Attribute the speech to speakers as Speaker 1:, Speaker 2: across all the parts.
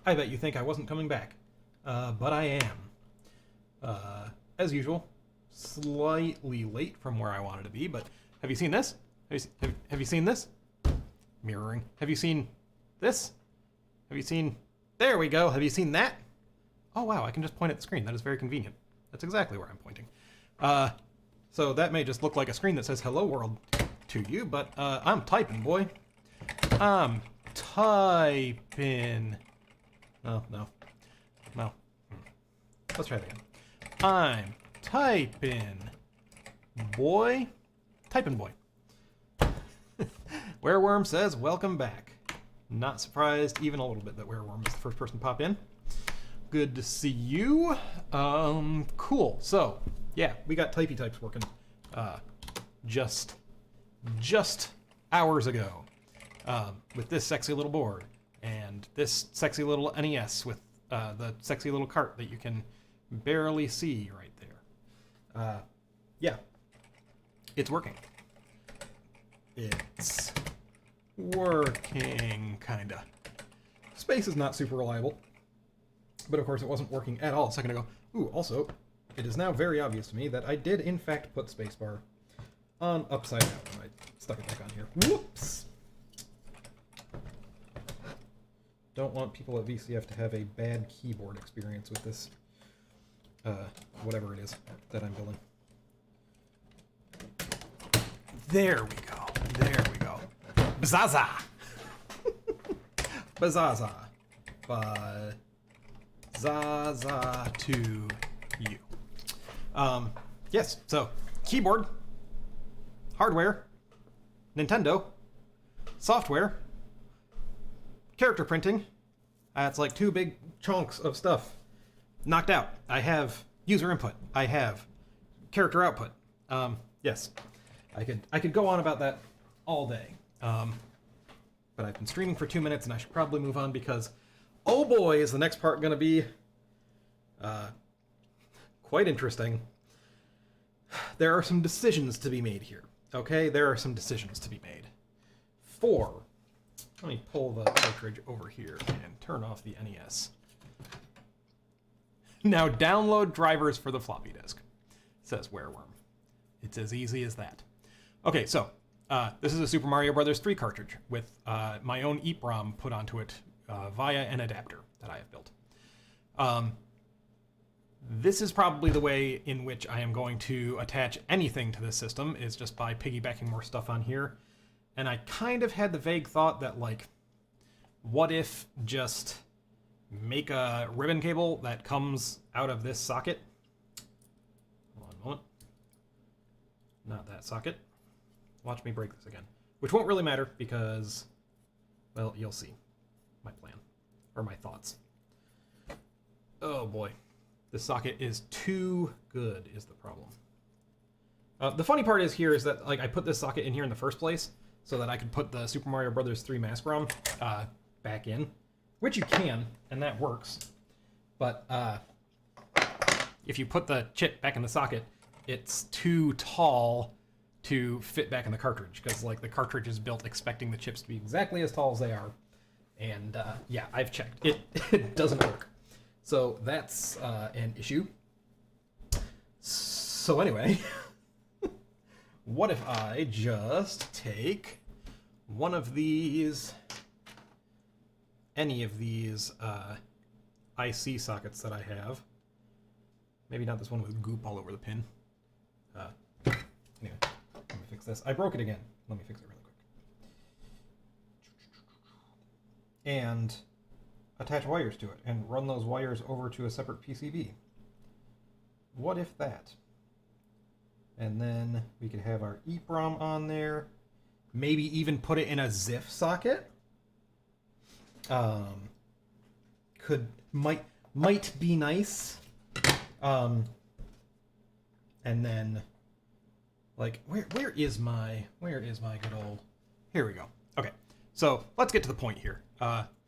Speaker 1: I bet you think I wasn't coming back. But I am. As usual, slightly late from where I wanted to be, but have you seen this? Have you seen this? Mirroring. Have you seen this? Have you seen... There we go. Have you seen that? Oh, wow, I can just point at the screen. That is very convenient. That's exactly where I'm pointing. So that may just look like a screen that says hello world to you, but I'm typing, boy. I'm typing. Oh, no. No. Let's try that again. I'm typing, boy. Typing, boy. Wereworm says, welcome back. Not surprised even a little bit that Wereworm is the first person to pop in. Good to see you. Cool. So, yeah, we got typey types working just hours ago with this sexy little board and this sexy little NES with the sexy little cart that you can barely see right there. Yeah, it's working. It's working, kinda. Space is not super reliable, but of course it wasn't working at all a second ago. Ooh, also, it is now very obvious to me that I did in fact put spacebar on upside down when I stuck it back on here. Whoops! Don't want people at VCF to have a bad keyboard experience with this, whatever it is that I'm building. There we go. There we go. Bazaza! Bazaza. Bazaza to you. Yes, so keyboard, hardware, Nintendo, software, character printing. That's like two big chunks of stuff knocked out. I have user input. I have character output. Yes, I could go on about that all day. But I've been streaming for 2 minutes and I should probably move on because, oh boy, is the next part going to be quite interesting. There are some decisions to be made here. Okay, there are some decisions to be made. Let me pull the cartridge over here and turn off the NES. Now download drivers for the floppy disk, says Wereworm. It's as easy as that. Okay, so this is a Super Mario Bros. 3 cartridge with my own EEPROM put onto it via an adapter that I have built. This is probably the way in which I am going to attach anything to this system, is just by piggybacking more stuff on here. And I kind of had the vague thought that, like, what if just make a ribbon cable that comes out of this socket? Hold on a moment. Not that socket. Watch me break this again. Which won't really matter because, well, you'll see my plan. Or my thoughts. Oh boy. This socket is too good, is the problem. The funny part is that, like, I put this socket in here in the first place so that I could put the Super Mario Bros. 3 Mask ROM back in, which you can, and that works. But if you put the chip back in the socket, it's too tall to fit back in the cartridge, because, like, the cartridge is built expecting the chips to be exactly as tall as they are. And yeah, I've checked. It doesn't work. So that's an issue. So anyway, what if I just take one of these, any of these IC sockets that I have, maybe not this one with goop all over the pin. Anyway, let me fix this. I broke it again. Let me fix it really quick. And attach wires to it and run those wires over to a separate PCB. What if that? And then we could have our EEPROM on there. Maybe even put it in a ZIF socket. Might be nice. And then, like, where is my good old? Here we go. Okay, so let's get to the point here.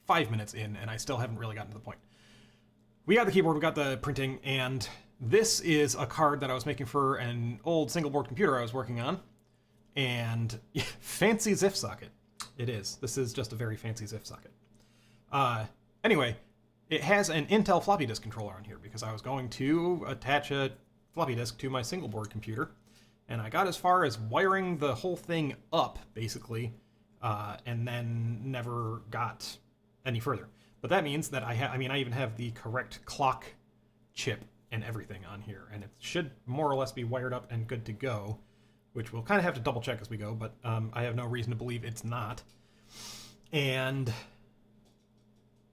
Speaker 1: 5 minutes in, and I still haven't really gotten to the point. We got the keyboard, we got the printing, and this is a card that I was making for an old single board computer I was working on. And fancy ZIF socket. It is. This is just a very fancy ZIF socket. Anyway, it has an Intel floppy disk controller on here because I was going to attach a floppy disk to my single board computer, and I got as far as wiring the whole thing up, basically, and then never got any further. But that means that I even have the correct clock chip and everything on here, and it should more or less be wired up and good to go, which we'll kind of have to double check as we go, but I have no reason to believe it's not. And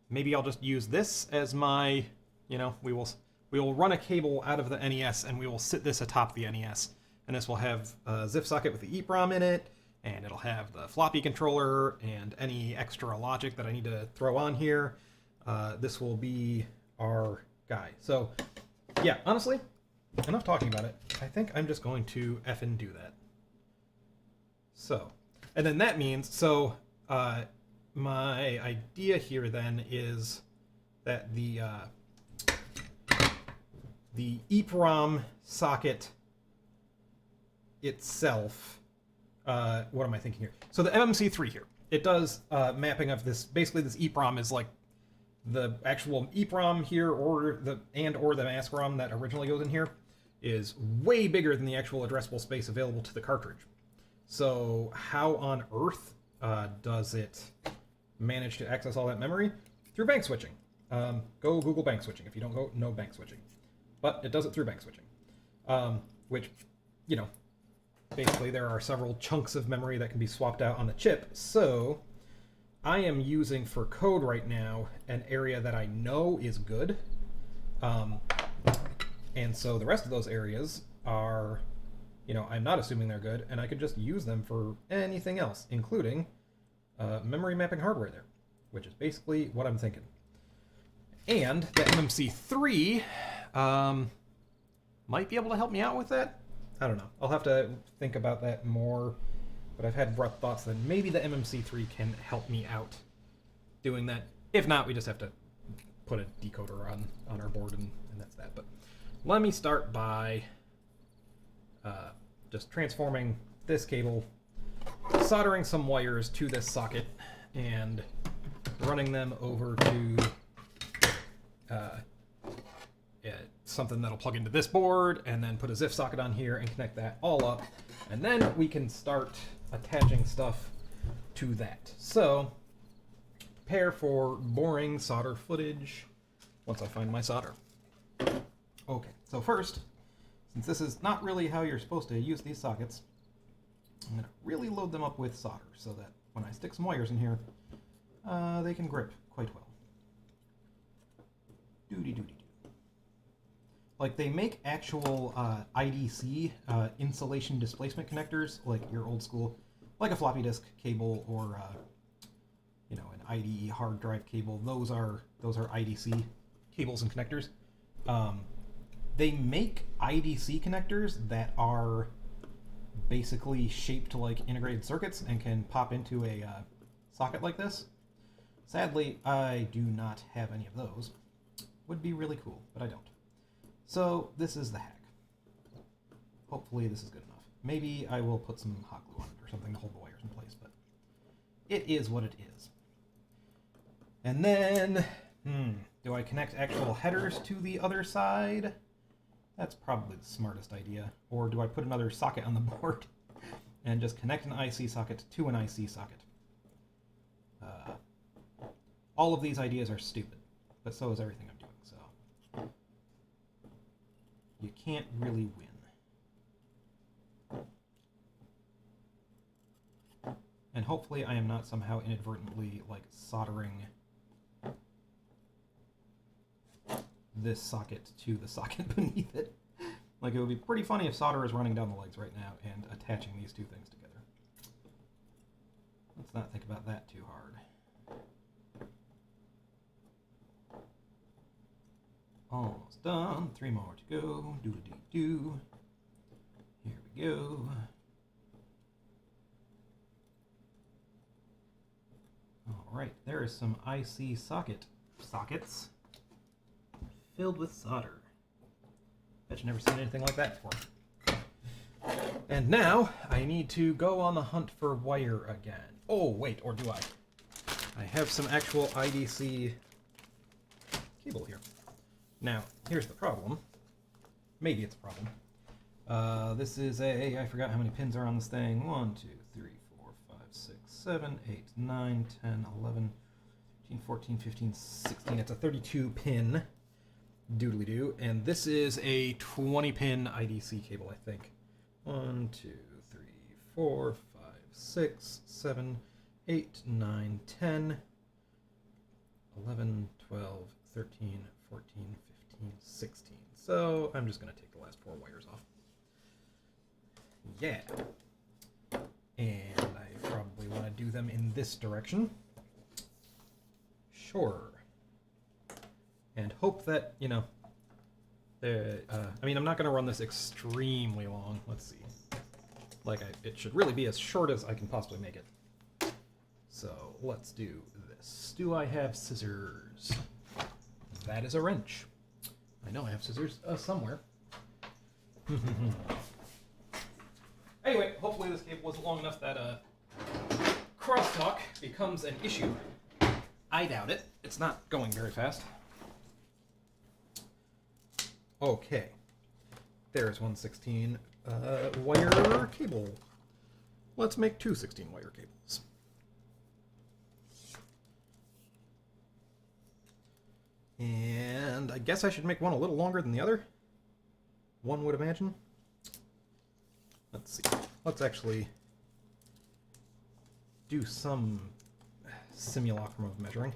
Speaker 1: maybe I'll just use this as my, we will run a cable out of the NES and we will sit this atop the NES. And this will have a ZIF socket with the EEPROM in it, and it'll have the floppy controller and any extra logic that I need to throw on here. This will be our guy. So, yeah, honestly, enough talking about it. I think I'm just going to effing do that. So, and then that means, my idea here then is that the EEPROM socket itself, what am I thinking here? So the MMC3 here, it does mapping of this. Basically, this EEPROM is like the actual EEPROM here, or the mask ROM that originally goes in here is way bigger than the actual addressable space available to the cartridge. So how on earth does it manage to access all that memory? Through bank switching. Go Google bank switching. If you don't go, no bank switching. But it does it through bank switching. Which, basically there are several chunks of memory that can be swapped out on the chip. So I am using for code right now an area that I know is good. And so the rest of those areas are, I'm not assuming they're good, and I could just use them for anything else, including memory mapping hardware there, which is basically what I'm thinking. And the MMC3 might be able to help me out with that. I don't know. I'll have to think about that more, but I've had rough thoughts that maybe the MMC3 can help me out doing that. If not, we just have to put a decoder on our board, and that's that. But let me start by just transforming this cable, soldering some wires to this socket, and running them over to something that'll plug into this board, and then put a ZIF socket on here and connect that all up, and then we can start attaching stuff to that. So prepare for boring solder footage once I find my solder. Okay, so first, since this is not really how you're supposed to use these sockets, I'm going to really load them up with solder so that when I stick some wires in here, they can grip quite well. Doody-doody-doo. Like, they make actual IDC, insulation displacement connectors, like your old school, like a floppy disk cable or, an IDE hard drive cable. Those are IDC cables and connectors. They make IDC connectors that are basically shaped like integrated circuits and can pop into a socket like this. Sadly, I do not have any of those. Would be really cool, but I don't. So this is the hack. Hopefully this is good enough. Maybe I will put some hot glue on it or something to hold the wires in place, but it is what it is. And then, do I connect actual headers to the other side? That's probably the smartest idea. Or do I put another socket on the board and just connect an IC socket to an IC socket? All of these ideas are stupid, but so is everything I'm doing, so you can't really win. And hopefully I am not somehow inadvertently, soldering this socket to the socket beneath it. It would be pretty funny if solder is running down the legs right now and attaching these two things together. Let's not think about that too hard. Almost done. 3 more to go. Doodle-dee-doo. Here we go. Alright, there is some IC sockets filled with solder. Bet you've never seen anything like that before. And now I need to go on the hunt for wire again. Oh, wait, or do I? I have some actual IDC cable here. Now, here's the problem. Maybe it's a problem. This is I forgot how many pins are on this thing. 1, 2, 3, 4, 5, 6, 7, 8, 9, 10, 11, 13, 14, 15, 16. It's a 32 pin doodly-doo. And this is a 20 pin IDC cable, I think. 1, 2, 3, 4, 5, 6, 7, 8, 9, 10, 11, 12, 13, 14, 15, 16. So I'm just going to take the last 4 wires off. Yeah. And I probably want to do them in this direction. Sure. And hope that, you know, I mean, I'm not going to run this extremely long. Let's see. It should really be as short as I can possibly make it. So let's do this. Do I have scissors? That is a wrench. I know I have scissors somewhere. Anyway, hopefully this cable wasn't long enough that crosstalk becomes an issue. I doubt it. It's not going very fast. Okay. There's one 16 wire cable. Let's make 2 16 wire cables. And I guess I should make one a little longer than the other. One would imagine. Let's see. Let's actually do some simulacrum of measuring.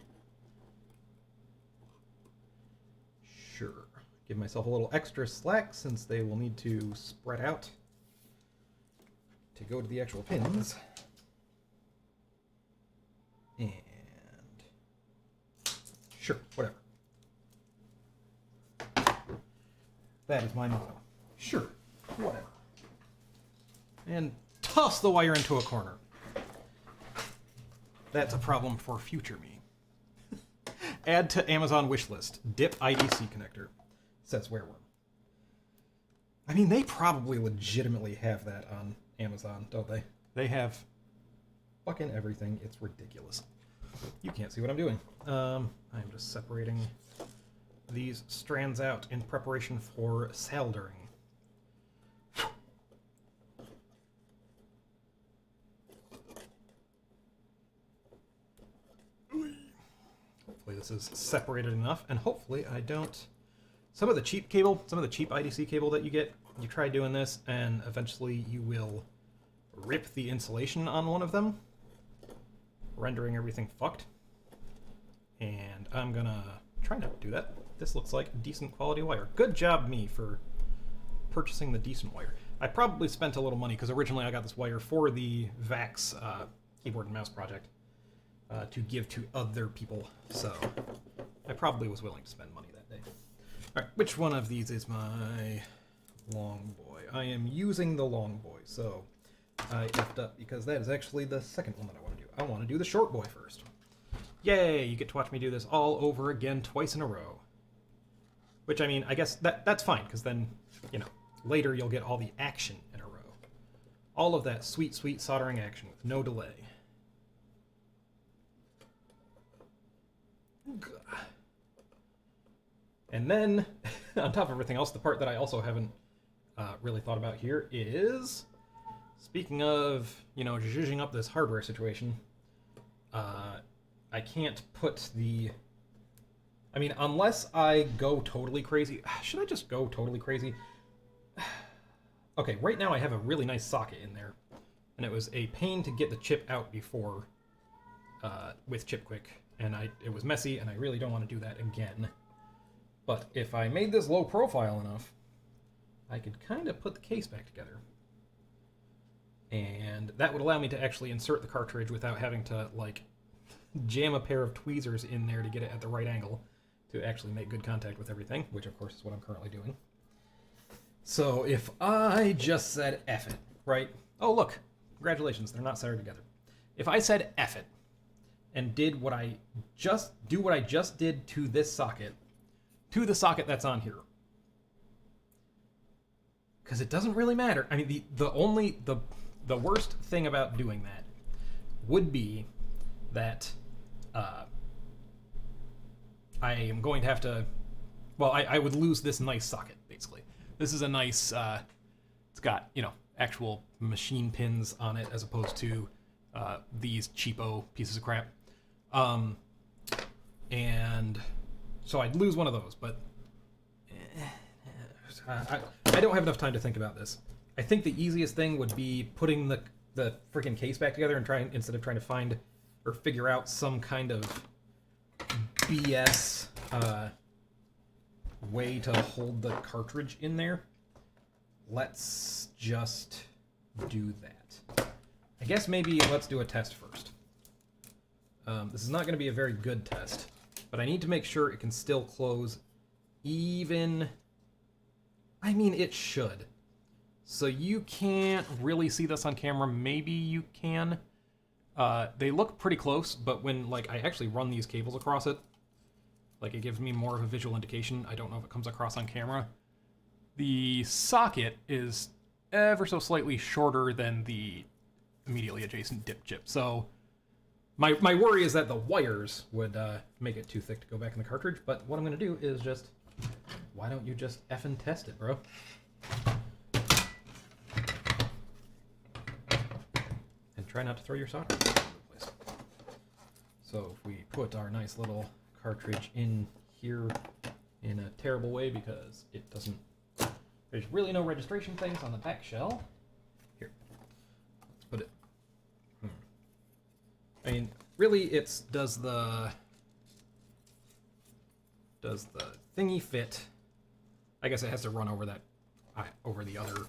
Speaker 1: Sure. Give myself a little extra slack since they will need to spread out to go to the actual pins. And sure, whatever. That is my motto. Sure, whatever. And toss the wire into a corner. That's a problem for future me. Add to Amazon wish list. Dip IDC connector. Says Wereworm. I mean, they probably legitimately have that on Amazon, don't they? They have fucking everything. It's ridiculous. You can't see what I'm doing. I'm just separating these strands out in preparation for soldering. Hopefully this is separated enough, and hopefully I don't... Some of the cheap IDC cable that you get, you try doing this, and eventually you will rip the insulation on one of them, rendering everything fucked. And I'm gonna try not to do that. This looks like decent quality wire. Good job, me, for purchasing the decent wire. I probably spent a little money, because originally I got this wire for the VAX keyboard and mouse project to give to other people, so I probably was willing to spend money that day. Alright, which one of these is my long boy? I am using the long boy, so I effed up because that is actually the second one that I want to do. I want to do the short boy first. Yay, you get to watch me do this all over again twice in a row. Which, I mean, I guess that's fine, because then, you know, later you'll get all the action in a row. All of that sweet, sweet soldering action with no delay. And then, on top of everything else, the part that I also haven't really thought about here is, speaking of, you know, zhuzhing up this hardware situation, I can't put the... I mean, unless I go totally crazy... Should I just go totally crazy? Okay, right now I have a really nice socket in there, and it was a pain to get the chip out before with ChipQuick, and it was messy, and I really don't want to do that again. But if I made this low profile enough, I could kind of put the case back together. And that would allow me to actually insert the cartridge without having to, like, jam a pair of tweezers in there to get it at the right angle to actually make good contact with everything, which of course is what I'm currently doing. So if I just said F it, right? Oh, look, congratulations, they're not soldered together. If I said F it and did what I just did to this socket, to the socket that's on here, because it doesn't really matter. I mean, the worst thing about doing that would be that I am going to have to... Well, I would lose this nice socket, basically. This is a nice... it's got, you know, actual machine pins on it as opposed to these cheapo pieces of crap. And so I'd lose one of those, but I don't have enough time to think about this. I think the easiest thing would be putting the freaking case back together and instead of trying to find or figure out some kind of BS way to hold the cartridge in there. Let's just do that. I guess maybe let's do a test first. This is not going to be a very good test, but I need to make sure it can still close even... I mean, it should. So you can't really see this on camera. Maybe you can. They look pretty close, but when like I actually run these cables across it, like it gives me more of a visual indication. I don't know if it comes across on camera. The socket is ever so slightly shorter than the immediately adjacent dip chip. So my worry is that the wires would make it too thick to go back in the cartridge. But what I'm going to do is just... Why don't you just effing test it, bro? And try not to throw your solder all over the place. So if we put our nice little cartridge in here in a terrible way because it doesn't... There's really no registration things on the back shell. Here. Let's put it... I mean, really it's does the thingy fit? I guess it has to run over that, over the other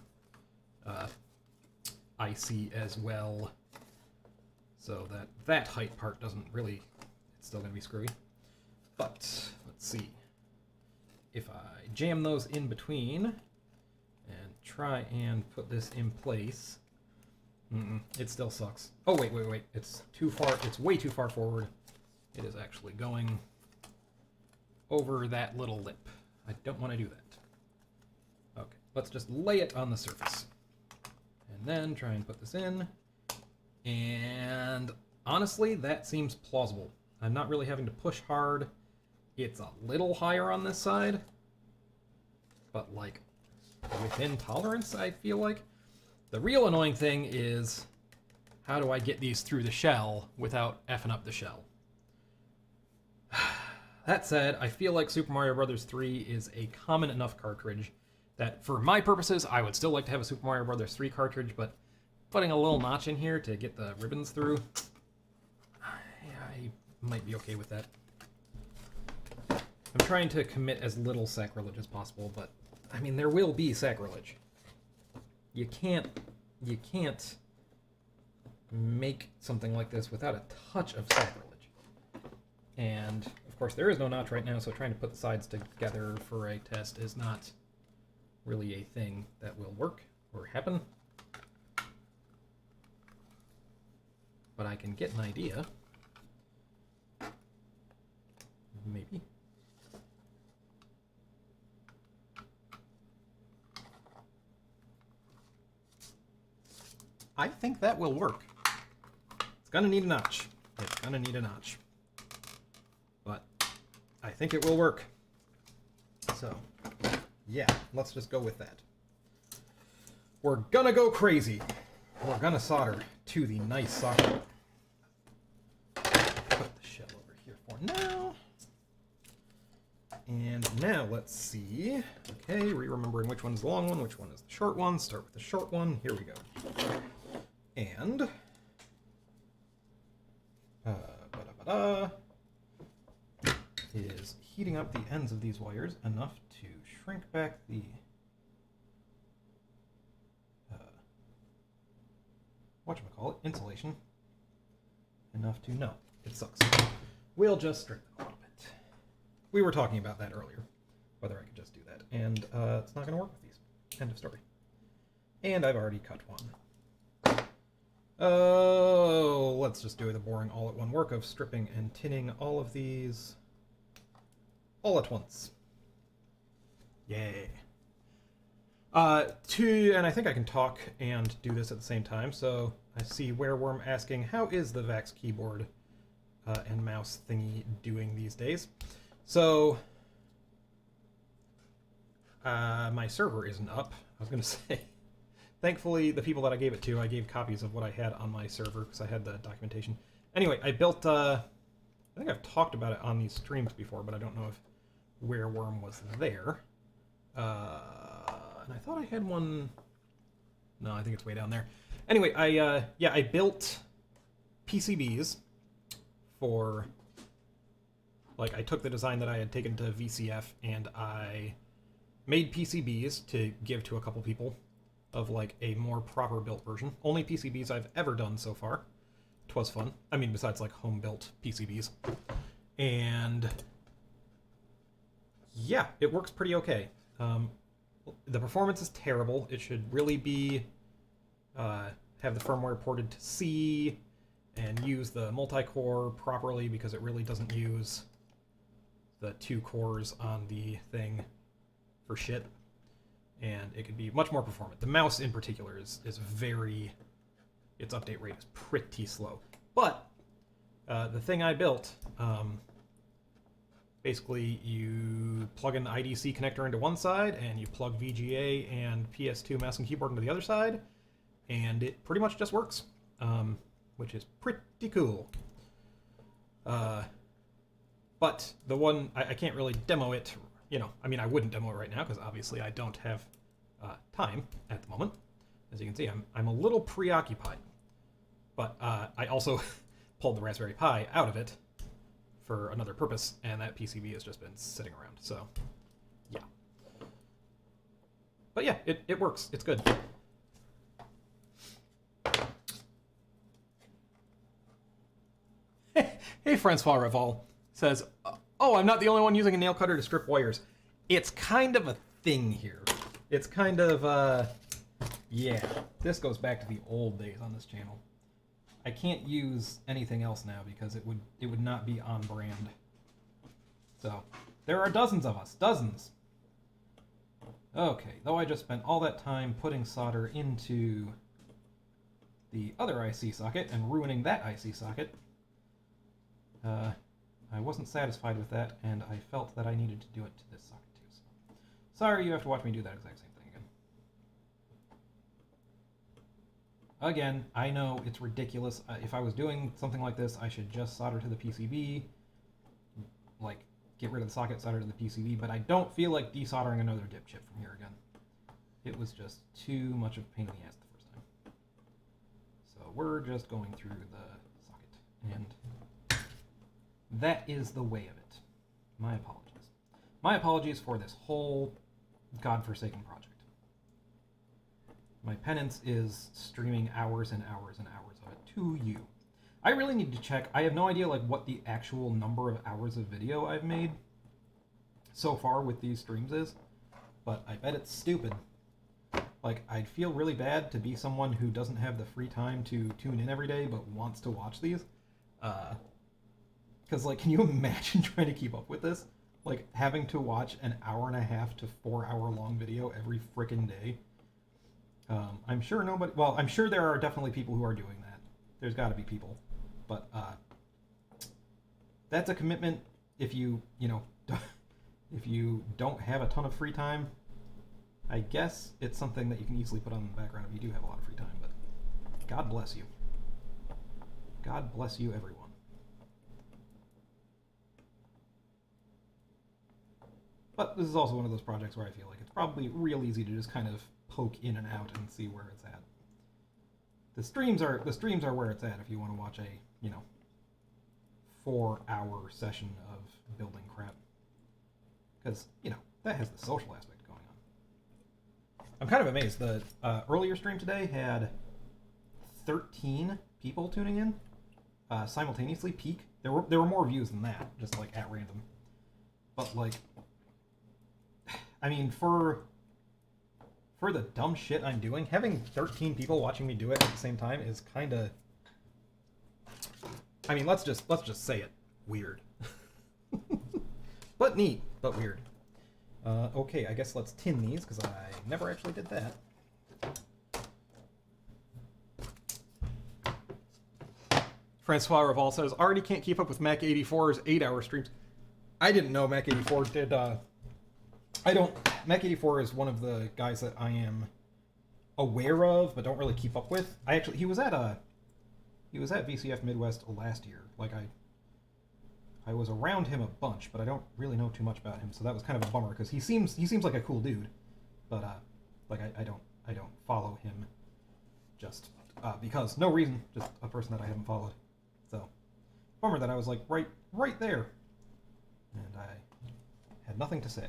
Speaker 1: IC as well, so that height part doesn't really, it's still going to be screwy. But let's see if I jam those in between and try and put this in place. It still sucks. Oh wait, it's too far. It's way too far forward. It is actually going over that little lip. I don't want to do that. Okay, let's just lay it on the surface. And then try and put this in. And honestly, that seems plausible. I'm not really having to push hard. It's a little higher on this side, but like within tolerance, I feel like. The real annoying thing is, how do I get these through the shell without effing up the shell? That said, I feel like Super Mario Bros. 3 is a common enough cartridge that, for my purposes, I would still like to have a Super Mario Bros. 3 cartridge, but putting a little notch in here to get the ribbons through, I might be okay with that. I'm trying to commit as little sacrilege as possible, but, I mean, there will be sacrilege. You can't make something like this without a touch of sacrilege. And, of course, there is no notch right now, so trying to put the sides together for a test is not really a thing that will work or happen. But I can get an idea. Maybe. I think that will work. It's gonna need a notch. It's gonna need a notch. But I think it will work. So, yeah, let's just go with that. We're gonna go crazy. We're gonna solder to the nice socket. Put the shell over here for now. And now let's see. Okay, remembering which one's the long one, which one is the short one. Start with the short one. Here we go. And is heating up the ends of these wires enough to shrink back the whatchamacallit, insulation enough to, no, it sucks. We'll just strip it a little bit. We were talking about that earlier, whether I could just do that, and it's not going to work with these. End of story. And I've already cut one. Oh, let's just do the boring all-at-one work of stripping and tinning all of these all at once. Yay. And I think I can talk and do this at the same time. So I see Wereworm asking, how is the VAX keyboard and mouse thingy doing these days? So, my server isn't up. I was going to say, thankfully, the people that I gave it to, I gave copies of what I had on my server because I had the documentation. Anyway, I built, I think I've talked about it on these streams before, but I don't know if Wereworm was there. And I thought I had one. No, I think it's way down there. Anyway, I built PCBs for, like, I took the design that I had taken to VCF and I made PCBs to give to a couple people of, like, a more proper built version. Only PCBs I've ever done so far. 'Twas fun. I mean, besides, like, home-built PCBs. And yeah, it works pretty okay. The performance is terrible. It should really be have the firmware ported to C and use the multi-core properly because it really doesn't use the 2 cores on the thing for shit. And it could be much more performant. The mouse in particular is very... its update rate is pretty slow. But the thing I built, basically you plug an IDC connector into one side and you plug VGA and PS2 mouse and keyboard into the other side, and it pretty much just works, which is pretty cool. But the one, I can't really demo it, you know, I mean, I wouldn't demo it right now because obviously I don't have time at the moment. As you can see, I'm a little preoccupied. But I also pulled the Raspberry Pi out of it for another purpose, and that PCB has just been sitting around, so yeah. But yeah, it works. It's good. Hey, Francois Reval says, oh, I'm not the only one using a nail cutter to strip wires. It's kind of a thing here. It's kind of, yeah, this goes back to the old days on this channel. I can't use anything else now because it would not be on brand. So, there are dozens of us. Dozens. Okay, though I just spent all that time putting solder into the other IC socket and ruining that IC socket, I wasn't satisfied with that, and I felt that I needed to do it to this socket too. So, sorry you have to watch me do that exact same thing again. Again, I know it's ridiculous. If I was doing something like this, I should just solder to the PCB, like get rid of the socket, solder to the PCB, but I don't feel like desoldering another dip chip from here again. It was just too much of a pain in the ass the first time. So we're just going through the socket, and that is the way of it. My apologies. My apologies for this whole godforsaken project. My penance is streaming hours and hours and hours of it to you. I really need to check. I have no idea like what the actual number of hours of video I've made so far with these streams is, but I bet it's stupid. Like, I'd feel really bad to be someone who doesn't have the free time to tune in every day but wants to watch these. Because, like, can you imagine trying to keep up with this? Like, having to watch an 1.5 to 4 hour long video every frickin' day. I'm sure nobody... Well, I'm sure there are definitely people who are doing that. There's got to be people. But, that's a commitment if you, you know, if you don't have a ton of free time. I guess it's something that you can easily put on in the background if you do have a lot of free time, but God bless you. God bless you, everyone. But this is also one of those projects where I feel like it's probably real easy to just kind of poke in and out and see where it's at. The streams are where it's at if you want to watch a, you know, 4-hour session of building crap. Because, you know, that has the social aspect going on. I'm kind of amazed. The earlier stream today had 13 people tuning in simultaneously, peak. There were more views than that, just like at random. But like, I mean, for the dumb shit I'm doing, having 13 people watching me do it at the same time is kind of, I mean, let's just say it, weird. But neat, but weird. Okay, I guess let's tin these, because I never actually did that. Francois Reval says, already can't keep up with Mac 84's 8-hour streams. I didn't know Mac84 did. I don't. Mac84 is one of the guys that I am aware of, but don't really keep up with. He was at VCF Midwest last year. Like I was around him a bunch, but I don't really know too much about him, so that was kind of a bummer because he seems like a cool dude, but like I don't follow him just because no reason, just a person that I haven't followed. So bummer that I was like right there, and I had nothing to say.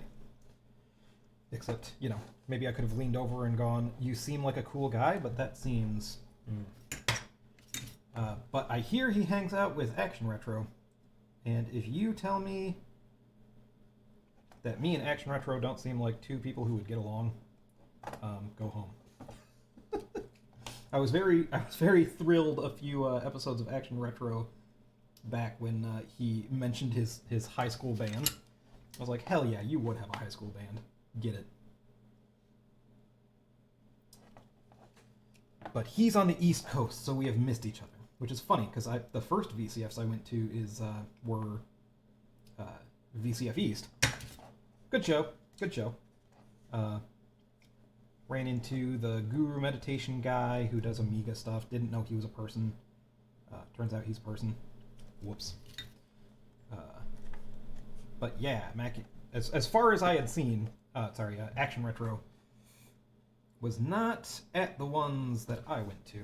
Speaker 1: Except, you know, maybe I could have leaned over and gone, "You seem like a cool guy, but that seems..." But I hear he hangs out with Action Retro, and if you tell me that me and Action Retro don't seem like two people who would get along, go home. I was very thrilled a few episodes of Action Retro back when he mentioned his high school band. I was like, hell yeah, you would have a high school band. Get it. But he's on the East Coast, so we have missed each other, which is funny because the first VCFs I went to were VCF East. Good show. Ran into the Guru Meditation guy who does Amiga stuff. Didn't know he was a person. Turns out he's a person. Whoops. But yeah, as far as I had seen, Action Retro was not at the ones that I went to.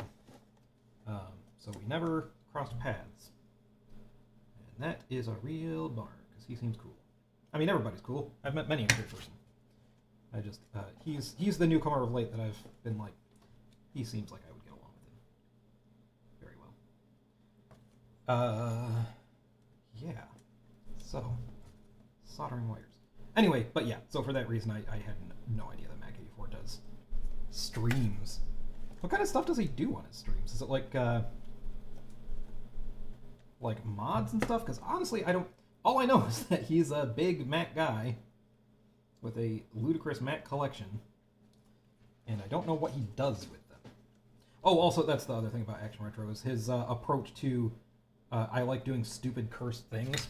Speaker 1: So we never crossed paths. And that is a real bummer, because he seems cool. I mean, everybody's cool. I've met many a great person. I just, he's the newcomer of late that I've been like, he seems like I would get along with him very well. Yeah. So, soldering wires. Anyway, but yeah, so for that reason, I had no idea that Mac84 does streams. What kind of stuff does he do on his streams? Is it like mods and stuff? Because honestly, all I know is that he's a big Mac guy with a ludicrous Mac collection, and I don't know what he does with them. Oh, also, that's the other thing about Action Retro, is his approach to, I like doing stupid cursed things.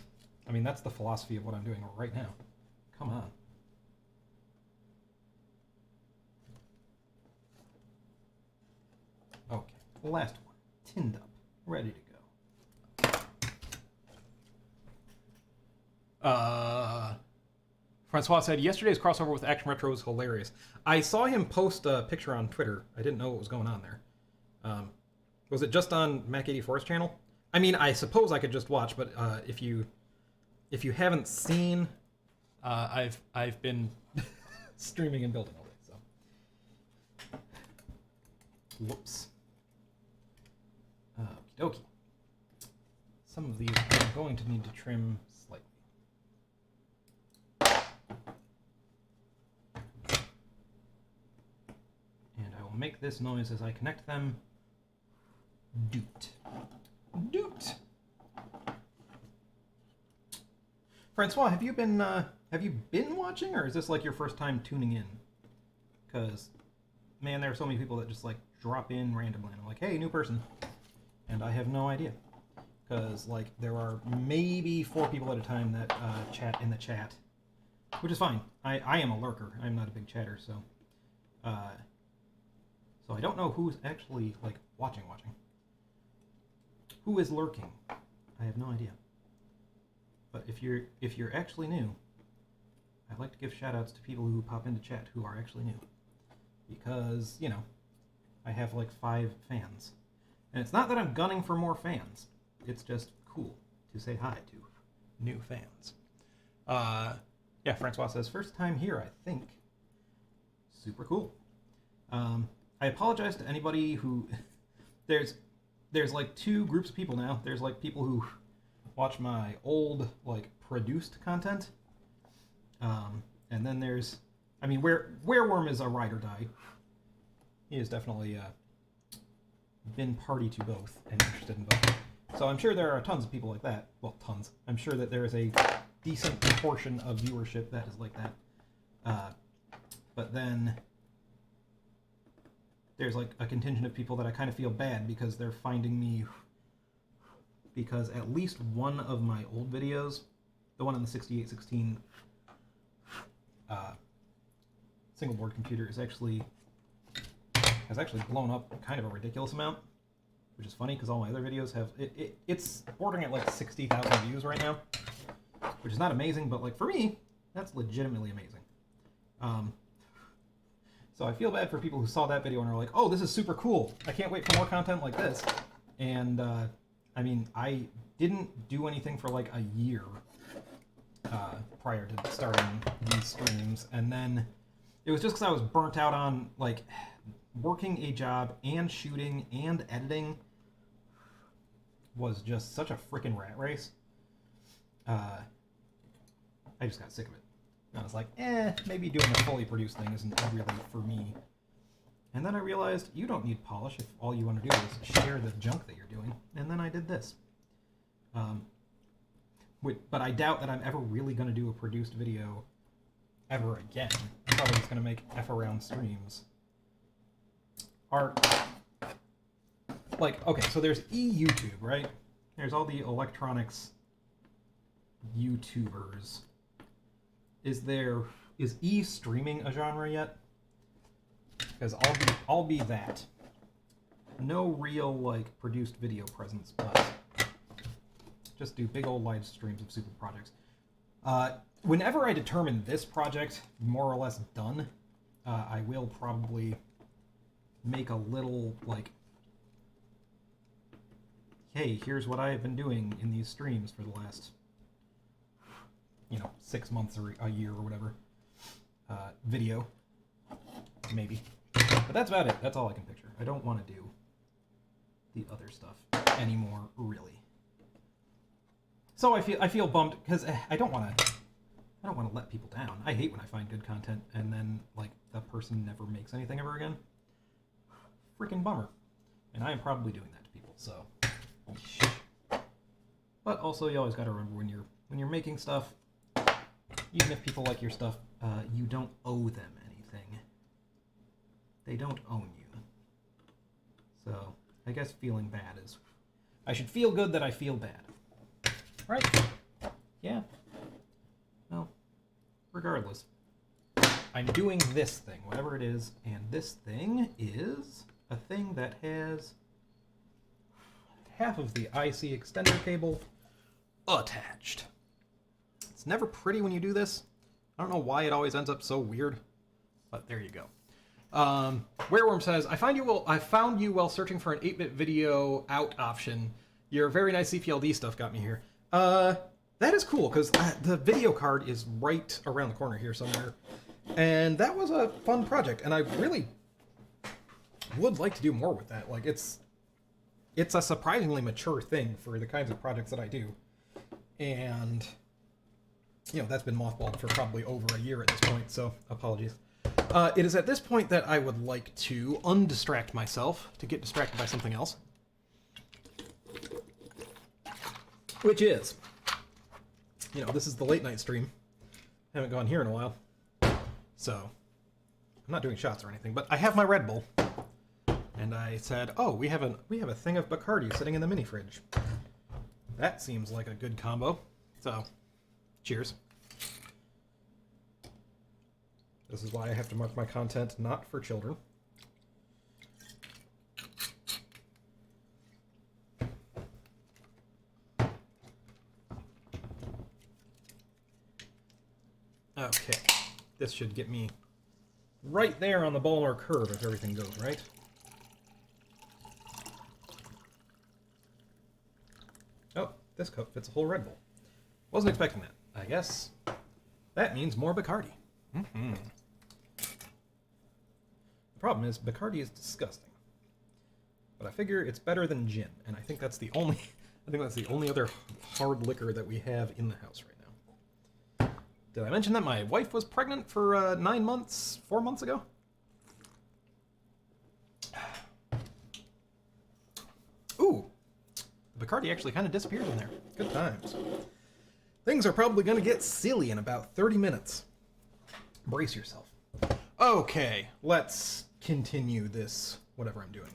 Speaker 1: I mean, that's the philosophy of what I'm doing right now. Come on. Okay, the last one. Tinned up. Ready to go. Francois said, yesterday's crossover with Action Retro was hilarious. I saw him post a picture on Twitter. I didn't know what was going on there. Was it just on Mac84's channel? I mean, I suppose I could just watch, but if you haven't seen... I've been streaming and building all day, so. Whoops. Okie dokie. Some of these I'm going to need to trim slightly. And I will make this noise as I connect them. Doot. Doot! Francois, have you been watching, or is this like your first time tuning in? Because, man, there are so many people that just like drop in randomly, and I'm like, hey, new person, and I have no idea. Because like there are maybe 4 people at a time that chat in the chat, which is fine. I am a lurker. I'm not a big chatter, so I don't know who's actually like watching. Who is lurking? I have no idea. But if you're actually new, I'd like to give shout-outs to people who pop into chat who are actually new. Because, you know, I have like 5 fans. And it's not that I'm gunning for more fans. It's just cool to say hi to new fans. Yeah, Francois says, first time here, I think. Super cool. I apologize to anybody who... There's like 2 groups of people now. There's like people who watch my old, like, produced content. And then there's... I mean, Wereworm is a ride or die. He has definitely been party to both and interested in both. So I'm sure there are tons of people like that. Well, tons. I'm sure that there is a decent proportion of viewership that is like that. But then there's like a contingent of people that I kind of feel bad because they're finding me... Because at least one of my old videos the one on the 6816 single board computer has actually blown up kind of a ridiculous amount, which is funny because all my other videos have it's bordering at like 60,000 views right now, which is not amazing, but like for me, that's legitimately amazing. So I feel bad for people who saw that video and are like, "Oh, this is super cool! I can't wait for more content like this." And I mean, I didn't do anything for like a year prior to starting these streams, and then it was just because I was burnt out on like working a job and shooting and editing was just such a freaking rat race. I just got sick of it. And I was like, maybe doing a fully produced thing isn't really for me. And then I realized you don't need polish if all you want to do is share the junk that you're doing. And then I did this. But I doubt that I'm ever really going to do a produced video ever again. I'm probably just going to make F-around streams. Like, okay, so there's YouTube, right? There's all the electronics YouTubers. Is e-streaming a genre yet? Because I'll be that. No real like produced video presence, but just do big old live streams of super projects. Whenever I determine this project more or less done, I will probably make a little like, hey, here's what I've been doing in these streams for the last 6 months or a year or whatever, video, maybe. But that's about it. That's all I can picture. I don't want to do the other stuff anymore, really. So I feel bummed because I don't want to let people down. I hate when I find good content and then like that person never makes anything ever again. Freaking bummer. And I am probably doing that to people. So, but also you always got to remember when you're making stuff. Even if people like your stuff, you don't owe them anything. They don't own you. So, I guess feeling bad is... I should feel good that I feel bad. Right? Yeah. Well, regardless. I'm doing this thing, whatever it is, and this thing is a thing that has half of the IC extender cable attached. It's never pretty when you do this. I don't know why it always ends up so weird, but there you go. Wereworm says, I found you while searching for an 8-bit video out option. Your very nice CPLD stuff got me here. That is cool, because the video card is right around the corner here somewhere. And that was a fun project, and I really would like to do more with that. Like, it's a surprisingly mature thing for the kinds of projects that I do. And... that's been mothballed for probably over a year at this point, so apologies. It is at this point that I would like to undistract myself to get distracted by something else. Which is, this is the late night stream. Haven't gone here in a while. So, I'm not doing shots or anything, but I have my Red Bull. And I said, oh, we have a thing of Bacardi sitting in the mini fridge. That seems like a good combo. So... cheers. This is why I have to mark my content not for children. Okay. This should get me right there on the Balmer curve if everything goes right. Oh, this cup fits a whole Red Bull. Wasn't expecting that. I guess that means more Bacardi. Mm-hmm. The problem is, Bacardi is disgusting. But I figure it's better than gin, and I think that's the only other hard liquor that we have in the house right now. Did I mention that my wife was pregnant for 9 months, 4 months ago? Ooh, the Bacardi actually kind of disappeared in there. Good times. Things are probably going to get silly in about 30 minutes. Brace yourself. Okay, let's continue this, whatever I'm doing.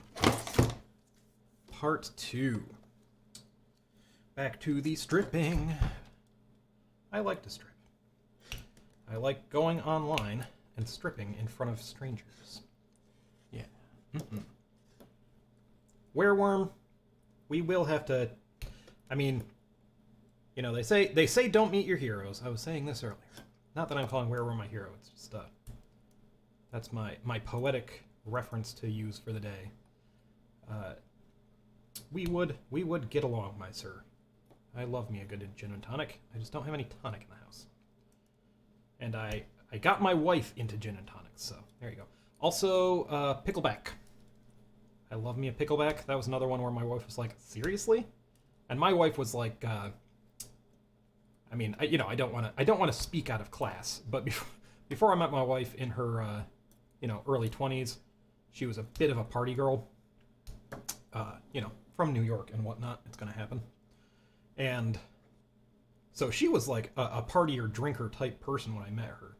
Speaker 1: Part 2. Back to the stripping. I like to strip. I like going online and stripping in front of strangers. Yeah. Wereworm, we will have to... I mean, you know, they say don't meet your heroes. I was saying this earlier. Not that I'm calling Wereworm my hero. It's just that's my poetic reference to use for the day. We would get along, my sir. I love me a good gin and tonic. I just don't have any tonic in the house. And I got my wife into gin and tonics, so there you go. Also, pickleback. I love me a pickleback. That was another one where my wife was like, seriously? And my wife was like, I mean, I don't want to speak out of class, but before I met my wife in her, early 20s, she was a bit of a party girl. From New York and whatnot. It's gonna happen. And so she was like a partier drinker type person when I met her.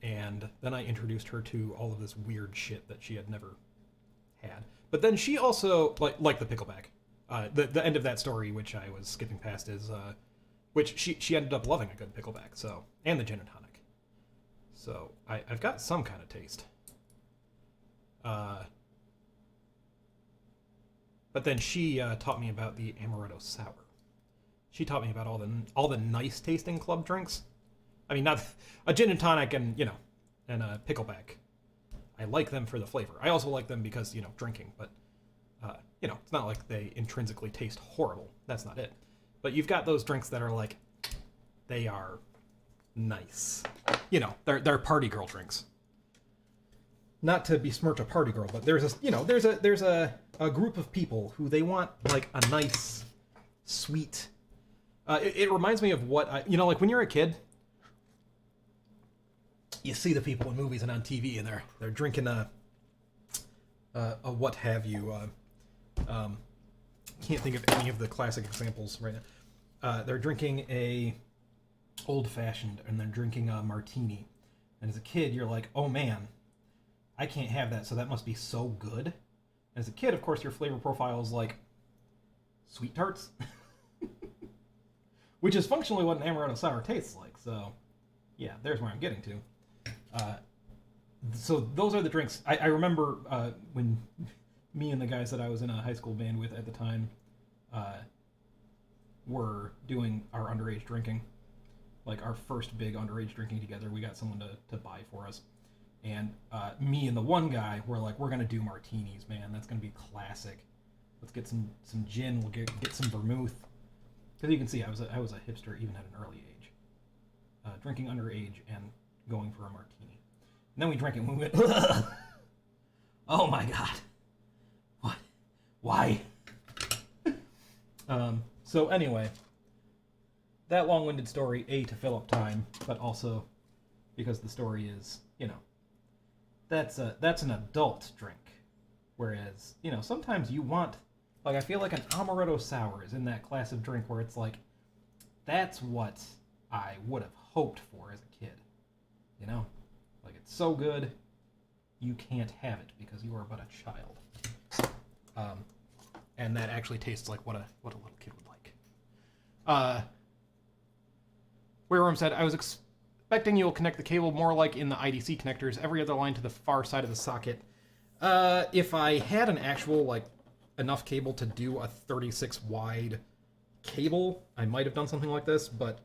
Speaker 1: And then I introduced her to all of this weird shit that she had never had. But then she also, like the pickleback, the end of that story, which I was skipping past, is, which she ended up loving a good pickleback, so, and the gin and tonic. So, I've got some kind of taste. But then she taught me about the amaretto sour. She taught me about all the nice tasting club drinks. I mean, not a gin and tonic and a pickleback. I like them for the flavor. I also like them because drinking, but it's not like they intrinsically taste horrible. That's not it. But you've got those drinks that are like, they are nice. They're party girl drinks. Not to besmirch a party girl, but there's a group of people who they want like a nice, sweet. It reminds me of what like when you're a kid, you see the people in movies and on TV, and they're drinking a what have you. Can't think of any of the classic examples right now. They're drinking a old fashioned, and they're drinking a martini, and as a kid, you're like, oh man, I can't have that, so that must be so good. As a kid, of course, your flavor profile is like sweet tarts, which is functionally what an amaretto sour tastes like. So, yeah, there's where I'm getting to. So those are the drinks. I remember when me and the guys that I was in a high school band with at the time were doing our underage drinking, like our first big underage drinking together. We got someone to buy for us. And me and the one guy were like, we're going to do martinis, man. That's going to be classic. Let's get some gin. We'll get some vermouth. Because you can see I was a hipster even at an early age. Drinking underage and going for a martini. And then we drank it and we went, ugh! Oh my god. What? Why? So anyway, that long-winded story, to fill up time, but also because the story is, that's an adult drink. Whereas, sometimes you want, like, I feel like an amaretto sour is in that class of drink where it's like, that's what I would have hoped for as a kid. Like, it's so good, you can't have it because you are but a child. And that actually tastes like what a little kid would like. Wereworm said, I was expecting you'll connect the cable more like in the IDC connectors, every other line to the far side of the socket. If I had an actual, enough cable to do a 36 wide cable, I might have done something like this, but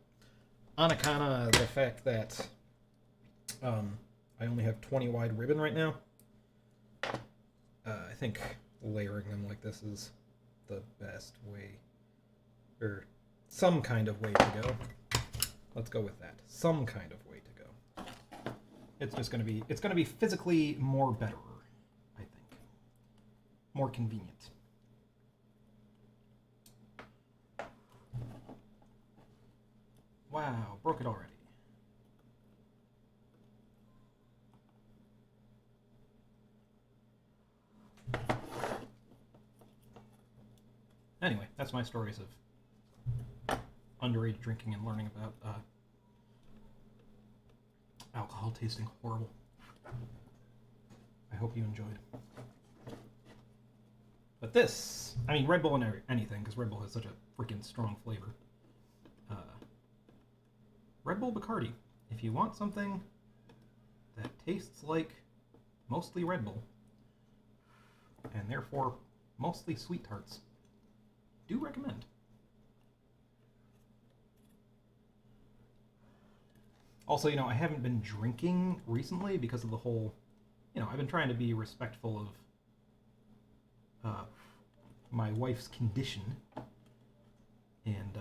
Speaker 1: on account of the fact that I only have 20 wide ribbon right now, I think layering them like this is the best way, or some kind of way to go. Let's go with that. Some kind of way to go. It's going to be physically more better, I think. More convenient. Wow, broke it already. Anyway, that's my stories of underage drinking and learning about alcohol tasting horrible. I hope you enjoyed. But this, I mean, Red Bull and anything, because Red Bull has such a freaking strong flavor. Red Bull Bacardi. If you want something that tastes like mostly Red Bull, and therefore mostly sweet tarts, do recommend. Also, I haven't been drinking recently because of the whole, I've been trying to be respectful of my wife's condition and,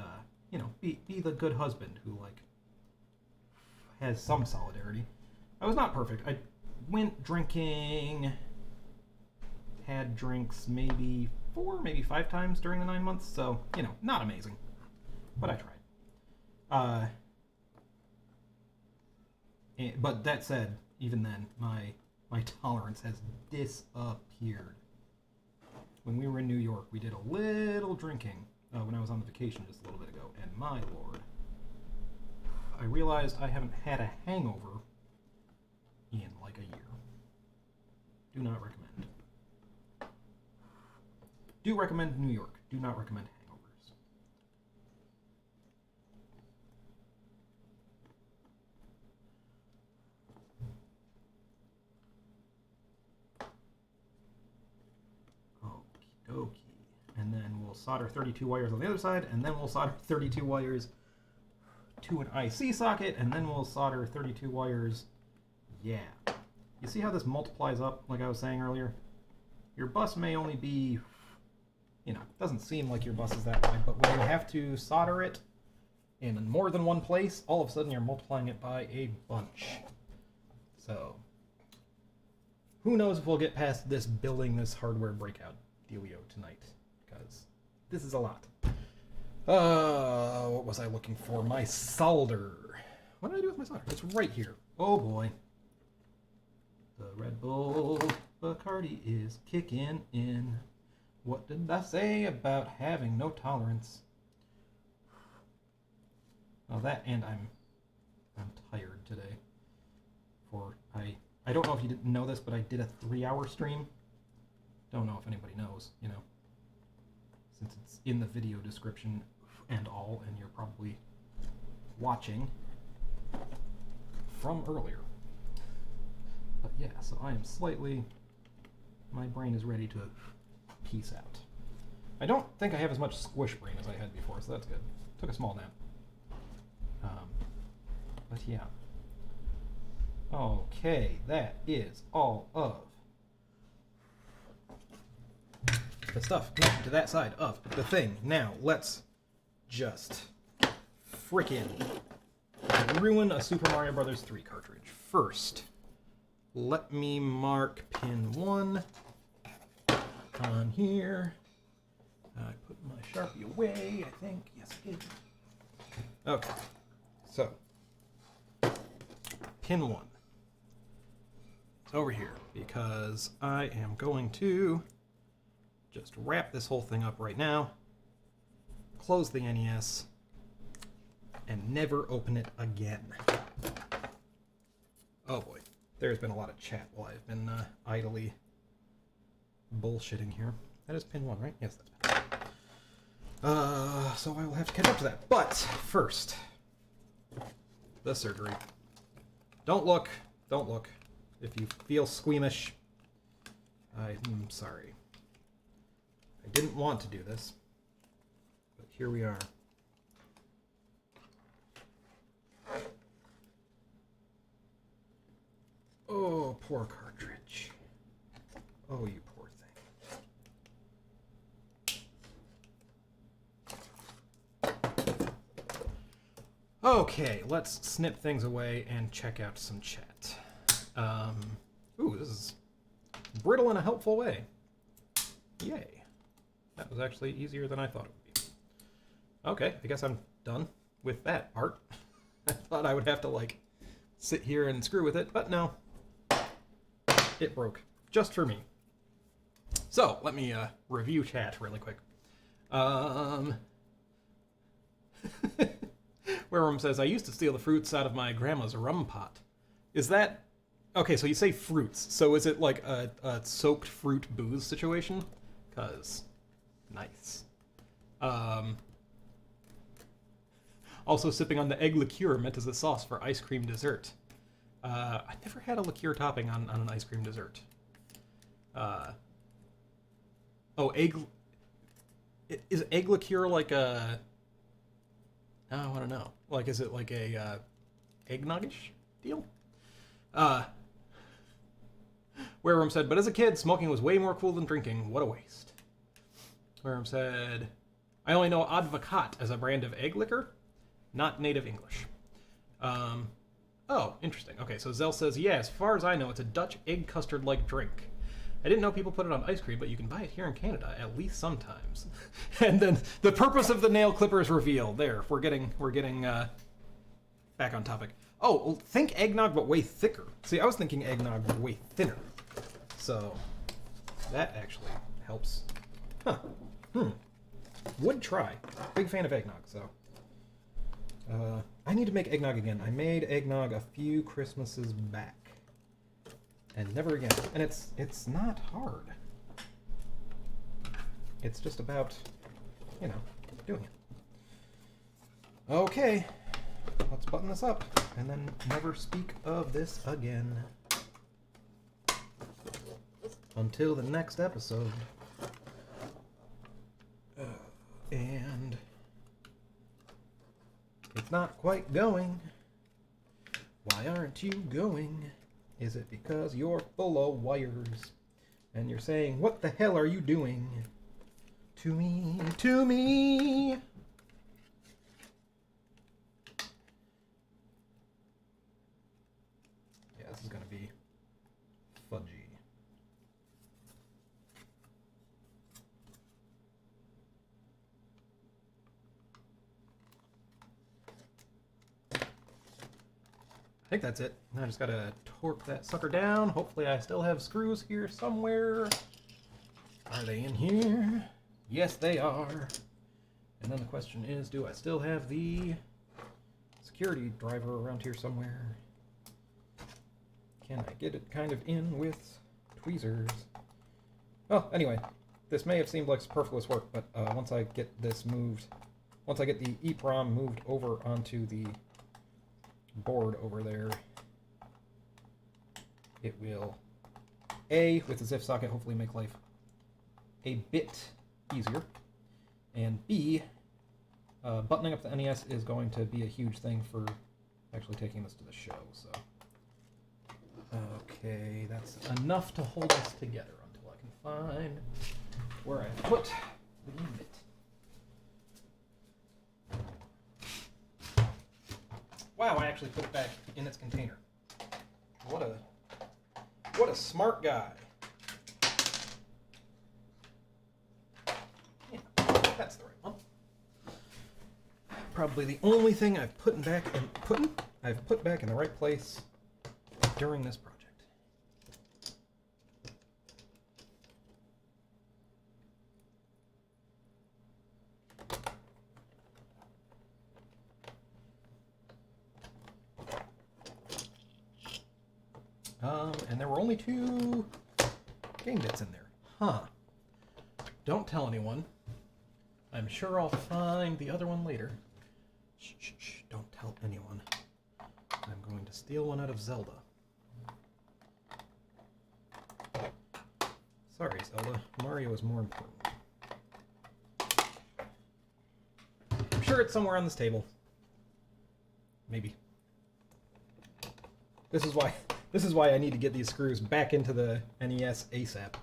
Speaker 1: be the good husband who, has some solidarity. I was not perfect. I went drinking, had drinks maybe 4, maybe 5 times during the 9 months, so, not amazing. But I tried. But that said, even then, my tolerance has disappeared. When we were in New York, we did a little drinking when I was on the vacation just a little bit ago, and my lord, I realized I haven't had a hangover in like a year. Do not recommend. Do recommend New York. Do not recommend hangovers. Okie dokie. And then we'll solder 32 wires on the other side, and then we'll solder 32 wires to an IC socket, and then we'll solder 32 wires. Yeah. You see how this multiplies up, like I was saying earlier? Your bus may only be, it doesn't seem like your bus is that wide, but when you have to solder it in more than one place, all of a sudden you're multiplying it by a bunch. So, who knows if we'll get past this building this hardware breakout dealio tonight, because this is a lot. What was I looking for? My solder. What did I do with my solder? It's right here. Oh boy. The Red Bull Bacardi is kicking in. What did I say about having no tolerance? Oh, that, and I'm tired today. I don't know if you didn't know this, but I did a 3-hour stream. Don't know if anybody knows, since it's in the video description and all, and you're probably watching from earlier. But yeah, so I am my brain is ready to peace out. I don't think I have as much squish brain as I had before, so that's good. Took a small nap. But yeah. Okay, that is all of the stuff connected to that side of the thing. Now, let's just frickin' ruin a Super Mario Bros. 3 cartridge. First, let me mark pin 1 on here. I put my Sharpie away, I think. Yes, I did. Okay, so pin 1. It's over here because I am going to just wrap this whole thing up right now, close the NES, and never open it again. Oh boy, there's been a lot of chat while I've been idly bullshitting here. That is pin 1, right? Yes, that's pin 1. So I will have to catch up to that. But first, the surgery. Don't look. Don't look. If you feel squeamish, I'm sorry. I didn't want to do this, but here we are. Oh, poor cartridge. Oh, you poor thing. Okay, let's snip things away and check out some chat. Ooh, this is brittle in a helpful way. Yay. That was actually easier than I thought it would be. Okay, I guess I'm done with that part. I thought I would have to, sit here and screw with it, but no. It broke. Just for me. So, let me review chat really quick. Wareroom says, I used to steal the fruits out of my grandma's rum pot. Is that... Okay, so you say fruits. So is it like a soaked fruit booze situation? Because... Nice. Also sipping on the egg liqueur meant as a sauce for ice cream dessert. I never had a liqueur topping on an ice cream dessert. Egg... Is egg liqueur like a... Oh, I don't know. Like, is it like a eggnog-ish deal? Wareroom said, but as a kid, smoking was way more cool than drinking. What a waste. Wareroom said, I only know Advocat as a brand of egg liquor, not native English. Oh, interesting. Okay, so Zell says, yeah, as far as I know, it's a Dutch egg custard-like drink. I didn't know people put it on ice cream, but you can buy it here in Canada, at least sometimes. And then the purpose of the nail clipper is revealed. There, we're getting back on topic. Oh, well, think eggnog, but way thicker. See, I was thinking eggnog, but way thinner. So, that actually helps. Huh. Would try. Big fan of eggnog, so. I need to make eggnog again. I made eggnog a few Christmases back. And never again. And it's not hard. It's just about, you know, doing it. Okay. Let's button this up and then never speak of this again. Until the next episode. And it's not quite going. Why aren't you going? Is it because you're full of wires? And you're saying, what the hell are you doing? To me, to me. Yeah, this is going to be fudgy. I think that's it. I just gotta torque that sucker down. Hopefully I still have screws here somewhere. Are they in here? Yes, they are. And then the question is, do I still have the security driver around here somewhere? Can I get it kind of in with tweezers? Well, anyway, this may have seemed like superfluous work, but once I get this moved, once I get the EEPROM moved over onto the board over there, it will, A, with the ZIF socket, hopefully make life a bit easier, and B, buttoning up the NES is going to be a huge thing for actually taking this to the show, so. Okay, that's enough to hold us together until I can find where I put the unit. Wow, I actually put it back in its container. What a smart guy. Yeah, that's the right one. Probably the only thing I've put back in the right place during this project. And there were only 2 game bits in there. Huh. Don't tell anyone. I'm sure I'll find the other one later. Shh, shh, shh. Don't tell anyone. I'm going to steal one out of Zelda. Sorry, Zelda. Mario is more important. I'm sure it's somewhere on this table. Maybe. This is why I need to get these screws back into the NES ASAP.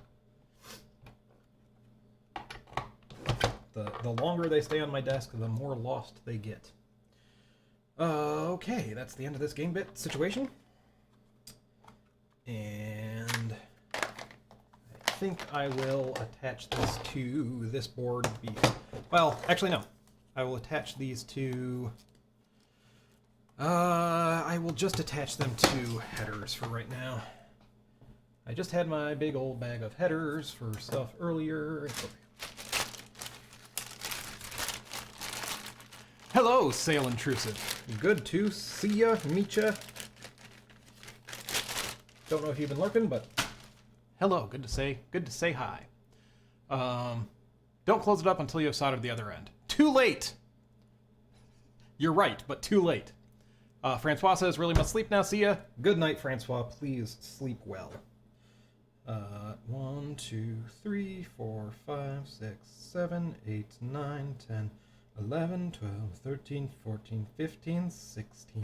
Speaker 1: The longer they stay on my desk, the more lost they get. Okay, that's the end of this game bit situation. And I think I will attach this to this board. Well, actually no. I will attach these to... I will just attach them to headers for right now. I just had my big old bag of headers for stuff earlier. It's okay. Hello, Sail Intrusive. Good to see ya, meet ya. Don't know if you've been lurking, but hello. Good to say hi. Don't close it up until you have soldered the other end. Too late. You're right, but too late. Francois says, really must sleep now. See ya. Good night, Francois. Please sleep well. 1, 2, 3, 4, 5, 6, 7, 8, 9, 10, 11, 12, 13, 14, 15, 16.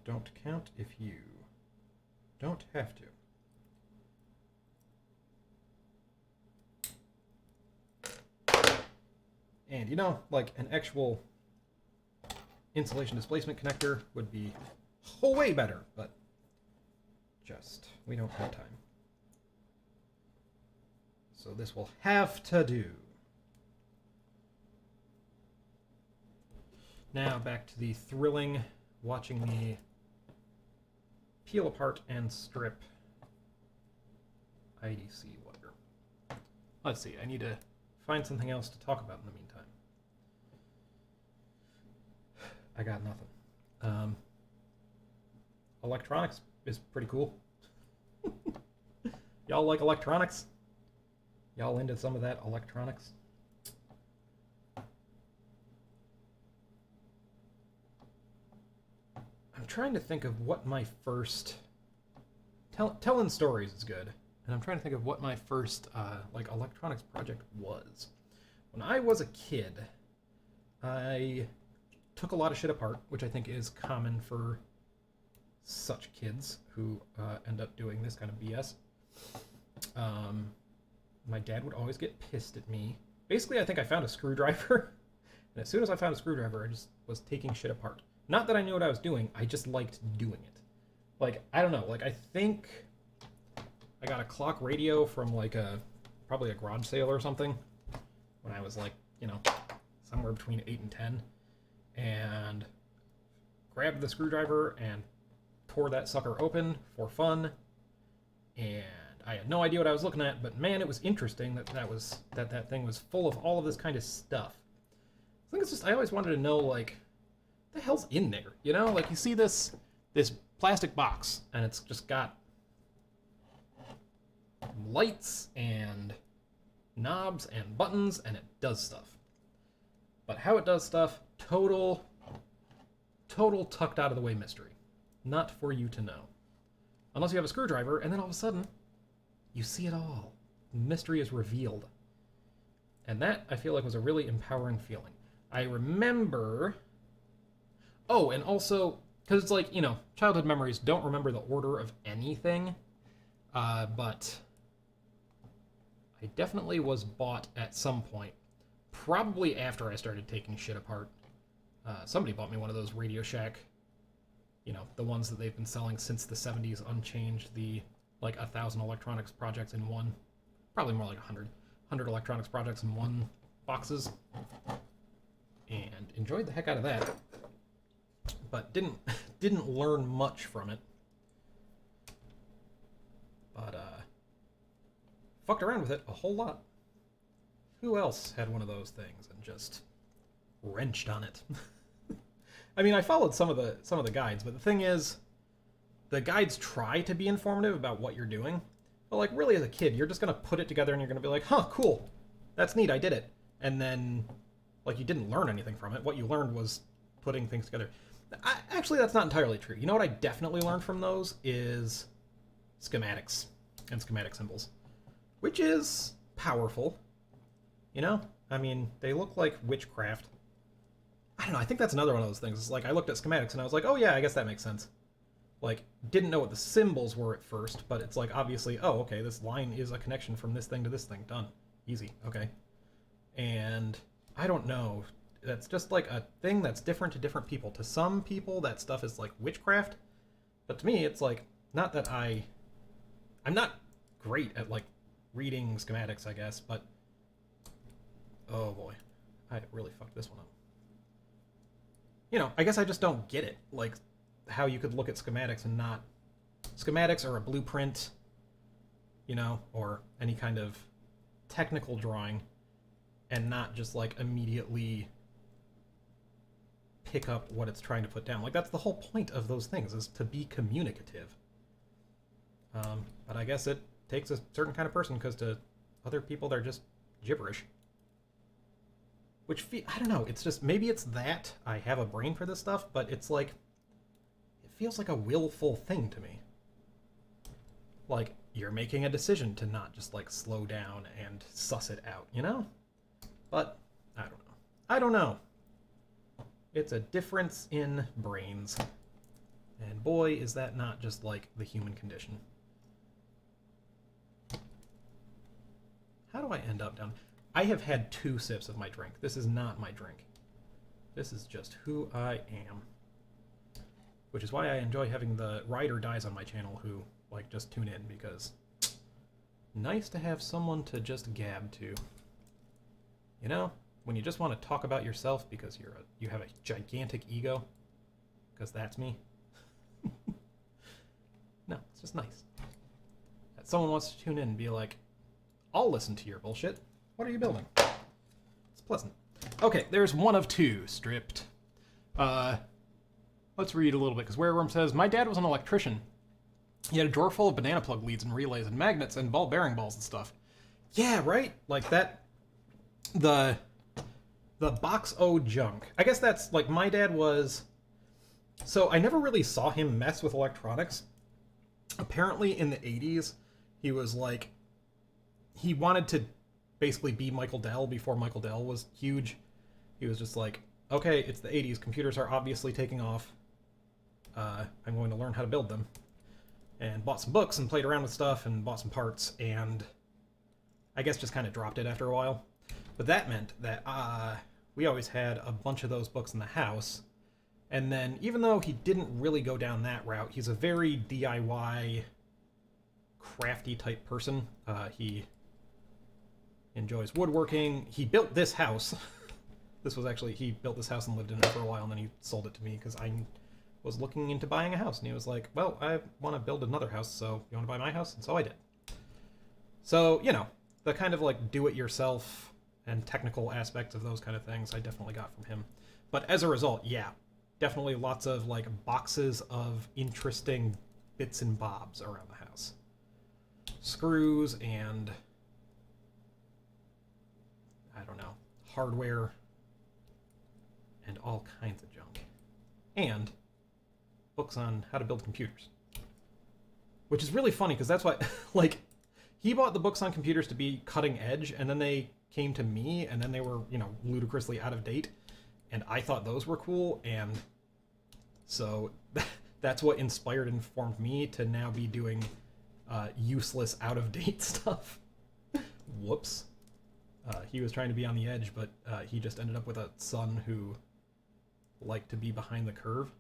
Speaker 1: Don't count if you don't have to. And you know, like an actual insulation displacement connector would be way better, but just, we don't have time. So this will have to do. Now back to the thrilling watching me peel apart and strip IDC wire. Let's see, I need to find something else to talk about in the meantime. I got nothing. Electronics is pretty cool. Y'all like electronics? Y'all into some of that electronics? I'm trying to think of what my first... Telling stories is good. And I'm trying to think of what my first like electronics project was. When I was a kid, I took a lot of shit apart, which I think is common for such kids who end up doing this kind of BS. My dad would always get pissed at me. Basically, I think I found a screwdriver, and as soon as I found a screwdriver, I just was taking shit apart. Not that I knew what I was doing, I just liked doing it. Like, I don't know, like I think I got a clock radio from like probably a garage sale or something when I was like, you know, somewhere between 8 and 10, and grabbed the screwdriver and tore that sucker open for fun, and I had no idea what I was looking at, but man, it was interesting that that thing was full of all of this kind of stuff. I think it's just, I always wanted to know, like, what the hell's in there, you know? Like, you see this plastic box, and it's just got lights and knobs and buttons, and it does stuff. But how it does stuff, total tucked out of the way mystery. Not for you to know. Unless you have a screwdriver, and then all of a sudden, you see it all. Mystery is revealed. And that, I feel like, was a really empowering feeling. I remember... Oh, and also, because it's like, you know, childhood memories don't remember the order of anything, but I definitely was bought at some point, probably after I started taking shit apart. Somebody bought me one of those Radio Shack, you know, the ones that they've been selling since the 70s, unchanged, the, like, 1,000 electronics projects in one, probably more like 100 electronics projects in one boxes, and enjoyed the heck out of that, but didn't learn much from it, but fucked around with it a whole lot. Who else had one of those things and just wrenched on it? I mean, I followed some of the guides, but the thing is, the guides try to be informative about what you're doing, but like really as a kid, you're just gonna put it together and you're gonna be like, huh, cool, that's neat, I did it. And then, like, you didn't learn anything from it. What you learned was putting things together. Actually, that's not entirely true. You know what I definitely learned from those is schematics and schematic symbols, which is powerful. You know? I mean, they look like witchcraft. I don't know, I think that's another one of those things. It's like, I looked at schematics and I was like, oh yeah, I guess that makes sense. Like, didn't know what the symbols were at first, but it's like, obviously, oh, okay, this line is a connection from this thing to this thing. Done. Easy. Okay. And I don't know. That's just like a thing that's different to different people. To some people, that stuff is like witchcraft. But to me, it's like, not that I'm not great at like reading schematics, I guess, but oh boy, I really fucked this one up. You know, I guess I just don't get it. Like, how you could look at schematics and not... Schematics are a blueprint, you know, or any kind of technical drawing, and not just like immediately pick up what it's trying to put down. Like, that's the whole point of those things, is to be communicative. But I guess it takes a certain kind of person, because to other people they're just gibberish. Which, I don't know, it's just, maybe it's that I have a brain for this stuff, but it's like, it feels like a willful thing to me. Like, you're making a decision to not just, like, slow down and suss it out, you know? But, I don't know. I don't know. It's a difference in brains. And boy, is that not just, like, the human condition. How do I end up down? I have had 2 sips of my drink. This is not my drink. This is just who I am. Which is why I enjoy having the ride or dies on my channel who, like, just tune in, because nice to have someone to just gab to. You know? When you just want to talk about yourself because you have a gigantic ego. Because that's me. No, it's just nice. That someone wants to tune in and be like, I'll listen to your bullshit. What are you building? It's pleasant. Okay, there's one of 2 stripped. Let's read a little bit, because Wereworm says, my dad was an electrician. He had a drawer full of banana plug leads and relays and magnets and ball bearing balls and stuff. Yeah, right? Like that, the box O junk. I guess that's, like, my dad was, so I never really saw him mess with electronics. Apparently in the 80s, he was like, he wanted to basically be Michael Dell before Michael Dell was huge. He was just like, okay, it's the 80s, computers are obviously taking off. I'm going to learn how to build them. And bought some books and played around with stuff and bought some parts, and I guess just kind of dropped it after a while. But that meant that we always had a bunch of those books in the house. And then, even though he didn't really go down that route, he's a very DIY, crafty type person. He enjoys woodworking. He built this house. This was actually, he built this house and lived in it for a while, and then he sold it to me because I was looking into buying a house. And he was like, well, I want to build another house, so you want to buy my house? And so I did. So, you know, the kind of like do-it-yourself and technical aspects of those kind of things I definitely got from him. But as a result, yeah, definitely lots of like boxes of interesting bits and bobs around the house. Screws and, I don't know, hardware and all kinds of junk. And books on how to build computers. Which is really funny, because that's why, like, he bought the books on computers to be cutting edge, and then they came to me, and then they were, you know, ludicrously out of date, and I thought those were cool, and so that's what inspired and informed me to now be doing useless, out-of-date stuff. Whoops. He was trying to be on the edge, but he just ended up with a son who liked to be behind the curve.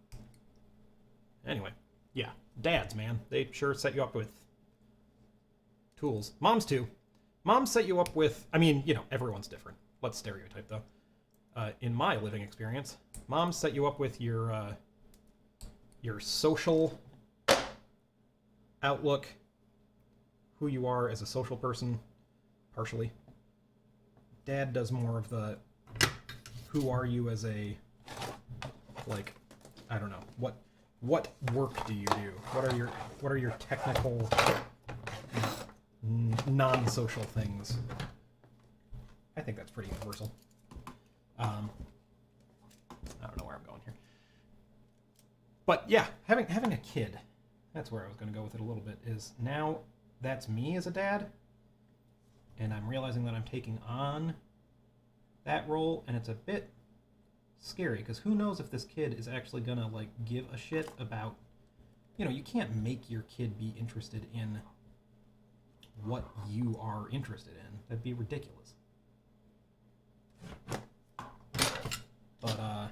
Speaker 1: Anyway, yeah, dads, man. They sure set you up with tools. Moms, too. Moms set you up with, I mean, you know, everyone's different. Let's stereotype, though. In my living experience, moms set you up with your social outlook, who you are as a social person, partially. Dad does more of the, who are you as a, like, I don't know, what work do you do? What are your technical, non-social things? I think that's pretty universal. I don't know where I'm going here. But yeah, having a kid, that's where I was going to go with it a little bit, is now that's me as a dad, and I'm realizing that I'm taking on that role, and it's a bit scary, because who knows if this kid is actually going to, like, give a shit about, you know, you can't make your kid be interested in what you are interested in. That'd be ridiculous. But,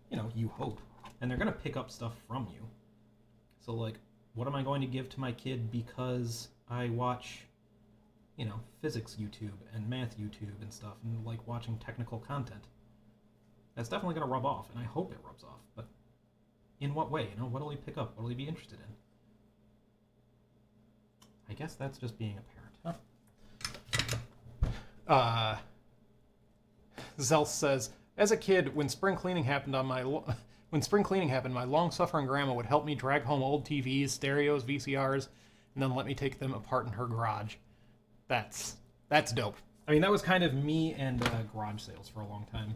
Speaker 1: you know, you hope. And they're going to pick up stuff from you. So, like, what am I going to give to my kid because I watch, you know, physics YouTube and math YouTube and stuff, and like watching technical content? That's definitely going to rub off, and I hope it rubs off. But in what way? You know, what'll he pick up? What'll he be interested in? I guess that's just being a parent. Huh? Zelth says, as a kid, when spring cleaning happened, my long-suffering grandma would help me drag home old TVs, stereos, VCRs, and then let me take them apart in her garage. That's dope. I mean, that was kind of me and garage sales for a long time.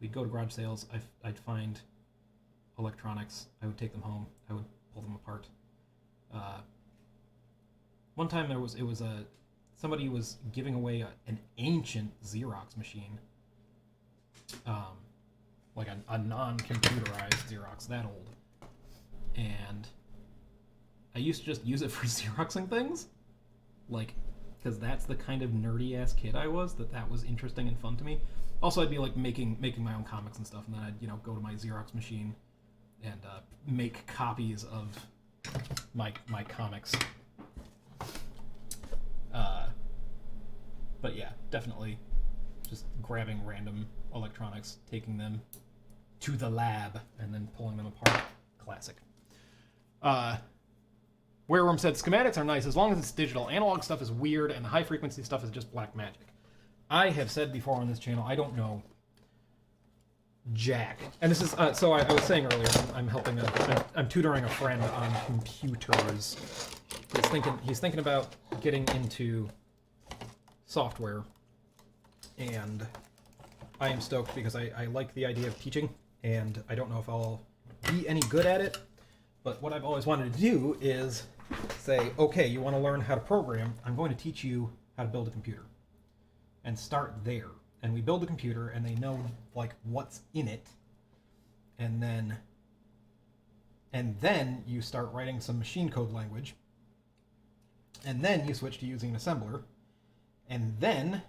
Speaker 1: We'd go to garage sales. I'd find electronics. I would take them home. I would pull them apart. One time somebody was giving away an ancient Xerox machine, like a non-computerized Xerox, that old, and I used to just use it for Xeroxing things, like, because that's the kind of nerdy-ass kid I was, that was interesting and fun to me. Also, I'd be like making my own comics and stuff, and then I'd go to my Xerox machine and make copies of my comics. But yeah, definitely just grabbing random electronics, taking them to the lab, and then pulling them apart. Classic. Wareworm said, schematics are nice as long as it's digital. Analog stuff is weird, and the high-frequency stuff is just black magic. I have said before on this channel, I don't know jack. And this is, so I was saying earlier, I'm tutoring a friend on computers. He's thinking about getting into software, and I am stoked because I like the idea of teaching, and I don't know if I'll be any good at it, but what I've always wanted to do is say, okay, you want to learn how to program, I'm going to teach you how to build a computer, and start there. And we build the computer, and they know like what's in it, and then you start writing some machine code language, and then you switch to using an assembler, and then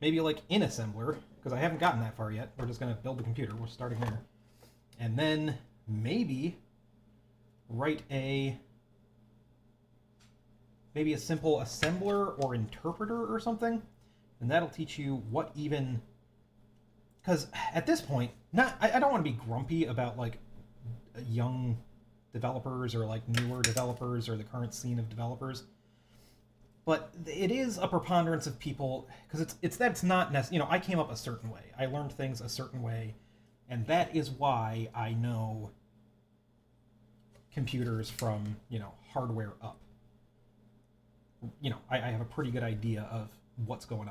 Speaker 1: maybe like in assembler, because I haven't gotten that far yet. We're just going to build the computer. We're starting there, and then maybe write maybe a simple assembler or interpreter or something. And that'll teach you what even, because at this point, I don't want to be grumpy about like young developers or like newer developers or the current scene of developers, but it is a preponderance of people, because it's not necessarily, I came up a certain way, I learned things a certain way, and that is why I know computers from hardware up. I have a pretty good idea of what's going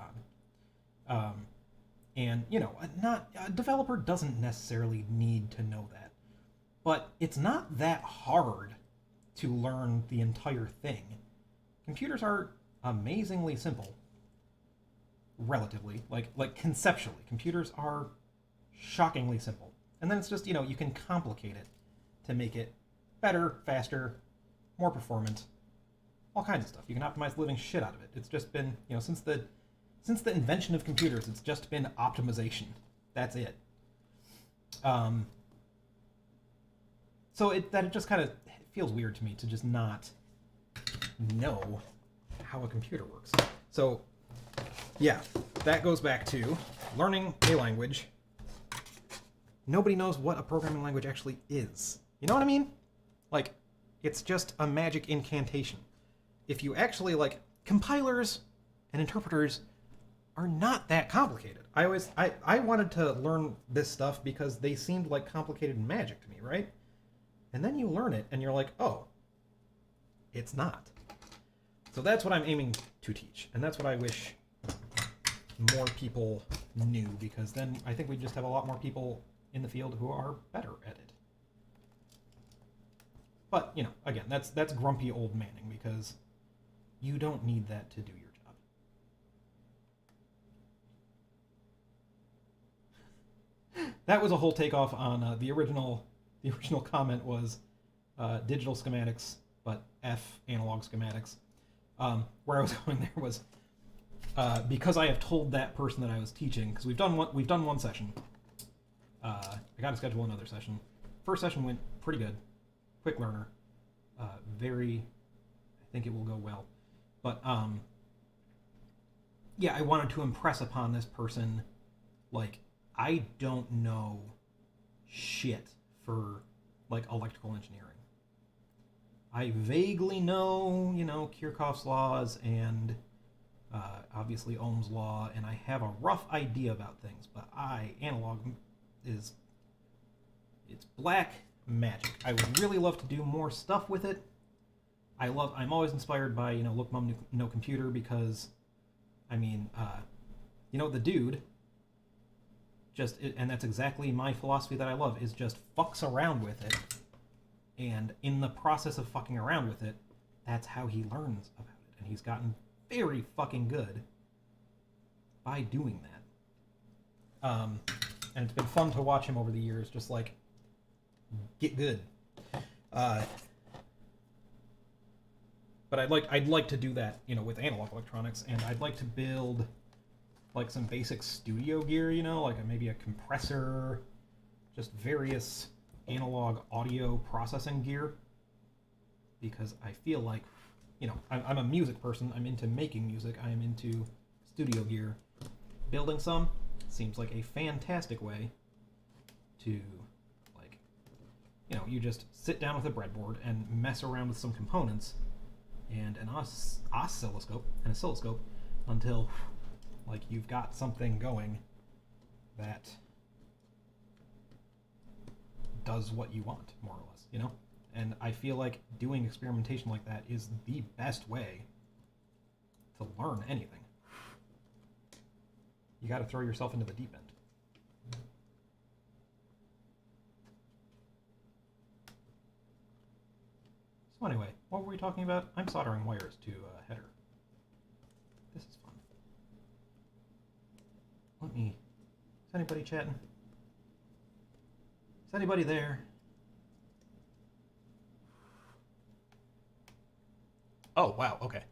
Speaker 1: on. And, not a developer doesn't necessarily need to know that. But it's not that hard to learn the entire thing. Computers are amazingly simple. Relatively. Like conceptually. Computers are shockingly simple. And then it's just, you can complicate it to make it better, faster, more performant. All kinds of stuff. You can optimize the living shit out of it. It's just been, since the invention of computers, it's just been optimization. That's it. So it just kind of feels weird to me to just not know how a computer works. So, yeah, that goes back to learning a language. Nobody knows what a programming language actually is. You know what I mean? Like, it's just a magic incantation. If you actually, compilers and interpreters are not that complicated. I wanted to learn this stuff because they seemed like complicated magic to me, right? And then you learn it, and you're like, oh, it's not. So that's what I'm aiming to teach, and that's what I wish more people knew, because then I think we'd just have a lot more people in the field who are better at it. But, again, that's grumpy old Manning, because you don't need that to do your job. That was a whole takeoff on the original comment was digital schematics, but F analog schematics. Where I was going there was because I have told that person that I was teaching, because we've done one session. I got to schedule another session. First session went pretty good, quick learner, I think it will go well. But yeah, I wanted to impress upon this person, I don't know shit for electrical engineering. I vaguely know, Kirchhoff's laws and obviously Ohm's law, and I have a rough idea about things, but analog it's black magic. I would really love to do more stuff with it, I'm always inspired by, Look Mum No Computer, because, I mean, the dude and that's exactly my philosophy that I love, is just fucks around with it. And in the process of fucking around with it, that's how he learns about it. And he's gotten very fucking good by doing that. And it's been fun to watch him over the years, just like get good. But I'd like to do that, with analog electronics, and I'd like to build like some basic studio gear, like maybe a compressor, just various analog audio processing gear, because I feel like, I'm a music person. I'm into making music. I am into studio gear. Building some seems like a fantastic way to, like, you just sit down with a breadboard and mess around with some components and an oscilloscope until, like, you've got something going that does what you want, more or less, And I feel like doing experimentation like that is the best way to learn anything. You got to throw yourself into the deep end. So anyway, what were we talking about? I'm soldering wires to a header. This is fun. Is anybody chatting? Is anybody there? Oh, wow, okay.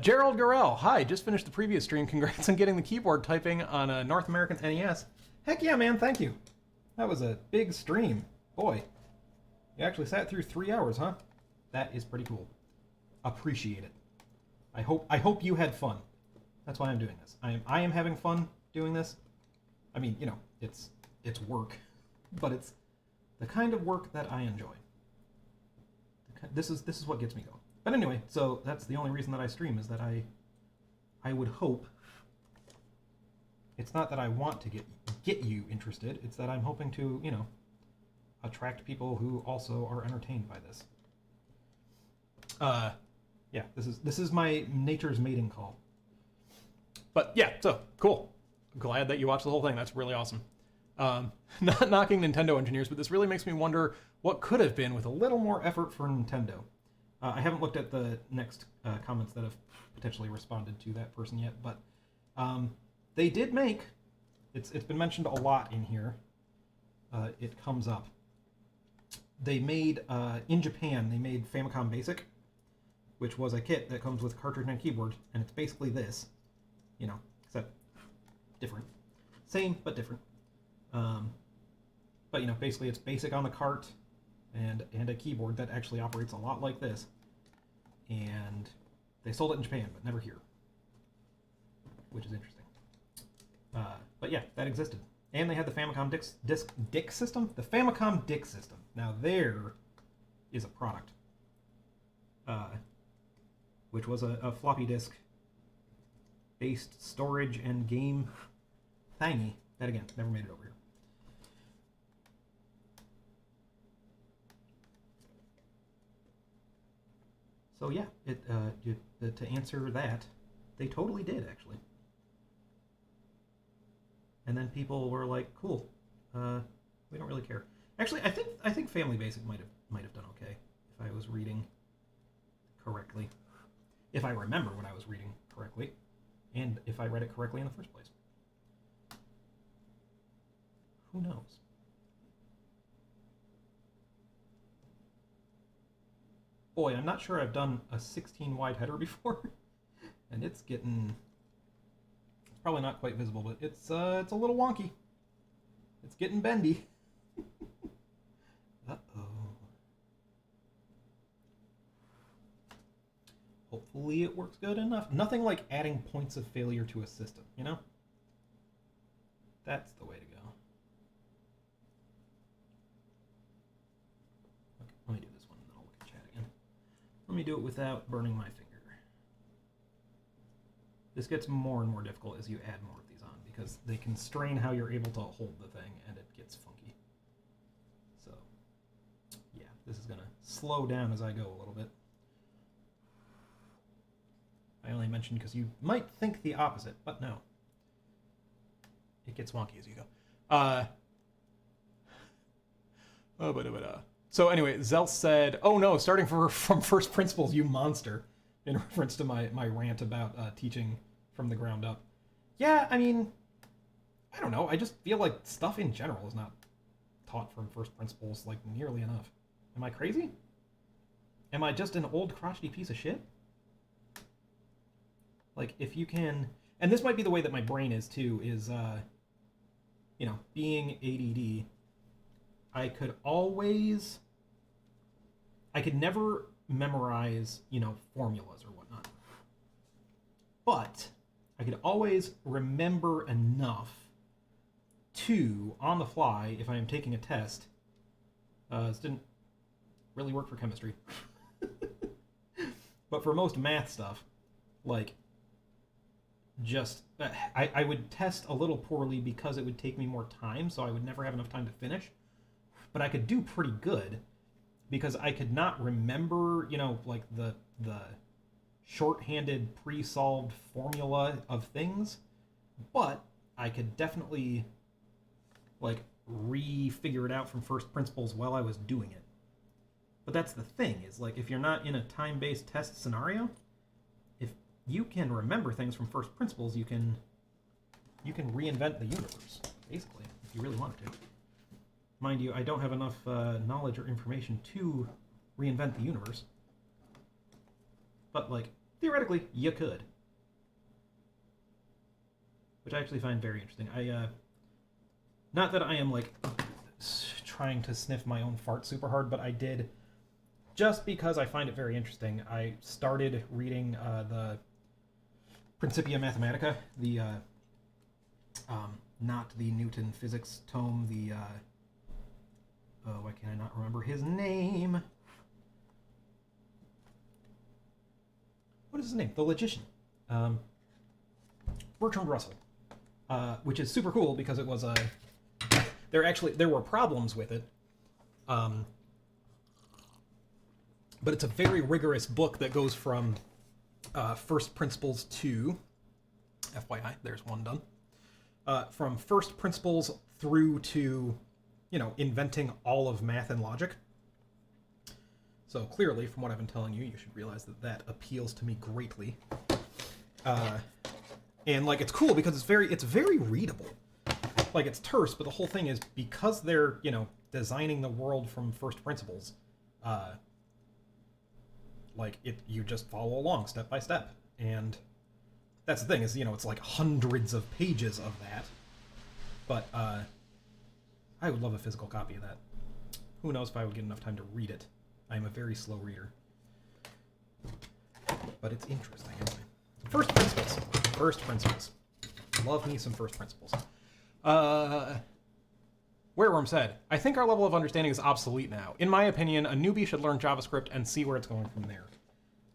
Speaker 1: Gerald Garrell, hi, just finished the previous stream. Congrats on getting the keyboard typing on a North American NES. Heck yeah, man, thank you. That was a big stream. Boy, you actually sat through 3 hours, huh? That is pretty cool. Appreciate it. I hope you had fun. That's why I'm doing this. I am having fun doing this. I mean, it's work, but it's the kind of work that I enjoy. This is what gets me going. But anyway, so that's the only reason that I stream, is that I would hope. It's not that I want to get you interested. It's that I'm hoping to, attract people who also are entertained by this. Yeah, this is my nature's mating call. But yeah, so cool. Glad that you watched the whole thing. That's really awesome. Not knocking Nintendo engineers, but this really makes me wonder what could have been with a little more effort for Nintendo. I haven't looked at the next comments that have potentially responded to that person yet, but they did make, it's been mentioned a lot in here, it comes up. They made, in Japan, they made Famicom Basic, which was a kit that comes with cartridge and keyboard, and it's basically this, except different. Same, but different. But, basically it's basic on the cart, and a keyboard that actually operates a lot like this. And they sold it in Japan, but never here, which is interesting. But yeah, that existed. And they had the Famicom DIC system. The Famicom DIC system. Now there is a product, which was a floppy disk based storage and game thingy that, again, never made it over here. So yeah, to answer that, they totally did, actually. And then people were like, "Cool, we don't really care." Actually, I think Family Basic might have done okay if I was reading correctly, if I remember what I was reading correctly, and if I read it correctly in the first place. Who knows? Boy, I'm not sure I've done a 16 wide header before, and it's probably not quite visible, but it's a little wonky. It's getting bendy. Uh-oh. Hopefully it works good enough. Nothing like adding points of failure to a system, That's the way to go. Okay, let me do this one, and then I'll look at chat again. Let me do it without burning my finger. This gets more and more difficult as you add more of these on, because they constrain how you're able to hold the thing, and it gets funky. So, yeah, this is going to slow down as I go a little bit. I only mentioned because you might think the opposite, but no. It gets wonky as you go. So anyway, Zelf said, "Oh no, starting from first principles, you monster," in reference to my rant about teaching from the ground up. Yeah, I mean, I don't know. I just feel like stuff in general is not taught from first principles like nearly enough. Am I crazy? Am I just an old crotchety piece of shit? Like, if you can, and this might be the way that my brain is too, is being ADD, I could never memorize, formulas or whatnot. But I could always remember enough to, on the fly, if I am taking a test, this didn't really work for chemistry, but for most math stuff, like, just, I would test a little poorly because it would take me more time, so I would never have enough time to finish, but I could do pretty good because I could not remember, like the shorthanded pre-solved formula of things, but I could definitely like re-figure it out from first principles while I was doing it. But that's the thing, is like if you're not in a time-based test scenario, if you can remember things from first principles, you can reinvent the universe, basically, if you really wanted to. Mind you, I don't have enough knowledge or information to reinvent the universe. But, like, theoretically, you could. Which I actually find very interesting. Not that I am, like, trying to sniff my own fart super hard, but I did, just because I find it very interesting, I started reading the Principia Mathematica, the, not the Newton physics tome, the, why can I not remember his name? What is his name? The Logician. Bertrand Russell. Which is super cool because it was a... There were problems with it. But it's a very rigorous book that goes from first principles to... FYI, there's one done. From first principles through to, inventing all of math and logic. So clearly, from what I've been telling you, you should realize that appeals to me greatly. And like, it's cool because it's very readable. Like, it's terse, but the whole thing is because they're, designing the world from first principles, you just follow along step by step. And that's the thing is, it's like hundreds of pages of that. But I would love a physical copy of that. Who knows if I would get enough time to read it. I am a very slow reader. But it's interesting anyway. First principles. First principles. Love me some first principles. Wareworm said, I think our level of understanding is obsolete now. In my opinion, a newbie should learn JavaScript and see where it's going from there.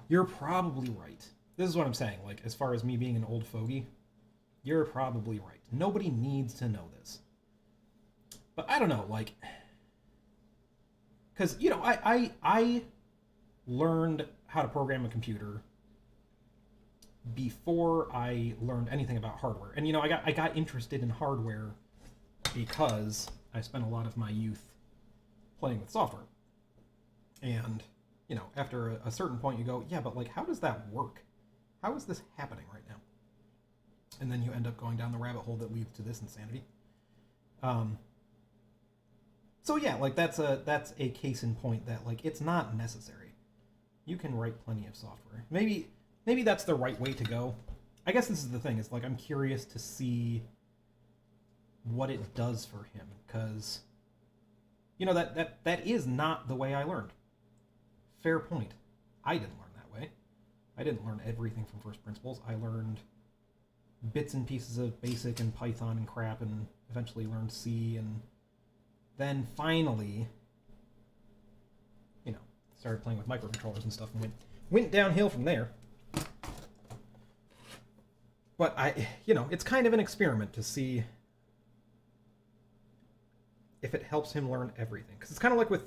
Speaker 1: You're probably right. This is what I'm saying, like, as far as me being an old fogey, you're probably right. Nobody needs to know this. But I don't know, like... Because, I learned how to program a computer before I learned anything about hardware. And, I got interested in hardware because I spent a lot of my youth playing with software. And, after a certain point you go, yeah, but, like, how does that work? How is this happening right now? And then you end up going down the rabbit hole that leads to this insanity. So yeah, like that's a case in point that like it's not necessary. You can write plenty of software. Maybe that's the right way to go. I guess this is the thing, is like I'm curious to see what it does for him, because that is not the way I learned. Fair point. I didn't learn that way. I didn't learn everything from first principles. I learned bits and pieces of BASIC and Python and crap, and eventually learned C, and then finally, started playing with microcontrollers and stuff, and went downhill from there. But it's kind of an experiment to see if it helps him learn everything. Because it's kind of like with,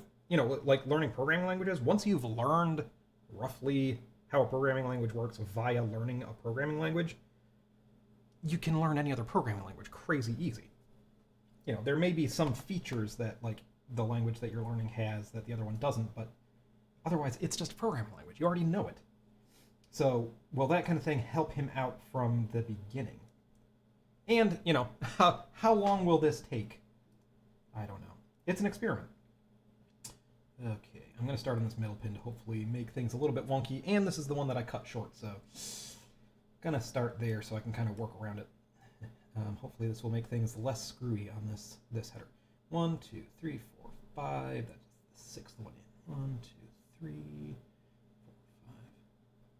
Speaker 1: like learning programming languages. Once you've learned roughly how a programming language works via learning a programming language, you can learn any other programming language crazy easy. You know, there may be some features that like the language that you're learning has that the other one doesn't, but otherwise it's just a programming language. You already know it. So will that kind of thing help him out from the beginning? And, you know, how long will this take? I don't know. It's an experiment. Okay, I'm going to start on this middle pin to hopefully make things a little bit wonky, and this is the one that I cut short, so going to start there so I can kind of work around it. Hopefully this will make things less screwy on this header. 1, 2, 3, 4, 5. That's the sixth one in. 1, 2, 3, 4,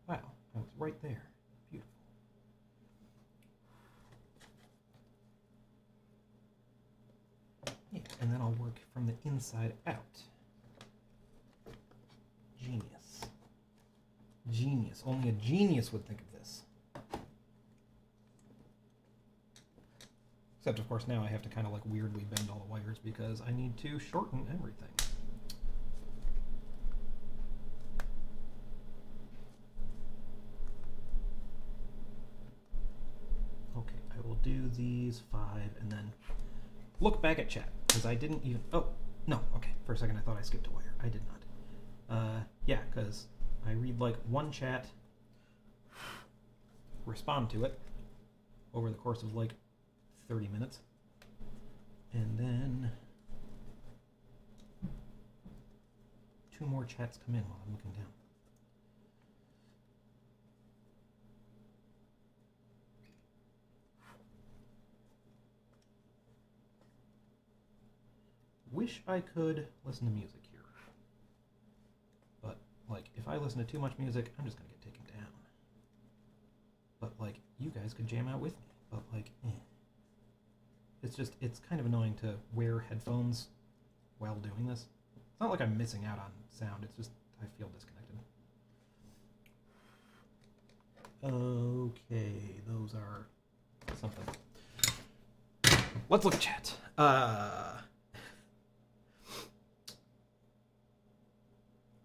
Speaker 1: 5. Wow, that was right there. Beautiful. Yeah, and then I'll work from the inside out. Genius. Genius. Only a genius would think of this. Except, of course, now I have to kind of like weirdly bend all the wires because I need to shorten everything. Okay, I will do these 5 and then look back at chat because I didn't even... Oh, no, okay. For a second I thought I skipped a wire. I did not. Yeah, because I read like one chat, respond to it over the course of like 30 minutes, and then 2 more chats come in while I'm looking down. Wish I could listen to music here. But, like, if I listen to too much music, I'm just going to get taken down. But, like, you guys could jam out with me. But, like, It's just, it's kind of annoying to wear headphones while doing this. It's not like I'm missing out on sound, it's just, I feel disconnected. Okay, those are something. Let's look at chat.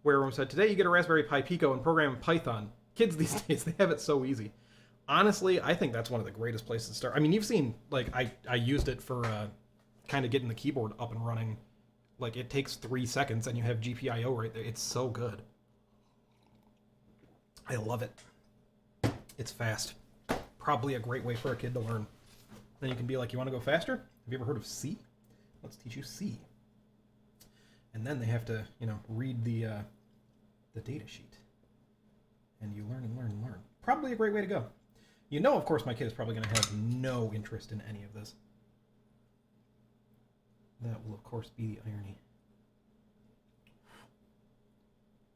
Speaker 1: Where said, today you get a Raspberry Pi Pico and program in Python. Kids these days, they have it so easy. Honestly, I think that's one of the greatest places to start. I mean, you've seen, like, I used it for kind of getting the keyboard up and running. Like, it takes 3 seconds and you have GPIO right there. It's so good. I love it. It's fast. Probably a great way for a kid to learn. Then you can be like, you want to go faster? Have you ever heard of C? Let's teach you C. And then they have to, you know, read the data sheet. And you learn and learn and learn. Probably a great way to go. You know, of course, my kid is probably going to have no interest in any of this. That will, of course, be the irony.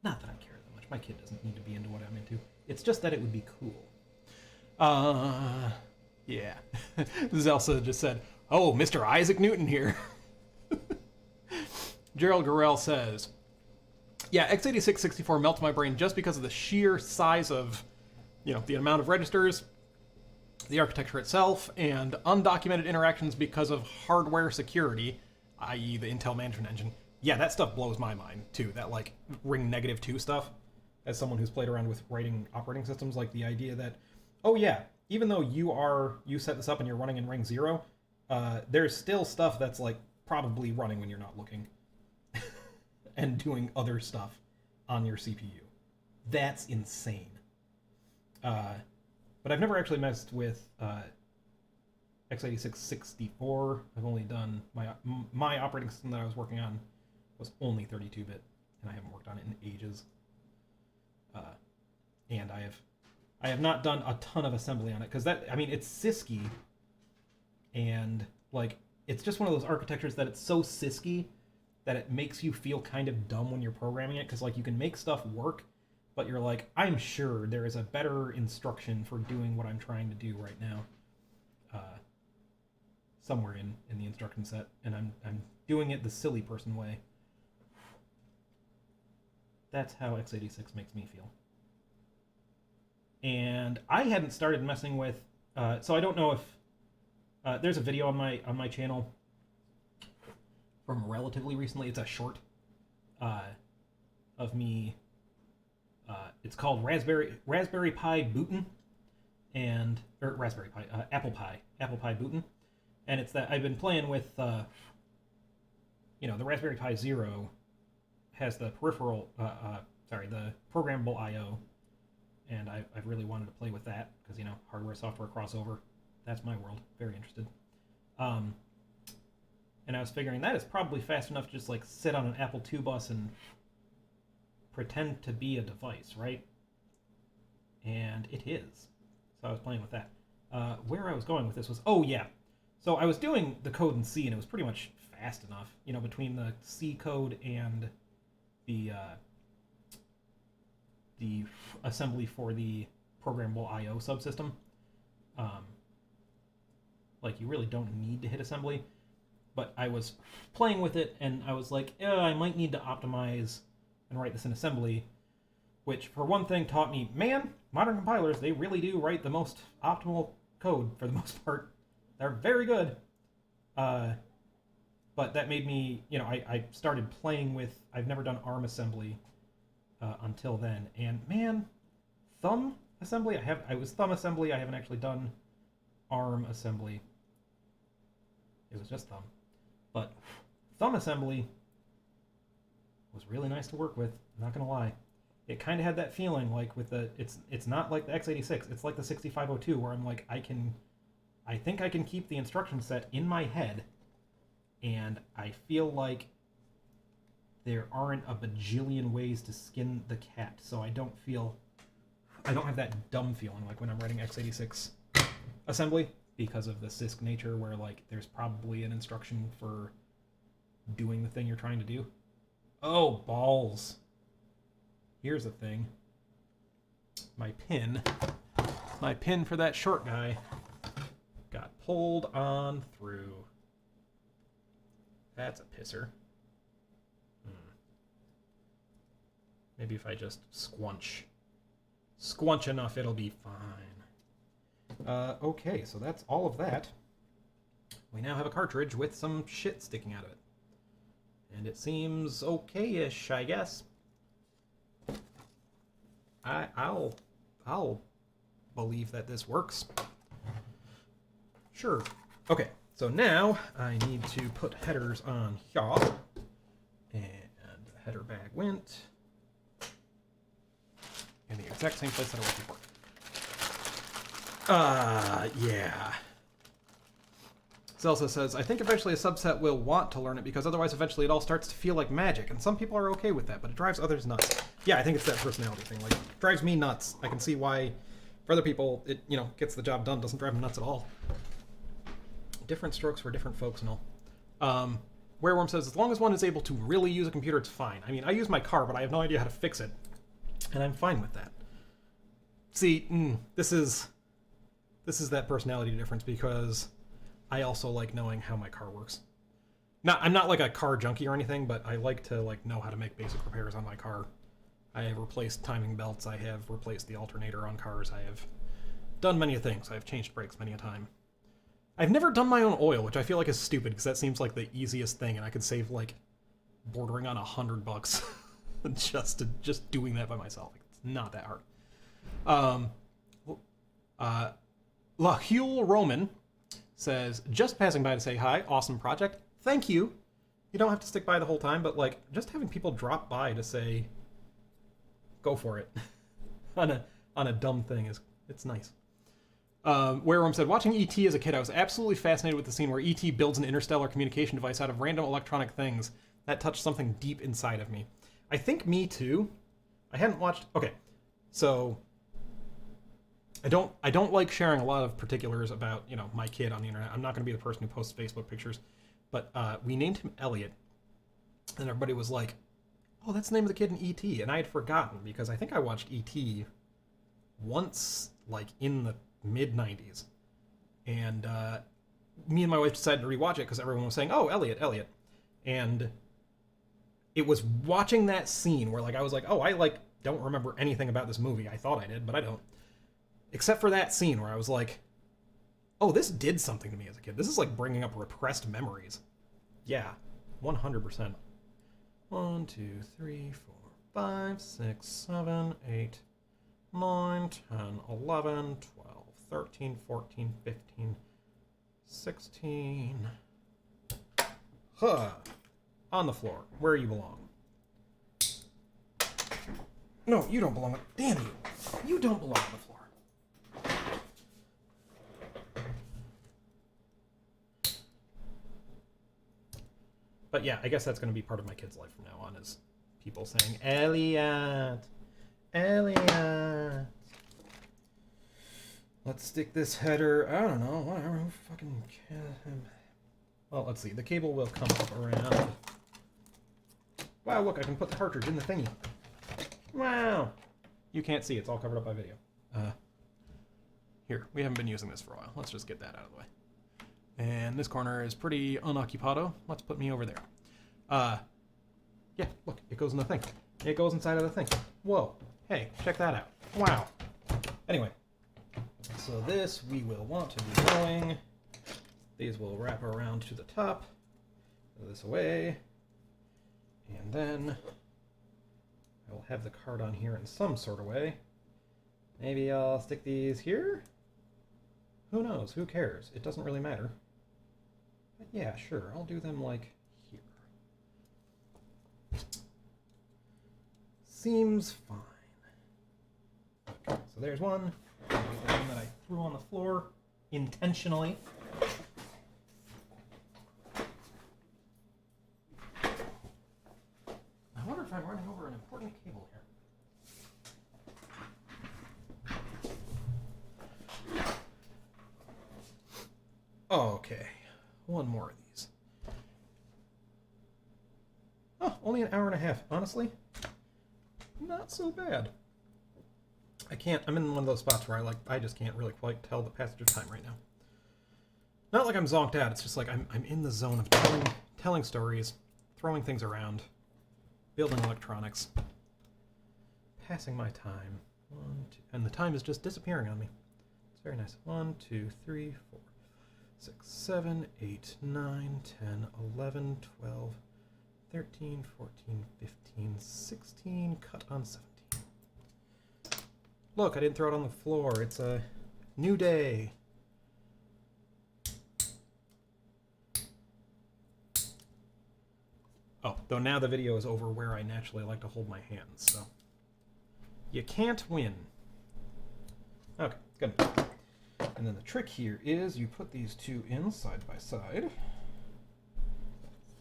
Speaker 1: Not that I care that much. My kid doesn't need to be into what I'm into. It's just that it would be cool. Yeah. Zelsa just said, oh, Mr. Isaac Newton here. Gerald Gorell says, yeah, x86-64 melts my brain just because of the sheer size of, you know, the amount of registers, the architecture itself, and undocumented interactions because of hardware security, i.e. the Intel management engine. Yeah, that stuff blows my mind, too. That, like, ring -2 stuff. As someone who's played around with writing operating systems, like, the idea that, oh, yeah, even though you set this up and you're running in ring 0, there's still stuff that's, like, probably running when you're not looking. And doing other stuff on your CPU. That's insane. But I've never actually messed with x86-64. I've only done my operating system that I was working on was only 32-bit, and I haven't worked on it in ages. And I have not done a ton of assembly on it because it's CISC-y, and like it's just one of those architectures that it's so CISC-y that it makes you feel kind of dumb when you're programming it, because like you can make stuff work, but you're like, I'm sure there is a better instruction for doing what I'm trying to do right now, somewhere in the instruction set, and I'm doing it the silly person way. That's how x86 makes me feel. And I hadn't started messing with, so I don't know if there's a video on my channel from relatively recently. It's a short of me it's called Raspberry Pi Bootin, or Raspberry Pi, Apple Pi Bootin, and it's that I've been playing with. The Raspberry Pi Zero has the the programmable I/O, and I've really wanted to play with that because hardware software crossover. That's my world. Very interested. And I was figuring that is probably fast enough to just like sit on an Apple II bus and pretend to be a device, right? And it is. So I was playing with that. Where I was going with this was, oh yeah. So I was doing the code in C, and it was pretty much fast enough, between the C code and the assembly for the programmable I/O subsystem. Like, you really don't need to hit assembly. But I was playing with it, and I was like, I might need to optimize and write this in assembly, which, for one thing, taught me, man, modern compilers, they really do write the most optimal code for the most part. They're very good. But that made me, I started playing with, I've never done ARM assembly until then, and man, thumb assembly, I was thumb assembly, I haven't actually done ARM assembly. It was just thumb. But thumb assembly was really nice to work with, not gonna lie. It kind of had that feeling like with the, it's not like the x86, it's like the 6502, where I'm like, I think I can keep the instruction set in my head, and I feel like there aren't a bajillion ways to skin the cat, so I don't have that dumb feeling like when I'm writing x86 assembly, because of the CISC nature, where like there's probably an instruction for doing the thing you're trying to do. Oh, balls. Here's the thing. My pin for that short guy got pulled on through. That's a pisser. Maybe if I just squunch enough, it'll be fine. Okay, so that's all of that. We now have a cartridge with some shit sticking out of it. And it seems okay-ish, I guess. I'll believe that this works. Sure. Okay, so now I need to put headers on here. And the header bag went in the exact same place that I was before. Yeah. Zelsa says, I think eventually a subset will want to learn it because otherwise eventually it all starts to feel like magic, and some people are okay with that, but it drives others nuts. Yeah, I think it's that personality thing. Like, it drives me nuts. I can see why for other people it, gets the job done, doesn't drive them nuts at all. Different strokes for different folks and all. Wereworm says, as long as one is able to really use a computer, it's fine. I mean, I use my car, but I have no idea how to fix it, and I'm fine with that. See, this is that personality difference, because I also like knowing how my car works. I'm not like a car junkie or anything, but I like to know how to make basic repairs on my car. I have replaced timing belts. I have replaced the alternator on cars. I have done many things. I've changed brakes many a time. I've never done my own oil, which I feel like is stupid, because that seems like the easiest thing, and I could save like bordering on $100 just doing that by myself. It's not that hard. Lahul Roman says, just passing by to say hi, awesome project. Thank you. You don't have to stick by the whole time, but like just having people drop by to say, go for it on a dumb thing it's nice. Wereworm said, watching E.T. as a kid, I was absolutely fascinated with the scene where E.T. builds an interstellar communication device out of random electronic things. That touched something deep inside of me. I think me too. I hadn't watched... Okay, so... I don't like sharing a lot of particulars about, my kid on the internet. I'm not going to be the person who posts Facebook pictures. But we named him Elliot. And everybody was like, oh, that's the name of the kid in E.T. And I had forgotten, because I think I watched E.T. once, like, in the mid-90s. And me and my wife decided to rewatch it because everyone was saying, oh, Elliot. And it was watching that scene where, like, I was like, oh, I, like, don't remember anything about this movie. I thought I did, but I don't. Except for that scene where I was like, oh, this did something to me as a kid. This is like bringing up repressed memories. Yeah, 100%. 1, 2, 3, 4, 5, 6, 7, 8, 9, 10, 11, 12, 13, 14, 15, 16. Huh. On the floor, where you belong. No, you don't belong. Damn you. You don't belong on the floor. But yeah, I guess that's going to be part of my kid's life from now on, is people saying, Elliot, Elliot. Let's stick this header, I don't know, whatever, who fucking can. Well, let's see, the cable will come up around. Wow, look, I can put the cartridge in the thingy. Wow. You can't see, it's all covered up by video. Here, we haven't been using this for a while. Let's just get that out of the way. And this corner is pretty unoccupado. Let's put me over there. Yeah, look, it goes in the thing. It goes inside of the thing. Whoa. Hey, check that out. Wow. Anyway, so this we will want to be going. These will wrap around to the top. Throw this away. And then I will have the card on here in some sort of way. Maybe I'll stick these here? Who knows? Who cares? It doesn't really matter. But yeah, sure. I'll do them like here. Seems fine. Okay, so there's one. There's the one that I threw on the floor intentionally. I wonder if I'm running over an important cable here. Okay, one more of these. Oh, only an hour and a half. Honestly, not so bad. I'm in one of those spots where I just can't really quite tell the passage of time right now. Not like I'm zonked out, it's just like I'm in the zone of telling stories, throwing things around, building electronics, passing my time. 1, 2, and the time is just disappearing on me. It's very nice. 1, 2, 3, 4, 6, 7, 8, 9, 10, 11, 12, 13, 14, 15, 16, cut on 17. Look, I didn't throw it on the floor. It's a new day. Oh, though now the video is over where I naturally like to hold my hands, so you can't win. Okay, good. And then the trick here is you put these two in side by side,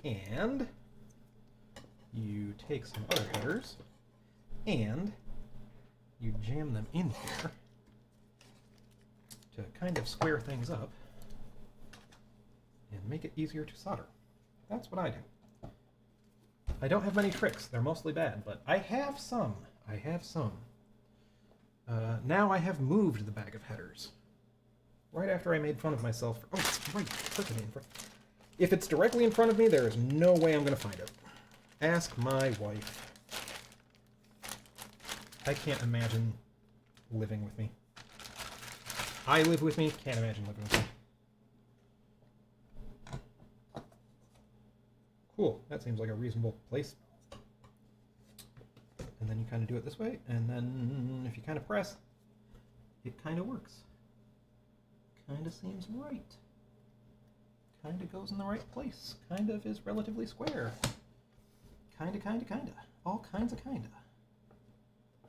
Speaker 1: and you take some other headers, and you jam them in here to kind of square things up and make it easier to solder. That's what I do. I don't have many tricks. They're mostly bad, but I have some. I have some. Now I have moved the bag of headers. Right after I made fun of myself for... Oh, it's right freaking in front. If it's directly in front of me, there is no way I'm going to find it. Ask my wife. I can't imagine living with me. I live with me, can't imagine living with me. Cool, that seems like a reasonable place. And then you kind of do it this way, and then if you kind of press, it kind of works. Kind of seems right. Kind of goes in the right place. Kind of is relatively square. Kind of. All kinds of kinda.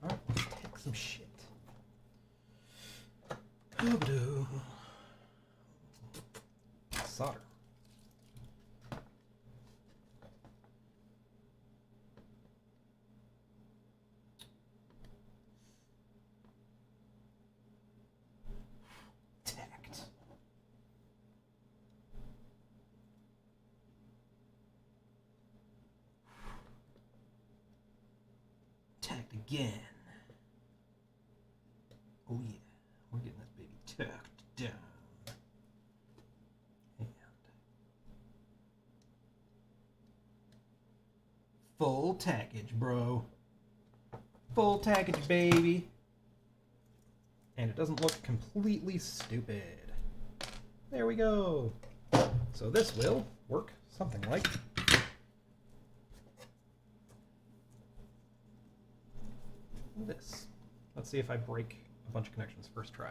Speaker 1: Alright, let's pick some shit. Doo-doo. Solder. Tacked. Tacked again. Oh yeah, we're getting this baby tucked down. And full tackage, bro. Full tackage, baby. And it doesn't look completely stupid. There we go. So this will work something like this. Let's see if I break a bunch of connections first try.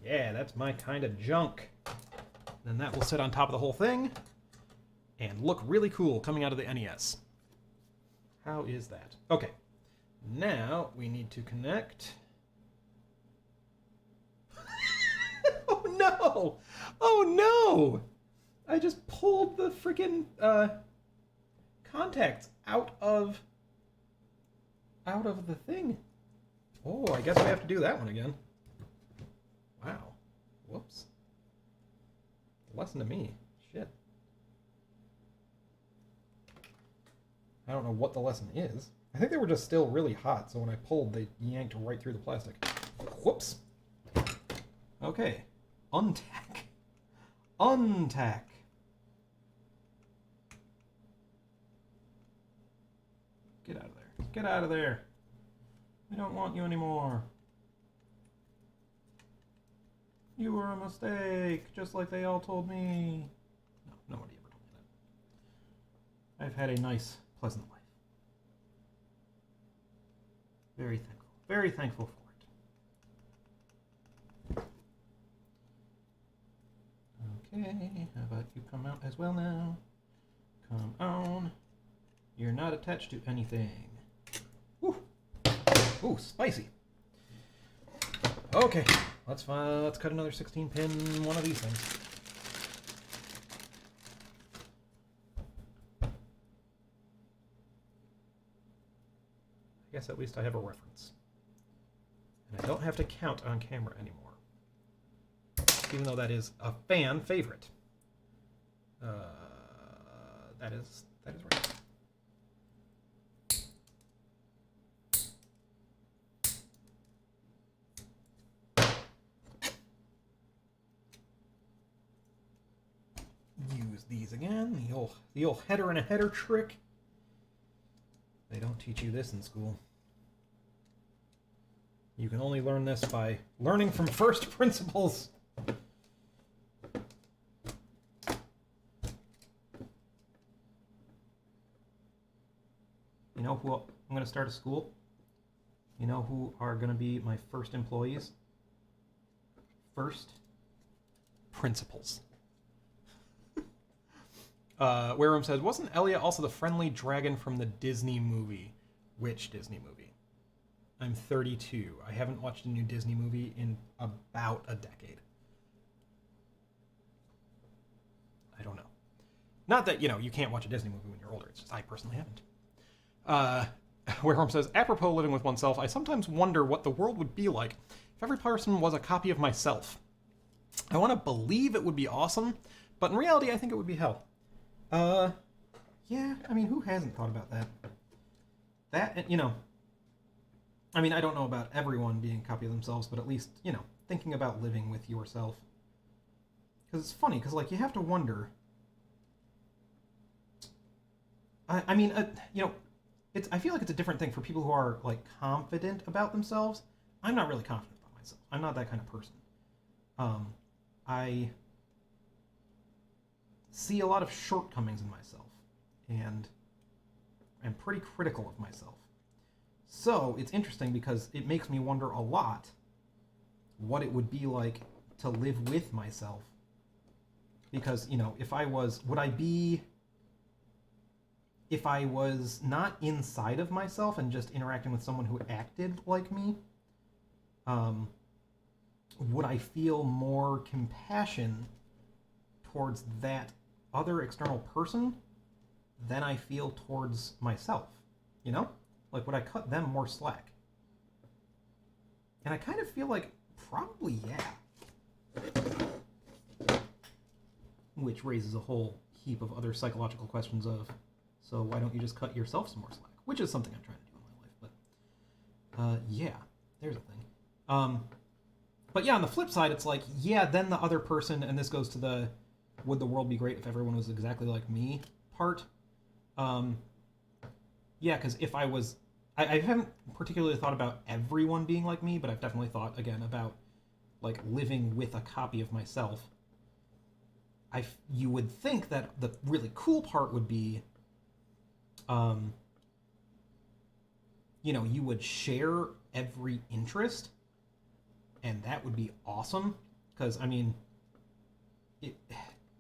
Speaker 1: Yeah, that's my kind of junk. Then that will sit on top of the whole thing and look really cool coming out of the NES. How is that? Okay, now we need to connect. Oh no! Oh no! I just pulled the freaking contacts out of the thing. Oh, I guess we have to do that one again. Wow. Whoops. Lesson to me. Shit. I don't know what the lesson is. I think they were just still really hot, so when I pulled, they yanked right through the plastic. Whoops. Okay. Untack. Untack. Get out of there. Get out of there. We don't want you anymore. You were a mistake, just like they all told me. No, nobody ever told me that. I've had a nice, pleasant life. Very thankful. Very thankful for it. Okay, how about you come out as well now? Come on. You're not attached to anything. Woo! Ooh, spicy. Okay. Let's cut another 16-pin one of these things. I guess at least I have a reference. And I don't have to count on camera anymore. Even though that is a fan favorite. That is right. Use these again. The old header and a header trick. They don't teach you this in school. You can only learn this by learning from first principles. You know who I'm going to start a school? You know who are going to be my first employees? First principals. Wareroom says, wasn't Elliot also the friendly dragon from the Disney movie? Which Disney movie? I'm 32. I haven't watched a new Disney movie in about a decade. I don't know. Not that, you can't watch a Disney movie when you're older. It's just I personally haven't. Wareroom says, apropos living with oneself, I sometimes wonder what the world would be like if every person was a copy of myself. I want to believe it would be awesome, but in reality, I think it would be hell. Yeah, I mean, who hasn't thought about that? That, I mean, I don't know about everyone being a copy of themselves, but at least, thinking about living with yourself. Because it's funny, because, you have to wonder. I mean, I feel like it's a different thing for people who are, confident about themselves. I'm not really confident about myself. I'm not that kind of person. I see a lot of shortcomings in myself, and I'm pretty critical of myself. So it's interesting because it makes me wonder a lot what it would be like to live with myself. Because, if I was not inside of myself and just interacting with someone who acted like me, would I feel more compassion towards that other external person than I feel towards myself? Would I cut them more slack? And I kind of feel like probably yeah. Which raises a whole heap of other psychological questions of, so why don't you just cut yourself some more slack? Which is something I'm trying to do in my life, but yeah, there's a thing. But yeah, on the flip side, it's then the other person, and this goes to the would the world be great if everyone was exactly like me part. Yeah, because if I was I haven't particularly thought about everyone being like me, but I've definitely thought, again, about, like, living with a copy of myself. You would think that the really cool part would be, you know, you would share every interest, and that would be awesome, because, I mean,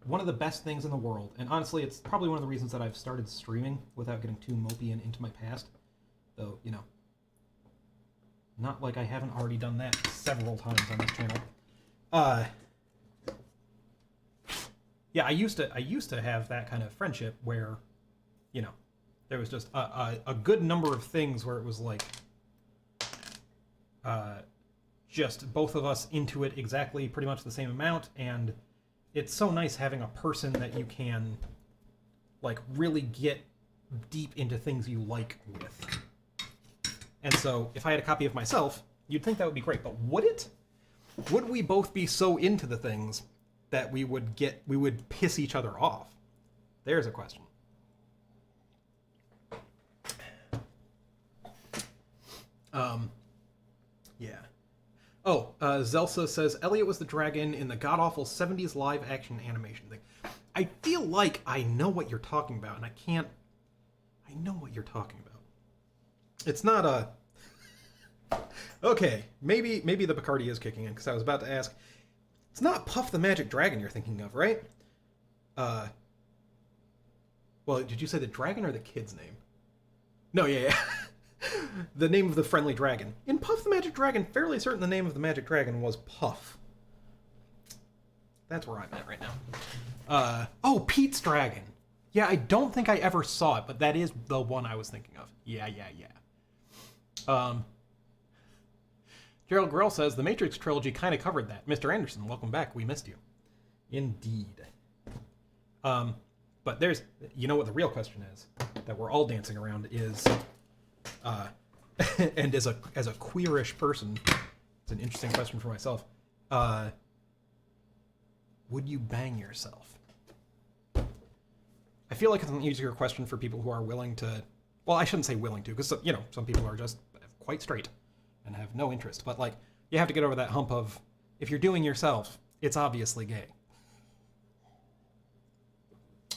Speaker 1: one of the best things in the world, and honestly, it's probably one of the reasons that I've started streaming without getting too mopey and into my past, though, you know, not like I haven't already done that several times on this channel. Yeah, I used to have that kind of friendship where, you know, there was just a good number of things where it was like, just both of us into it exactly pretty much the same amount, and it's so nice having a person that you can, like, really get deep into things you like with. And so, if I had a copy of myself, you'd think that would be great, but would it? Would we both be so into the things that we would piss each other off? There's a question. Yeah. Oh, Zelsa says, Elliot was the dragon in the god-awful 70s live-action animation thing. I feel like I know what you're talking about, and I know what you're talking about. It's not a... Okay, maybe the Bacardi is kicking in, because I was about to ask. It's not Puff the Magic Dragon you're thinking of, right? Well, did you say the dragon or the kid's name? No, yeah. The name of the friendly dragon. In Puff the Magic Dragon, fairly certain the name of the magic dragon was Puff. That's where I'm at right now. Oh, Pete's Dragon. Yeah, I don't think I ever saw it, but that is the one I was thinking of. Yeah. Gerald Grell says, the Matrix trilogy kind of covered that. Mr. Anderson, welcome back. We missed you. Indeed. But there's, you know what the real question is that we're all dancing around is, and as a queerish person, it's an interesting question for myself. Would you bang yourself? I feel like it's an easier question for people who are willing to, well, I shouldn't say willing to, because, you know, some people are just quite straight and have no interest. But, like, you have to get over that hump of, if you're doing yourself, it's obviously gay.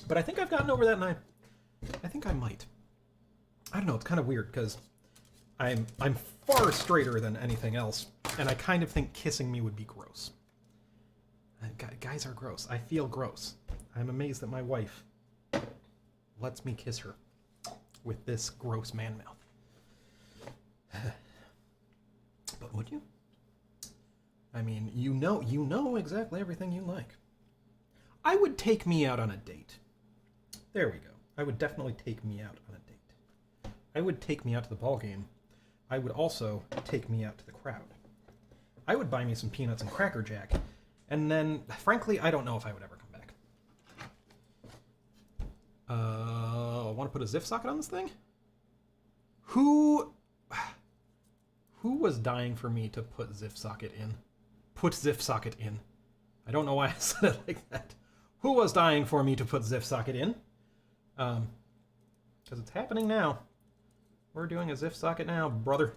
Speaker 1: But I think I've gotten over that, and I think I might. I don't know, it's kind of weird, because I'm far straighter than anything else, and I kind of think kissing me would be gross. Guys are gross. I feel gross. I'm amazed that my wife lets me kiss her with this gross man mouth. But would you? I mean, you know exactly everything you like. I would take me out on a date. There we go. I would definitely take me out on a date. I would take me out to the ball game. I would also take me out to the crowd. I would buy me some peanuts and Cracker Jack. And then, frankly, I don't know if I would ever come back. I want to put a ZIF socket on this thing? Who was dying for me to put ZIF socket in? Put ZIF socket in. I don't know why I said it like that. Who was dying for me to put ZIF socket in? Because it's happening now. We're doing a ZIF socket now, brother.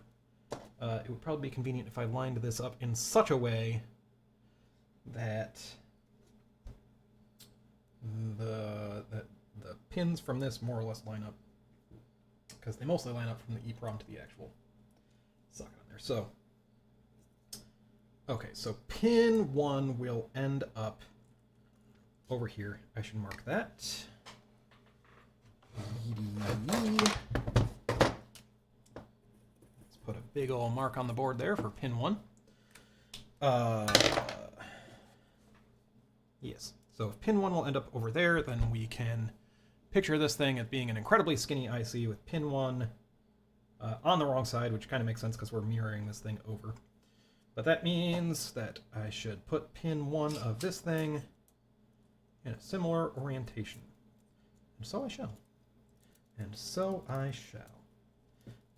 Speaker 1: It would probably be convenient if I lined this up in such a way that the pins from this more or less line up, because they mostly line up from the EEPROM to the actual socket on there. So, okay, so pin 1 will end up over here. I should mark that. Let's put a big old mark on the board there for pin 1. Yes, so if pin 1 will end up over there, then we can picture this thing as being an incredibly skinny IC with pin 1 on the wrong side, which kind of makes sense because we're mirroring this thing over. But that means that I should put pin 1 of this thing in a similar orientation. And so I shall. And so I shall.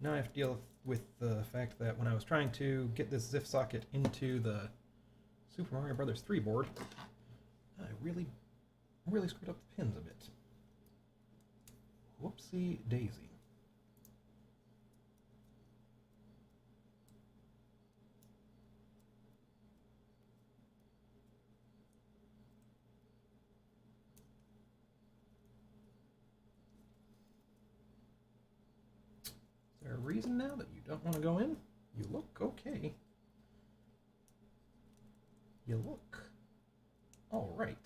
Speaker 1: Now I have to deal with the fact that when I was trying to get this ZIF socket into the Super Mario Bros. 3 board, I really screwed up the pins a bit. Whoopsie daisy. reason now that you don't want to go in? You look okay. You look all right.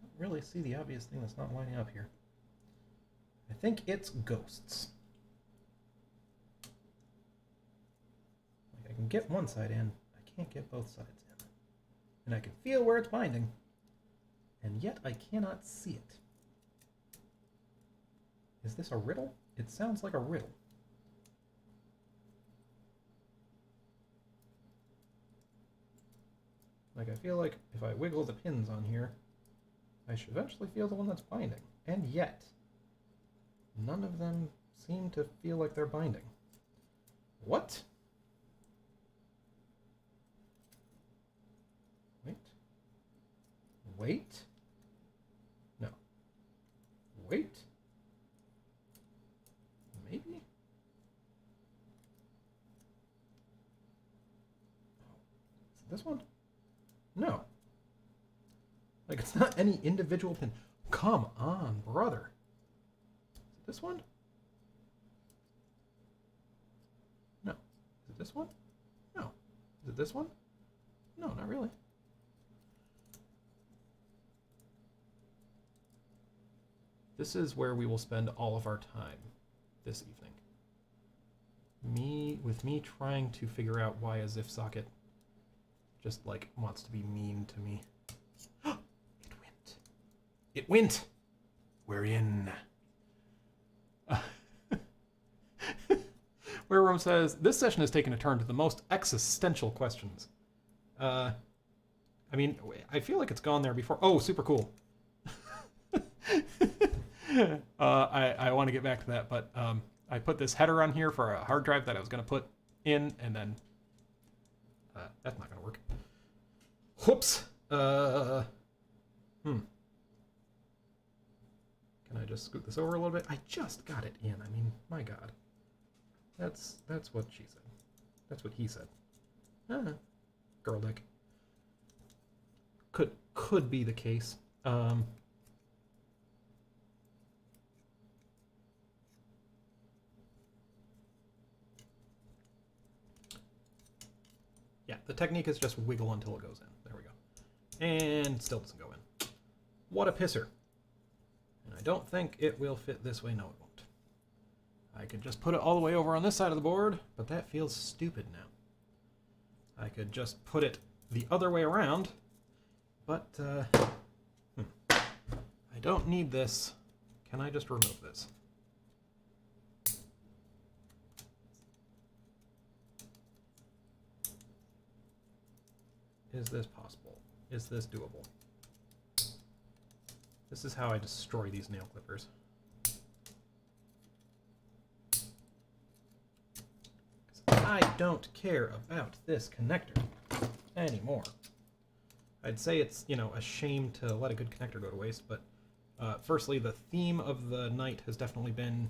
Speaker 1: I don't really see the obvious thing that's not lining up here. I think it's ghosts. Like, I can get one side in, I can't get both sides in. And I can feel where it's binding, and yet I cannot see it. Is this a riddle? It sounds like a riddle. Like, I feel like if I wiggle the pins on here, I should eventually feel the one that's binding. And yet, none of them seem to feel like they're binding. What? Wait. Wait. No. Wait. Maybe? Oh. Is it this one? No. Like, it's not any individual pin. Come on, brother. Is it this one? No. Is it this one? No. Is it this one? No, not really. This is where we will spend all of our time this evening. With me trying to figure out why a ZIF socket just, like, wants to be mean to me. It went. It went! We're in. Where Room says, this session has taken a turn to the most existential questions. I mean, I feel like it's gone there before. Oh, super cool. I want to get back to that, but I put this header on here for a hard drive that I was going to put in, and then that's not going to work. Whoops. Can I just scoot this over a little bit? I just got it in. I mean, my God. That's what she said. That's what he said. Girl dick. Could be the case. Yeah, the technique is just wiggle until it goes in. There we go. And still doesn't go in. What a pisser. And I don't think it will fit this way. No, it won't. I could just put it all the way over on this side of the board, but that feels stupid now. I could just put it the other way around, but I don't need this. Can I just remove this? Is this possible? Is this doable? This is how I destroy these nail clippers. I don't care about this connector anymore. I'd say it's, you know, a shame to let a good connector go to waste, but firstly, the theme of the night has definitely been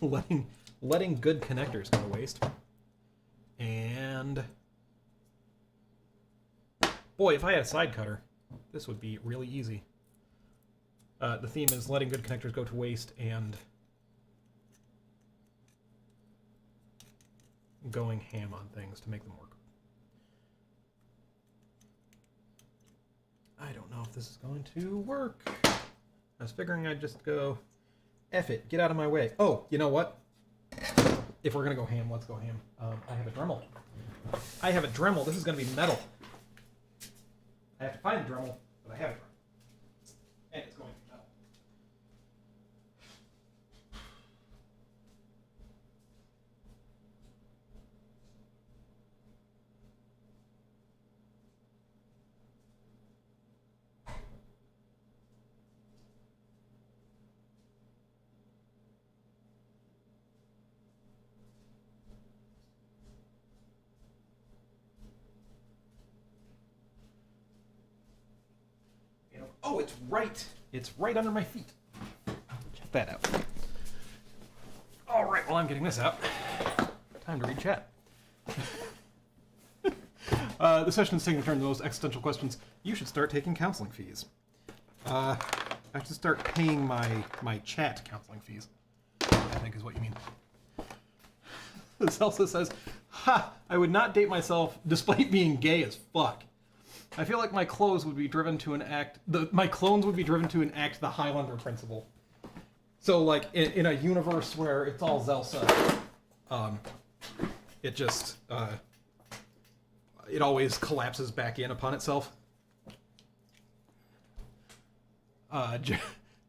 Speaker 1: letting good connectors go to waste. And boy, if I had a side cutter, this would be really easy. The theme is letting good connectors go to waste and going ham on things to make them work. I don't know if this is going to work. I was figuring I'd just go, F it, get out of my way. Oh, you know what? If we're going to go ham, let's go ham. I have a Dremel. I have a Dremel. This is going to be metal. I have to find the Dremel, but I have a Dremel. And it's going to be metal. Oh, it's right. It's right under my feet. Check that out. All right, well, I'm getting this out. Time to read chat. The session is taking a turn to the most existential questions. You should start taking counseling fees. I should start paying my chat counseling fees, I think is what you mean. Zelsa says, ha, I would not date myself despite being gay as fuck. I feel like my clones would be driven to enact the Highlander principle. So, like, in a universe where it's all Zelsa, it just, it always collapses back in upon itself.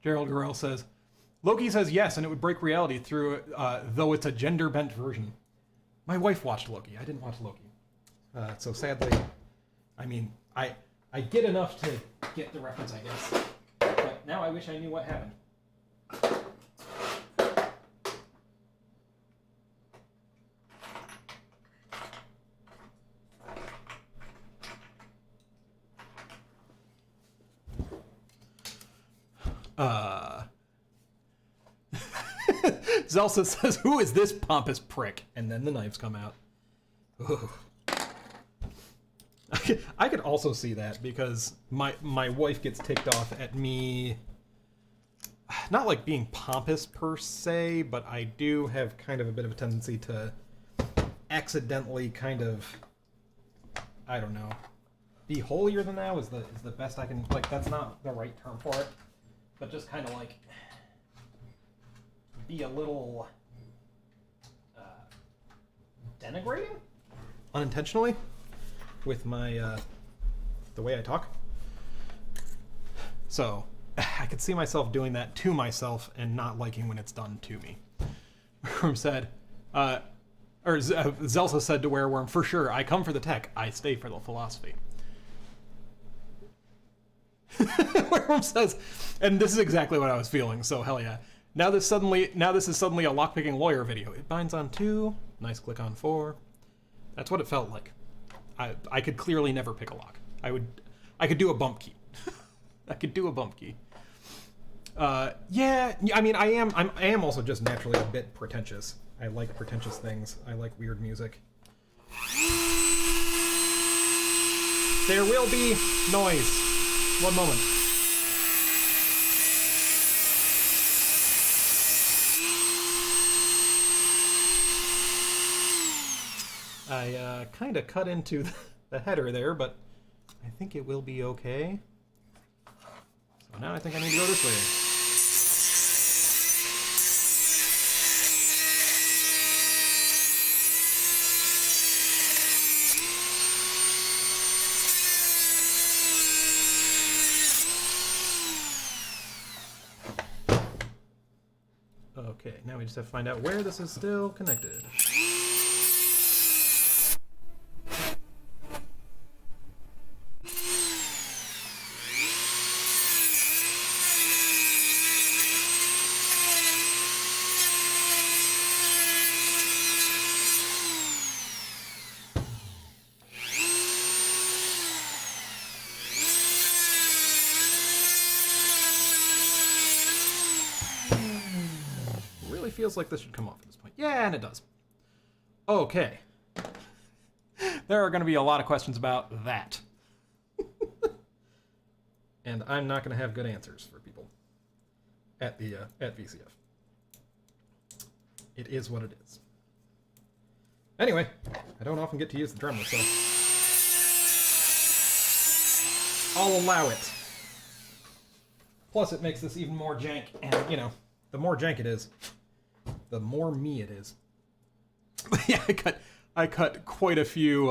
Speaker 1: Gerald Gorell says, Loki says yes, and it would break reality through, though it's a gender-bent version. My wife watched Loki. I didn't watch Loki. So sadly, I mean, I get enough to get the reference, I guess. But now I wish I knew what happened. Zelsa says, who is this pompous prick? And then the knives come out. Ugh. I could also see that because my wife gets ticked off at me, not like being pompous per se, but I do have kind of a bit of a tendency to accidentally kind of, I don't know, be holier than thou is the best I can, like, that's not the right term for it, but just kind of like be a little denigrating unintentionally with my the way I talk. So I could see myself doing that to myself and not liking when it's done to me. Werewworm said, Zelsa said to Werewworm, for sure, I come for the tech, I stay for the philosophy. Werewworm says, and this is exactly what I was feeling, so hell yeah. Now this is suddenly a lockpicking lawyer video. It binds on 2, nice click on 4. That's what it felt like. I could clearly never pick a lock. I could do a bump key. I could do a bump key. Yeah, I mean, I am also just naturally a bit pretentious. I like pretentious things. I like weird music. There will be noise. One moment. I kind of cut into the header there, but I think it will be okay. So now I think I need to go this way. Okay, now we just have to find out where this is still connected. Feels like this should come off at this point. Yeah, and it does. Okay. There are going to be a lot of questions about that. And I'm not going to have good answers for people at VCF. It is what it is. Anyway, I don't often get to use the drummer, so I'll allow it. Plus, it makes this even more jank, and, you know, the more jank it is, the more me it is. Yeah, I cut quite a few,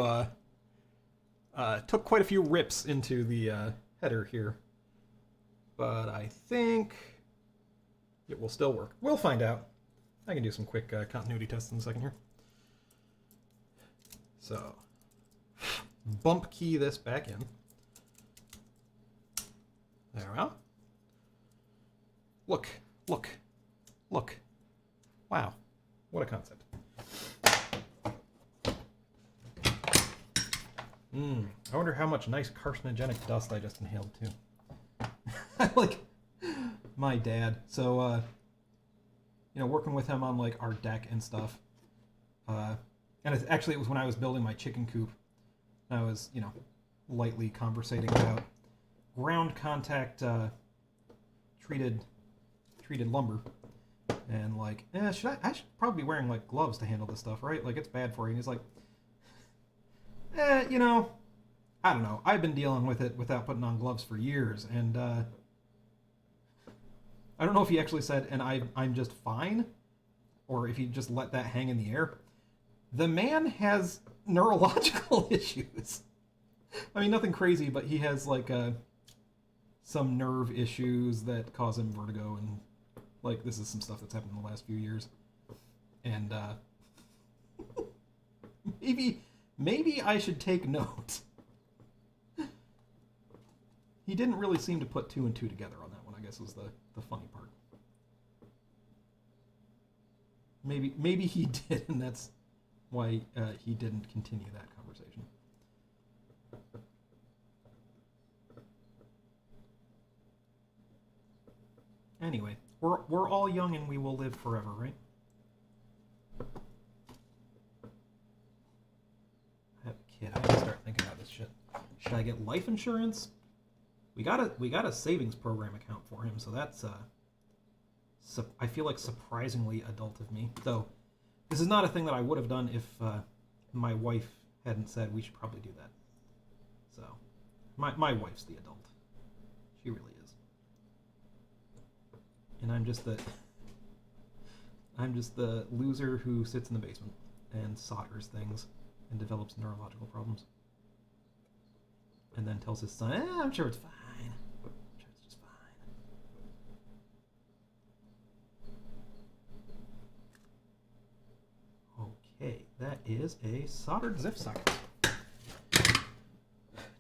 Speaker 1: took quite a few rips into the header here. But I think it will still work. We'll find out. I can do some quick continuity tests in a second here. So, bump key this back in. There we are. Look, look, look. Wow, what a concept. I wonder how much nice carcinogenic dust I just inhaled too. Like, my dad. So, you know, working with him on like our deck and stuff. And it was when I was building my chicken coop. I was, lightly conversating about ground contact treated lumber, and like, I should probably be wearing like gloves to handle this stuff, right? Like, it's bad for you. And he's like, I don't know. I've been dealing with it without putting on gloves for years, and I don't know if he actually said, and I'm just fine, or if he just let that hang in the air. The man has neurological issues. I mean, nothing crazy, but he has like some nerve issues that cause him vertigo, and like, this is some stuff that's happened in the last few years. And maybe I should take note. He didn't really seem to put 2 and 2 together on that one, I guess, was the funny part. Maybe he did, and that's why he didn't continue that conversation. Anyway, we're all young and we will live forever, right? I have a kid. I have to start thinking about this shit. Should I get life insurance? We got a savings program account for him, so that's I feel like surprisingly adult of me. Though this is not a thing that I would have done if my wife hadn't said we should probably do that. So my wife's the adult. She really is. And I'm just the loser who sits in the basement and solders things and develops neurological problems. And then tells his son, I'm sure it's fine. I'm sure it's just fine. Okay, that is a soldered ZIF socket.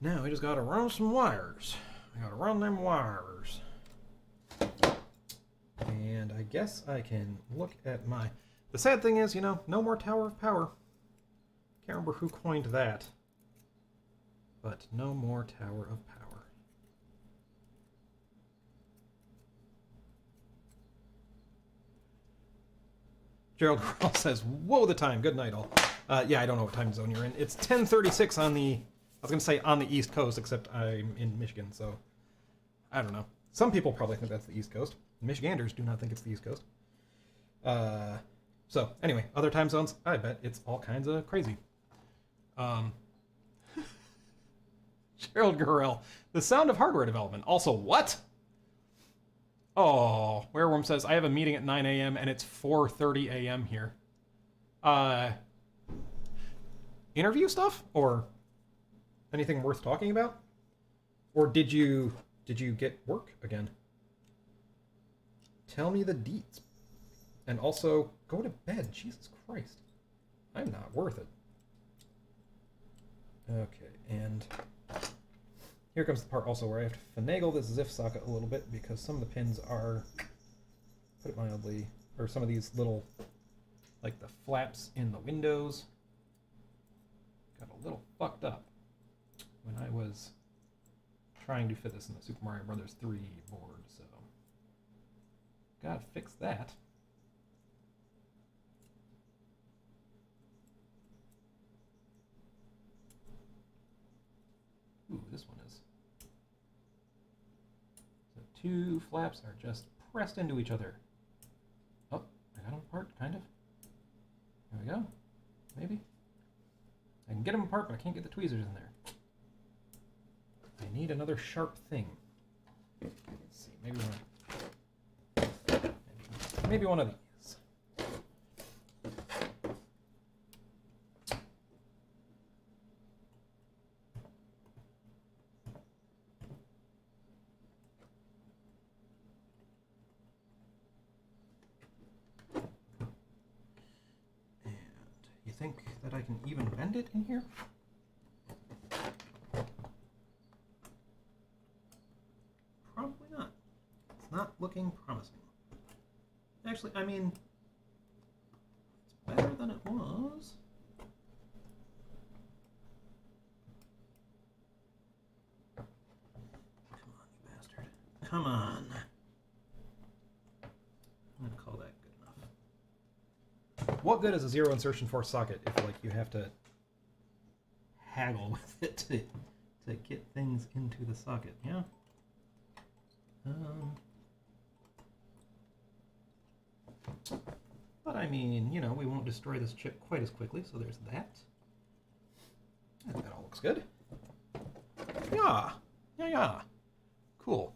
Speaker 1: Now we just gotta run some wires. I gotta run them wires. And I guess I can look at my... The sad thing is, no more Tower of Power. Can't remember who coined that. But no more Tower of Power. Gerald Carl says, whoa, the time. Good night, all. Yeah, I don't know what time zone you're in. It's 10:36 on the... I was going to say on the East Coast, except I'm in Michigan, so... I don't know. Some people probably think that's the East Coast. Michiganders do not think it's the East Coast. So, anyway, other time zones, I bet it's all kinds of crazy. Gerald Gurrell, the sound of hardware development. Also, what? Oh, Wereworm says, I have a meeting at 9 a.m. and it's 4:30 a.m. here. Interview stuff? Or anything worth talking about? Or did you get work again? Tell me the deets. And also, go to bed. Jesus Christ. I'm not worth it. Okay, and here comes the part also where I have to finagle this ZIF socket a little bit because some of the pins are, put it mildly, or some of these little, like the flaps in the windows, got a little fucked up when I was trying to fit this in the Super Mario Bros. 3 board, so gotta fix that. Ooh, this one is. So 2 flaps are just pressed into each other. Oh, I got them apart, kind of. There we go. Maybe. I can get them apart, but I can't get the tweezers in there. I need another sharp thing. Let's see, maybe one of these. And you think that I can even bend it in here? Probably not. It's not looking promising. Actually, I mean, it's better than it was. Come on, you bastard. Come on. I'm gonna call that good enough. What good is a 0 insertion force socket if, like, you have to haggle with it to get things into the socket, yeah? But I mean, you know, we won't destroy this chip quite as quickly, so there's that. I think that all looks good. Yeah. Cool.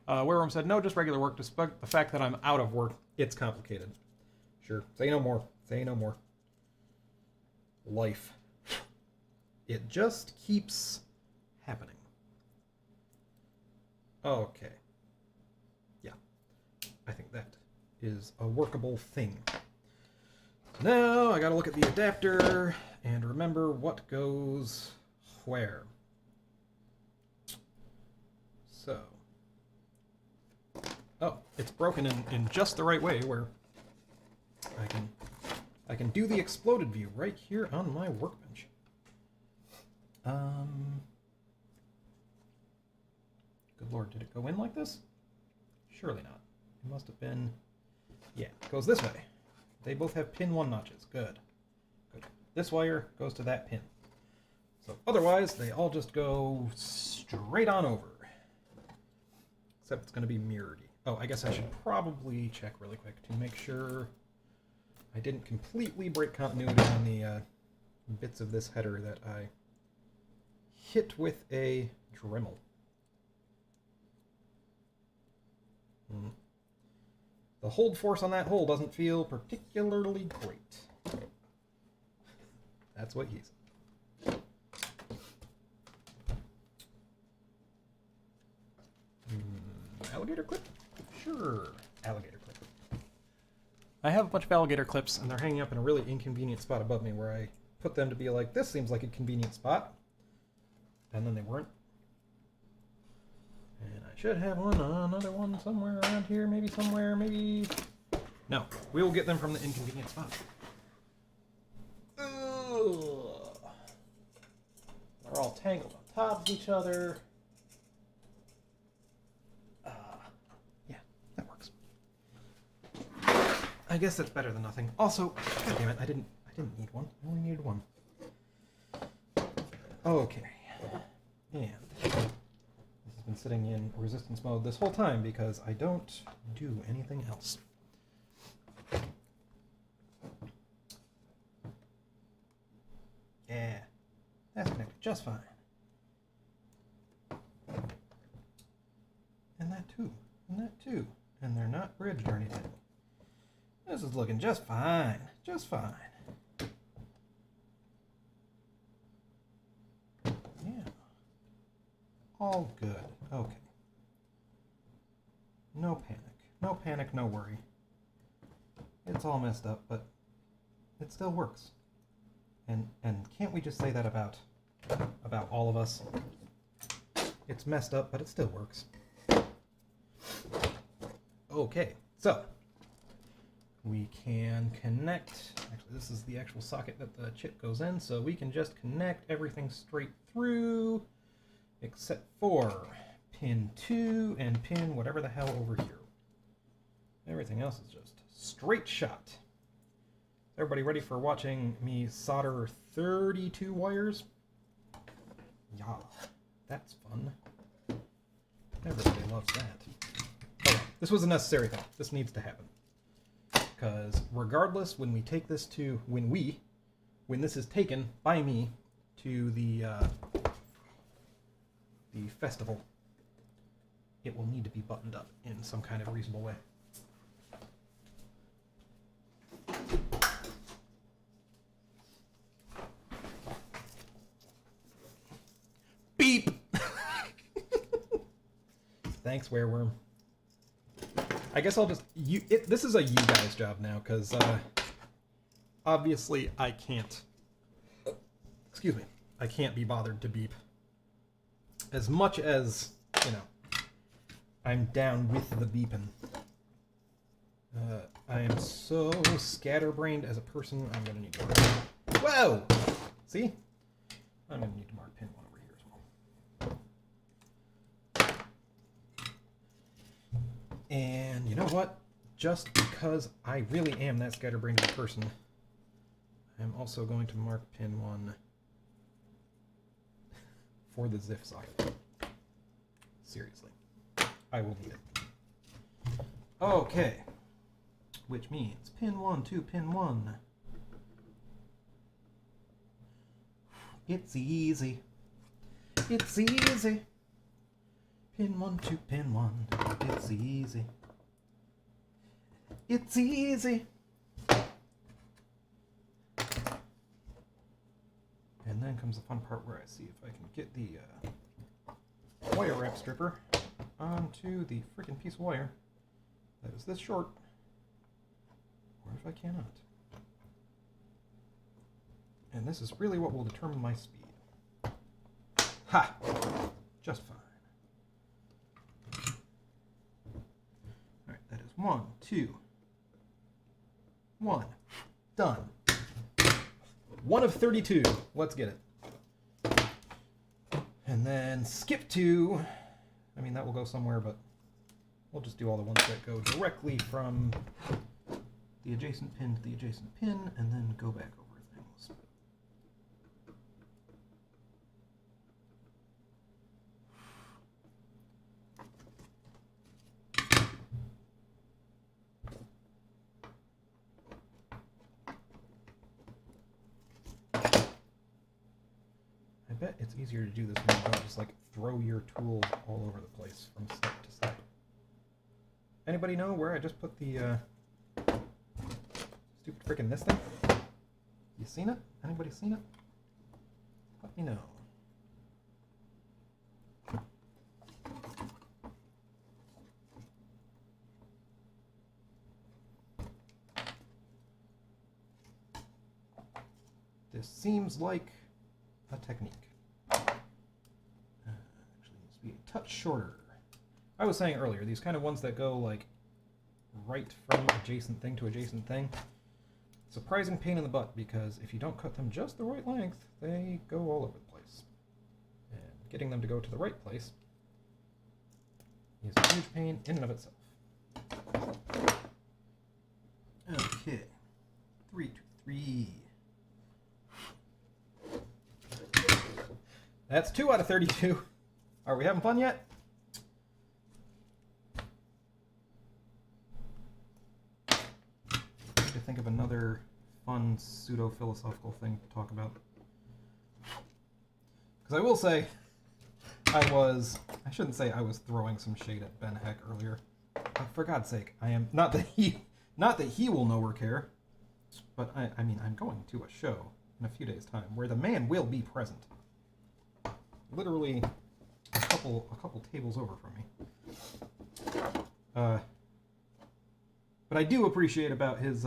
Speaker 1: Wareworm said, no, just regular work. Despite the fact that I'm out of work, it's complicated. Sure. Say no more. Say no more. Life. It just keeps happening. Okay. Yeah. I think that is a workable thing. Now I gotta look at the adapter and remember what goes where. So. Oh, it's broken in just the right way where I can do the exploded view right here on my workbench. Good Lord, did it go in like this? Surely not. It must have been... Yeah, it goes this way. They both have pin 1 notches. Good. Good. This wire goes to that pin. So otherwise, they all just go straight on over. Except it's going to be mirrored. Oh, I guess I should probably check really quick to make sure I didn't completely break continuity on the bits of this header that I hit with a Dremel. The hold force on that hole doesn't feel particularly great. That's what he said. Alligator clip? Sure, alligator clip. I have a bunch of alligator clips, and they're hanging up in a really inconvenient spot above me where I put them to be like, this seems like a convenient spot. And then they weren't. And I should have another one somewhere around here, maybe somewhere, maybe... No, we will get them from the inconvenient spot. Ugh. They're all tangled on top of each other. Yeah, that works. I guess that's better than nothing. Also, God damn it, I didn't need one. I only needed one. Okay. And this has been sitting in resistance mode this whole time because I don't do anything else. Yeah, that's connected just fine. And that too, and that too. And they're not bridged or anything. This is looking just fine, just fine. Yeah. All good. Okay. No panic. No panic, no worry. It's all messed up, but it still works. And can't we just say that about all of us? It's messed up, but it still works. Okay, so we can connect. Actually, this is the actual socket that the chip goes in, so we can just connect everything straight through, except for pin 2 and pin whatever the hell over here. Everything else is just straight shot. Everybody ready for watching me solder 32 wires? Yeah, that's fun. Everybody loves that. Oh, this was a necessary thing. This needs to happen. Because regardless, when we take this to, when this is taken by me to the festival, it will need to be buttoned up in some kind of reasonable way. Beep! Thanks, Wareworm. I guess I'll just... this is a you guys job now, because obviously I can't... Excuse me. I can't be bothered to beep. As much as, you know, I'm down with the beeping. I am so scatterbrained as a person, I'm going to need to mark... Whoa! See? I'm going to need to mark pin 1 over here as well. And you know what? Just because I really am that scatterbrained of a person, I'm also going to mark pin 1 for the ZIF socket. Seriously. I will need it. Okay. Which means pin 1 to pin 1. It's easy. It's easy. Pin 1 to pin 1. It's easy. It's easy. And then comes the fun part where I see if I can get the wire wrap stripper onto the freaking piece of wire that is this short, or if I cannot. And this is really what will determine my speed. Ha! Just fine. Alright, that is 1, 2, 1. Done. 1 of 32. Let's get it. And then skip to, I mean, that will go somewhere, but we'll just do all the ones that go directly from the adjacent pin to the adjacent pin, and then go back over things. I bet it's easier to do this when you don't just like throw your tools all over the place from step to step. Anybody know where I just put the stupid frickin' this thing? You seen it? Anybody seen it? Let me know. This seems like a technique. Actually needs to be a touch shorter. I was saying earlier, these kind of ones that go like right from adjacent thing to adjacent thing, surprising pain in the butt, because if you don't cut them just the right length, they go all over the place. And getting them to go to the right place is a huge pain in and of itself. Okay, 3, 2, 3. That's 2 out of 32. Are we having fun yet? To think of another fun pseudo-philosophical thing to talk about. Because I will say, I shouldn't say I was throwing some shade at Ben Heck earlier. For God's sake, I am, not that he will know or care, but I mean, I'm going to a show in a few days' time where the man will be present. Literally a couple tables over from me. But I do appreciate about his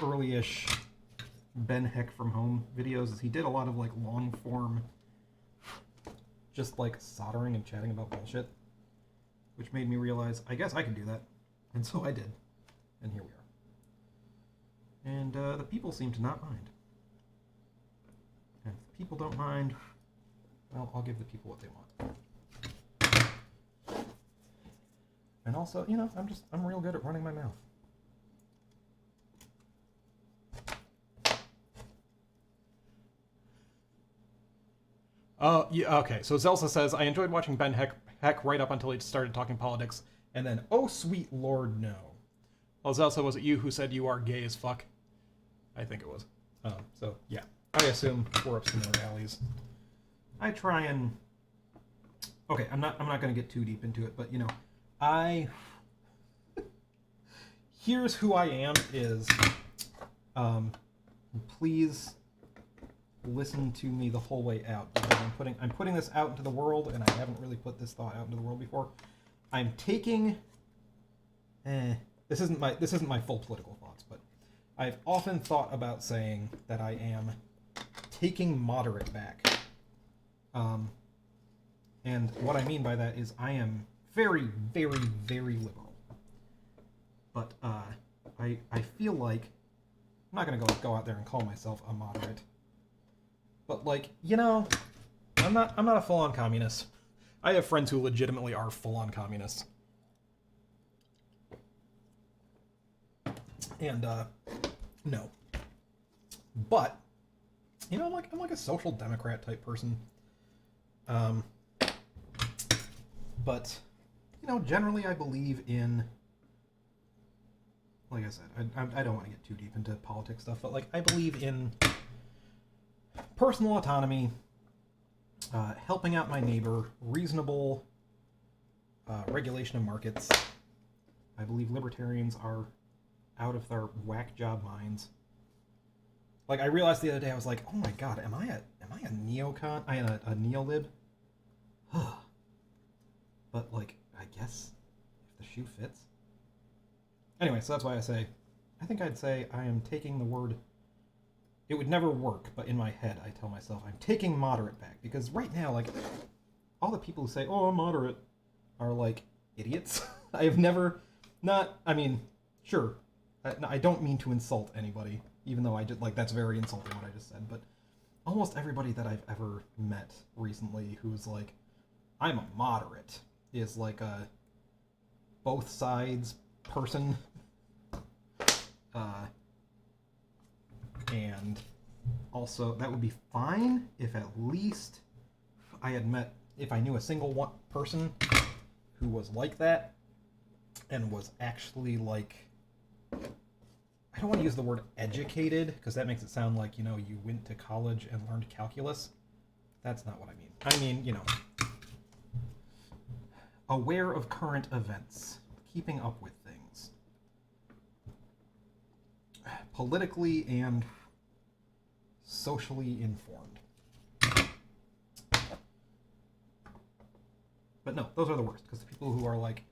Speaker 1: early-ish Ben Heck from Home videos is he did a lot of like long form, just like soldering and chatting about bullshit, which made me realize I guess I can do that, and so I did, and here we are. And the people seem to not mind. And if the people don't mind, well, I'll give the people what they want. And also, you know, I'm real good at running my mouth. Yeah, okay, so Zelsa says, I enjoyed watching Ben Heck right up until he started talking politics, and then, oh sweet lord, no. Well, Zelsa, was it you who said you are gay as fuck? I think it was. So, yeah. I assume we're up similar alleys. I try and... Okay, I'm not going to get too deep into it, but, you know, Here's who I am is... please listen to me the whole way out, because I'm putting this out into the world, and I haven't really put this thought out into the world before. I'm taking... This isn't my full political thoughts, but I've often thought about saying that I am taking moderate back. And what I mean by that is I am very, very, very liberal. But I feel like I'm not gonna go out there and call myself a moderate. But like, you know, I'm not a full-on communist. I have friends who legitimately are full-on communists. And no. But you know, I'm like a social democrat type person. Um, but, you know, generally I believe in, like I said, I don't want to get too deep into politics stuff, but, like, I believe in personal autonomy, helping out my neighbor, reasonable regulation of markets. I believe libertarians are out of their whack job minds. Like, I realized the other day, I was like, oh my god, am I a neocon? I am a neolib? But, like, I guess if the shoe fits. Anyway, so that's why I think I'd say I am taking the word, it would never work, but in my head I tell myself I'm taking moderate back, because right now, like, all the people who say, oh, I'm moderate, are, like, idiots. I have never, I mean, sure, I don't mean to insult anybody, even though that's very insulting what I just said, but almost everybody that I've ever met recently who's like, I'm a moderate, is like a both sides person. And also, that would be fine if at least if I knew a single person who was like that, and was actually, like, I don't want to use the word educated, because that makes it sound like, you know, you went to college and learned calculus. That's not what I mean. I mean, you know, aware of current events, keeping up with things, politically and socially informed. But no, those are the worst, because the people who are like,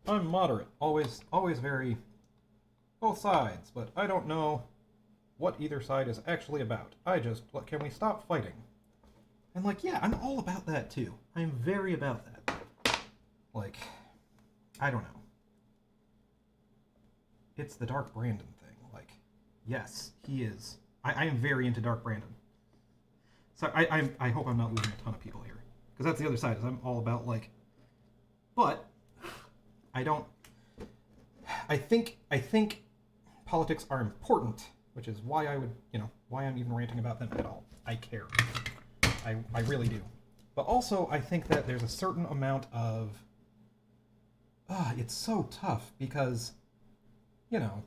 Speaker 1: I'm moderate, always very both sides, but I don't know what either side is actually about. Can we stop fighting? And, like, yeah, I'm all about that too. I'm very about that. Like, I don't know. It's the Dark Brandon thing. Like, yes, he is. I am very into Dark Brandon. So I hope I'm not losing a ton of people here, because that's the other side, is I'm all about, like, but I think politics are important, which is why why I'm even ranting about them at all. I care. I really do. But also, I think that there's a certain amount of, it's so tough, because, you know,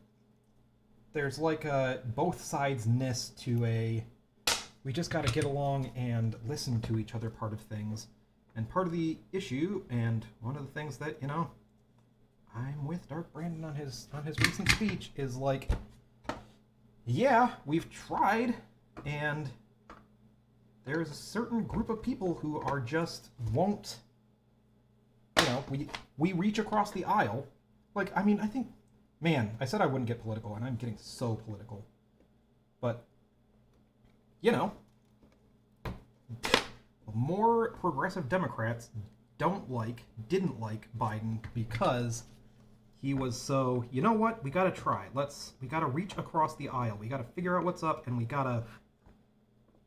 Speaker 1: there's like a both sides-ness to a, we just gotta get along and listen to each other part of things. And part of the issue, and one of the things that, you know, I'm with Dark Brandon on his recent speech, is like, yeah, we've tried, and there's a certain group of people who are just won't, you know, we reach across the aisle. Like, I mean, I think, man, I said I wouldn't get political, and I'm getting so political. But, you know, more progressive Democrats didn't like Biden because he was so, you know what, we gotta try. We gotta reach across the aisle. We gotta figure out what's up, and we gotta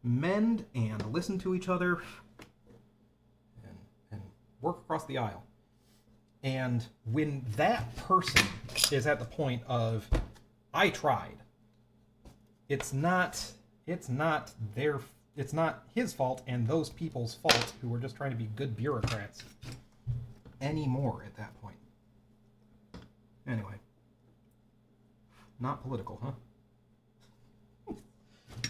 Speaker 1: mend and listen to each other and work across the aisle. And when that person is at the point of, I tried, it's not his fault and those people's fault who were just trying to be good bureaucrats anymore at that point. Anyway. Not political, huh?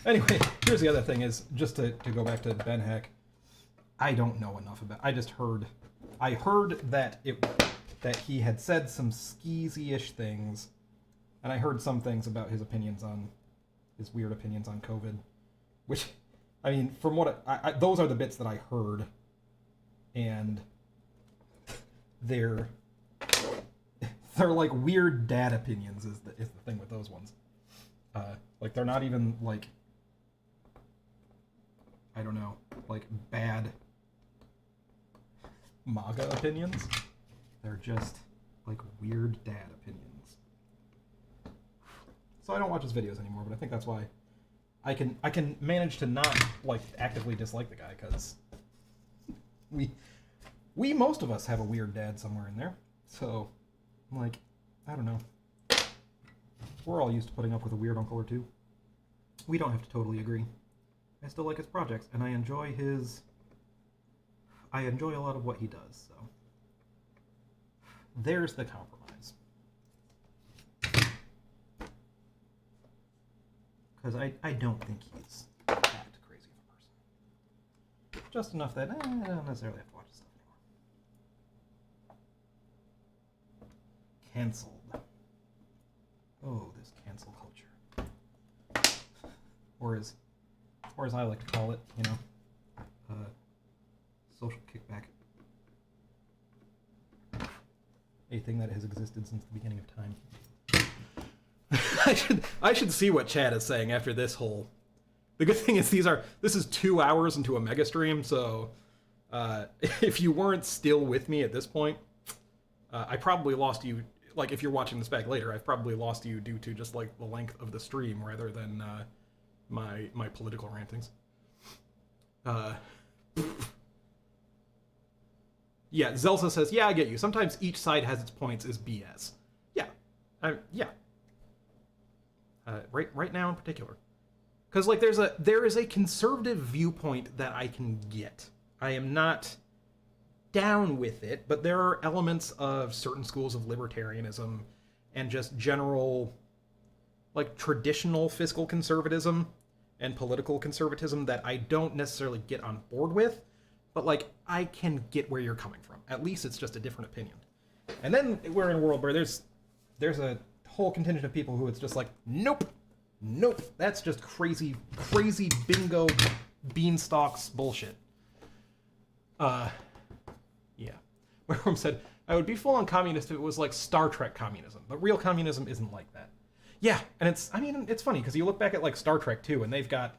Speaker 1: Anyway, here's the other thing, is just to go back to Ben Heck. I don't know enough about, I heard that he had said some skeezy-ish things, and I heard some things about his weird opinions on COVID, which, I mean, from what those are the bits that I heard, and they're like weird dad opinions is the thing with those ones. Like, they're not even, like, I don't know, like, bad MAGA opinions. They're just, like, weird dad opinions. So I don't watch his videos anymore, but I think that's why I can manage to not, like, actively dislike the guy, because we most of us have a weird dad somewhere in there. So, like, I don't know. We're all used to putting up with a weird uncle or two. We don't have to totally agree. I still like his projects, and I enjoy his I enjoy a lot of what he does, so there's the compromise. Because I don't think he's that crazy of a person. Just enough that I don't necessarily have to watch his stuff anymore. Cancelled. Oh, this cancel culture. Or as I like to call it, social kickback. A thing that has existed since the beginning of time. I should see what chat is saying after this whole. The good thing is this is 2 hours into a mega stream, so if you weren't still with me at this point, I probably lost you. Like, if you're watching this back later, I've probably lost you due to just like the length of the stream rather than my political rantings. Yeah, Zelsa says, yeah, I get you. Sometimes each side has its points is BS. Yeah. Yeah. Right now in particular. Because, like, there is a conservative viewpoint that I can get. I am not down with it, but there are elements of certain schools of libertarianism and just general, like, traditional fiscal conservatism and political conservatism that I don't necessarily get on board with, but, like, I can get where you're coming from. At least it's just a different opinion. And then we're in a world where there's a whole contingent of people who it's just like, nope, that's just crazy bingo beanstalks bullshit. Yeah. Where said, I would be full on communist if it was like Star Trek communism, but real communism isn't like that. Yeah, and it's funny, because you look back at, like, Star Trek, too, and they've got...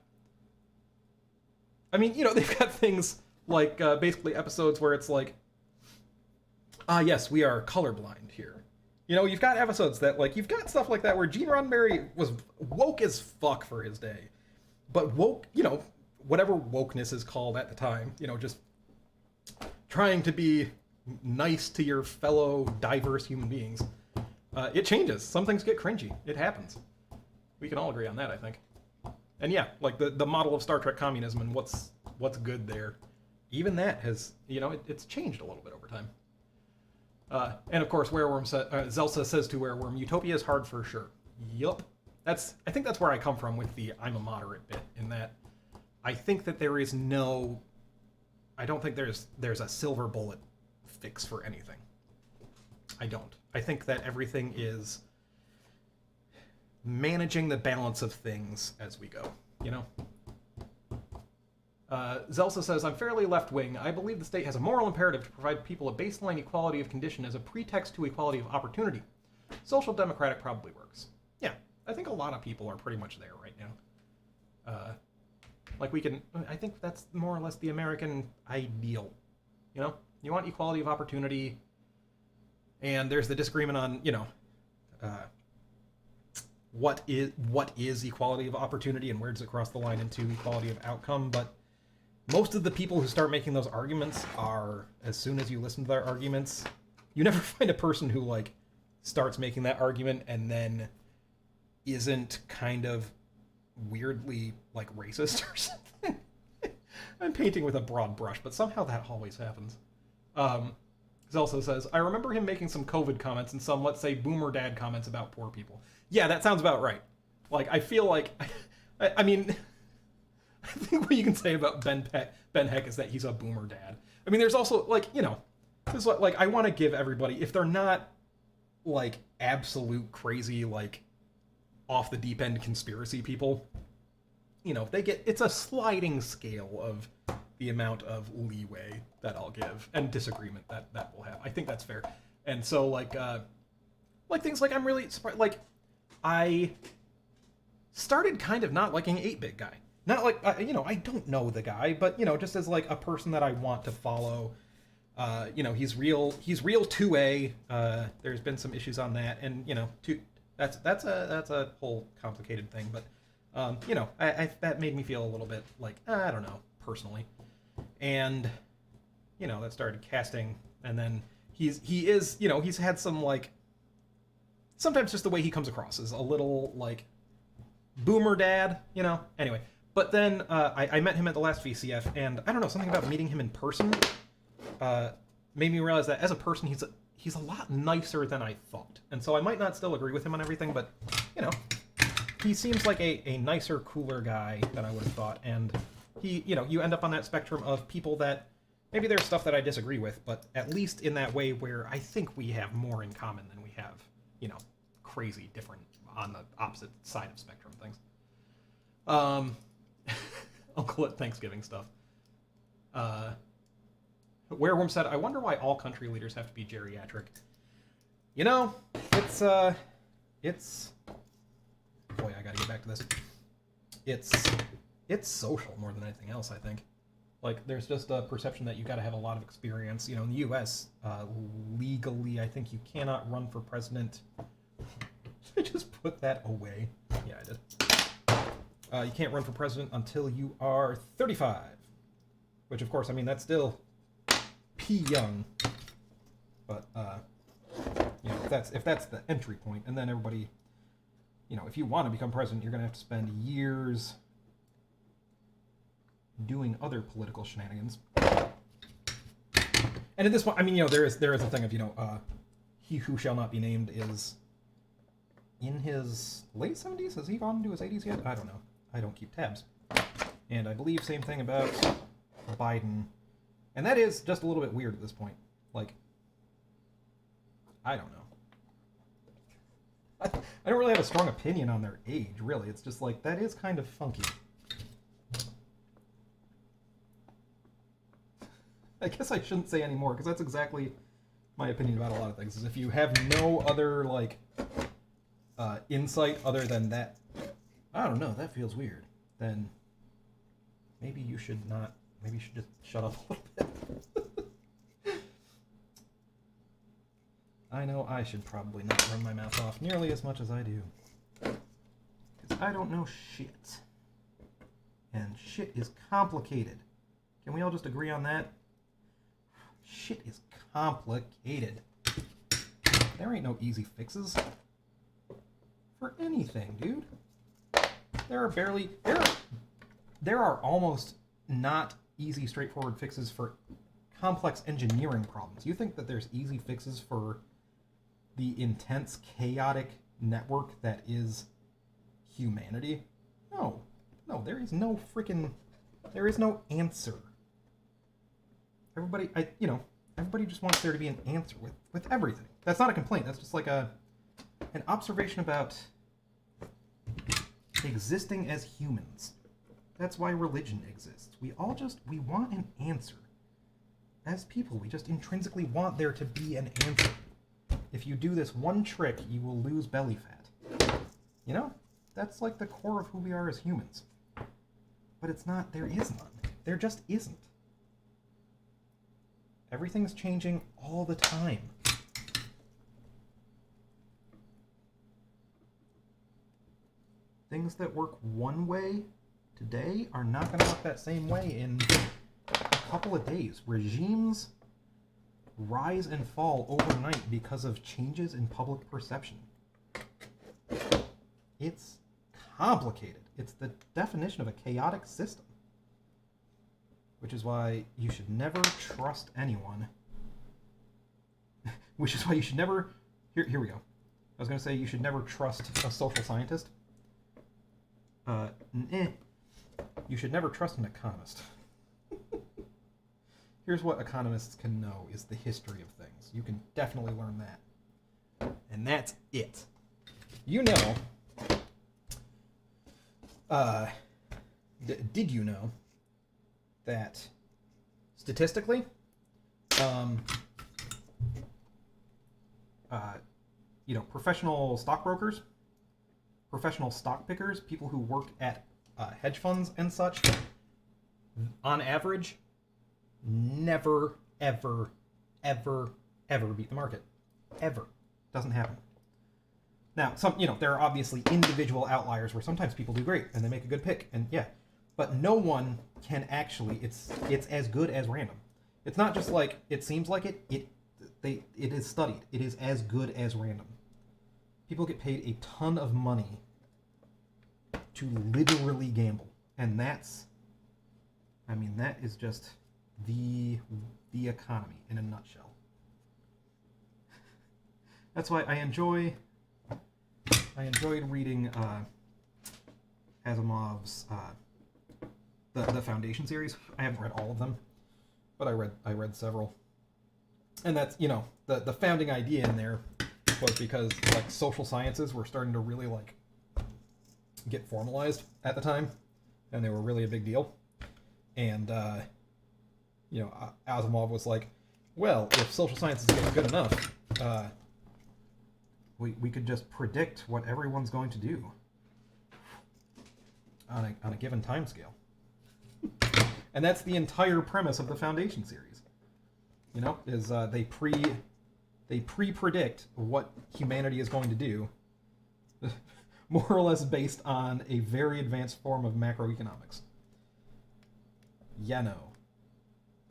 Speaker 1: they've got things like, basically episodes where it's like, yes, we are colorblind here. You've got episodes that, like, you've got stuff like that where Gene Roddenberry was woke as fuck for his day. But woke, whatever wokeness is called at the time, just trying to be nice to your fellow diverse human beings. It changes. Some things get cringy. It happens. We can all agree on that, I think. And yeah, like the model of Star Trek communism and what's good there, even that has, it's changed a little bit over time. And of course, Zelsa says to Wereworm, utopia is hard for sure. Yup. I think that's where I come from with the I'm a moderate bit, in that I think that I don't think there's a silver bullet fix for anything. I don't. I think that everything is managing the balance of things as we go, Zelsa says, I'm fairly left-wing. I believe the state has a moral imperative to provide people a baseline equality of condition as a pretext to equality of opportunity. Social democratic probably works. Yeah, I think a lot of people are pretty much there right now. I think that's more or less the American ideal. You want equality of opportunity, and there's the disagreement on, what is equality of opportunity and where does it cross the line into equality of outcome, but most of the people who start making those arguments are, as soon as you listen to their arguments, you never find a person who, like, starts making that argument and then isn't kind of weirdly, like, racist or something. I'm painting with a broad brush, but somehow that always happens. Zelsa says, I remember him making some COVID comments and some, let's say, boomer dad comments about poor people. Yeah, that sounds about right. Like, I feel like, I think what you can say about Ben Heck is that he's a boomer dad. I mean, there's also, like, this, like, I want to give everybody, if they're not, like, absolute crazy, like, off the deep end conspiracy people, it's a sliding scale of the amount of leeway that I'll give and disagreement that we'll have. I think that's fair. And so, like things like, I'm really surprised, like, I started kind of not liking 8-Bit Guy. Not like, I don't know the guy, but, just as, like, a person that I want to follow. He's real 2A. There's been some issues on that, and, that's a whole complicated thing, but, that made me feel a little bit like, I don't know, personally. And, that started casting, and then he's had some, like, sometimes just the way he comes across is a little, like, boomer dad, anyway. But then I met him at the last VCF, and I don't know, something about meeting him in person made me realize that as a person, he's a lot nicer than I thought. And so I might not still agree with him on everything, but, you know, he seems like a nicer, cooler guy than I would have thought. And he, you know, you end up on that spectrum of people that maybe there's stuff that I disagree with, but at least in that way where I think we have more in common than we have, you know, crazy different on the opposite side of spectrum things. Uncle at Thanksgiving stuff. Wereworm said, I wonder why all country leaders have to be geriatric. You know, it's boy, I gotta get back to this. It's social more than anything else, I think. Like, there's just a perception that you gotta have a lot of experience. You know, in the U.S., legally, I think you cannot run for president. I just put that away. Yeah, I did. You can't run for president until you are 35. Which, of course, I mean, that's still young. But, you know, if that's the entry point, and then everybody, you know, if you want to become president, you're going to have to spend years doing other political shenanigans. And at this point, I mean, you know, there is a thing of, you know, he who shall not be named is in his late 70s? Has he gone into his 80s yet? I don't know. I don't keep tabs. And I believe same thing about Biden. And that is just a little bit weird at this point. Like, I don't know. I don't really have a strong opinion on their age, really. It's just like, that is kind of funky. I guess I shouldn't say any more, because that's exactly my opinion about a lot of things, is if you have no other, like, insight other than that, I don't know, that feels weird, then maybe you should not, maybe you should just shut up a little bit. I know I should probably not run my mouth off nearly as much as I do. Because I don't know shit. And shit is complicated. Can we all just agree on that? Shit is complicated. There ain't no easy fixes. For anything, dude. There are almost not easy, straightforward fixes for complex engineering problems. You think that there's easy fixes for the intense, chaotic network that is humanity? No. No, there is no answer. Everybody just wants there to be an answer with everything. That's not a complaint. That's just like an observation about existing as humans. That's why religion exists. We want an answer. As people, we just intrinsically want there to be an answer. If you do this one trick, you will lose belly fat. You know? That's like the core of who we are as humans. But it's not, there is none. There just isn't. Everything's changing all the time. Things that work one way today are not going to work that same way in a couple of days. Regimes rise and fall overnight because of changes in public perception. It's complicated. It's the definition of a chaotic system. Which is why you should never trust anyone. Which is why you should never... Here we go. I was going to say you should never trust a social scientist. You should never trust an economist. Here's what economists can know is the history of things. You can definitely learn that. And that's it. You know... did you know that statistically, professional stockbrokers, professional stock pickers, people who work at hedge funds and such, on average, never, ever, ever, ever beat the market. Ever. Doesn't happen. Now, there are obviously individual outliers where sometimes people do great and they make a good pick, and yeah, but no one can actually. It's as good as random. It's not just like it seems like it. It is studied. It is as good as random. People get paid a ton of money to literally gamble, and that is just the economy in a nutshell. That's why I enjoyed reading Asimov's the Foundation series. I haven't read all of them, but I read several. And that's, you know, the founding idea in there was because like social sciences were starting to really like get formalized at the time, and they were really a big deal. And you know, Asimov was like, well, if social sciences get good enough, we could just predict what everyone's going to do on a given time scale. And that's the entire premise of the Foundation series. You know, is they pre-predict what humanity is going to do, more or less based on a very advanced form of macroeconomics. Yeah, no.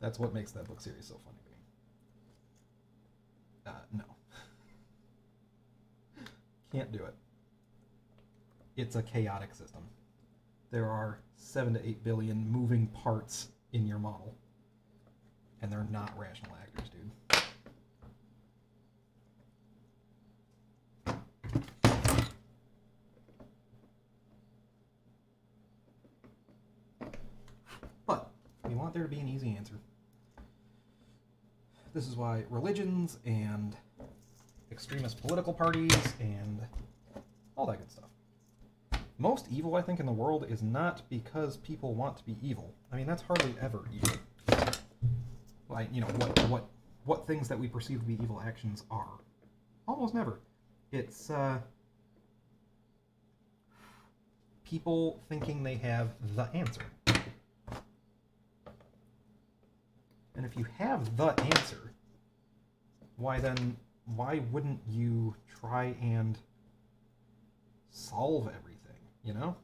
Speaker 1: That's what makes that book series so funny to me. No. Can't do it. It's a chaotic system. There are 7 to 8 billion moving parts in your model. And they're not rational actors, dude. But we want there to be an easy answer. This is why religions and extremist political parties and all that good stuff. Most evil, I think, in the world is not because people want to be evil. I mean, that's hardly ever evil. Like, you know, what things that we perceive to be evil actions are. Almost never. It's people thinking they have the answer. And if you have the answer, why wouldn't you try and solve everything, you know?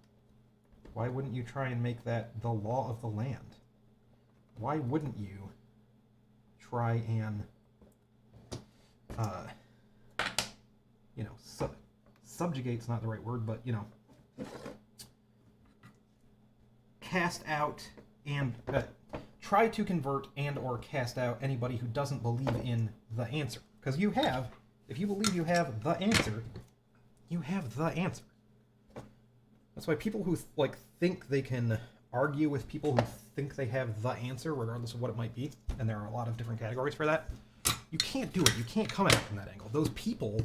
Speaker 1: Why wouldn't you try and make that the law of the land? Why wouldn't you try and, you know, subjugate's not the right word, but, you know, cast out and try to convert and or cast out anybody who doesn't believe in the answer. Because if you believe you have the answer, you have the answer. That's why people who like think they can argue with people who think they have the answer, regardless of what it might be, and there are a lot of different categories for that, you can't do it. You can't come at it from that angle. Those people,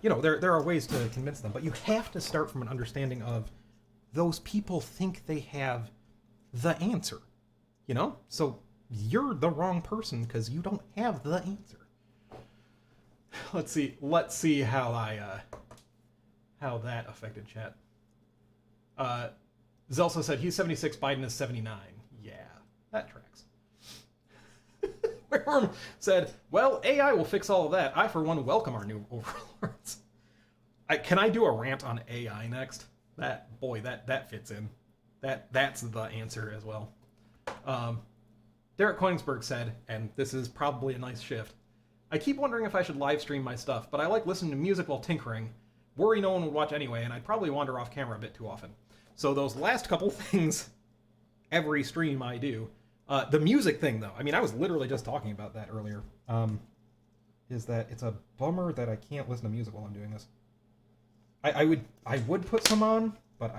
Speaker 1: you know, there are ways to convince them, but you have to start from an understanding of those people think they have the answer, you know? So you're the wrong person because you don't have the answer. Let's see how how that affected chat. Zelsa said he's 76, Biden is 79. Yeah, that tracks. Worm said, well, AI will fix all of that. I, for one, welcome our new overlords. Can I do a rant on AI next? That fits in. That's the answer as well. Derek Koenigsberg said, and this is probably a nice shift, I keep wondering if I should live stream my stuff, but I like listening to music while tinkering. Worry no one would watch anyway, and I'd probably wander off camera a bit too often. So those last couple things, every stream I do. The music thing, though, I mean, I was literally just talking about that earlier, is that it's a bummer that I can't listen to music while I'm doing this. I would put some on, but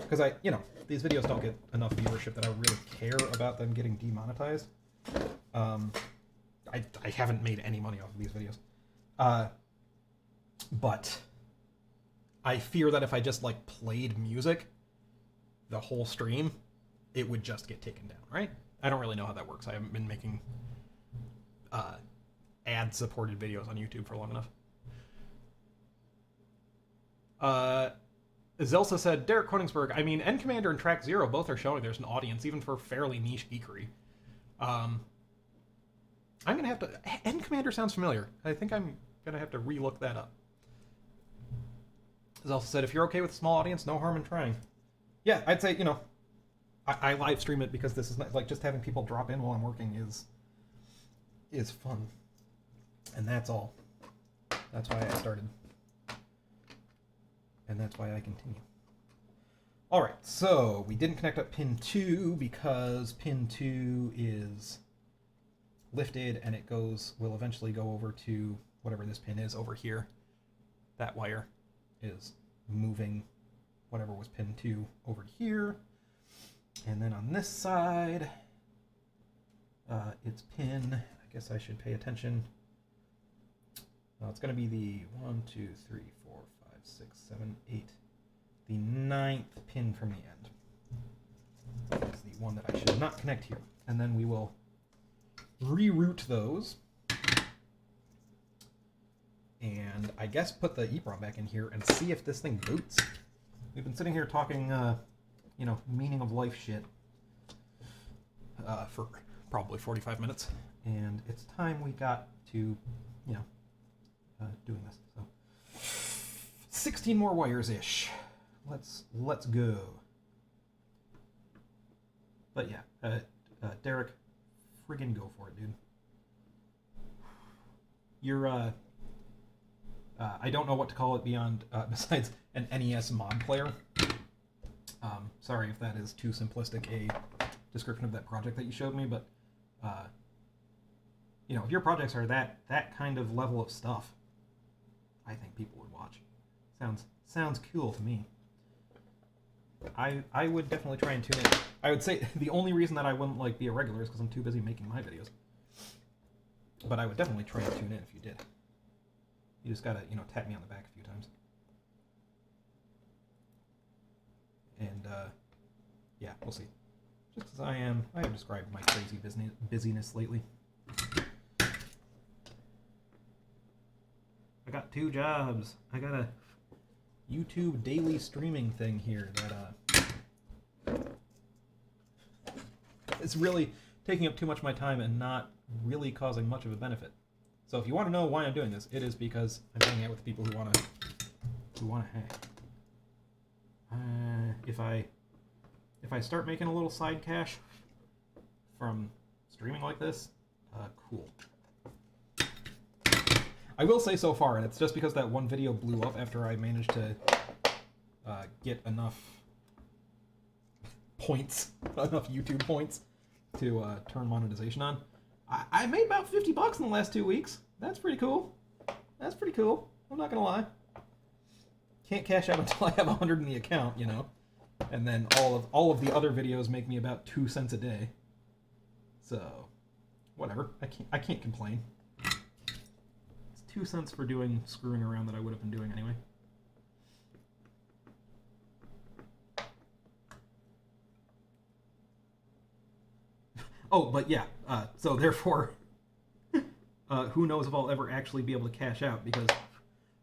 Speaker 1: because you know, these videos don't get enough viewership that I would really care about them getting demonetized. I haven't made any money off of these videos. But I fear that if I just like played music the whole stream, it would just get taken down, right? I don't really know how that works. I haven't been making ad-supported videos on YouTube for long enough. Zelsa said, Derek Koenigsberg, I mean, End Commander and Track Zero both are showing there's an audience, even for fairly niche geekery. I'm going to have to... End Commander sounds familiar. I think I'm going to have to re-look that up. Zelsa said, if you're okay with a small audience, no harm in trying. Yeah, I'd say, you know, I live stream it because this is not, like, just having people drop in while I'm working is fun. And that's all. That's why I started. And that's why I continue. All right, so we didn't connect up pin 2 because pin 2 is lifted and it will eventually go over to whatever this pin is over here. That wire is moving whatever was pin 2 over here. And then on this side, it's pin, I guess I should pay attention. Well, it's going to be the 1, 2, 3, 4, 5, 6, 7, 8. The 9th pin from the end. That's the one that I should not connect here. And then we will reroute those. And I guess put the EEPROM back in here and see if this thing boots. We've been sitting here talking, meaning of life shit for probably 45 minutes. And it's time we got to, doing this. So 16 more wires-ish. Let's go. But yeah, Derek, friggin' go for it, dude. You're I don't know what to call it beyond besides an NES mod player. Sorry if that is too simplistic a description of that project that you showed me, but if your projects are that kind of level of stuff, I think people would watch. Sounds cool to me. I would definitely try and tune in. I would say the only reason that I wouldn't be a regular is because I'm too busy making my videos. But I would definitely try and tune in if you did. You just gotta, tap me on the back a few times. And yeah, we'll see. Just as I have described my crazy busyness lately. I got 2 jobs. I got a YouTube daily streaming thing here that it's really taking up too much of my time and not really causing much of a benefit. So if you want to know why I'm doing this, it is because I'm hanging out with people who want to hang. If I start making a little side cash from streaming like this, cool. I will say so far, and it's just because that one video blew up after I managed to get enough points, enough YouTube points to turn monetization on. I made about $50 in the last 2 weeks. That's pretty cool. That's pretty cool. I'm not gonna lie. Can't cash out until I have 100 in the account, And then all of the other videos make me about 2 cents a day. So, whatever. I can't complain. 2 cents for doing screwing around that I would have been doing anyway. Oh, but yeah, so therefore, who knows if I'll ever actually be able to cash out, because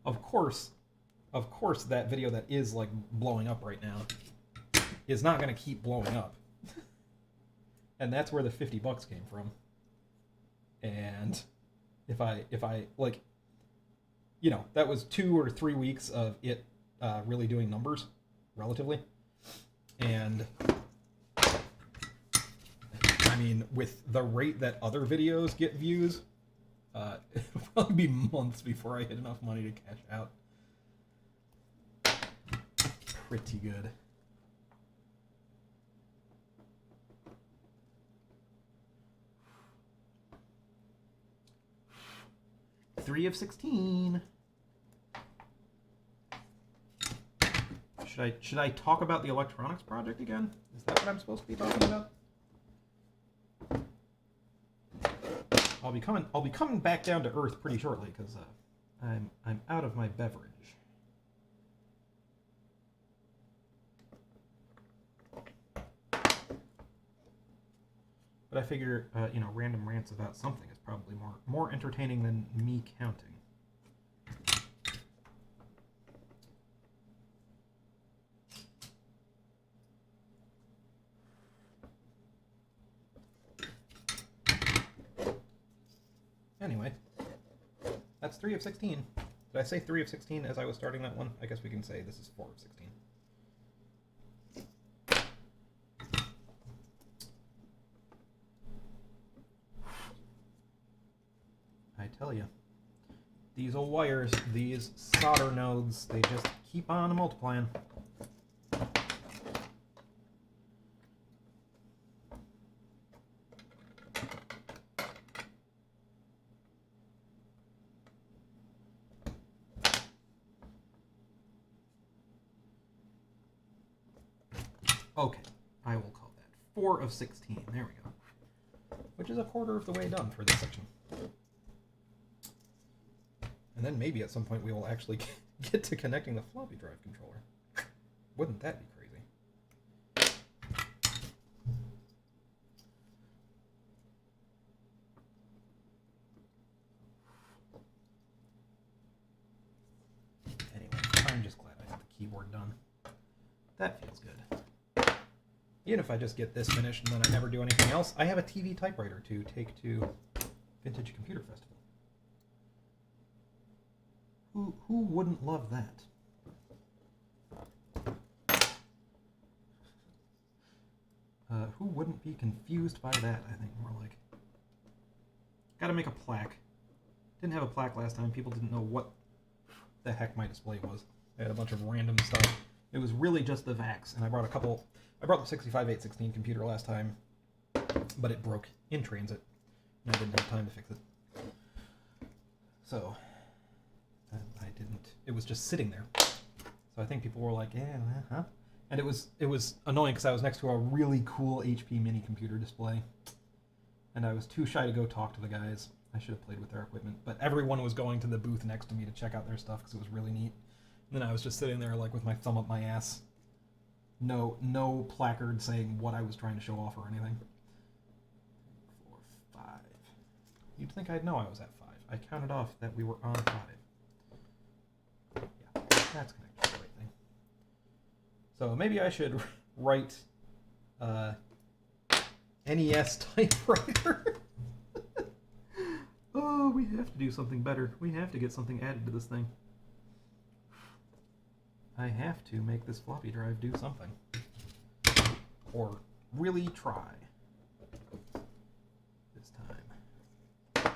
Speaker 1: of course that video that is blowing up right now is not going to keep blowing up. And that's where the $50 came from. And if I that was 2 or 3 weeks of it really doing numbers, relatively. And I mean, with the rate that other videos get views, it'll probably be months before I hit enough money to cash out. Pretty good. Three of 16. Should I talk about the electronics project again? Is that what I'm supposed to be talking about? I'll be coming back down to earth pretty shortly because I'm out of my beverage. But I figure random rants about something is probably more entertaining than me counting. Anyway, that's 3 of 16. Did I say 3 of 16 as I was starting that one? I guess we can say this is 4 of 16. I tell you, these old wires, these solder nodes, they just keep on multiplying. Okay, I will call that 4 of 16. There we go. Which is a quarter of the way done for this section. And then maybe at some point we will actually get to connecting the floppy drive controller. Wouldn't that be crazy? Anyway, I'm just glad I got the keyboard done. That feels good. Even if I just get this finished and then I never do anything else, I have a TV typewriter to take to Vintage Computer Festival. Who wouldn't love that? Who wouldn't be confused by that, I think, more like. Gotta make a plaque. Didn't have a plaque last time. People didn't know what the heck my display was. I had a bunch of random stuff. It was really just the VAX, and I brought the 65816 computer last time, but it broke in transit, and I didn't have time to fix it. So, I didn't. It was just sitting there. So I think people were like, yeah, huh? And it was annoying because I was next to a really cool HP mini computer display, and I was too shy to go talk to the guys. I should have played with their equipment, but everyone was going to the booth next to me to check out their stuff because it was really neat. And then I was just sitting there like with my thumb up my ass. No placard saying what I was trying to show off or anything. 4, 5. You'd think I'd know I was at 5. I counted off that we were on 5. Yeah, that's connected to the right thing. So maybe I should write NES typewriter. Oh, we have to do something better. We have to get something added to this thing. I have to make this floppy drive do something. Or really try. This time.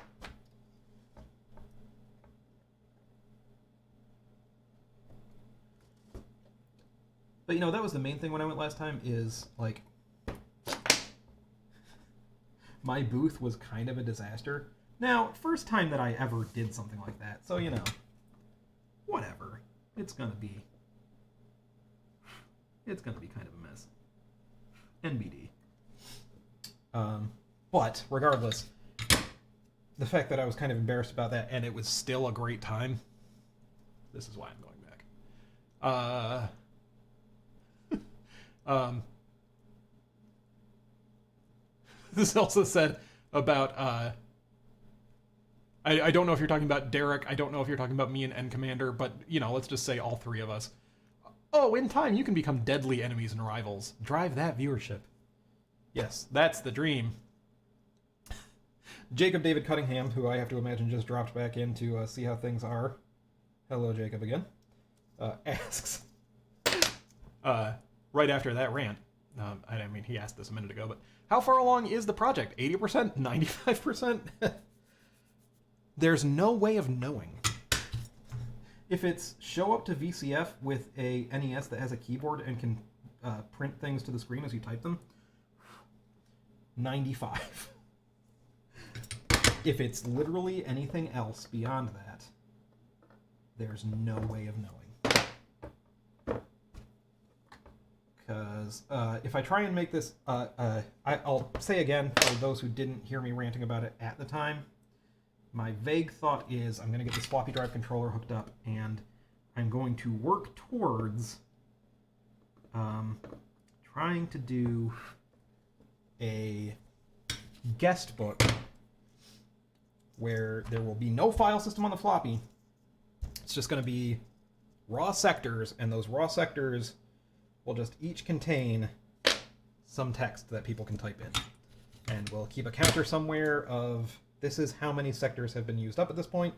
Speaker 1: But you know, that was the main thing when I went last time is, like, my booth was kind of a disaster. Now, first time that I ever did something like that, so, you know, whatever. It's gonna be kind of a mess. NBD. But, regardless, the fact that I was kind of embarrassed about that, and it was still a great time, this is why I'm going back. This also said about, I don't know if you're talking about Derek, I don't know if you're talking about me and N Commander, but, you know, let's just say all three of us. Oh, in time, you can become deadly enemies and rivals. Drive that viewership. Yes, that's the dream. Jacob David Cunningham, who I have to imagine just dropped back in to see how things are. Hello, Jacob, again. Asks, right after that rant, I mean, he asked this a minute ago, but how far along is the project? 80%? 95%? There's no way of knowing. If it's show up to VCF with a NES that has a keyboard and can print things to the screen as you type them, 95. If it's literally anything else beyond that, there's no way of knowing. Because if I try and make this, I'll say again, for those who didn't hear me ranting about it at the time, my vague thought is I'm going to get this floppy drive controller hooked up, and I'm going to work towards trying to do a guest book where there will be no file system on the floppy. It's just going to be raw sectors, and those raw sectors will just each contain some text that people can type in. And we'll keep a counter somewhere of this is how many sectors have been used up at this point.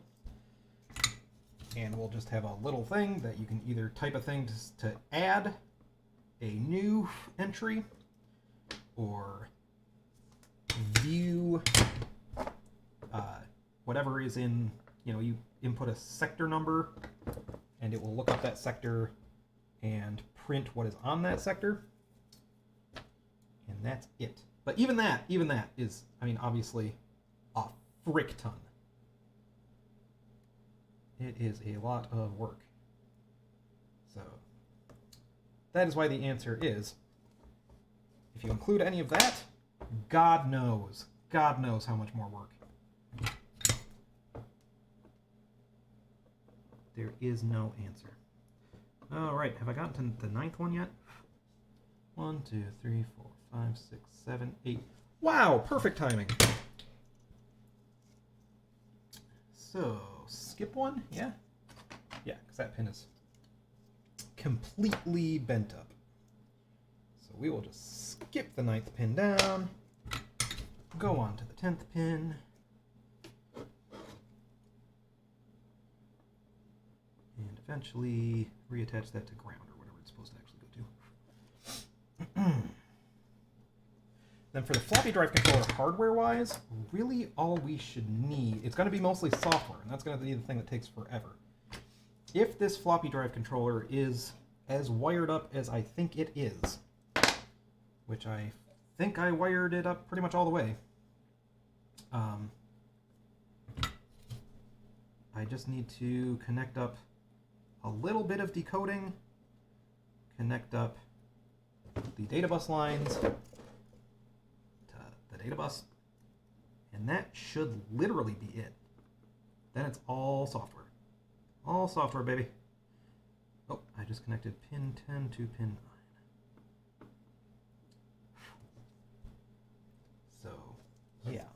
Speaker 1: And we'll just have a little thing that you can either type a thing to add a new entry or view whatever is in, you know, you input a sector number and it will look up that sector and print what is on that sector. And that's it. But even that is, I mean, obviously a frick ton. It is a lot of work. So that is why the answer is if you include any of that, God knows how much more work. There is no answer. All right, have I gotten to the 9th one yet? 1, 2, 3, 4, 5, 6, 7, 8. Wow, perfect timing. So, skip one? Yeah? Yeah, because that pin is completely bent up. So we will just skip the 9th pin down, go on to the 10th pin, and eventually reattach that to ground or whatever it's supposed to actually go to. Then for the floppy drive controller hardware-wise, really all we should need, it's going to be mostly software, and that's going to be the thing that takes forever. If this floppy drive controller is as wired up as I think it is, which I think I wired it up pretty much all the way, I just need to connect up a little bit of decoding, connect up the data bus lines to the data bus, and that should literally be it. Then it's all software. All software, baby. Oh, I just connected pin 10 to pin 9. So, yeah.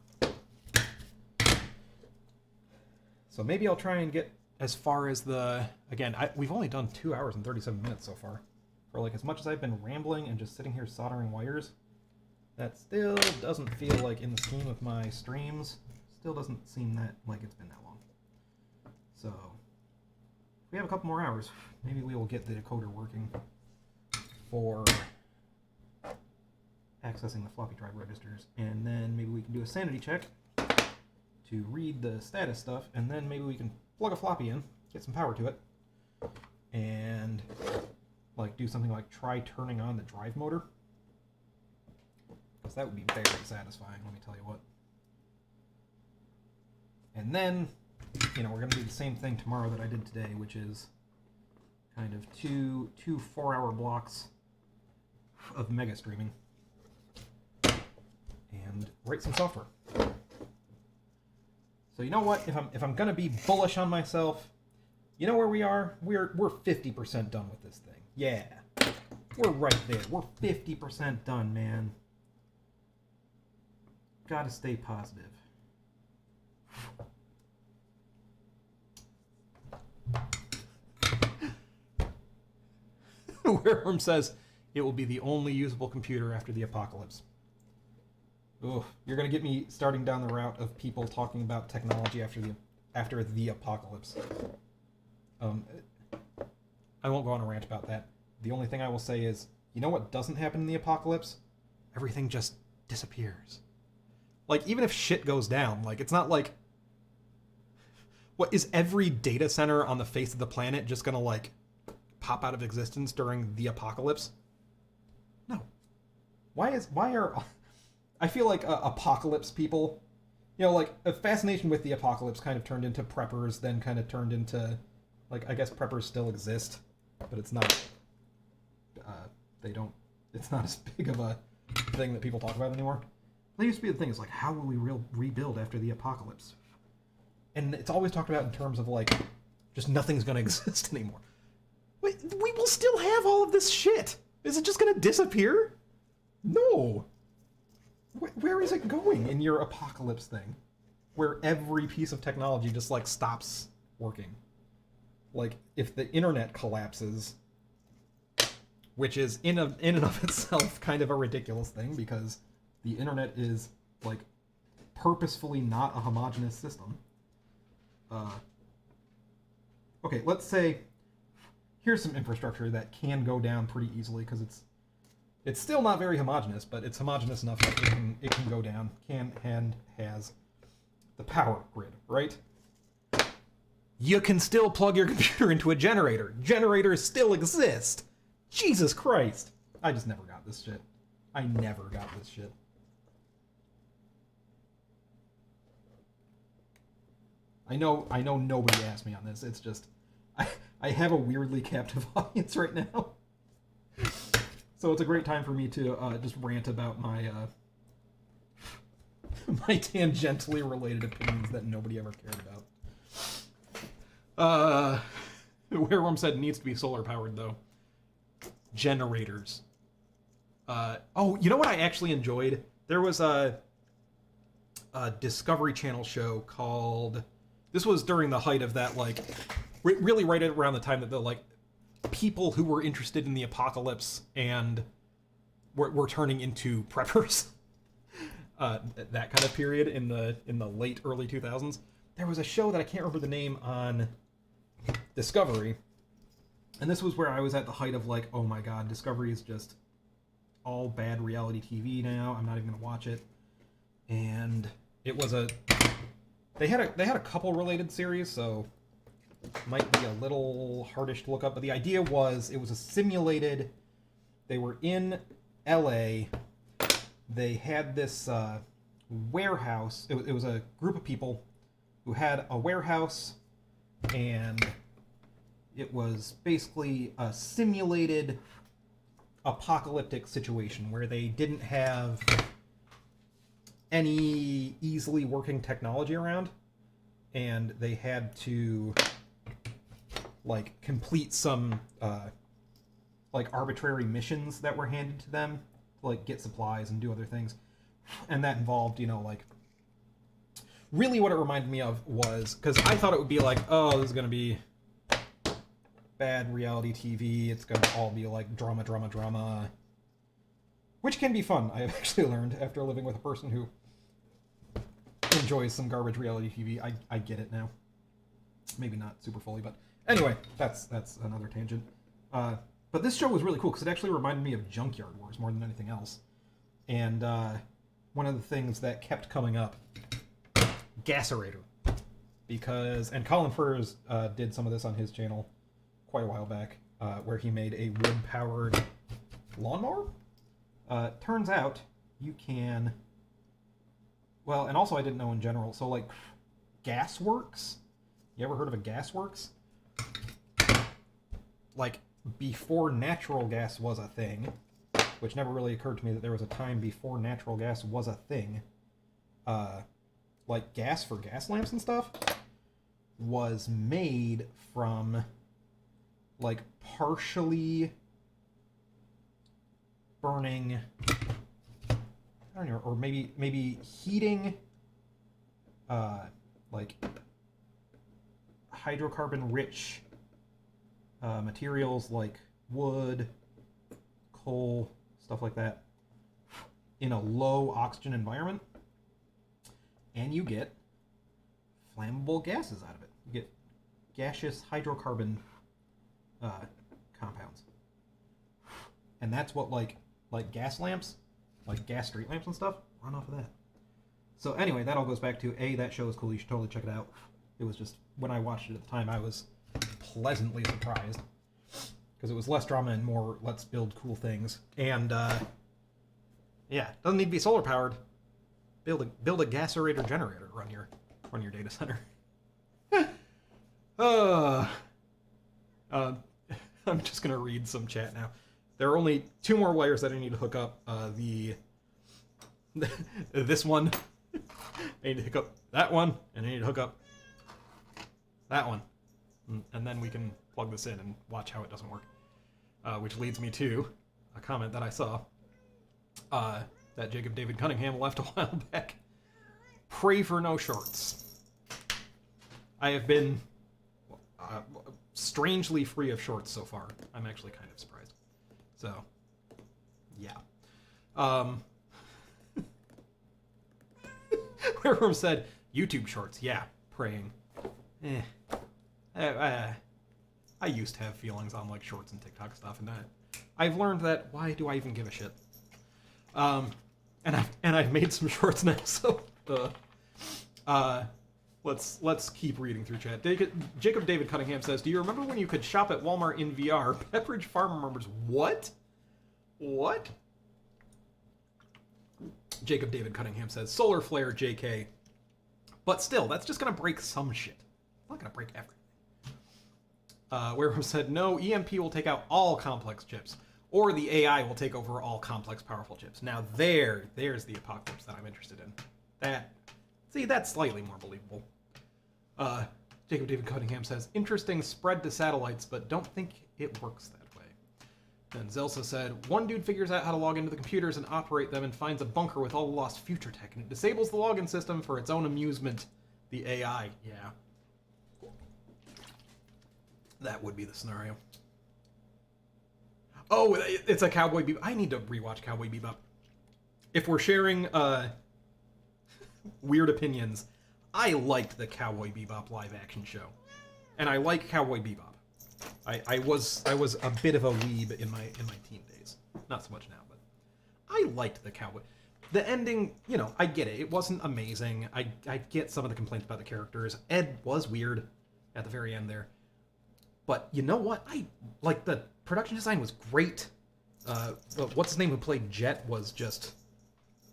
Speaker 1: So maybe I'll try and get as far as the... Again, we've only done 2 hours and 37 minutes so far. For like as much as I've been rambling and just sitting here soldering wires, that still doesn't feel like, in the scheme of my streams, still doesn't seem that like it's been that long. So, if we have a couple more hours, maybe we will get the decoder working for accessing the floppy drive registers, and then maybe we can do a sanity check to read the status stuff, and then maybe we can plug a floppy in, get some power to it, and like do something like try turning on the drive motor. Because that would be very satisfying, let me tell you what. And then, you know, we're going to do the same thing tomorrow that I did today, which is kind of two 4-hour blocks of mega streaming and write some software. So you know what? If I'm going to be bullish on myself, you know where we are? We're 50% done with this thing. Yeah, we're right there. We're 50% done, man. Gotta stay positive. Wareworm says it will be the only usable computer after the apocalypse. Ugh, you're gonna get me starting down the route of people talking about technology after the apocalypse. I won't go on a rant about that. The only thing I will say is, you know what doesn't happen in the apocalypse? Everything just disappears. Like, even if shit goes down, like, it's not like... What, is every data center on the face of the planet just gonna, like, pop out of existence during the apocalypse? No. Why are... I feel like apocalypse people... You know, like, a fascination with the apocalypse kind of turned into preppers, then kind of turned into... Like, I guess preppers still exist, but it's not... they don't... It's not as big of a thing that people talk about anymore. That used to be the thing, is like, how will we rebuild after the apocalypse? And it's always talked about in terms of, like, just nothing's going to exist anymore. Wait, we will still have all of this shit. Is it just going to disappear? No. Where is it going in your apocalypse thing? Where every piece of technology just, like, stops working. Like, if the internet collapses, which is in and of itself kind of a ridiculous thing, because the internet is, like, purposefully not a homogeneous system. Okay, let's say here's some infrastructure that can go down pretty easily, because it's still not very homogeneous, but it's homogeneous enough that it can go down, and has the power grid, right? You can still plug your computer into a generator. Generators still exist. Jesus Christ. I just never got this shit. I never got this shit. I know nobody asked me on this. It's just, I have a weirdly captive audience right now. So it's a great time for me to just rant about my my tangentially related opinions that nobody ever cared about. Werewolf said needs to be solar powered though. Generators. Oh, you know what I actually enjoyed? There was a Discovery Channel show called. This was during the height of that, like, really right around the time that the like people who were interested in the apocalypse and were turning into preppers. That kind of period in the late early 2000s. There was a show that I can't remember the name on Discovery, and this was where I was at the height of like, oh my god, Discovery is just all bad reality TV now. I'm not even gonna watch it. And it was they had a couple related series, so might be a little hardish to look up. But the idea was it was a simulated. They were in LA. They had this warehouse. It was a group of people who had a warehouse, and it was basically a simulated apocalyptic situation where they didn't have any easily working technology around, and they had to like complete some like arbitrary missions that were handed to them, like get supplies and do other things. And that involved, you know, like, really what it reminded me of was, because I thought it would be like, oh, this is going to be bad reality TV, it's going to all be like drama, which can be fun. I have actually learned after living with a person who enjoys some garbage reality TV. I get it now. Maybe not super fully, but anyway, that's another tangent. But this show was really cool because it actually reminded me of Junkyard Wars more than anything else. And one of the things that kept coming up, Gaserator, and Colin Furze did some of this on his channel quite a while back, where he made a wood-powered lawnmower. Turns out you can. Well, and also I didn't know in general. So like, Gasworks. You ever heard of a Gasworks? Like, before natural gas was a thing, which never really occurred to me that there was a time before natural gas was a thing, like gas for gas lamps and stuff was made from like partially burning, I don't know, or maybe heating like hydrocarbon rich materials like wood, coal, stuff like that, in a low oxygen environment, and you get flammable gases out of it. You get gaseous hydrocarbon compounds, and that's what like gas lamps, like gas street lamps and stuff, run off of that. So anyway, that all goes back to that show is cool. You should totally check it out. It was just, when I watched it at the time, I was pleasantly surprised because it was less drama and more let's build cool things. And yeah, doesn't need to be solar powered. Build a Gaserator generator, run your data center. I'm just gonna read some chat now. There are only 2 more wires that I need to hook up. This one, I need to hook up that one, and I need to hook up that one, and then we can plug this in and watch how it doesn't work. Which leads me to a comment that I saw that Jacob David Cunningham left a while back. Pray for no shorts. I have been strangely free of shorts so far. I'm actually kind of surprised. So, yeah. Wherever said YouTube shorts, yeah, praying. I used to have feelings on like shorts and TikTok stuff, and I've learned that why do I even give a shit? And I've made some shorts now, so let's keep reading through chat. Jacob David Cunningham says, "Do you remember when you could shop at Walmart in VR?" Pepperidge Farm remembers. What? Jacob David Cunningham says, "Solar flare, JK." But still, that's just gonna break some shit. It's not gonna break everything. Werewolf said, "No, EMP will take out all complex chips." or the AI will take over all complex, powerful chips. Now there's the apocalypse that I'm interested in. That's slightly more believable. Jacob David Cunningham says, interesting spread to satellites, but don't think it works that way. Then Zelsa said, one dude figures out how to log into the computers and operate them and finds a bunker with all the lost future tech, and it disables the login system for its own amusement. The AI, yeah. That would be the scenario. Oh, it's a Cowboy Bebop. I need to rewatch Cowboy Bebop. If we're sharing weird opinions, I liked the Cowboy Bebop live action show, and I like Cowboy Bebop. I was a bit of a weeb in my teen days, not so much now, but I liked the Cowboy. The ending, you know, I get it. It wasn't amazing. I get some of the complaints about the characters. Ed was weird at the very end there, but you know what? I like the production design was great. What's his name who played Jet was just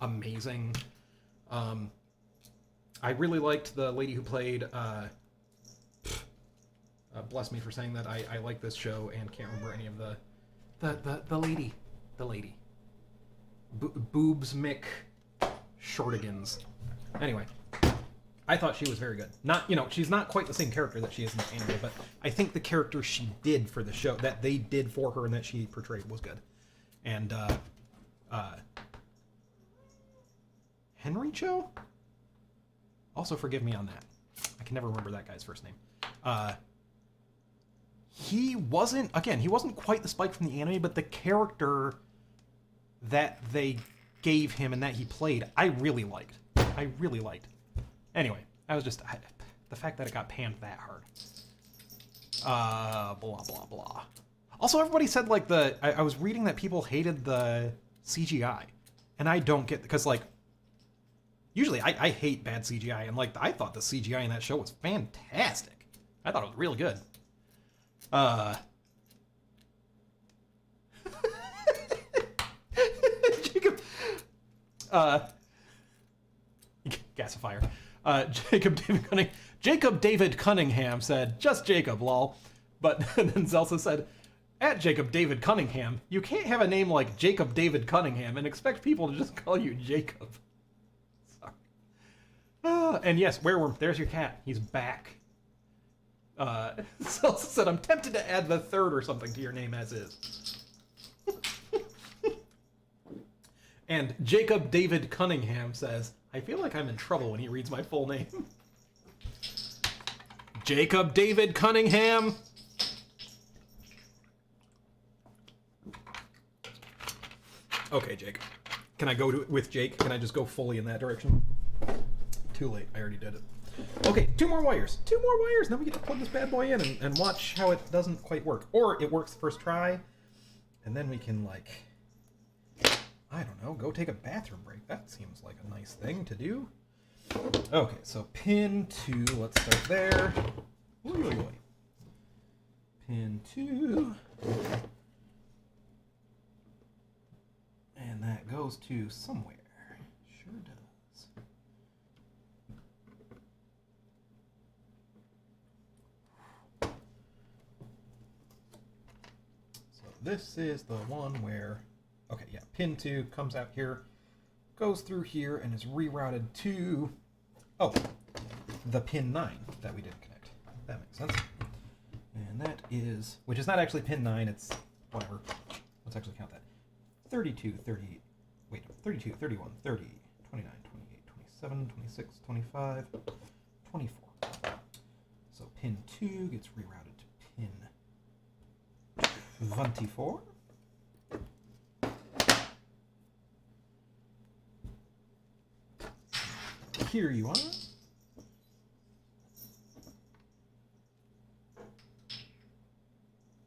Speaker 1: amazing. I really liked the lady who played, bless me for saying that, I like this show and can't remember any of the lady. Boobs Mick Shortigans. Anyway, I thought she was very good. Not, you know, she's not quite the same character that she is in the anime, but I think the character she did for the show, that they did for her and that she portrayed was good. And, Henry Cho? Also, forgive me on that. I can never remember that guy's first name. He wasn't quite the Spike from the anime, but the character that they gave him and that he played, I really liked. Anyway, the fact that it got panned that hard. Blah, blah, blah. Also, everybody said, like, I was reading that people hated the CGI. And I don't get, because, like, usually, I hate bad CGI, and, like, I thought the CGI in that show was fantastic. I thought it was really good. Jacob, gasifier. Jacob David Cunningham said, just Jacob, lol. But then Zelsa said, at Jacob David Cunningham, you can't have a name like Jacob David Cunningham and expect people to just call you Jacob. And yes, Wereworm, there's your cat. He's back. Zelsa said, I'm tempted to add the third or something to your name as is. And Jacob David Cunningham says, I feel like I'm in trouble when he reads my full name. Jacob David Cunningham. Okay, Jake. Can I go with Jake? Can I just go fully in that direction? Too late. I already did it. Okay, two more wires. Now we get to plug this bad boy in and watch how it doesn't quite work. Or it works the first try, and then we can, like, I don't know, go take a bathroom break. That seems like a nice thing to do. Okay, so pin 2, let's start there. Oy. Pin 2. And that goes to somewhere. Sure does. So this is the one where, okay, yeah, pin 2 comes out here, goes through here, and is rerouted to, oh, the pin 9 that we didn't connect. That makes sense. And that is, which is not actually pin 9, it's whatever. Let's actually count that. 32, 30, wait, 32, 31, 30, 29, 28, 27, 26, 25, 24. So pin 2 gets rerouted to pin 24. Here you are.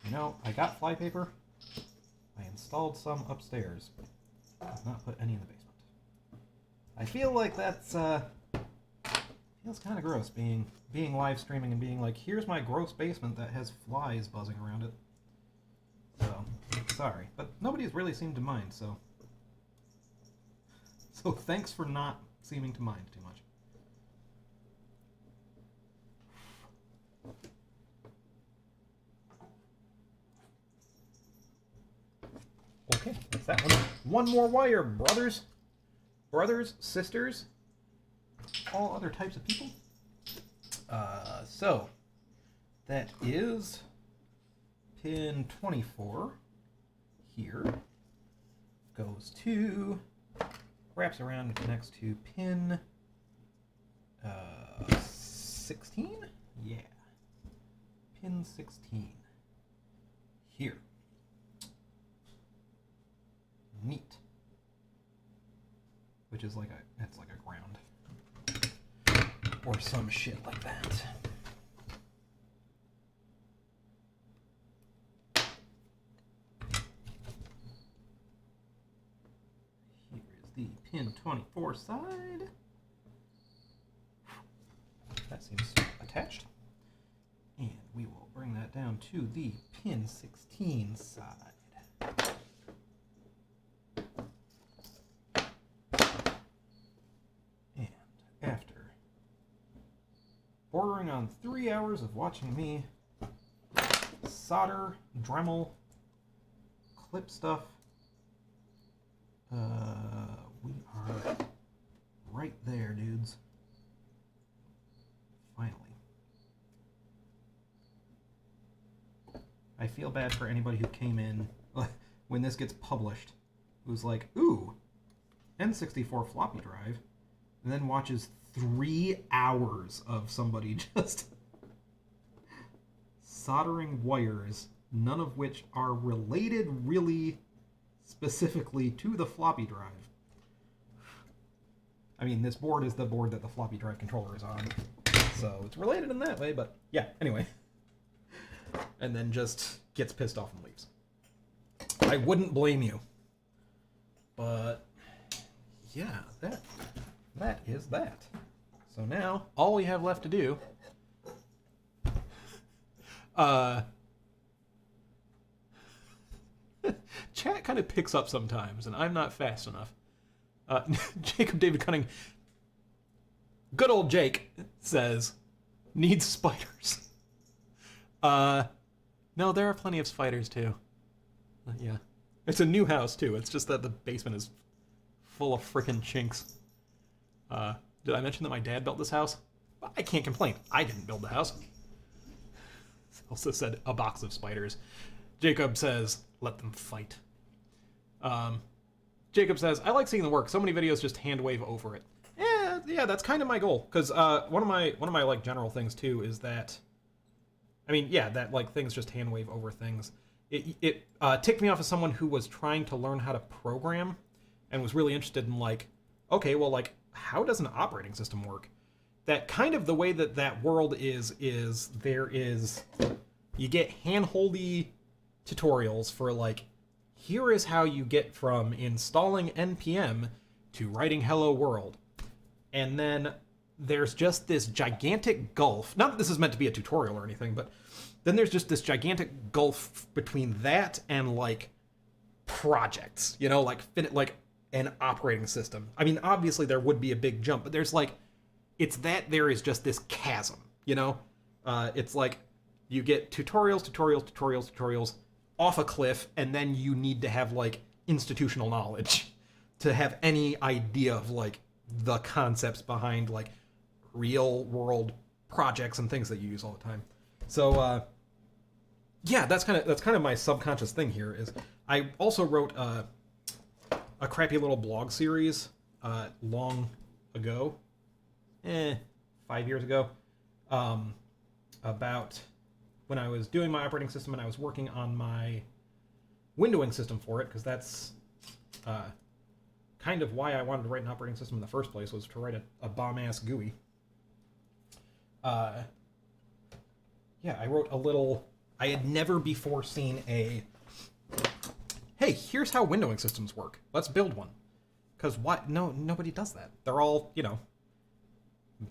Speaker 1: You know, I got flypaper. I installed some upstairs, but did not put any in the basement. I feel like that's, feels kind of gross being live streaming and being like, here's my gross basement that has flies buzzing around it. So, sorry. But nobody's really seemed to mind, so thanks for not seeming to mind too much. that one. One more wire, brothers. Brothers, sisters, all other types of people. So that is pin 24 here. Goes to, wraps around and connects to pin 16? Yeah. Pin 16. Here. Neat. Which is like it's like a ground. Or some shit like that. Here is the pin 24 side. That seems attached. And we will bring that down to the pin 16 side. And after bordering on 3 hours of watching me solder, Dremel, clip stuff, we are right there, dudes. Finally. I feel bad for anybody who came in when this gets published, who's like, ooh, N64 floppy drive, and then watches 3 hours of somebody just soldering wires, none of which are related really specifically to the floppy drive. I mean, this board is the board that the floppy drive controller is on, so it's related in that way, but yeah, anyway. And then just gets pissed off and leaves. I wouldn't blame you. But yeah, that is that. So now all we have left to do chat kind of picks up sometimes, and I'm not fast enough. Jacob David Cunning, good old Jake, says, needs spiders. No, there are plenty of spiders too. Yeah. It's a new house too. It's just that the basement is full of frickin' chinks. Did I mention that my dad built this house? I can't complain. I didn't build the house. Also said a box of spiders. Jacob says, let them fight. Jacob says, I like seeing the work. So many videos just hand wave over it. Yeah, that's kind of my goal. Because one of my like general things too is that, I mean, yeah, that like things just hand wave over things. It ticked me off as someone who was trying to learn how to program and was really interested in like, okay, well, like, how does an operating system work? That kind of the way that world is there is, you get hand-holdy tutorials for like, here is how you get from installing NPM to writing Hello World. And then there's just this gigantic gulf. Not that this is meant to be a tutorial or anything, but then there's just this gigantic gulf between that and like projects, you know, like an operating system. I mean, obviously there would be a big jump, but there's like, it's that there is just this chasm, you know? It's like you get tutorials off a cliff, and then you need to have like institutional knowledge to have any idea of like the concepts behind like real world projects and things that you use all the time. So yeah, that's kind of my subconscious thing here. Is I also wrote a crappy little blog series long ago, 5 years ago, about when I was doing my operating system and I was working on my windowing system for it, because that's kind of why I wanted to write an operating system in the first place, was to write a bomb-ass GUI. Yeah, I wrote a little... I had never before seen a... Hey, here's how windowing systems work. Let's build one. Because what? No, nobody does that. They're all, you know,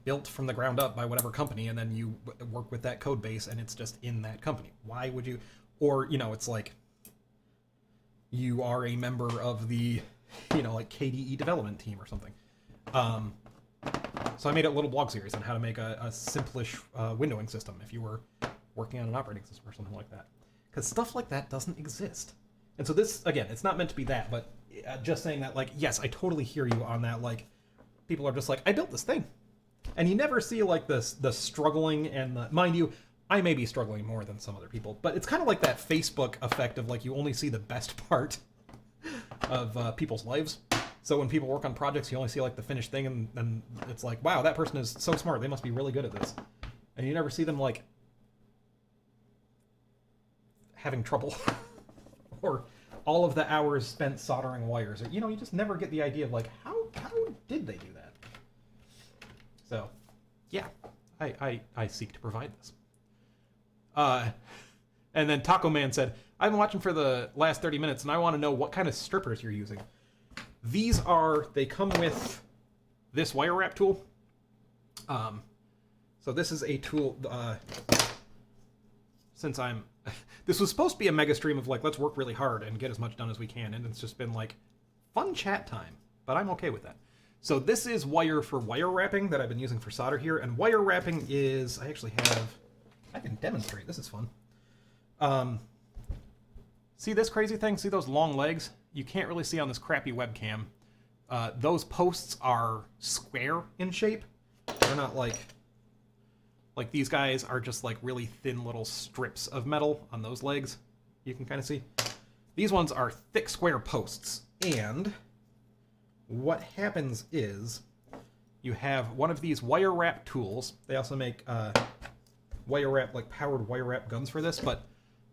Speaker 1: built from the ground up by whatever company, and then you work with that code base, and it's just in that company. Why would you... Or, you know, it's like you are a member of the, you know, like KDE development team or something. So I made a little blog series on how to make a simplish windowing system if you were working on an operating system or something like that. Because stuff like that doesn't exist. And so this, again, it's not meant to be that, but just saying that, like, yes, I totally hear you on that. Like, people are just like, I built this thing. And you never see, like, the struggling and the... Mind you, I may be struggling more than some other people, but it's kind of like that Facebook effect of, like, you only see the best part of people's lives. So when people work on projects, you only see, like, the finished thing, and it's like, wow, that person is so smart. They must be really good at this. And you never see them, like, having trouble. Or all of the hours spent soldering wires. Or, you know, you just never get the idea of, like, how did they do that? So, yeah, I seek to provide this. And then Taco Man said, I've been watching for the last 30 minutes, and I want to know what kind of strippers you're using. They come with this wire wrap tool. So this is a tool, this was supposed to be a mega stream of, like, let's work really hard and get as much done as we can, and it's just been, like, fun chat time, but I'm okay with that. So this is wire for wire wrapping that I've been using for solder here, and wire wrapping is, I can demonstrate, this is fun. See this crazy thing? See those long legs? You can't really see on this crappy webcam. Those posts are square in shape. They're not like these guys are just like really thin little strips of metal on those legs. You can kind of see. These ones are thick square posts, and what happens is you have one of these wire wrap tools. They also make wire wrap, like powered wire wrap guns for this, but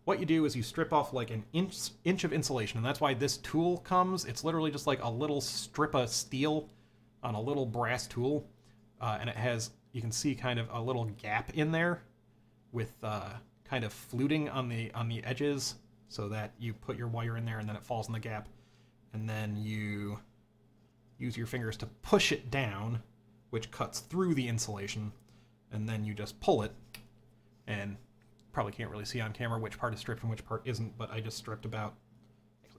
Speaker 1: what you do is you strip off like an inch of insulation, and that's why this tool comes. It's literally just like a little strip of steel on a little brass tool, and it has, you can see kind of a little gap in there with kind of fluting on the edges, so that you put your wire in there and then it falls in the gap, and then you use your fingers to push it down, which cuts through the insulation, and then you just pull it, and probably can't really see on camera which part is stripped and which part isn't, but I just stripped about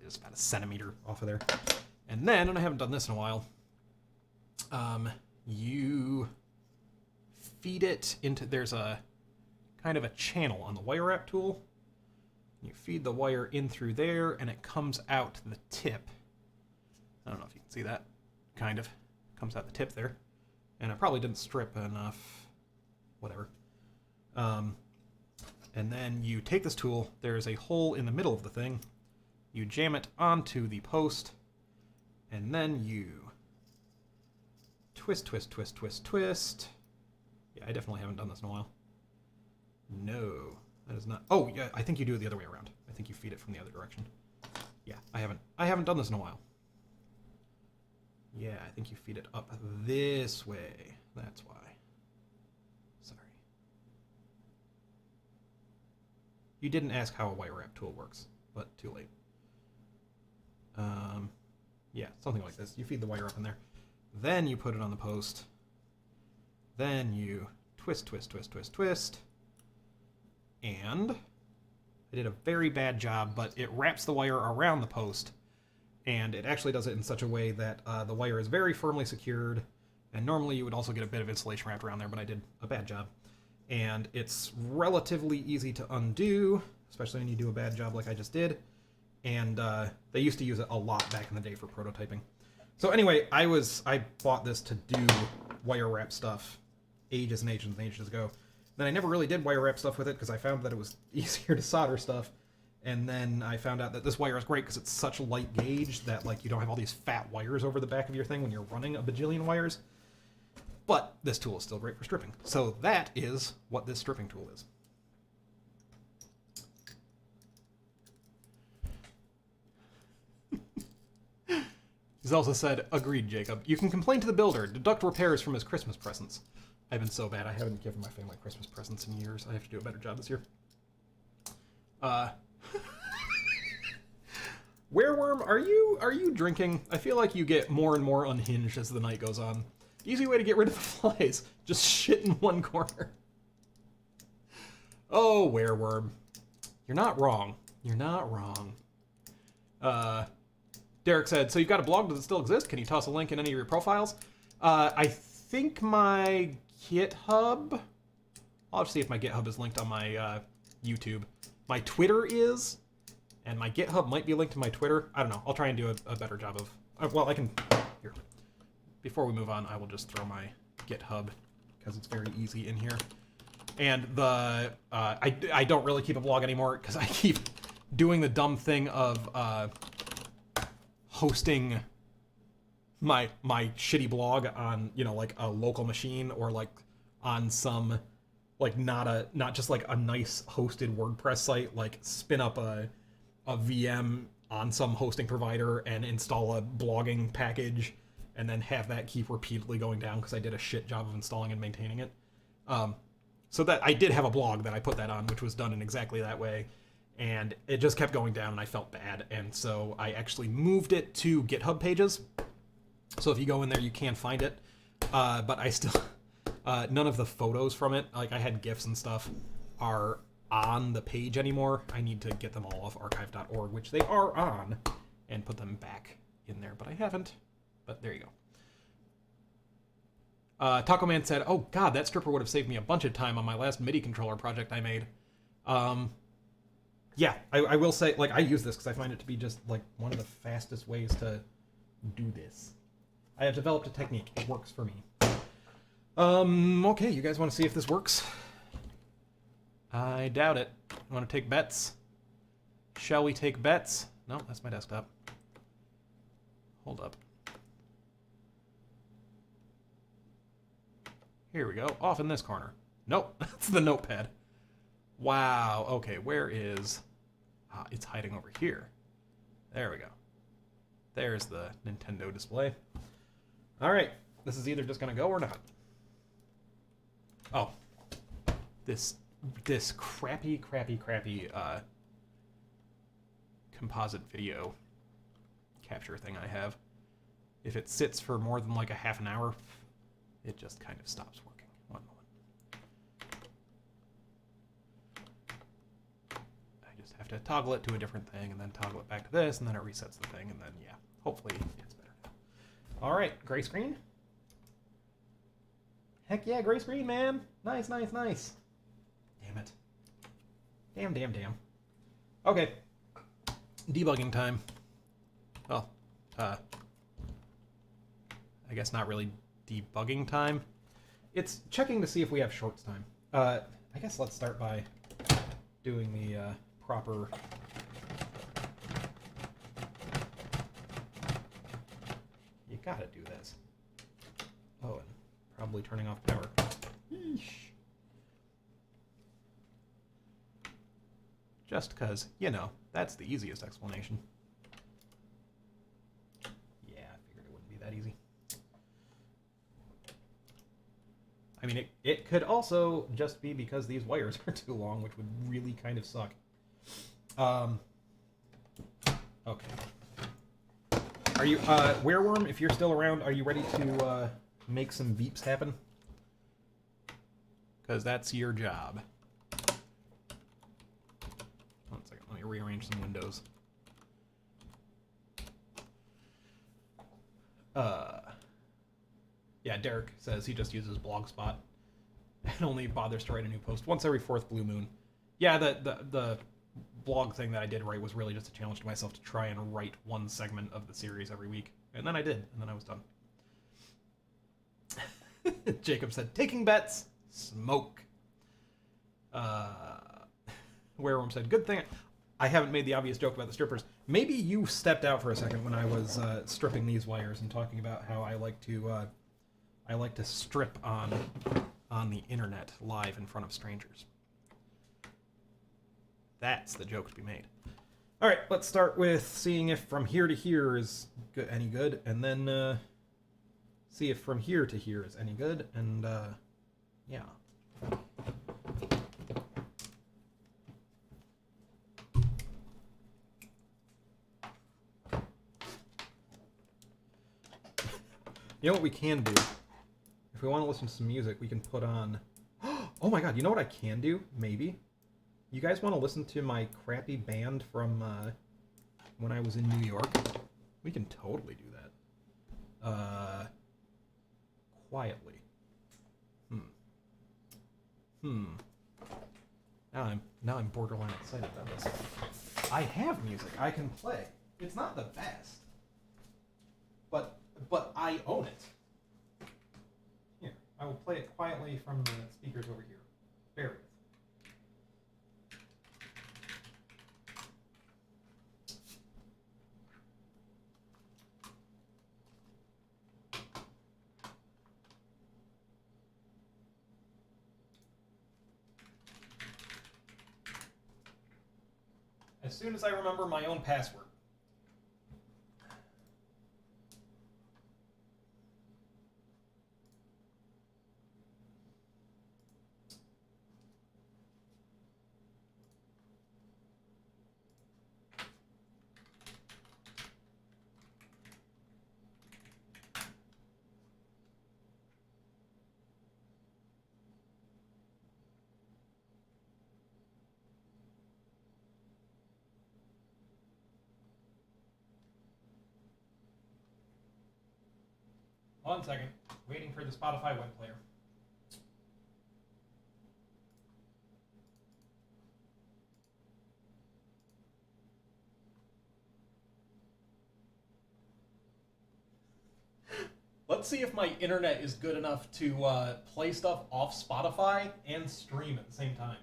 Speaker 1: a centimeter off of there. And then, and I haven't done this in a while, you feed it into, there's a kind of a channel on the wire wrap tool. You feed the wire in through there, and it comes out the tip. I don't know if you can see that. Kind of. Comes out the tip there. And I probably didn't strip enough. Whatever. And then you take this tool, there's a hole in the middle of the thing, you jam it onto the post, and then you twist, twist, twist, twist, twist. Yeah, I definitely haven't done this in a while. No, that is not. Oh, yeah, I think you do it the other way around. I think you feed it from the other direction. Yeah, I haven't done this in a while. Yeah, I think you feed it up this way. That's why. Sorry. You didn't ask how a wire wrap tool works, but too late. Yeah, something like this. You feed the wire up in there. Then you put it on the post. Then you twist, twist, twist, twist, twist. And I did a very bad job, but it wraps the wire around the post. And it actually does it in such a way that the wire is very firmly secured. And normally you would also get a bit of insulation wrapped around there, but I did a bad job. And it's relatively easy to undo, especially when you do a bad job like I just did. And they used to use it a lot back in the day for prototyping. So anyway, I bought this to do wire wrap stuff ages and ages and ages ago. Then I never really did wire wrap stuff with it because I found that it was easier to solder stuff. And then I found out that this wire is great because it's such light gauge that, like, you don't have all these fat wires over the back of your thing when you're running a bajillion wires. But this tool is still great for stripping. So that is what this stripping tool is. He's also said, agreed, Jacob. You can complain to the builder. Deduct repairs from his Christmas presents. I've been so bad. I haven't given my family Christmas presents in years. I have to do a better job this year. Wereworm, are you drinking? I feel like you get more and more unhinged as the night goes on. Easy way to get rid of the flies. Just shit in one corner. Oh, Wereworm. You're not wrong. You're not wrong. Derek said, so you've got a blog, does it still exist? Can you toss a link in any of your profiles? I think my GitHub... I'll have to see if my GitHub is linked on my YouTube. My Twitter is, And my GitHub might be linked to my Twitter. I don't know. I'll try and do a better job of... well, I can... Here. Before we move on, I will just throw my GitHub, because it's very easy in here. And the... I don't really keep a blog anymore, because I keep doing the dumb thing of hosting my shitty blog on, you know, like a local machine, or like on some... like not just like a nice hosted WordPress site, like spin up a VM on some hosting provider and install a blogging package and then have that keep repeatedly going down because I did a shit job of installing and maintaining it. So that I did have a blog that I put that on, which was done in exactly that way, and it just kept going down and I felt bad, and so I actually moved it to GitHub pages. So if you go in there, you can find it, but I still... none of the photos from it, like I had GIFs and stuff, are on the page anymore. I need to get them all off archive.org, which they are on, and put them back in there, but I haven't. But there you go. Taco Man said, oh god, that stripper would have saved me a bunch of time on my last MIDI controller project I made. Yeah, I will say, like, I use this because I find it to be just, like, one of the fastest ways to do this. I have developed a technique. It works for me. Okay, you guys want to see if this works? I doubt it. You want to take bets? Shall we take bets? No, that's my desktop. Hold up. Here we go, off in this corner. Nope, that's the notepad. Wow, okay, where is... it's hiding over here. There we go. There's the Nintendo display. Alright, this is either just gonna go or not. Oh, this crappy composite video capture thing I have. If it sits for more than like a half an hour, it just kind of stops working. One moment. I just have to toggle it to a different thing, and then toggle it back to this, and then it resets the thing, and then, yeah, hopefully it's better now. All right, gray screen. Heck yeah, gray screen, man. Nice, nice, nice. Damn it. Damn. Okay. Debugging time. Well, I guess not really debugging time. It's checking to see if we have shorts time. I guess let's start by doing the proper... You gotta do this. Oh, and probably turning off power. Yeesh. Just because, you know, that's the easiest explanation. Yeah, I figured it wouldn't be that easy. I mean, it could also just be because these wires are too long, which would really kind of suck. Okay. Are you, Wereworm, if you're still around, are you ready to, make some beeps happen? Because that's your job. One second, let me rearrange some windows. Yeah, Derek says he just uses Blogspot and only bothers to write a new post once every 4th blue moon. Yeah, the blog thing that I did write was really just a challenge to myself to try and write one segment of the series every week. And then I did, and then I was done. Jacob said, taking bets, smoke. Wereworm said, good thing I haven't made the obvious joke about the strippers. Maybe you stepped out for a second when I was stripping these wires and talking about how I like to strip on the internet live in front of strangers. That's the joke to be made. All right, let's start with seeing if from here to here is any good, and then see if from here to here is any good, and yeah. You know what we can do? If we want to listen to some music, we can put on... Oh my god, you know what I can do? Maybe. You guys want to listen to my crappy band from when I was in New York? We can totally do that. Quietly. Now I'm borderline excited about this. I have music I can play. It's not the best, but I own it. Here, I will play it quietly from the speakers over here. Bear with. As soon as I remember my own password. One second. Waiting for the Spotify web player. Let's see if my internet is good enough to play stuff off Spotify and stream at the same time.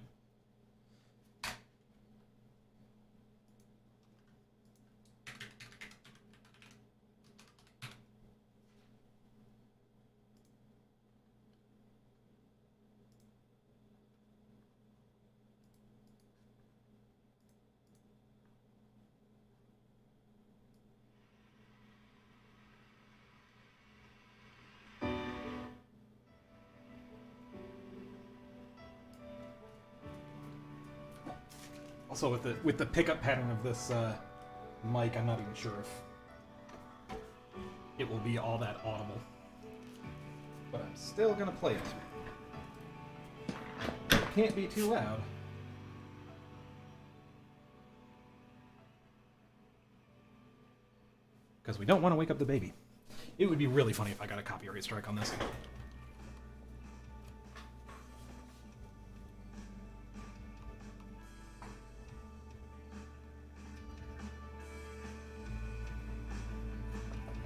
Speaker 1: Also, with the pickup pattern of this mic, I'm not even sure if it will be all that audible. But I'm still gonna play it. It can't be too loud. Because we don't want to wake up the baby. It would be really funny if I got a copyright strike on this.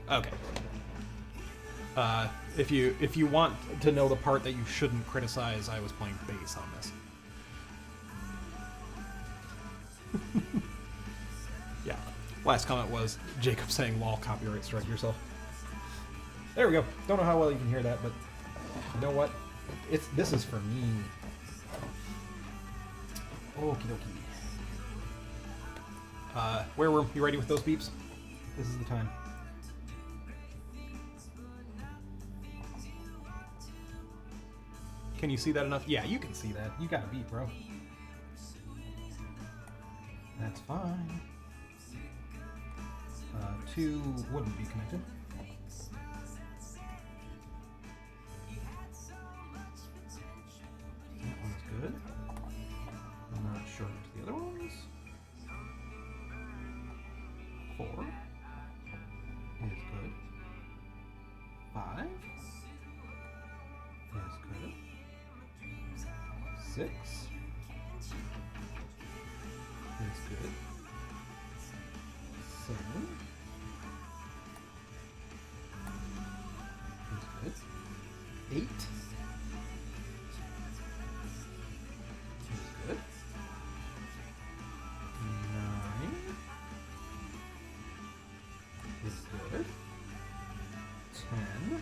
Speaker 1: Okay. If you want to know the part that you shouldn't criticize, I was playing bass on this. Yeah. Last comment was Jacob saying "lol, copyright strike yourself." There we go. Don't know how well you can hear that, but you know what? This is for me. Okie dokie. Where were you ready with those beeps? This is the time. Can you see that enough? Yeah, you can see that. You got a beat, bro. That's fine. Two wouldn't be connected. That one's good. I'm not sure to the other ones. 4 is good. 5 is good. 6 is good. 7 is good. 8 is good. 9 is good. 10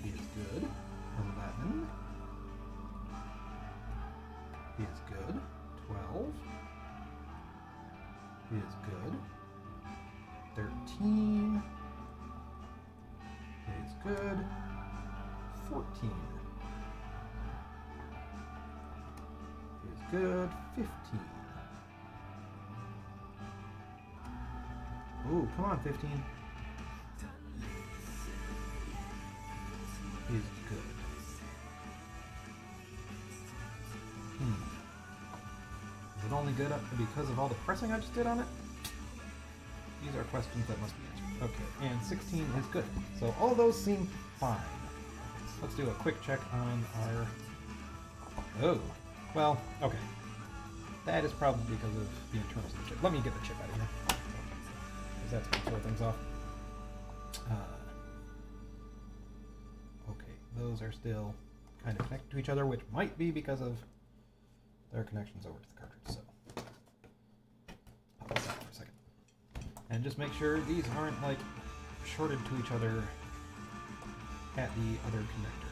Speaker 1: is good. 11 is good. 12 is good. 13 is good. 14 is good. 15. Ooh, come on, 15. Is good. Is it only good because of all the pressing I just did on it? These are questions that must be answered. Okay, and 16 is good. So all those seem fine. Let's do a quick check on our Oh, well, okay. That is probably because of the internals of the chip. Let me get the chip out of here, because that's going to throw things off. Okay, those are still kind of connected to each other, which might be because of their connections over to the cartridge. So, pop this out for a second. And just make sure these aren't, like, shorted to each other at the other connector.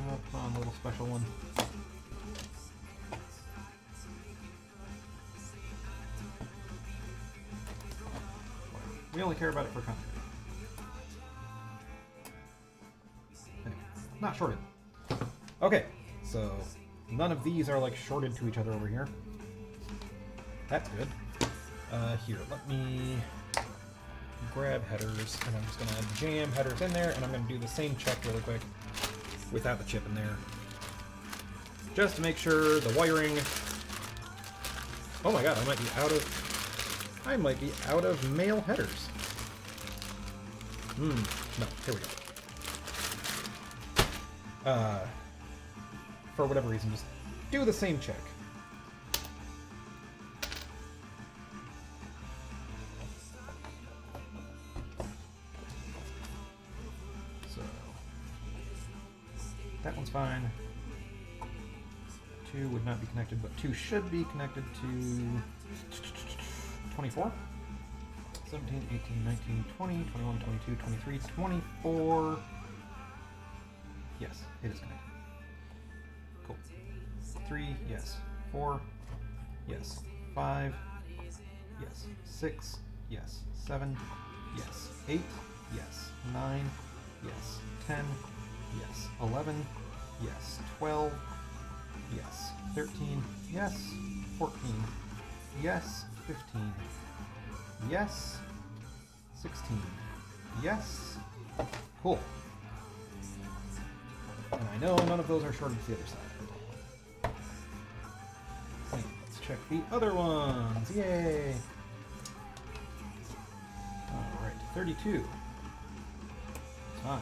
Speaker 1: Oh, come on, little special one. We only care about it for content. Anyway, not shorted. Okay, so none of these are like shorted to each other over here. That's good. Here, let me grab headers, and I'm just gonna jam headers in there, and I'm gonna do the same check really quick without the chip in there, just to make sure the wiring. Oh my god, I might be out of male headers. No, here we go. For whatever reason, just do the same check. So, that one's fine. 2 would not be connected, but 2 should be connected to 24. 17, 18, 19, 20, 21, 22, 23, 24. Yes, it is connected. Cool. 3, yes. 4, yes. 5, yes. 6, yes. 7, yes. 8, yes. 9, yes. 10, yes. 11, yes. 12, yes. 13, yes. 14, yes. 15, yes. 16, yes. Cool. And I know none of those are shorted to the other side. Let's check the other ones. Yay! Alright, 32. It's fine.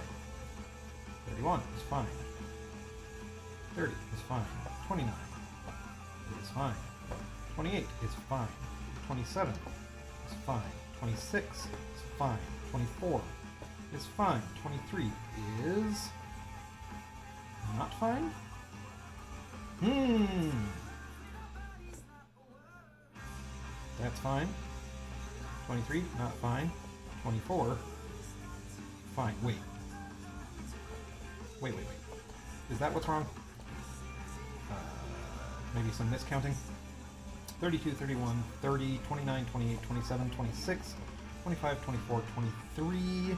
Speaker 1: 31 is fine. 30 is fine. 29 is fine. 28 is fine. 27 is fine. 26 is fine. 24 is fine. 23 is not fine? That's fine. 23, not fine. 24, fine. Wait. Is that what's wrong? Maybe some miscounting? 32, 31, 30, 29, 28, 27, 26, 25, 24, 23,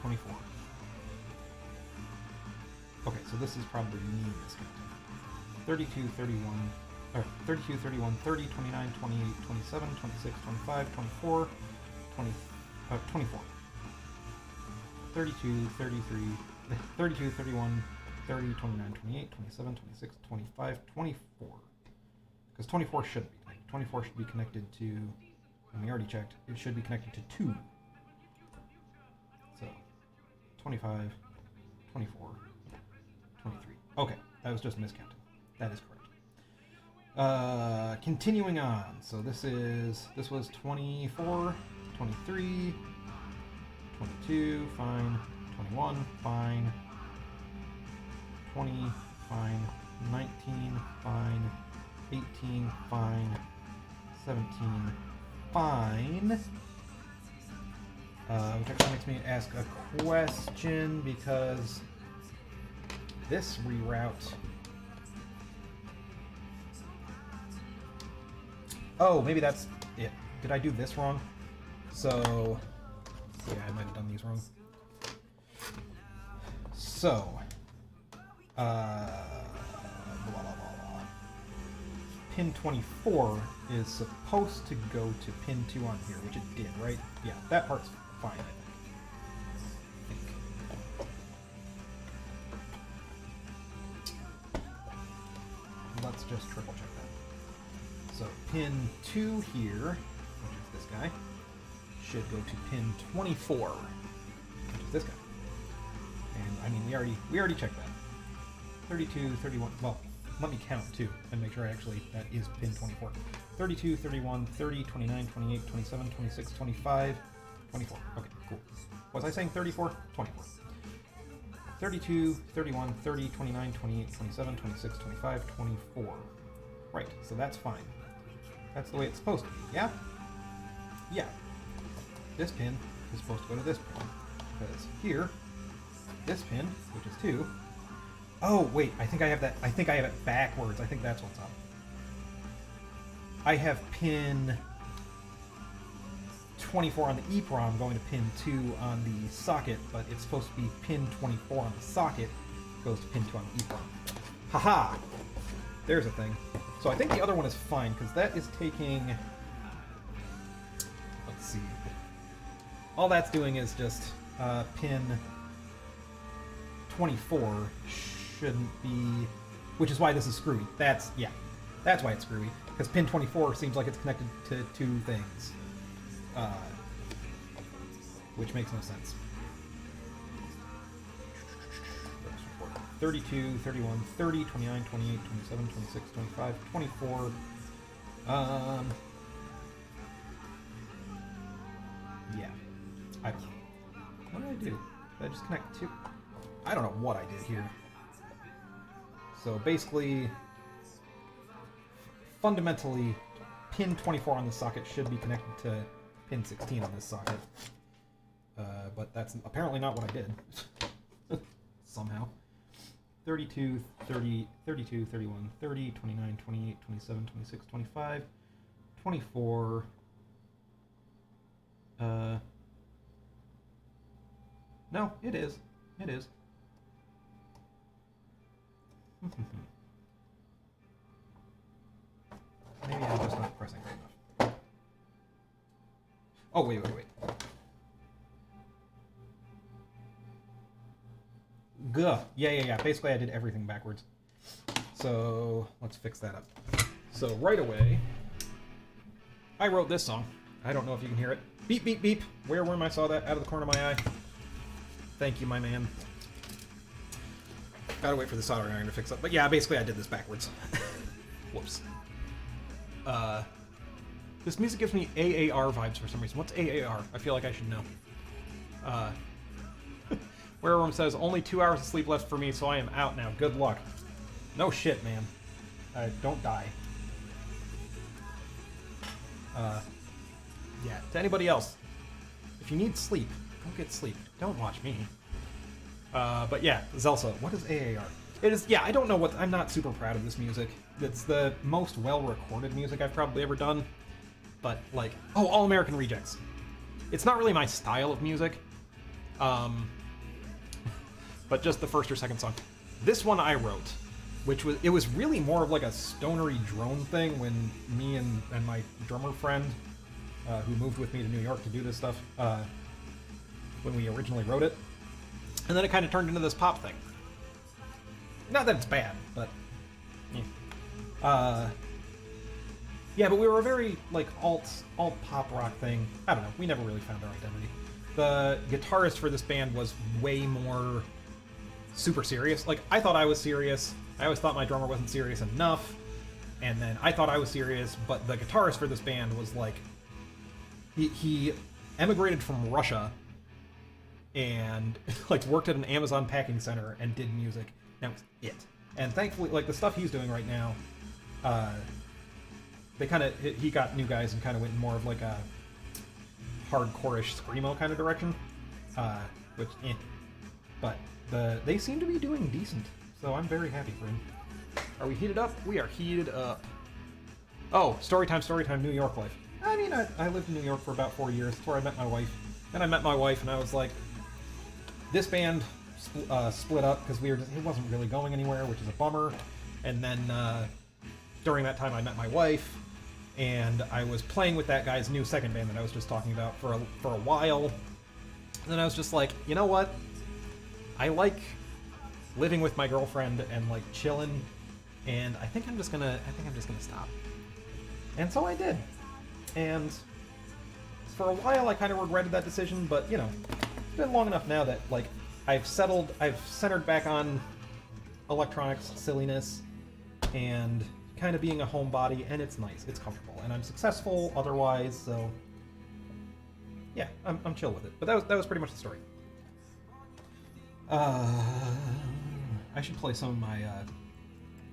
Speaker 1: 24. Okay, so this is probably me miscounting. 32, 31, 32, 31, 30, 29, 28, 27, 26, 25, 24, 24. 32, 33, 32, 31, 30, 29, 28, 27, 26, 25, 24. Because 24 shouldn't be connected. 24 should be connected to, and we already checked, it should be connected to 2. So, 25, 24, 23. Okay, that was just miscounting. That is correct. Continuing on. So this was 24, 23, 22, fine, 21, fine, 20, fine, 19, fine, 18, fine, 17, fine. Which actually makes me ask a question, because this reroute... Oh, maybe that's it. Did I do this wrong? So, yeah, I might have done these wrong. So, blah, blah, blah, blah. pin 24 is supposed to go to pin 2 on here, which it did, right? Yeah, that part's fine, I think. Let's just triple check that. So pin 2 here, which is this guy, should go to pin 24, which is this guy. And I mean, we already checked that. 32, 31, well, let me count too and make sure actually that is pin 24. 32, 31, 30, 29, 28, 27, 26, 25, 24. Okay, cool. Was I saying 34? 24. 32, 31, 30, 29, 28, 27, 26, 25, 24. Right, so that's fine. That's the way it's supposed to be, yeah? Yeah. This pin is supposed to go to this pin. Because here, this pin, which is 2... Oh, wait, I think I have it backwards. I think that's what's up. I have pin 24 on the EEPROM going to pin 2 on the socket, but it's supposed to be pin 24 on the socket goes to pin 2 on the EEPROM. Haha! There's a thing. So I think the other one is fine, because that is taking... Let's see. All that's doing is just pin 24 shouldn't be... Which is why this is screwy. That's why it's screwy. Because pin 24 seems like it's connected to 2 things. Which makes no sense. 32, 31, 30, 29, 28, 27, 26, 25, 24. Yeah. I don't know. What did I do? Did I just connect 2? I don't know what I did here. So basically, fundamentally, pin 24 on this socket should be connected to pin 16 on this socket. But that's apparently not what I did. Somehow. 32, 30, 32, 31, 30, 29, 28, 27, 26, 25, 24. No, it is. It is. Maybe I'm just not pressing right enough. Oh, wait. Gah. Yeah. Basically, I did everything backwards. So, let's fix that up. So, right away, I wrote this song. I don't know if you can hear it. Beep, beep, beep. Where I saw that out of the corner of my eye. Thank you, my man. Gotta wait for the soldering iron to fix up. But yeah, basically I did this backwards. Whoops. This music gives me AAR vibes for some reason. What's AAR? I feel like I should know. Where says, only 2 hours of sleep left for me, so I am out now. Good luck. No shit, man. Don't die. Yeah, to anybody else, if you need sleep, go get sleep. Don't watch me. But yeah, Zelsa, what is AAR? It is, yeah, I don't know what, I'm not super proud of this music. It's the most well-recorded music I've probably ever done. But, like, oh, All American Rejects. It's not really my style of music. But just the first or second song. This one I wrote, which was, it was really more of like a stonery drone thing when me and my drummer friend, who moved with me to New York to do this stuff, when we originally wrote it. And then it kind of turned into this pop thing. Not that it's bad, but... Yeah. Yeah, but we were a very, like, alt pop rock thing. I don't know, we never really found our identity. The guitarist for this band was way more super serious. Like, I thought I was serious. I always thought my drummer wasn't serious enough. And then I thought I was serious, but the guitarist for this band was, like... He emigrated from Russia and like worked at an Amazon packing center and did music. That was it. And thankfully, like the stuff he's doing right now, he got new guys and kind of went in more of like a hardcore-ish screamo kind of direction, but they seem to be doing decent. So I'm very happy for him. Are we heated up? We are heated up. Oh, story time, New York life. I mean, I lived in New York for about 4 years. That's where I met my wife. Then I met my wife, and I was like, this band split up because it wasn't really going anywhere, which is a bummer. And then during that time I met my wife, and I was playing with that guy's new second band that I was just talking about for a while. And then I was just like, you know what? I like living with my girlfriend and like chilling, and I think I'm just gonna stop. And so I did. And for a while I kind of regretted that decision, but you know, it's been long enough now that like I've centered back on electronics, silliness, and kind of being a homebody, and it's nice, it's comfortable, and I'm successful otherwise, so yeah, I'm chill with it. But that was pretty much the story. I should play some of my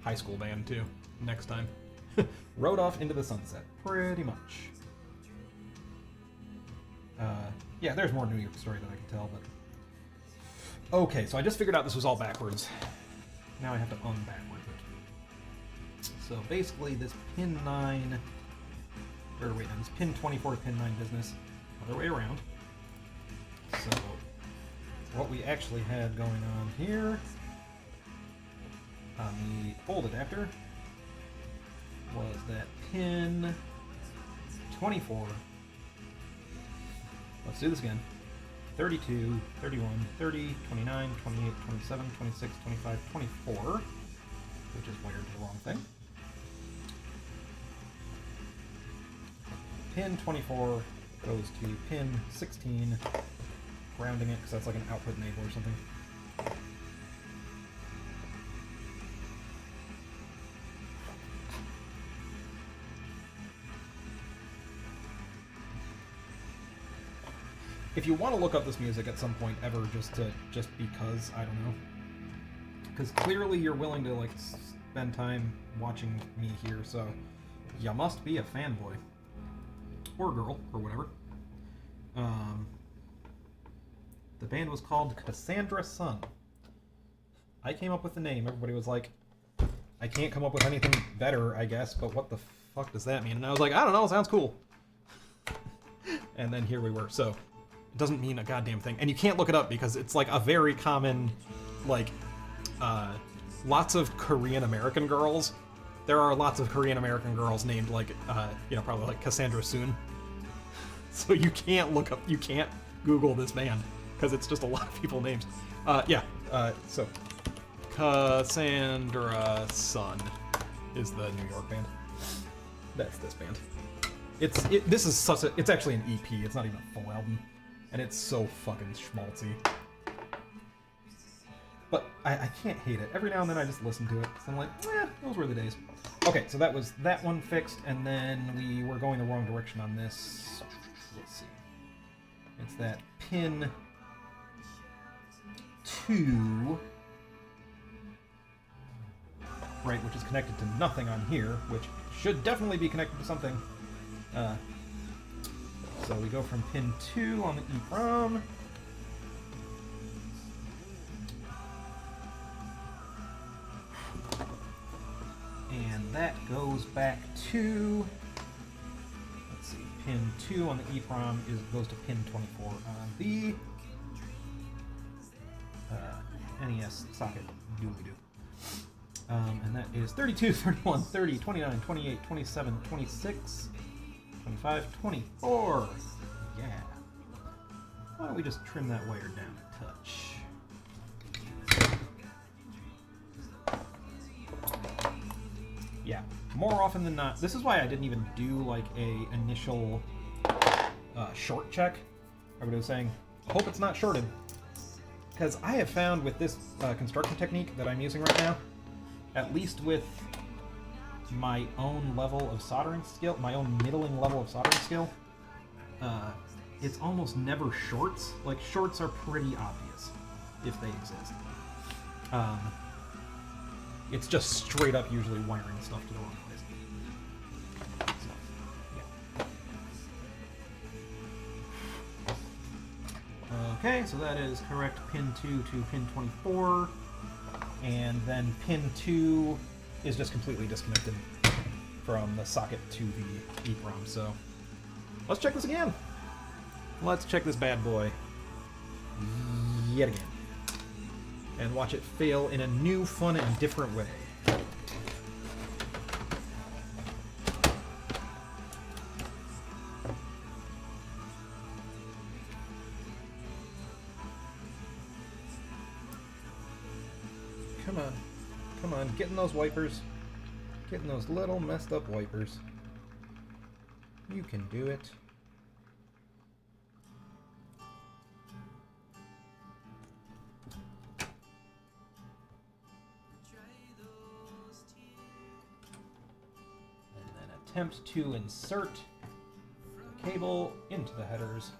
Speaker 1: high school band too next time. Rode off into the sunset, pretty much. Yeah, there's more New York story than I can tell, but okay, so I just figured out this was all backwards. Now I have to un-backward it. So basically this pin 9, or wait, no, this pin 24 to pin 9 business, other way around. So what we actually had going on here on the old adapter was that pin 24, let's do this again, 32, 31, 30, 29, 28, 27, 26, 25, 24, which is wired to the wrong thing. Pin 24 goes to pin 16, grounding it because that's like an output enable or something. If you want to look up this music at some point ever, just because, I don't know, because clearly you're willing to like spend time watching me here, so you must be a fanboy or girl or whatever. The band was called Cassandra Sun. I came up with the name. Everybody was like, I can't come up with anything better, I guess, but what the fuck does that mean? And I was like, I don't know, sounds cool. And then here we were. So it doesn't mean a goddamn thing. And you can't look it up because it's like a very common, like, lots of Korean American girls. There are lots of Korean American girls named like, you know, probably like Cassandra Soon. So you can't look up, you can't Google this band because it's just a lot of people names. So Cassandra Sun is the New York band. That's this band. This is such a, it's actually an EP. It's not even a full album, and it's so fucking schmaltzy. But I can't hate it. Every now and then I just listen to it. So I'm like, those were the days. Okay, so that was that one fixed, and then we were going the wrong direction on this. Let's see. It's that pin 2, right, which is connected to nothing on here, which should definitely be connected to something. So we go from pin 2 on the EEPROM. And that goes back to, let's see, pin 2 on the EEPROM goes to pin 24 on the NES socket doobly-doo. And that is 32, 31, 30, 29, 28, 27, 26, 25, 24. Yeah. Why don't we just trim that wire down a touch? Yeah, more often than not. This is why I didn't even do like a initial short check. Everybody was saying, hope it's not shorted. Because I have found with this construction technique that I'm using right now, at least with my own level of soldering skill, my own middling level of soldering skill, it's almost never shorts. Like, shorts are pretty obvious, if they exist. It's just straight up usually wiring stuff to the wrong place. So, yeah. Okay, so that is correct pin 2 to pin 24, and then pin 2 is just completely disconnected from the socket to the EEPROM. So let's check this again. Let's check this bad boy yet again, and watch it fail in a new, fun, and different way. Come on. Come on, get in those wipers. Get in those little messed up wipers. You can do it. And then attempt to insert the cable into the headers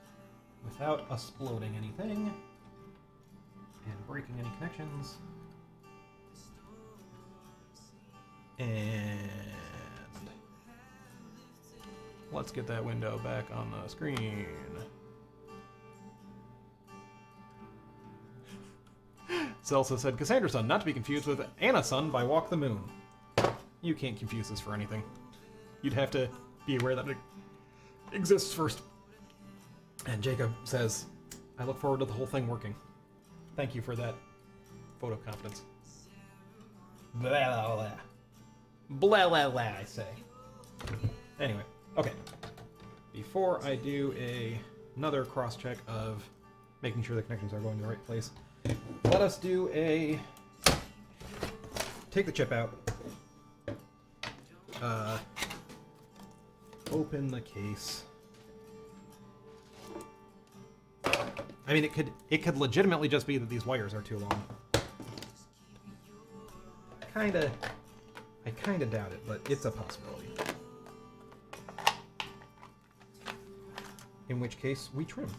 Speaker 1: without exploding anything and breaking any connections. And let's get that window back on the screen. Celsa said, Cassandra's son, not to be confused with Anna's son by Walk the Moon. You can't confuse this for anything. You'd have to be aware that it exists first. And Jacob says, I look forward to the whole thing working. Thank you for that vote of confidence. Blah, blah, blah. Blah, blah, blah, I say. Anyway, okay. Before I do another cross-check of making sure the connections are going to the right place, let us do a... Take the chip out. Open the case. I mean, it could legitimately just be that these wires are too long. I kinda doubt it, but it's a possibility. In which case, we trim.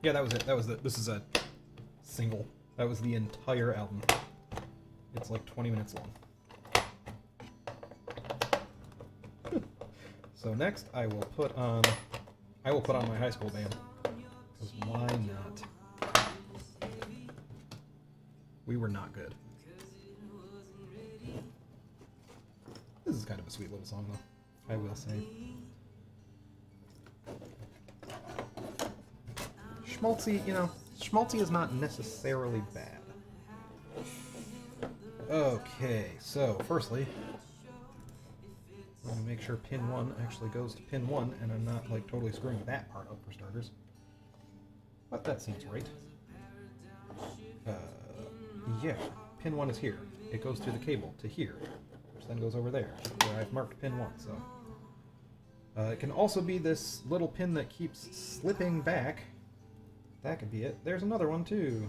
Speaker 1: Yeah, that was it. This is a single. That was the entire album. It's like 20 minutes long. So next, I will put on my high school band. Because why not? We were not good. This is kind of a sweet little song, though, I will say. Schmaltzy, Schmaltzy is not necessarily bad. Okay, so firstly, I'm going to make sure pin 1 actually goes to pin 1, and I'm not like totally screwing that part up for starters. But that seems right. Yeah, pin 1 is here. It goes through the cable to here, which then goes over there, where I've marked pin 1, so. It can also be this little pin that keeps slipping back. That could be it. There's another one too.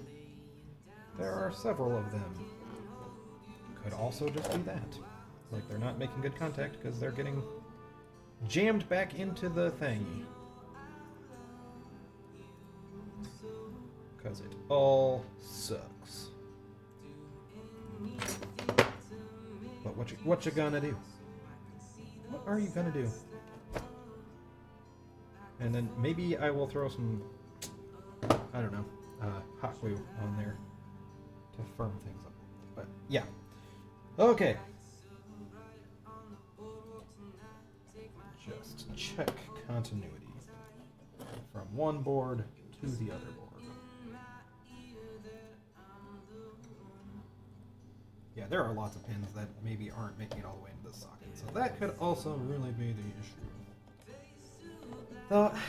Speaker 1: There are several of them. Could also just be that. Like they're not making good contact because they're getting jammed back into the thing. Because it all sucks. But what you gonna do? What are you gonna do? And then maybe I will throw some, I don't know, hot glue on there to firm things up. But yeah. Okay. Just check continuity from one board to the other board. Yeah, there are lots of pins that maybe aren't making it all the way into the socket, so that could also really be the issue. Though, I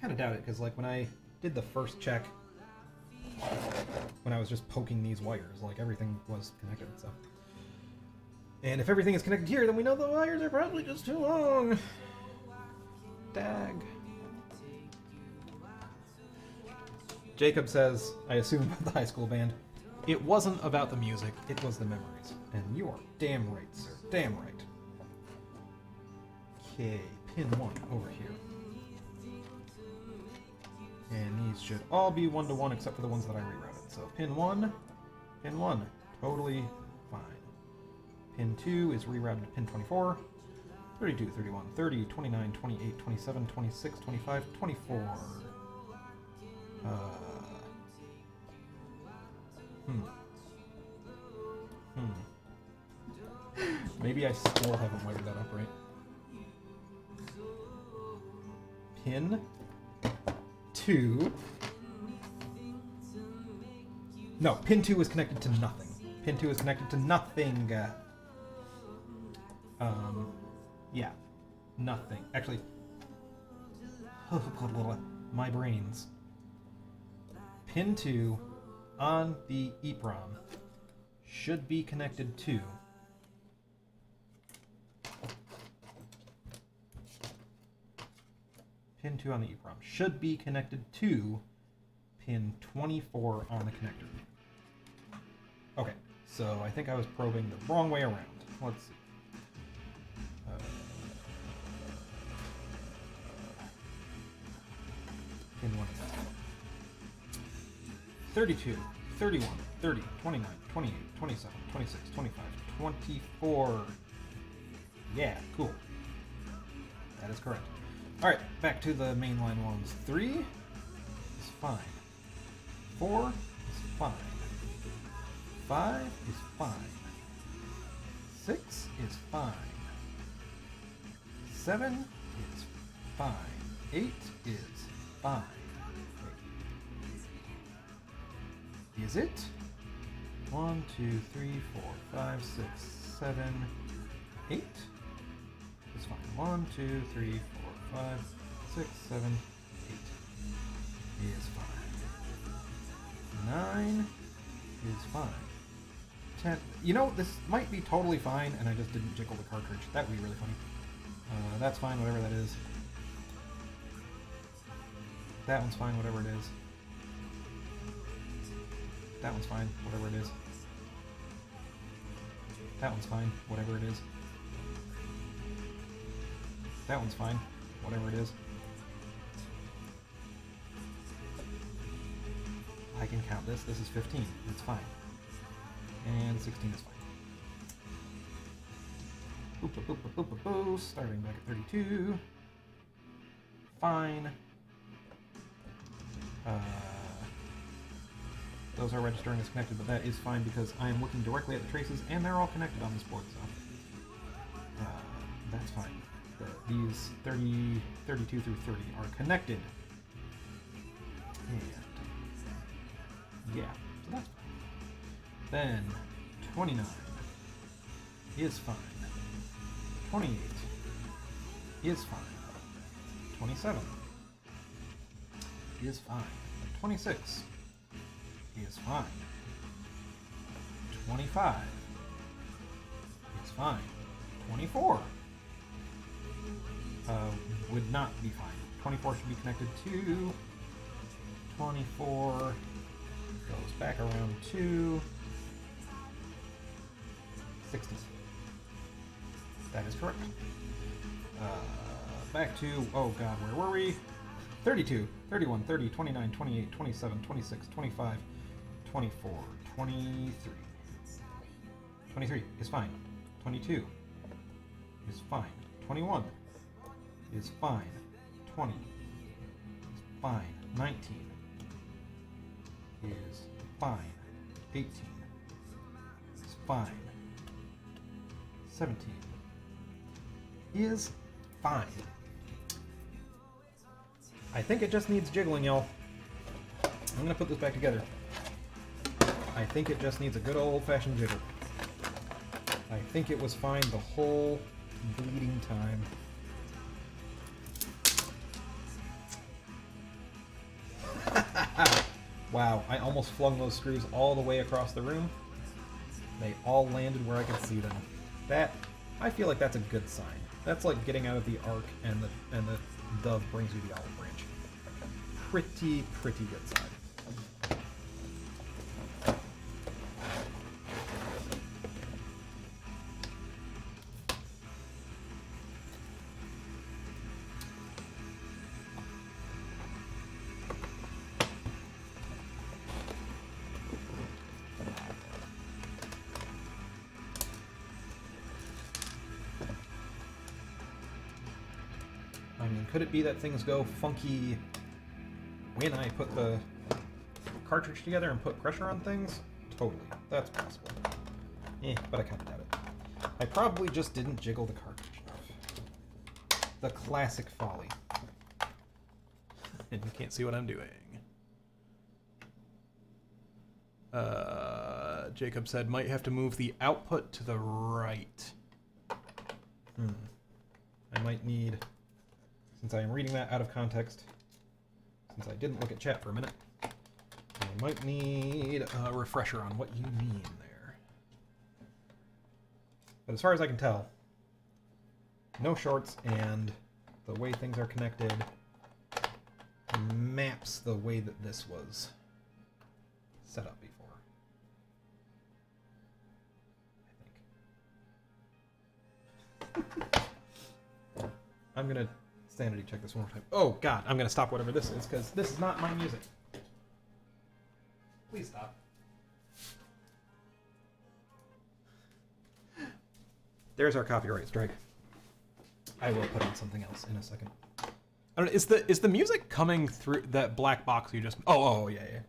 Speaker 1: kind of doubt it, because like when I did the first check, when I was just poking these wires, like everything was connected, so. And if everything is connected here, then we know the wires are probably just too long. Dag. Jacob says, I assume about the high school band, it wasn't about the music, it was the memories. And you are damn right, sir. Damn right. Okay, pin 1 over here. And these should all be 1-to-1 except for the ones that I rerouted. So pin 1, totally fine. Pin 2 is rerouted to pin 24, 32, 31, 30, 29, 28, 27, 26, 25, 24. Maybe I still haven't wired that up right. Pin 2. No, pin 2 is connected to nothing. Pin 2 is connected to nothing. Yeah, nothing. Actually, my brains. Pin 2 on the EEPROM should be connected to pin 2 on the EEPROM should be connected to pin 24 on the connector. Okay, so I think I was probing the wrong way around. Let's see. Pin 1 is 32, 31, 30, 29, 28, 27, 26, 25, 24. Yeah, cool. That is correct. Alright, back to the mainline ones. 3 is fine. 4 is fine. 5 is fine. 6 is fine. 7 is fine. 8 is fine. Wait. Is it? 1, 2, 3, 4, 5, 6, 7, 8 is fine. 1, 2, 3, 4, 5, 6, 7, 8 is fine. 9 is fine. 10. You know, this might be totally fine, and I just didn't jiggle the cartridge. That would be really funny. That's fine, whatever that is. That one's fine, whatever it is. That one's fine, whatever it is. That one's fine, whatever it is. That one's fine, whatever it is. I can count this. This is 15. It's fine. And 16 is fine. Boop, boop, boop, boop, boop, boop, boop. Starting back at 32. Fine. Those are registering as connected, but that is fine because I am looking directly at the traces and they're all connected on this board, so that's fine. These 30, 32 through 30 are connected. And yeah, so that's fine. Then 29 is fine. 28 is fine. 27 is fine. 26 is fine. 25 is fine. 24 would not be fine. 24 should be connected to 24 goes back around to 60. That is correct. Back to, oh god, where were we? 32, 31, 30, 29, 28, 27, 26, 25, 24, 23. 23 is fine. 22 is fine. 21 is fine. 20 is fine. 19 is fine. 18 is fine. 17 is fine. I think it just needs jiggling, y'all. I'm gonna put this back together. I think it just needs a good old-fashioned jiggle. I think it was fine the whole bleeding time. Wow, I almost flung those screws all the way across the room. They all landed where I could see them. That, I feel like that's a good sign. That's like getting out of the ark and the dove brings you the olive branch. Pretty good sign. I mean, could it be that things go funky when I put the cartridge together and put pressure on things? Totally. That's possible. But I kind of doubt it. I probably just didn't jiggle the cartridge enough. The classic folly. And you can't see what I'm doing. Jacob said, might have to move the output to the right. I might need, since I am reading that out of context, since I didn't look at chat for a minute, I might need a refresher on what you mean there. But as far as I can tell, no shorts, and the way things are connected maps the way that this was set up before. I think. I'm gonna sanity check this one more time. Oh god, I'm gonna stop whatever this is, because this is not my music. Please stop. There's our copyright strike. I will put on something else in a second. I don't know, is the music coming through that black box you just... Oh, yeah.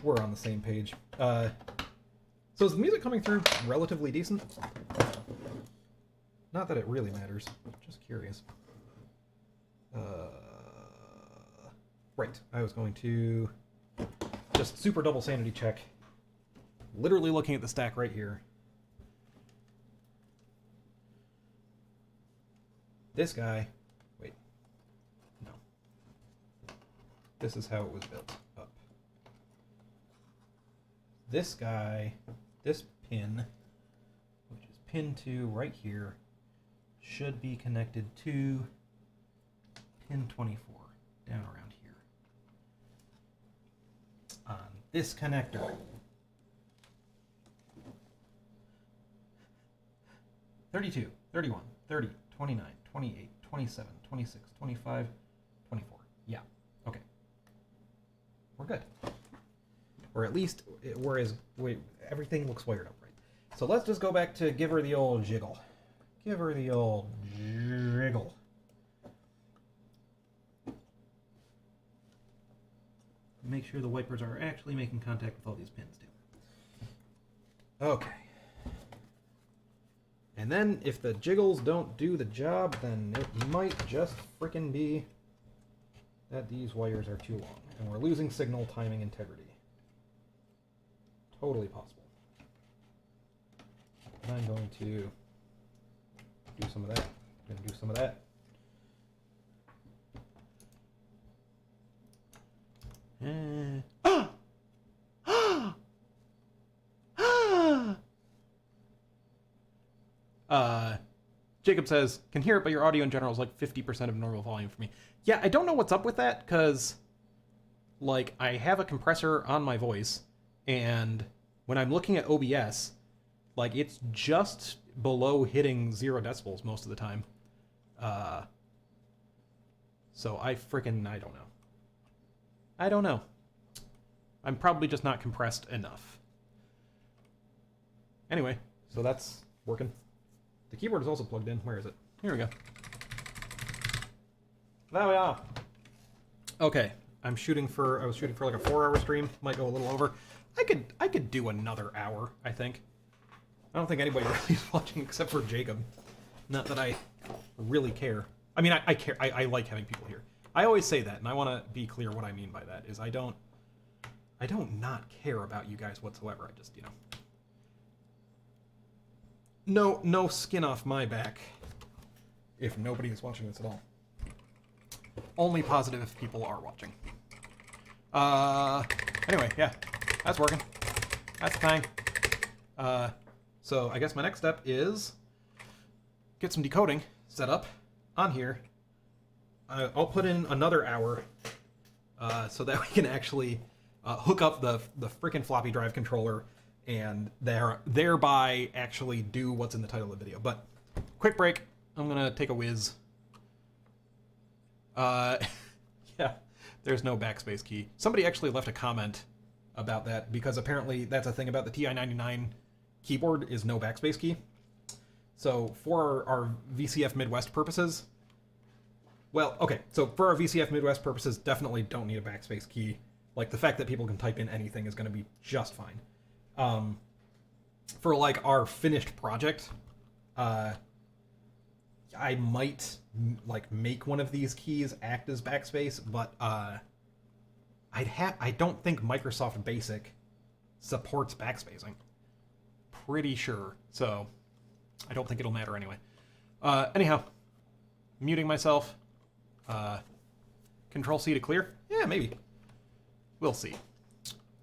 Speaker 1: We're on the same page. So is the music coming through relatively decent? Not that it really matters. Just curious. Right. I was going to just super double sanity check. Literally looking at the stack right here. This guy... Wait. No. This is how it was built up. This guy, this pin, which is pin 2 right here, should be connected to pin 24 down around here. On this connector. 32, 31, 30, 29, 28, 27, 26, 25, 24. Yeah, okay. We're good. Or at least, everything looks wired up right. So let's just go back to give her the old jiggle. Give her the old jiggle. Make sure the wipers are actually making contact with all these pins too. Okay. And then if the jiggles don't do the job, then it might just frickin' be that these wires are too long and we're losing signal timing integrity. Totally possible. And I'm going to do some of that. I'm going to do some of that. Jacob says, can hear it, but your audio in general is like 50% of normal volume for me. Yeah, I don't know what's up with that, because, like, I have a compressor on my voice, and when I'm looking at OBS, like, it's just below hitting 0 decibels most of the time. So I don't know. I don't know. I'm probably just not compressed enough. Anyway, so that's working. The keyboard is also plugged in. Where is it? Here we go. There we are. Okay, I was shooting for like a 4-hour stream. Might go a little over. I could do another hour, I think. I don't think anybody really is watching except for Jacob. Not that I really care. I mean, I care. I like having people here. I always say that, and I want to be clear what I mean by that is I don't not care about you guys whatsoever. I just, no skin off my back if nobody is watching this at all. Only positive if people are watching. Anyway, yeah, that's working. That's the thing. So I guess my next step is get some decoding set up on here. I'll put in another hour so that we can actually hook up the freaking floppy drive controller and thereby actually do what's in the title of the video. But quick break. I'm gonna take a whiz. Yeah, there's no backspace key. Somebody actually left a comment about that because apparently that's a thing about the TI-99 keyboard is no backspace key. So for our VCF Midwest purposes, well, okay, so for our VCF Midwest purposes, definitely don't need a backspace key. Like, the fact that people can type in anything is going to be just fine. For, like, our finished project, I might, like, make one of these keys act as backspace, but I don't think Microsoft Basic supports backspacing. Pretty sure. So, I don't think it'll matter anyway. Anyhow, muting myself. Control C to clear? Yeah, maybe. We'll see.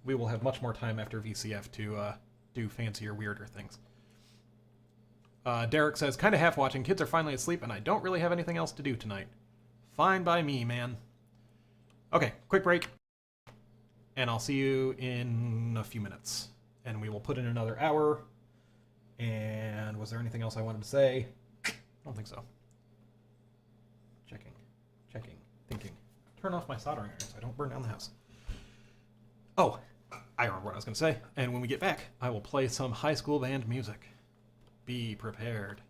Speaker 1: We will have much more time after VCF to do fancier, weirder things. Derek says, kind of half watching. Kids are finally asleep, and I don't really have anything else to do tonight. Fine by me, man. Okay, quick break. And I'll see you in a few minutes. And we will put in another hour. And was there anything else I wanted to say? I don't think so. Checking, thinking. Turn off my soldering iron so I don't burn down the house. Oh, I remember what I was going to say. And when we get back, I will play some high school band music. Be prepared.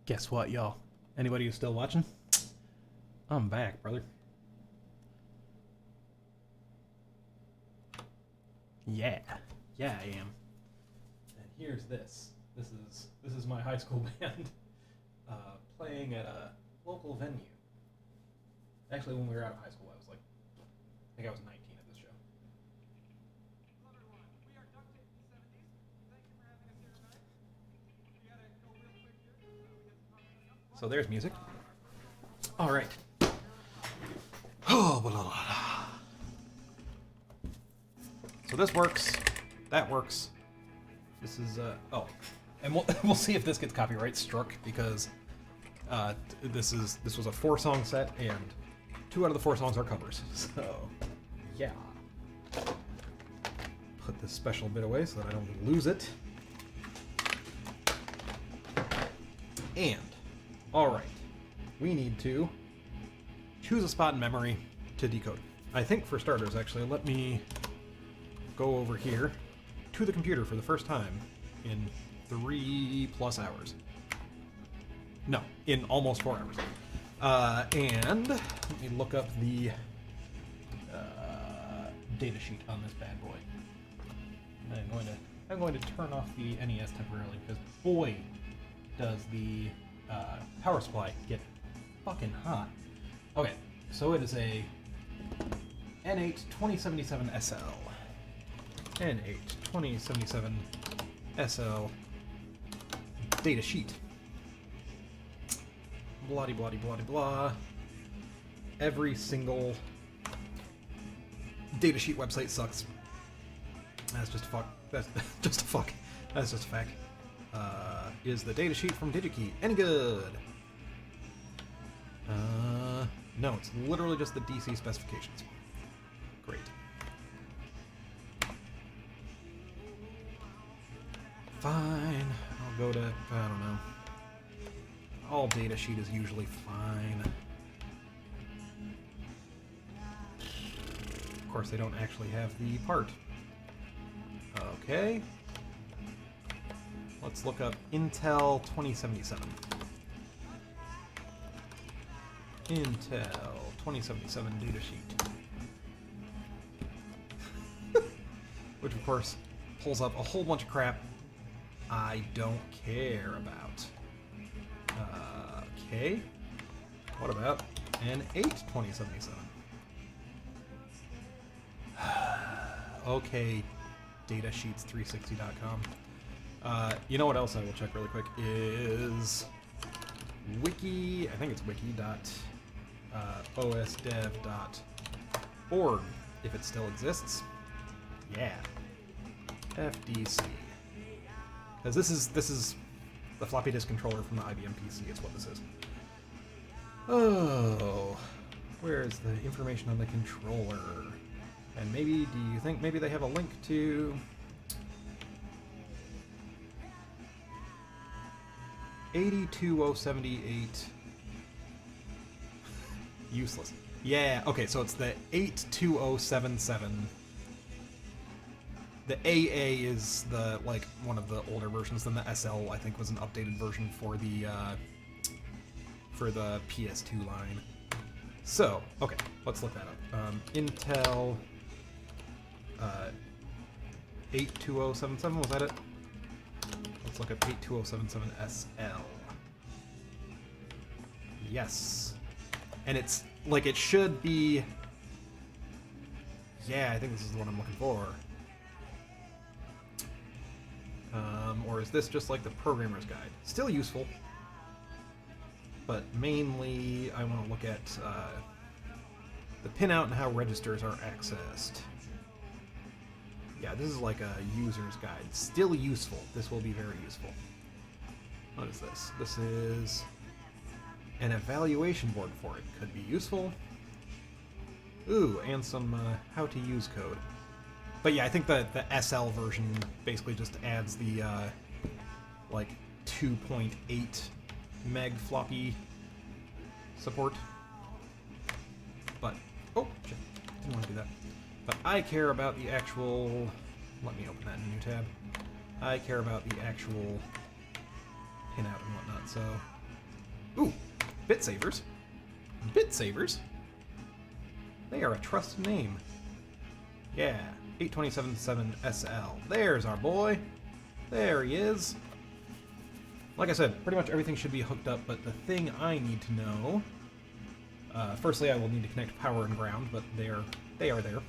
Speaker 1: Guess what, y'all? Anybody who's still watching? I'm back, brother. Yeah, I am. And here's this. This is my high school band playing at a local venue. Actually, when we were out of high school, I think I was 19 at this show.
Speaker 2: Hello everyone, we are Duct Tape in the 70s. Thank you for having us here tonight. We gotta go real quick here, so we get some talk coming up.
Speaker 1: So there's music. All right. Oh, blah, blah, blah. So this works. That works. This is and we'll see if this gets copyright struck because this was a 4-song set and 2 out of the 4 songs are covers. So yeah. Put this special bit away so that I don't lose it. And all right, we need to choose a spot in memory to decode. I think for starters, actually, let me go over here to the computer for the first time in 3+ hours. No, in almost 4 hours. And let me look up the data sheet on this bad boy. And I'm going to turn off the NES temporarily because boy, does the power supply get fucking hot. Okay, so it is a N8-2077 SL. N8-2077 SL data sheet. Bloody, bloody, bloody, blah. Every single data sheet website sucks. That's just a fuck. That's just a fuck. That's just a fact. Is the data sheet from DigiKey any good? No, it's literally just the DC specifications. Great. Fine. I'll go to, I don't know. All data sheet is usually fine. Of course, they don't actually have the part. Okay. Let's look up Intel 2077. Intel 2077 data sheet. Which, of course, pulls up a whole bunch of crap I don't care about. Okay. What about an 8-2077? Okay, datasheets360.com. You know what else I will check really quick is wiki, I think it's wiki.osdev.org, if it still exists. Yeah. FDC. Because this is the floppy disk controller from the IBM PC, is what this is. Oh, where's the information on the controller? And maybe, do you think maybe they have a link to 82078? Useless. Yeah, okay, so it's the 82077. The AA is the one of the older versions. Then the SL I think was an updated version for the PS2 line. So okay, let's look that up. Intel 82077, was that it? Let's look up 82077 SL. Yes, and it's it should be. Yeah, I think this is the one I'm looking for. Or is this just like the programmer's guide? Still useful, but mainly I want to look at the pinout and how registers are accessed. Yeah, this is like a user's guide. Still useful. This will be very useful. What is this? This is an evaluation board for it. Could be useful. Ooh, and some how-to-use code. But yeah, I think the SL version basically just adds the 2.8 meg floppy support. But oh shit, didn't want to do that. But I care about the actual. Let me open that in a new tab. I care about the actual pinout and whatnot. So Ooh, Bit Savers. Bit Savers? They are a trusted name. Yeah, 8277SL. There's our boy. There he is. Like I said, pretty much everything should be hooked up, but the thing I need to know... firstly, I will need to connect power and ground, but they are there.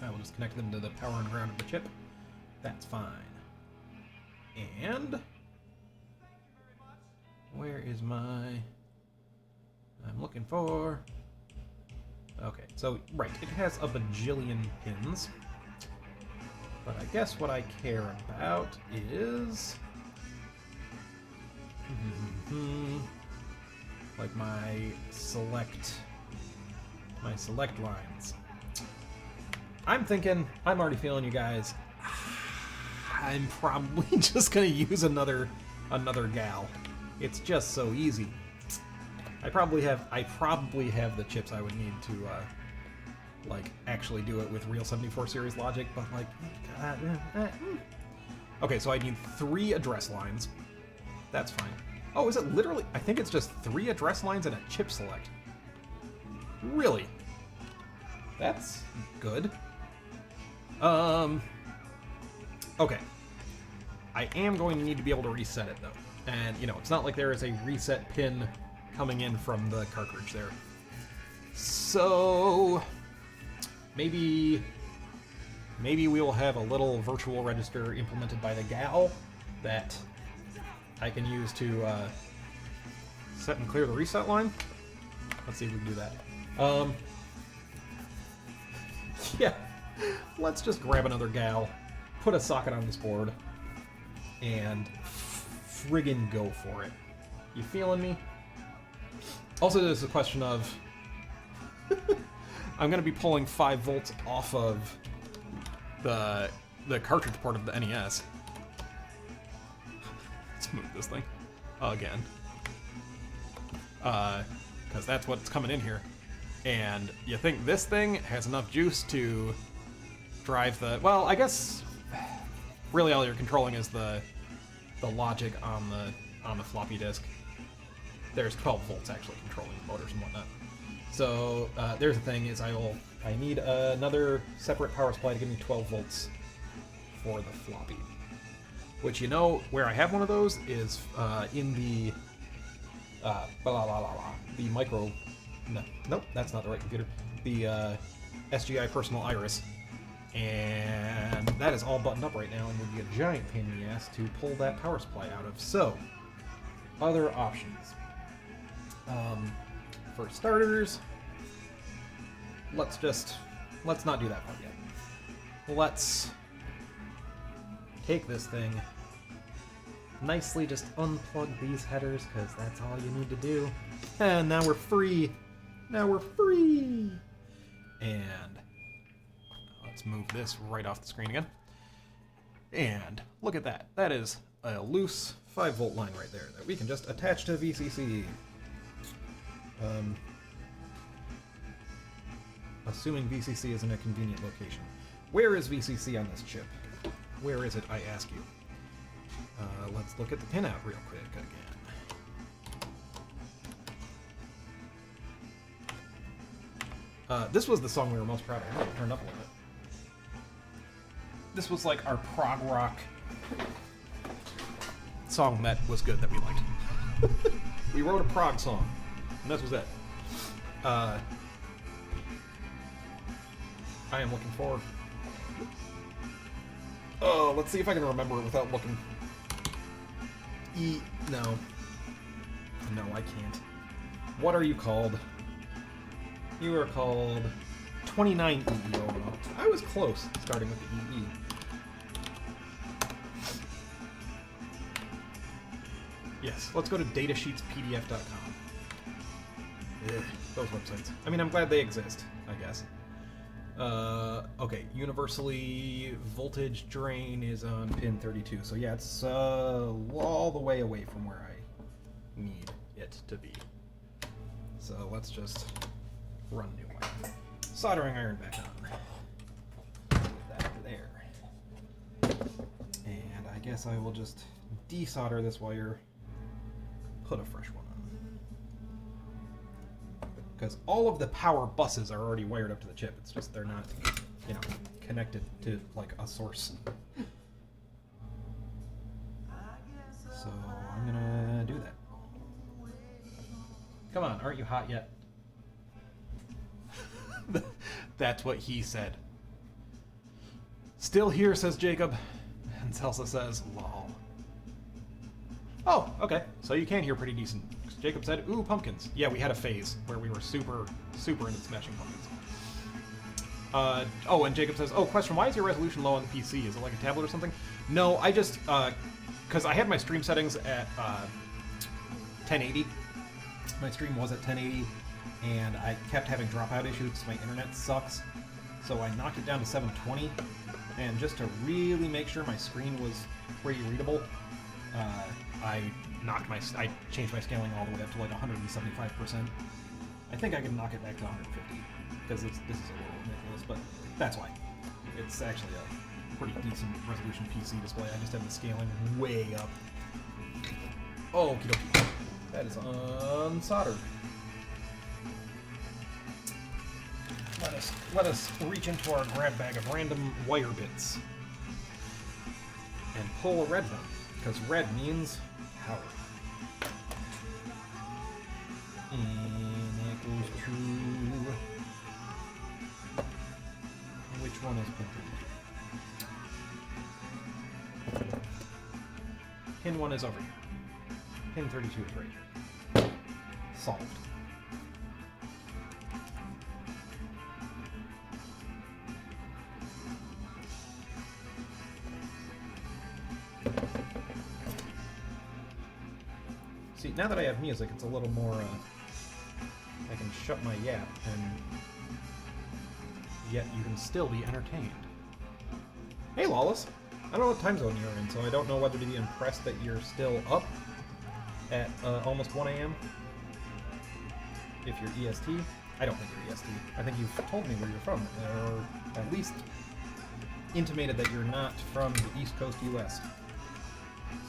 Speaker 1: I will just connect them to the power and ground of the chip. That's fine. And... where is my... I'm looking for... Okay, so, right, it has a bajillion pins. But I guess what I care about is... like my select lines. I'm thinking, I'm already feeling you guys, I'm probably just gonna use another gal. It's just so easy. I probably have the chips I would need to like actually do it with real 74 series logic, but like okay, so I need 3 address lines. That's fine. Oh, is it literally? I think it's just 3 address lines and a chip select. Really? That's good. Okay. I am going to need to be able to reset it, though. And, you know, it's not like there is a reset pin coming in from the cartridge there. So... maybe we will have a little virtual register implemented by the gal that I can use to set and clear the reset line. Let's see if we can do that. Yeah, let's just grab another gal, put a socket on this board, and friggin' go for it. You feeling me? Also, there's a question of... I'm going to be pulling 5 volts off of the cartridge port of the NES. Let's move this thing again. Because that's what's coming in here. And you think this thing has enough juice to drive the... well, I guess really all you're controlling is the logic on the floppy disk. There's 12 volts actually controlling the motors and whatnot. So there's the thing is I need another separate power supply to give me 12 volts for the floppy. Which, you know, where I have one of those is in the the micro... nope, that's not the right computer. The SGI Personal Iris. And that is all buttoned up right now and would be a giant pain in the ass to pull that power supply out of. So, other options. For starters, let's not do that part yet. Let's take this thing, nicely just unplug these headers, because that's all you need to do. And now we're free. Now we're free. And let's move this right off the screen again. And look at that. That is a loose 5-volt line right there that we can just attach to VCC. Assuming VCC is in a convenient location. Where is VCC on this chip? Where is it, I ask you? Let's look at the pinout real quick again. This was the song we were most proud of. I'm gonna turn it up a little bit. This was like our prog rock song that was good that we liked. We wrote a prog song, and this was it. I am looking forward. Oh, let's see if I can remember it without looking. No. No, I can't. What are you called? You are called 29EE. I was close, starting with the EE. Yes, let's go to datasheetspdf.com. Ugh, those websites. I mean, I'm glad they exist, I guess. Okay, universally voltage drain is on pin 32, so yeah, it's all the way away from where I need it to be. So let's just run new wire. Soldering iron back on. Put that there. And I guess I will just desolder this wire, put a fresh one on. because all of the power buses are already wired up to the chip. It's just they're not, you know, connected to like a source. So I'm gonna do that. Come on, aren't you hot yet? That's what he said. Still here, says Jacob. And Celsa says, lol. Oh, okay. So you can hear pretty decent. Jacob said, ooh, pumpkins. Yeah, we had a phase where we were super into smashing pumpkins. Oh, and Jacob says, oh, question, why is your resolution low on the PC? Is it like a tablet or something? No, I just, because I had my stream settings at 1080. My stream was at 1080, and I kept having dropout issues. My internet sucks. So I knocked it down to 720, and just to really make sure my screen was pretty readable, I changed my scaling all the way up to like 175%. I think I can knock it back to 150, because this is a little ridiculous, but that's why. It's actually a pretty decent resolution PC display. I just have the scaling way up. Oh, okie dokie. That is unsoldered. Let us reach into our grab bag of random wire bits and pull a red one, because red means power. And it goes to... Which one is pin 32? Pin 1 is over here. Pin 32 is right here. Solved. See, now that I have music, it's a little more, I can shut my yap, and yet you can still be entertained. Hey, Lawless! I don't know what time zone you're in, so I don't know whether to be impressed that you're still up at almost 1 a.m. If you're EST. I don't think you're EST. I think you've told me where you're from, or at least intimated that you're not from the East Coast US.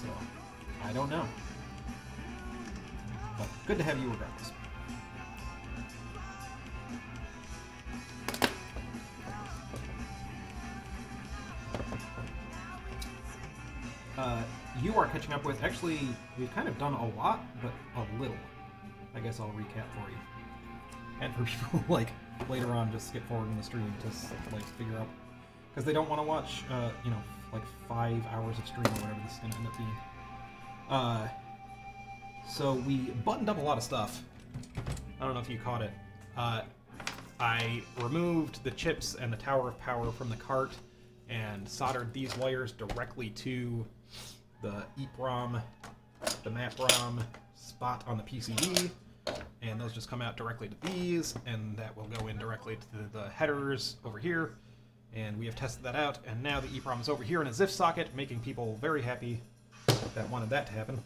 Speaker 1: So, I don't know. But good to have you regardless. You are catching up with, actually, we've kind of done a lot, but a little. I guess I'll recap for you. And for people, like, later on just skip forward in the stream to, like, figure out, because they don't want to watch, you know, like 5 hours of stream or whatever this is going to end up being. So we buttoned up a lot of stuff. I don't know if you caught it. I removed the chips and the tower of power from the cart and soldered these wires directly to the EEPROM, the MAPROM spot on the PCB, and those just come out directly to these, and that will go in directly to the headers over here. And we have tested that out, and now the EEPROM is over here in a ZIF socket, making people very happy that wanted that to happen.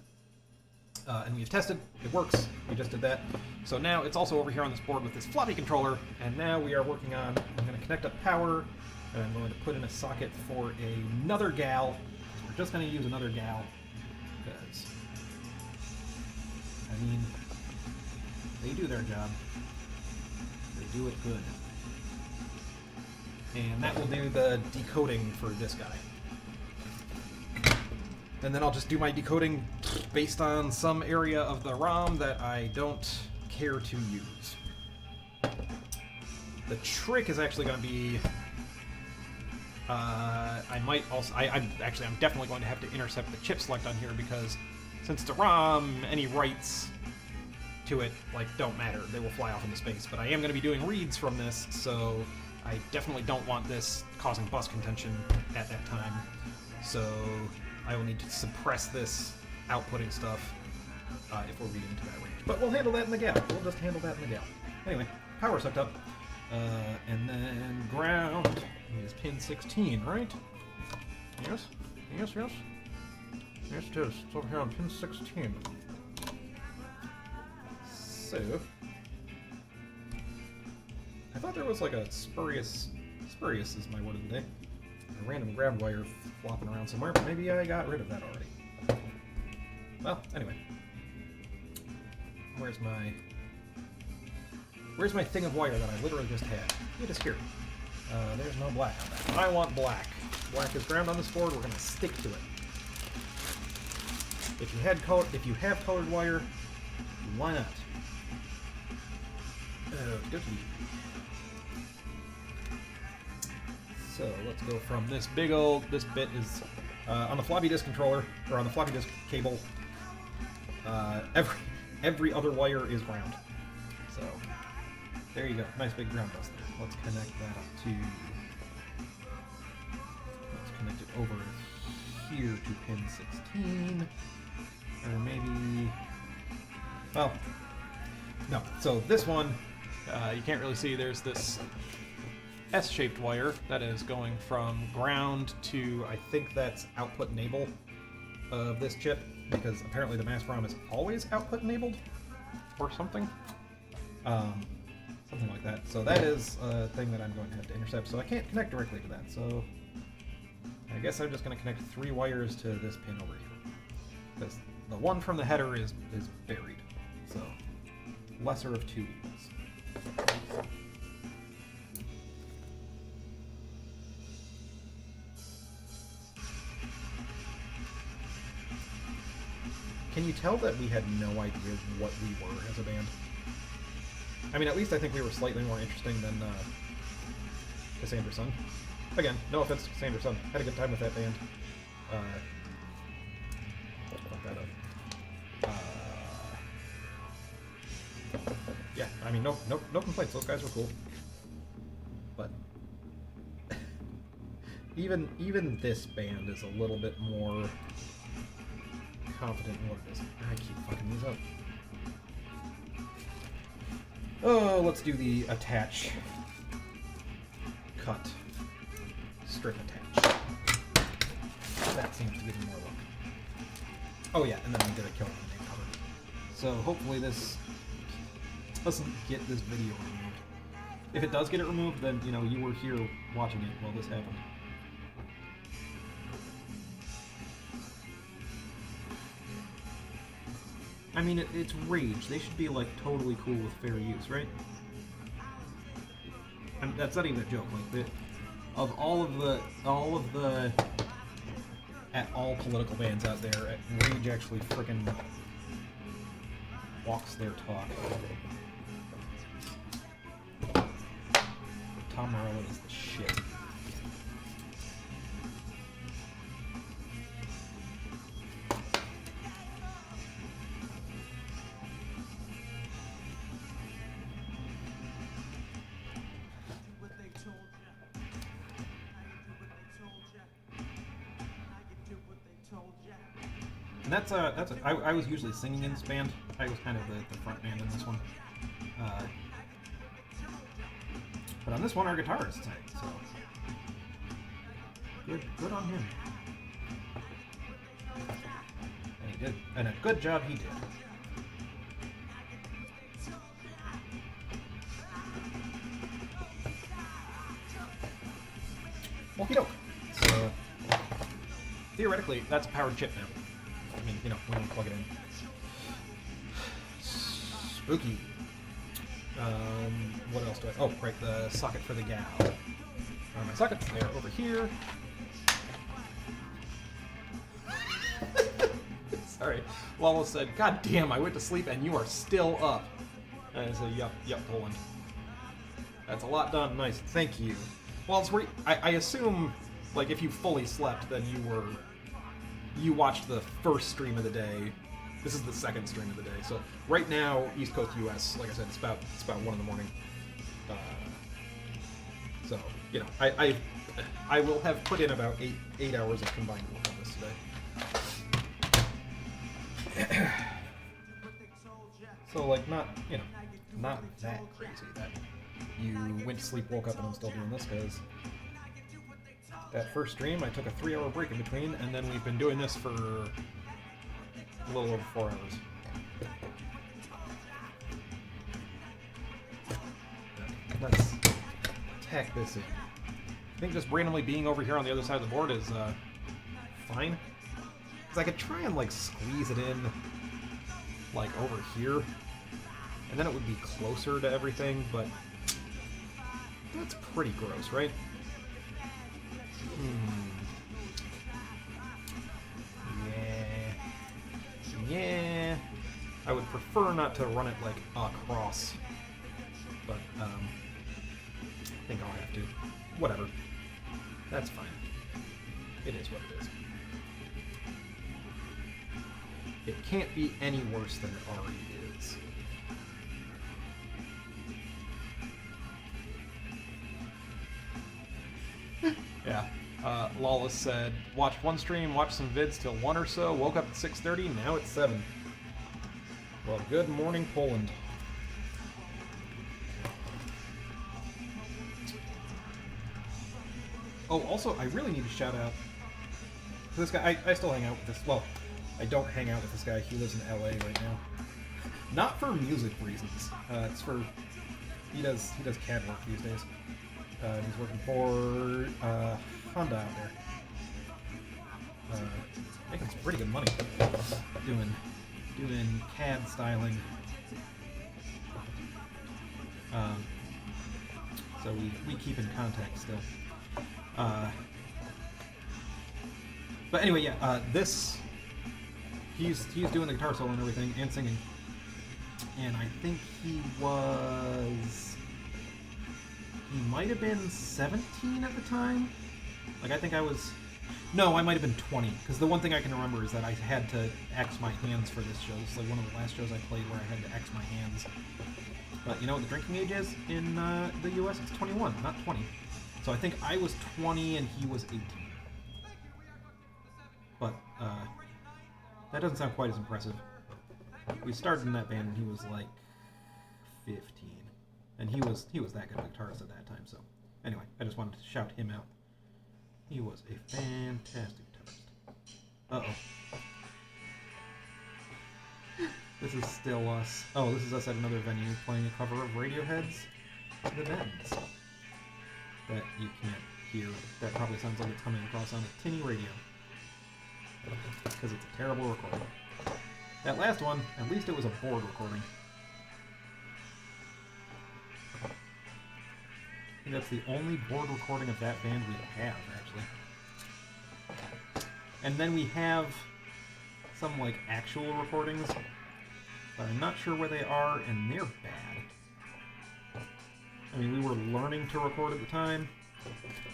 Speaker 1: And we've tested, it works, we just did that. So now it's also over here on this board with this floppy controller, and now we are working on, I'm going to connect up power, and I'm going to put in a socket for another gal. We're just going to use another gal, because, I mean, they do their job. They do it good. And that will do the decoding for this guy. And then I'll just do my decoding based on some area of the ROM that I don't care to use. The trick is actually going to be... I might also... I'm definitely going to have to intercept the chip select on here, because since it's a ROM, any writes to it, like, don't matter. They will fly off into space. But I am going to be doing reads from this, so I definitely don't want this causing bus contention at that time. So I will need to suppress this outputting stuff if we're reading to that range. But we'll handle that in the gap. We'll just handle that in the gap. Anyway, power's hooked up. And then ground is pin 16, right? Yes? Yes, yes? Yes, it is. It's over here on pin 16. So... I thought there was like a spurious is my word of the day. A random grab wire flopping around somewhere, but maybe I got rid of that already. Well, anyway. Where's my... Where's my thing of wire that I literally just had? It is here. There's no black on that. I want black. Black is ground on this board. We're going to stick to it. If you have colored wire, why not? Good. So let's go from this big old. This bit is on the floppy disk controller, or on the floppy disk cable. Every other wire is ground. So there you go. Nice big ground bus there. Let's connect that up to. Let's connect it over here to pin 16. Or maybe. Well, no. So this one, you can't really see. There's this S-shaped wire that is going from ground to, I think that's output enable of this chip, because apparently the mass ROM is always output enabled or something. Something like that. So that is a thing that I'm going to have to intercept. So I can't connect directly to that. So I guess I'm just going to connect 3 wires to this pin over here, because the one from the header is buried. So lesser of 2 evils. Can you tell that we had no idea what we were as a band? I mean, at least I think we were slightly more interesting than Cassandra Sun. Again, no offense to Cassandra Sun. Had a good time with that band. Fuck that up. Yeah, I mean, no complaints. Those guys were cool. But even this band is a little bit more confident in what it is. I keep fucking these up. Oh, let's do the attach, cut, strip attach. That seems to give me more look. Oh yeah, and then I'm gonna kill it in the main cover. So hopefully this doesn't get this video removed. If it does get it removed, then you know you were here watching it while this happened. I mean, it's Rage. They should be like totally cool with fair use, right? And that's not even a joke. Like of all of the at all political bands out there, Rage actually frickin' walks their talk. Tom Morello is the shit. And I was usually singing in this band. I was kind of the front man in this one. But on this one, our guitarist sang, so good on him. And he did, and a good job he did. Okie doke. So theoretically, that's a powered chip now. I mean, you know, when you plug it in. Spooky. What else do I... Oh, right, the socket for the gal. My sockets, they're over here. Sorry. Lalo said, God damn, I went to sleep and you are still up. And I said, yep, Poland. That's a lot done. Nice, thank you. Well, it's I assume, like, if you fully slept, then you watched the first stream of the day. This is the second stream of the day. So right now, East Coast U.S., like I said, it's about 1 in the morning. So you know, I will have put in about eight hours of combined work on this today. So like not that crazy that you went to sleep, woke up, and I'm still doing this, because that first stream I took a 3-hour break in between, and then we've been doing this for a little over 4 hours. Let's tack this in. I think just randomly being over here on the other side of the board is fine. Because I could try and like squeeze it in like over here. And then it would be closer to everything, but that's pretty gross, right? Yeah. I would prefer not to run it like across, but I think I'll have to. Whatever. That's fine. It is what it is. It can't be any worse than it already is. Yeah. Lawless said, watched one stream, watched some vids till 1 or so, woke up at 6:30, now it's 7. Well, good morning, Poland. Oh, also, I really need to shout out to this guy. I still hang out with this. Well, I don't hang out with this guy. He lives in LA right now. Not for music reasons. It's for he does CAD work these days. He's working for Honda out there. Making some pretty good money doing CAD styling. So we keep in contact still. But anyway, yeah, this he's doing the guitar solo and everything and singing, and I think he might have been 17 at the time. Like I think I might have been 20, because the one thing I can remember is that I had to X my hands for this show. This is like one of the last shows I played where I had to X my hands. But you know what the drinking age is in the US? It's 21, not 20. So I think I was 20 and he was 18. But that doesn't sound quite as impressive. We started in that band when he was like 15, and he was that good of a guitarist at that time. So anyway, I just wanted to shout him out. He was a fantastic guitarist. Uh-oh. This is still us. Oh, this is us at another venue playing a cover of Radiohead's The Bends. That you can't hear. That probably sounds like it's coming across on a tinny radio. Because it's a terrible recording. That last one, at least it was a board recording. I think that's the only board recording of that band we have, actually. And then we have some, like, actual recordings, but I'm not sure where they are, and they're bad. I mean, we were learning to record at the time,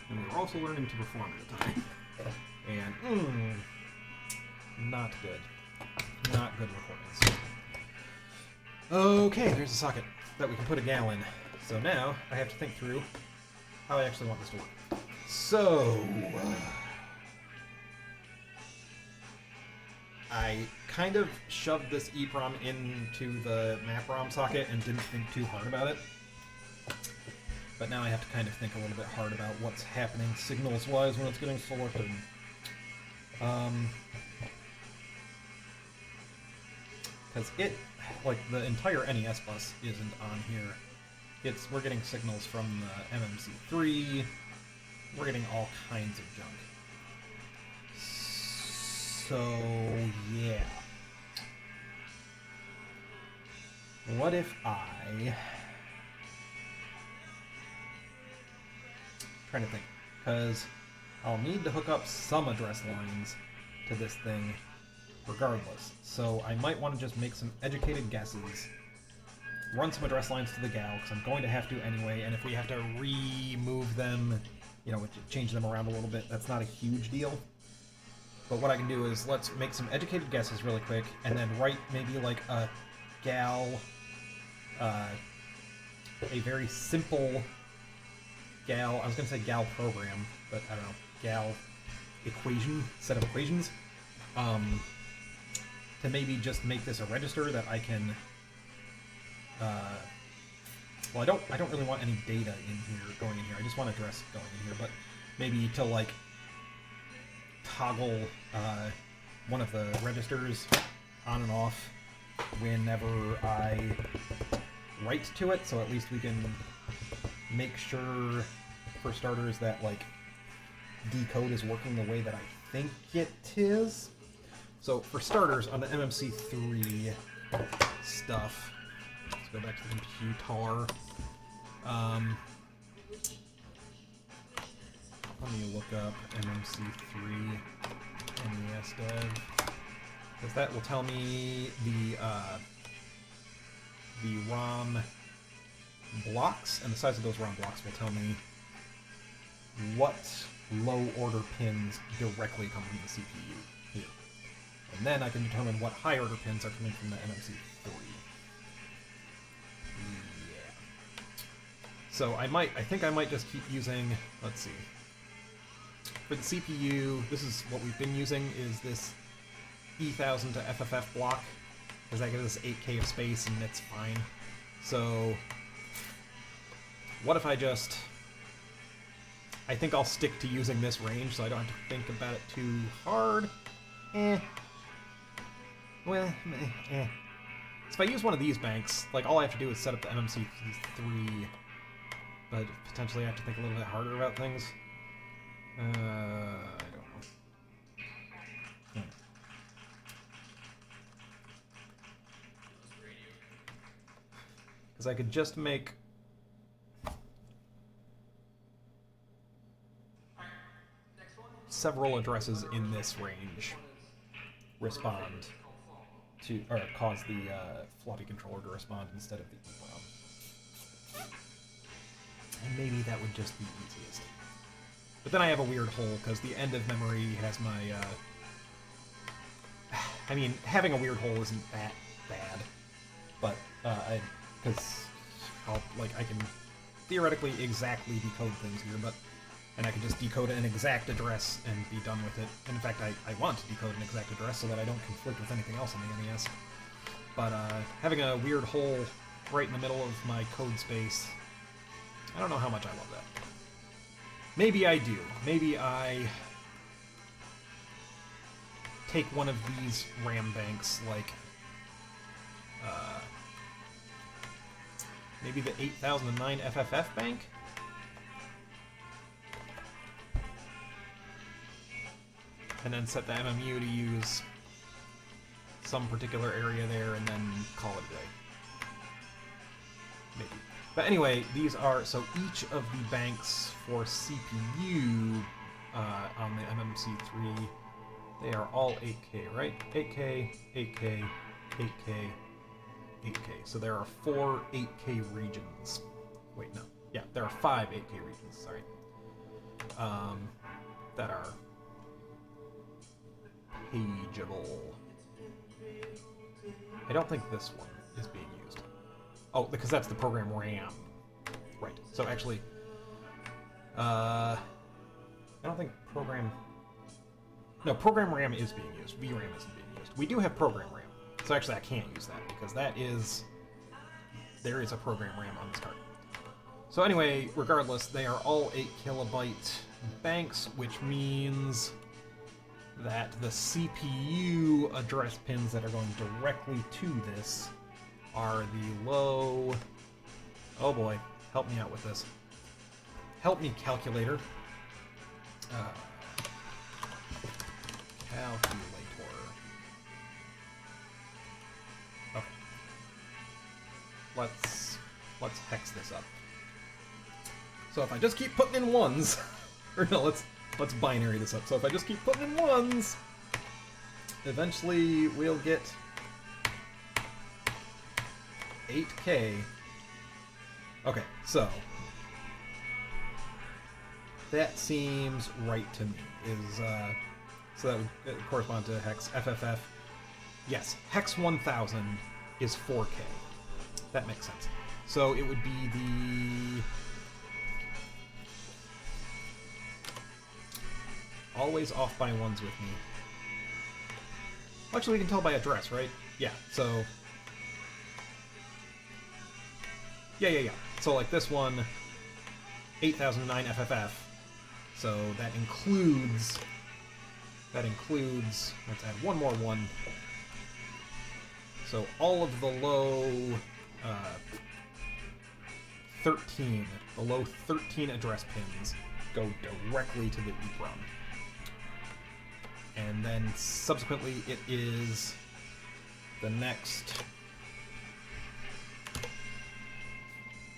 Speaker 1: and we were also learning to perform at the time. And, not good. Not good recordings. Okay, there's a socket that we can put a gal in. So now, I have to think through how I actually want this to work. So, I kind of shoved this EEPROM into the MAPROM socket and didn't think too hard about it. But now I have to kind of think a little bit hard about what's happening signals-wise when it's getting selected. Because like the entire NES bus isn't on here. We're getting signals from the MMC3. We're getting all kinds of junk. So, yeah. What if trying to think, because I'll need to hook up some address lines to this thing regardless. So I might want to just make some educated guesses, run some address lines to the gal, because I'm going to have to anyway, and if we have to remove them, change them around a little bit, that's not a huge deal. But what I can do is, let's make some educated guesses really quick, and then write maybe like a gal, a very simple gal, I was going to say gal program, but I don't know, gal set of equations, to maybe just make this a register that I can, well, I don't really want any data going in here, I just want address going in here, but maybe to like toggle one of the registers on and off whenever I write to it, so at least we can make sure, for starters, that like decode is working the way that I think it is. So for starters, on the MMC3 stuff, let's Go back to the computer. Let me look up MMC3 NES dev, because that will tell me the ROM blocks, and the size of those ROM blocks will tell me what low order pins directly come from the CPU here. And then I can determine what high order pins are coming from the MMC3. Yeah. So I think I might just keep using, let's see. For the CPU, this is what we've been using, is this E1000 to FFF block, because that gives us 8K of space and it's fine. So what if I just... I think I'll stick to using this range so I don't have to think about it too hard. Well, So if I use one of these banks, like, all I have to do is set up the MMC3, but potentially I have to think a little bit harder about things. I don't know. Because I could just make... several addresses in this range respond to, or cause the floppy controller to respond instead of the EEPROM. And maybe that would just be easiest. But then I have a weird hole, because the end of memory has my, I mean, having a weird hole isn't that bad, but, because I can theoretically exactly decode things here, but, and I can just decode an exact address and be done with it. And in fact, I want to decode an exact address so that I don't conflict with anything else on the NES. But, having a weird hole right in the middle of my code space, I don't know how much I love that. Maybe I do. Maybe I take one of these RAM banks, like, maybe the 8009 FFF bank? And then set the MMU to use some particular area there and then call it a day. Maybe. But anyway, these are, so each of the banks for CPU on the MMC3, they are all 8K, right? 8K, 8K, 8K, 8K. So there are 4 8K regions. Wait, no. Yeah, there are 5 8K regions, sorry. That are pageable. I don't think this one is being used. Oh, because that's the program RAM. Right. So actually, I don't think program... No, program RAM is being used. VRAM isn't being used. We do have program RAM. So actually I can't use that, because that is... There is a program RAM on this card. So anyway, regardless, they are all 8 kilobyte banks, which means that the CPU address pins that are going directly to this are the low... Oh boy, help me out with this. Help me, calculator. Calculator. Okay. Let's hex this up. So if I just keep putting in ones, or no, let's binary this up. So if I just keep putting in ones, eventually we'll get 8K. Okay, so that seems right to me. So that would correspond to hex FFF. Yes, hex 1000 is 4K. That makes sense. So it would be the... Always off by ones with me. Actually, we can tell by address, right? Yeah, so... Yeah. So, like, this one, 8009 FFF. So that includes... Let's add one more one. So all of the low... 13 address pins go directly to the EEPROM. And then subsequently it is the next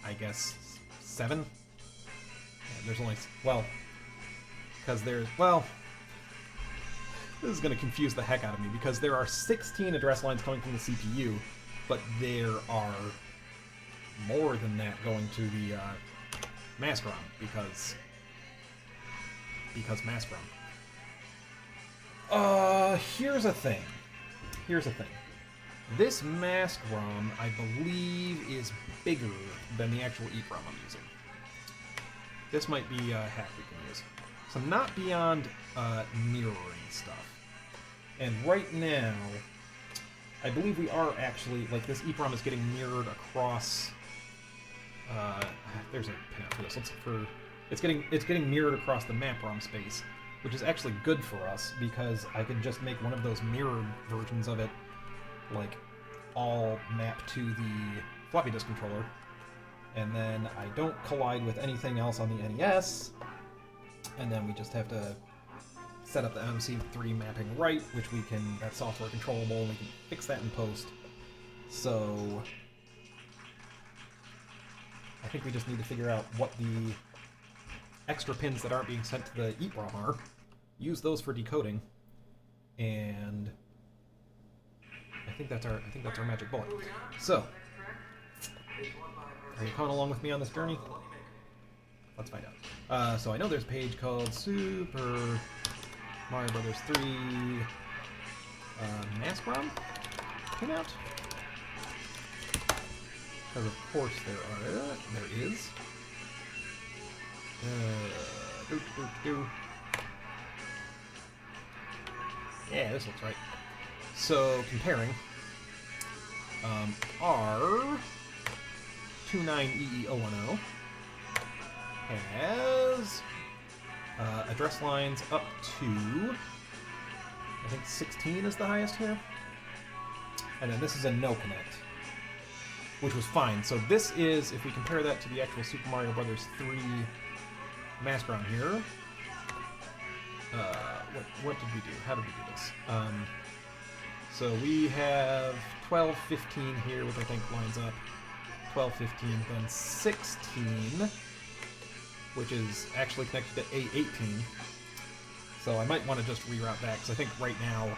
Speaker 1: I guess 7. And there's only, well, because there's, well, this is going to confuse the heck out of me because there are 16 address lines coming from the CPU, but there are more than that going to the mask ROM because mask ROM. Here's a thing. This mask ROM, I believe, is bigger than the actual EEPROM I'm using. This might be a hack we can use. So not beyond mirroring stuff. And right now, I believe we are actually, like, this EEPROM is getting mirrored across. There's a pin out for this. Let's look for. It's getting mirrored across the map ROM space, which is actually good for us because I can just make one of those mirrored versions of it, like, all map to the floppy disk controller, and then I don't collide with anything else on the NES, and then we just have to set up the MMC3 mapping right, which we can, that's software controllable, and we can fix that in post. So I think we just need to figure out what the extra pins that aren't being sent to the EEPROM are, use those for decoding, and I think that's our magic bullet. So, are you coming along with me on this journey? Let's find out. So I know there's a page called Super Mario Brothers 3 Mask ROM pinout. Because of course there is. Yeah, this looks right. So comparing, R29EE010 has address lines up to, I think 16 is the highest here. And then this is a no connect, which was fine. So this is, if we compare that to the actual Super Mario Brothers 3 mask ROM here, what did we do? How did we do this? So we have 12, 15 here, which I think lines up. 12, 15, then 16, which is actually connected to A18. So I might want to just reroute that, because I think right now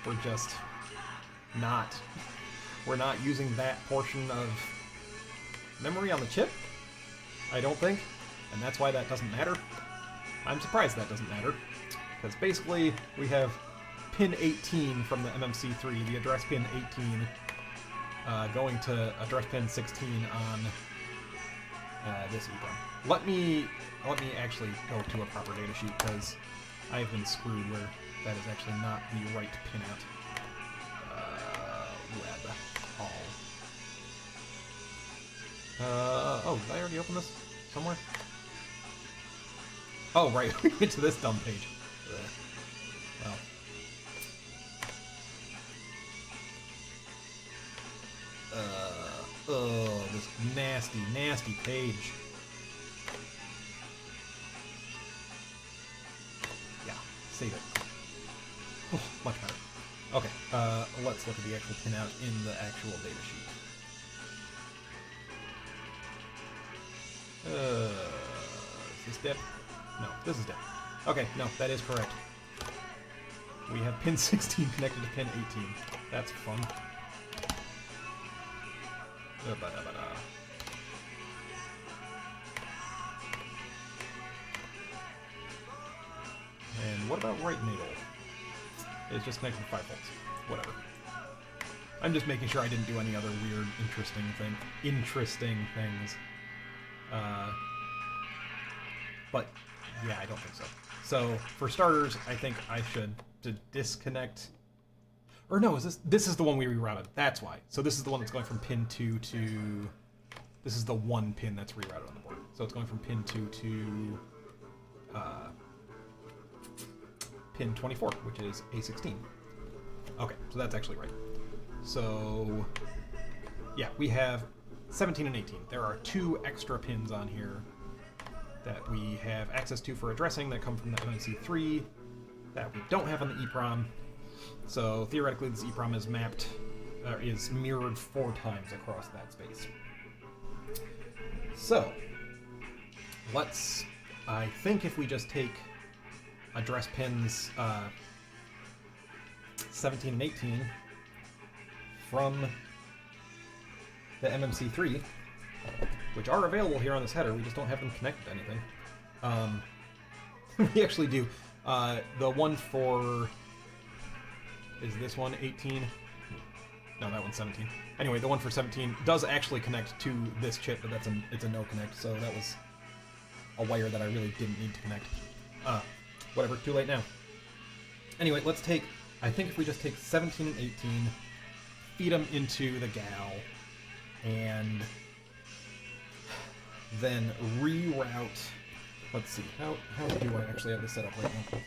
Speaker 1: we're just not, we're not using that portion of memory on the chip, I don't think, and that's why that doesn't matter. I'm surprised that doesn't matter, because basically we have pin 18 from the MMC3, the address pin 18, going to address pin 16 on this EEPROM. Let me actually go to a proper data sheet, because I have been screwed where that is actually not the right pinout. Web all. Oh, did I already open this somewhere? Oh, right, we went to this dumb page. Well. Oh, this nasty, nasty page. Yeah, save it. Oh, much better. Okay, let's look at the actual pinout in the actual data sheet. Is this dip? No, this is dip. Okay, no, that is correct. We have pin 16 connected to pin 18. That's fun. And what about right middle? It's just connected to 5 volts. Whatever. I'm just making sure I didn't do any other weird, interesting things. But yeah, I don't think so. So for starters, I think I should disconnect. Or no, this is the one we rerouted. That's why. So this is the one that's going from pin 2 to. This is the one pin that's rerouted on the board. So it's going from pin 2 to pin 24, which is A16. Okay, so that's actually right. So yeah, we have 17 and 18. There are 2 extra pins on here that we have access to for addressing that come from the MMC3 that we don't have on the EEPROM. So theoretically, this EEPROM is mapped is mirrored 4 times across that space. So, I think if we just take address pins 17 and 18 from the MMC3, which are available here on this header, we just don't have them connected to anything. We actually do. The one for... is this one 18? No, that one's 17. Anyway, the one for 17 does actually connect to this chip, but it's a no connect, so that was a wire that I really didn't need to connect. Whatever, too late now. Anyway, let's take... I think if we just take 17 and 18, feed them into the gal, and then reroute... Let's see, how do I actually have this set up right now?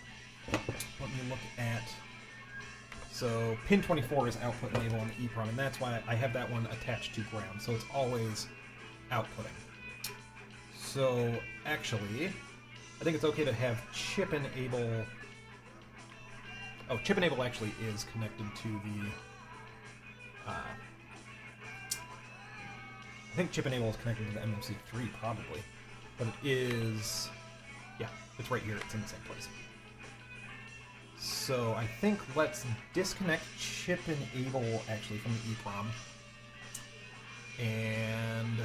Speaker 1: Let me look at... So, pin 24 is output enable on the EEPROM, and that's why I have that one attached to ground, so it's always outputting. So, actually, I think it's okay to have chip enable... Oh, chip enable actually is connected to the... I think chip enable is connected to the MMC3, probably. But it is... Yeah, it's right here. It's in the same place. So I think let's disconnect chip enable, actually, from the EEPROM. And...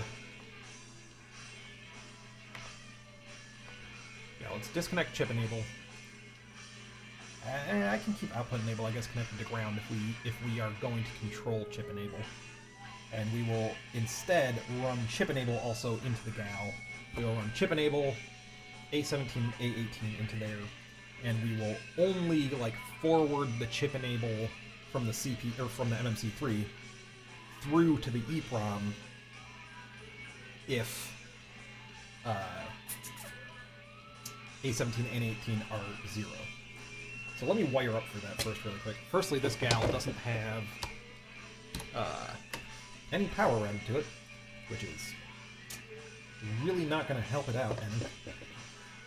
Speaker 1: yeah, let's disconnect chip enable. I can keep output enable, I guess, connected to ground if we are going to control chip enable. And we will instead run chip enable also into the gal. We will run chip enable, A17, A18 into there, and we will only forward the chip enable from the from the MMC3 through to the EEPROM if A17 and 18 are 0. So let me wire up for that first really quick. Firstly, this gal doesn't have any power added to it, which is really not going to help it out any.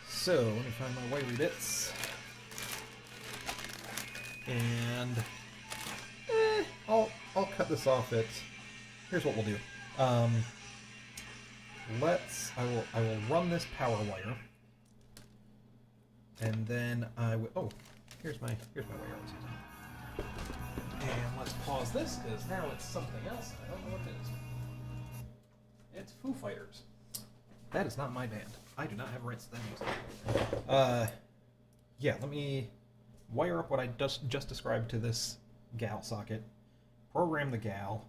Speaker 1: So, let me find my wiry bits. And I'll cut this off at... Here's what we'll do. I will run this power wire. And then I will... Oh, here's my wire I was using. And let's pause this, because now it's something else. I don't know what it is. It's Foo Fighters. That is not my band. I do not have rights to that music. Yeah, let me wire up what I just described to this gal socket. Program the gal.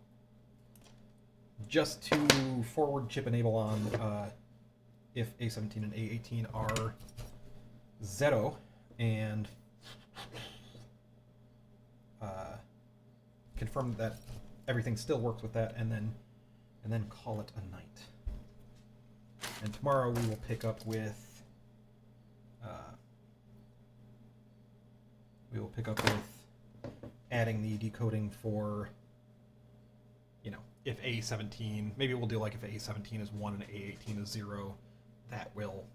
Speaker 1: Just to forward chip enable on if A17 and A18 are 0, and confirm that everything still works with that, and then call it a night. And tomorrow we will pick up with adding the decoding for, if A17, maybe we'll do if A17 is 1 and A18 is 0, that will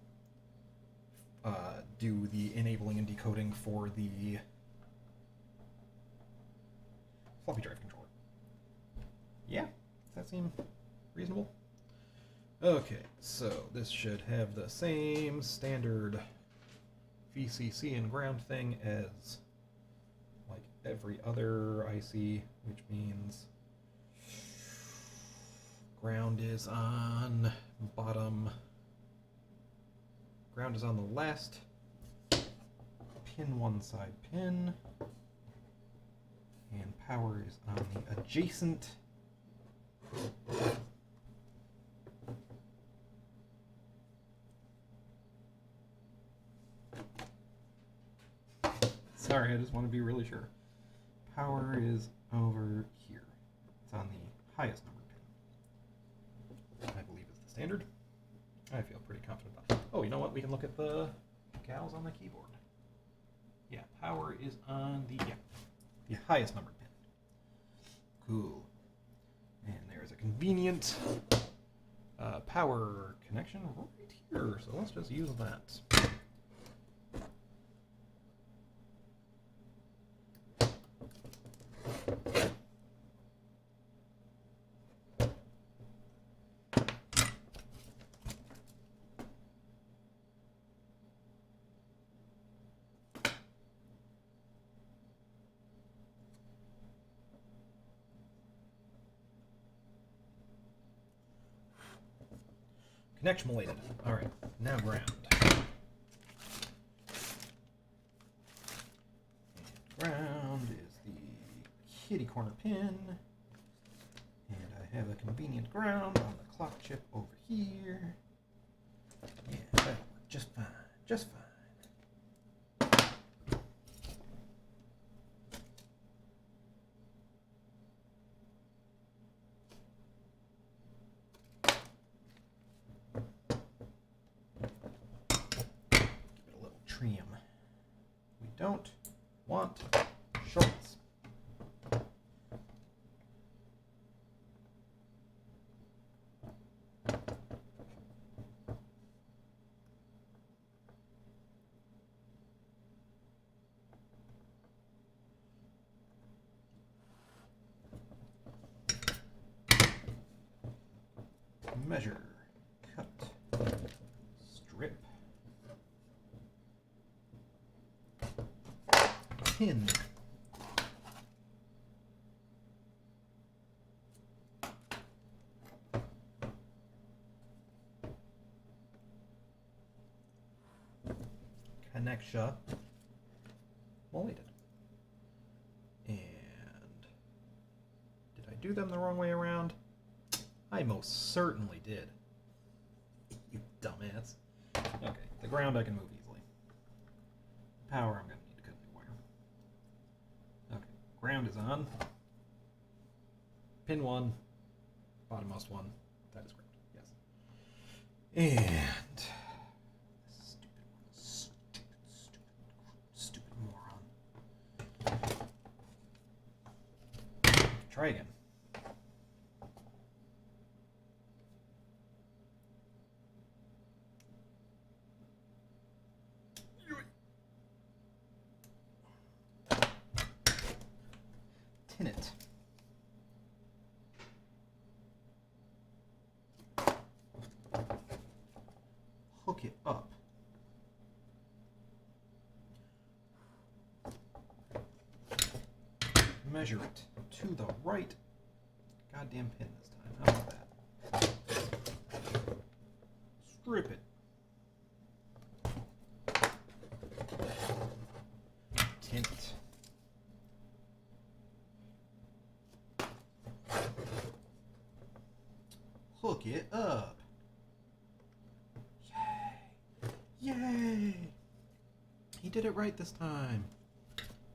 Speaker 1: do the enabling and decoding for the floppy drive controller. Yeah? Does that seem reasonable? Okay, so this should have the same standard VCC and ground thing as every other IC, which means ground is on bottom, ground is on the last pin, one side pin, and power is on the adjacent Sorry, I just want to be really sure. Power is over here. It's on the highest number pin. I believe it's the standard. I feel pretty confident about it. Oh, you know what? We can look at the gals on the keyboard. Yeah, power is on the highest number pin. Cool. And there's a convenient power connection right here. So let's just use that. Connection related. Alright, now ground. And ground is the kitty corner pin. And I have a convenient ground on the clock chip over here. Yeah, that'll work just fine. Just fine. Trim. We don't want shorts. Measure, cut, strip, pin. Connection. Molded. And did I do them the wrong way around? I most certainly did. You dumbass. Okay, the ground I can move easily. Power, I'm going to need to cut a new wire. Okay, ground is on. Pin 1, bottommost one. That is ground, yes. And stupid moron. Try again. Tin it. Hook it up. Measure it to the right goddamn pin this time. How about that? Strip it. Tin it. Hook it up. Yay! Yay! He did it right this time.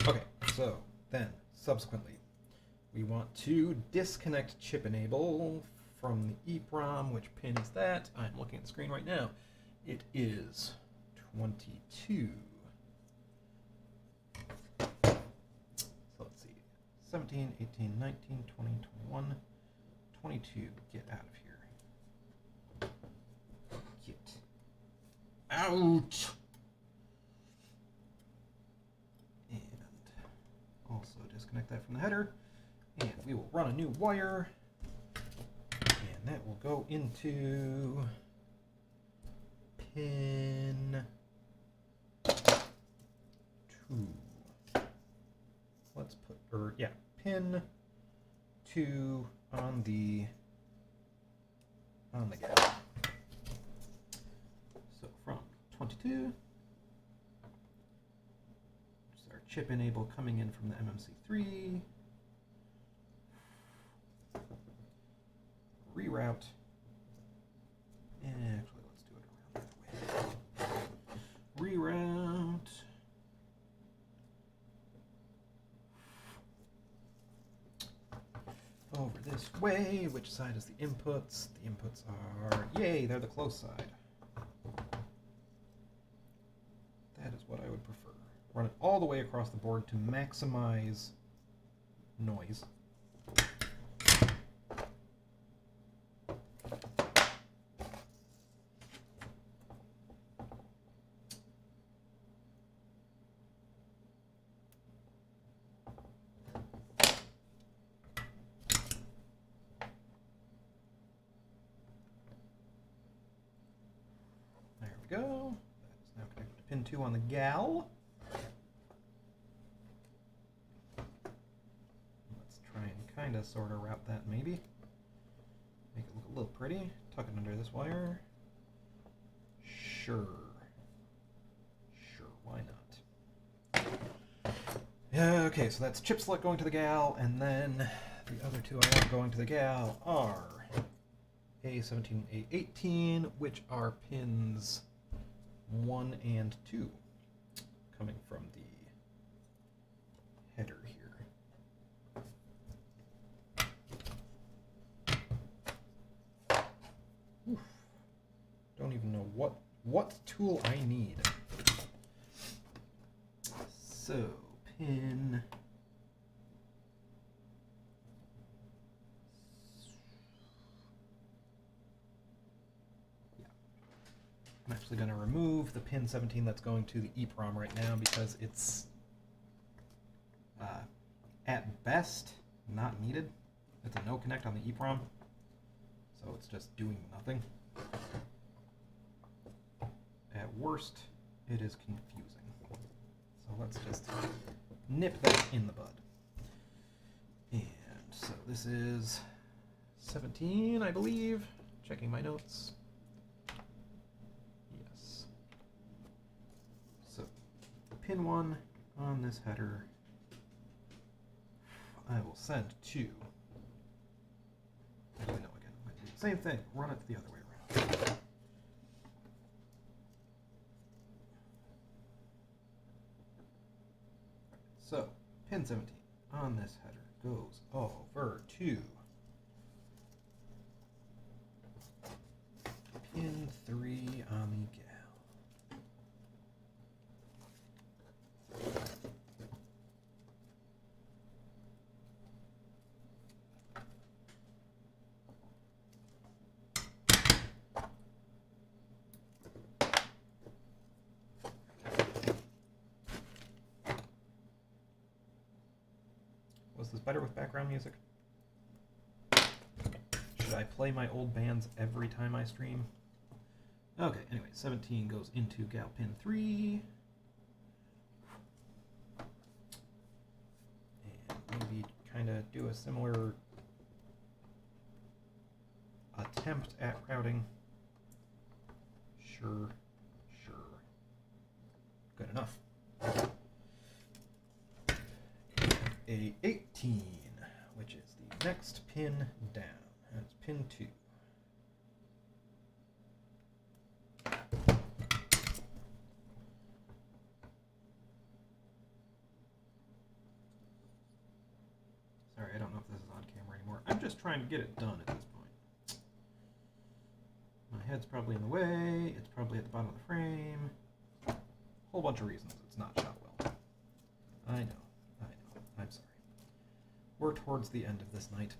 Speaker 1: Okay, so then subsequently we want to disconnect chip enable from the EEPROM. Which pin is that? I'm looking at the screen right now. It is 22. So let's see. 17, 18, 19, 20, 21, 22. Get out of here. Get out! And also disconnect that from the header. And we will run a new wire. And that will go into pin 2. Let's put, pin 2 on the gap. So from 22, which is our chip enable coming in from the MMC3, reroute, and actually let's do it around that way. Reroute. Over this way. Which side is the inputs? The inputs are, yay, they're the close side. That is what I would prefer. Run it all the way across the board to maximize noise. Go. That is now connected to pin 2 on the gal. Let's try and kind of sort of route that maybe. Make it look a little pretty. Tuck it under this wire. Sure. Sure, why not? Okay, so that's chip select going to the gal, and then the other two I want going to the gal are A17 and A18, which are pins 1 and 2, coming from the header here. Oof. Don't even know what tool I need. So, pin... Yeah. I'm actually going to remove the pin 17 that's going to the EEPROM right now because it's, at best, not needed. It's a no connect on the EEPROM, so it's just doing nothing. At worst, it is confusing. So let's just nip that in the bud. And so this is 17, I believe. Checking my notes. Yes. So pin 1 on this header, I will send to... Actually, no, again, I'm going to do the same thing. Run it the other way around. So, pin 17 on this header goes over to pin 3 on the gal. Was this better with background music? Should I play my old bands every time I stream? Okay, anyway, 17 goes into gal pin 3. And maybe kind of do a similar attempt at routing. Sure. Good enough. A18, which is the next pin down. That's pin 2. Sorry, I don't know if this is on camera anymore. I'm just trying to get it done at this point. My head's probably in the way. It's probably at the bottom of the frame. Whole bunch of reasons it's not shot well. I know. I'm sorry. We're towards the end of this night.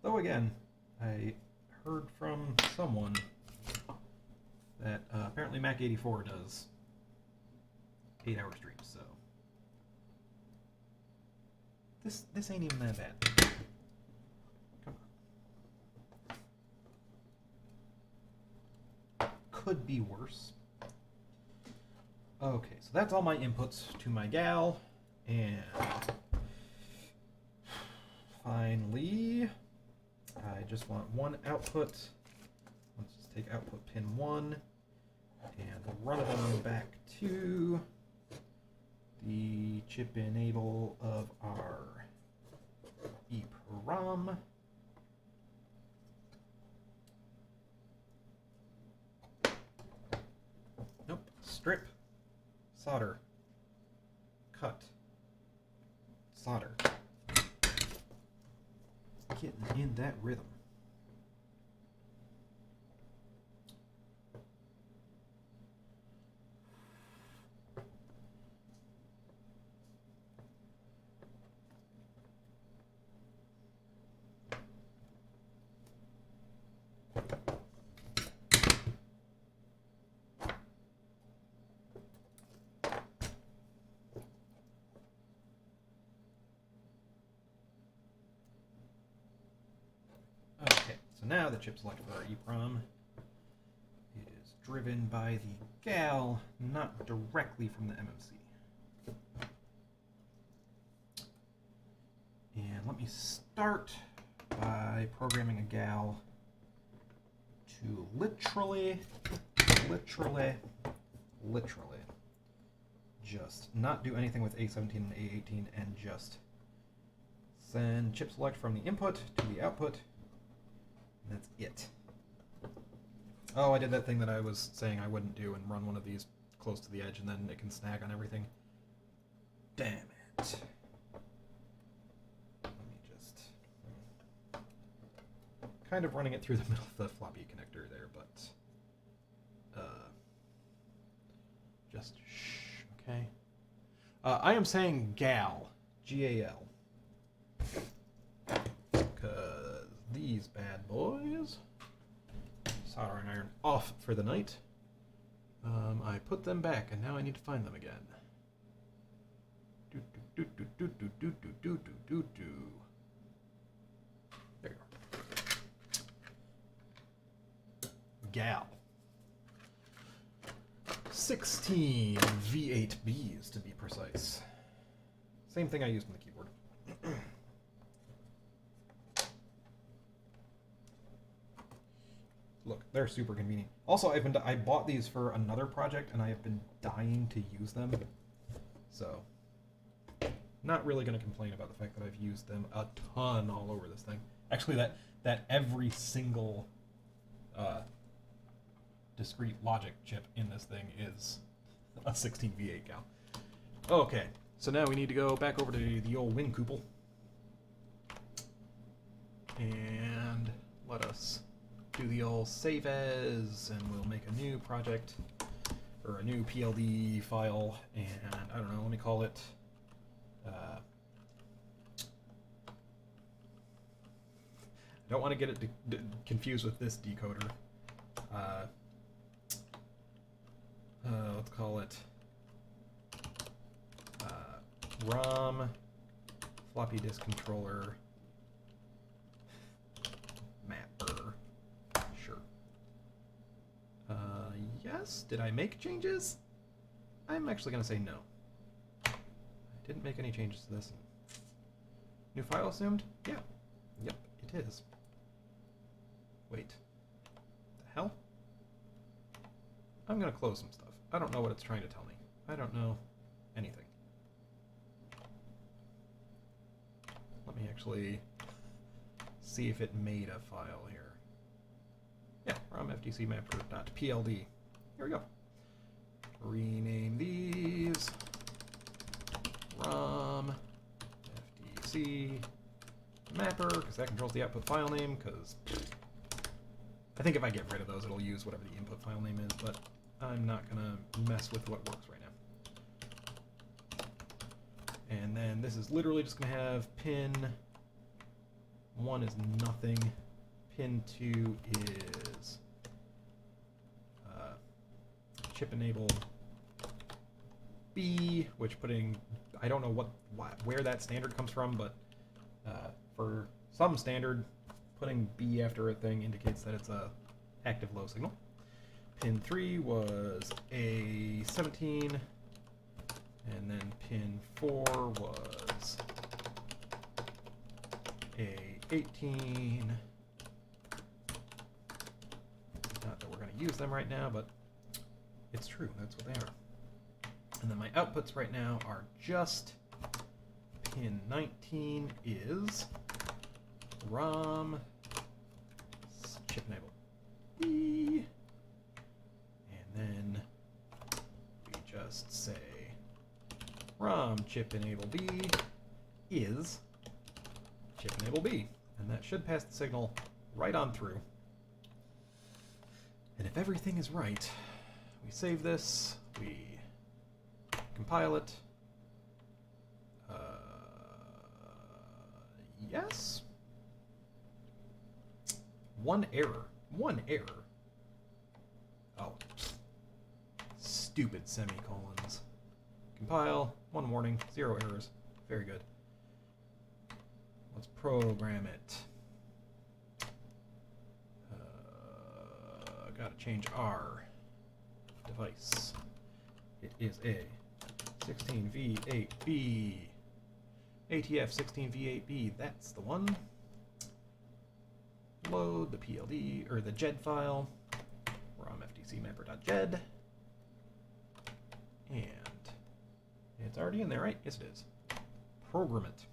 Speaker 1: Though again, I heard from someone that apparently Mac 84 does 8-hour streams, so this ain't even that bad. Come on. Could be worse. Okay, so that's all my inputs to my gal, and finally, I just want one output. Let's just take output pin 1 and run it on back to the chip enable of our EEPROM. Nope. Strip. Solder. Cut. Solder. Getting in that rhythm. Okay, so now the chip select for our EEPROM is driven by the gal, not directly from the MMC. let me start by programming a gal to literally just not do anything with A17 and A18 and just send chip select from the input to the output. And that's it. Oh, I did that thing that I was saying I wouldn't do and run one of these close to the edge and then it can snag on everything. Damn it. Let me just... kind of running it through the middle of the floppy connector there, but... just shh, okay? I am saying gal. G-A-L. Because these bad boys... soldering iron off for the night. I put them back, and now I need to find them again. There you go. Gal. 16 V8Bs to be precise. Same thing I used on the keyboard. Look, they're super convenient. Also, I bought these for another project, and I have been dying to use them. So, not really going to complain about the fact that I've used them a ton all over this thing. Actually, that every single discrete logic chip in this thing is a 16V8 gal. Okay, so now we need to go back over to the old WinCouple. And let us do the old save as, and we'll make a new project, or a new PLD file, and I don't know, let me call it, I don't want to get it confused with this decoder. Let's call it ROM floppy disk controller mapper. Sure. Yes? Did I make changes? I'm actually going to say no. I didn't make any changes to this. New file assumed? Yeah. Yep, it is. Wait. The hell? I'm going to close some stuff. I don't know what it's trying to tell me. I don't know anything. Let me actually see if it made a file here. Yeah, romfdcmapper.pld. Here we go. Rename these rom fdc mapper, because that controls the output file name, because I think if I get rid of those, it'll use whatever the input file name is, but I'm not going to mess with what works right now. And then this is literally just going to have pin 1 is nothing. Pin 2 is chip enable B, which putting, I don't know where that standard comes from, but for some standard, putting B after a thing indicates that it's a active low signal. Pin 3 was A17, and then pin 4 was A18. Not that we're going to use them right now, but it's true, that's what they are. And then my outputs right now are just pin 19 is ROM chip enable B, and then we just say ROM chip enable B is chip enable B, and that should pass the signal right on through. And if everything is right, we save this, we compile it. Yes? One error. Oh. Stupid semicolons. Compile, 1 warning, 0 errors. Very good. Let's program it. Gotta change our device. It is a 16V8B ATF16V8B, that's the one. Load the PLD, or the JED file, ROM ftcmapper.jed. And it's already in there, right? Yes, it is. Program it.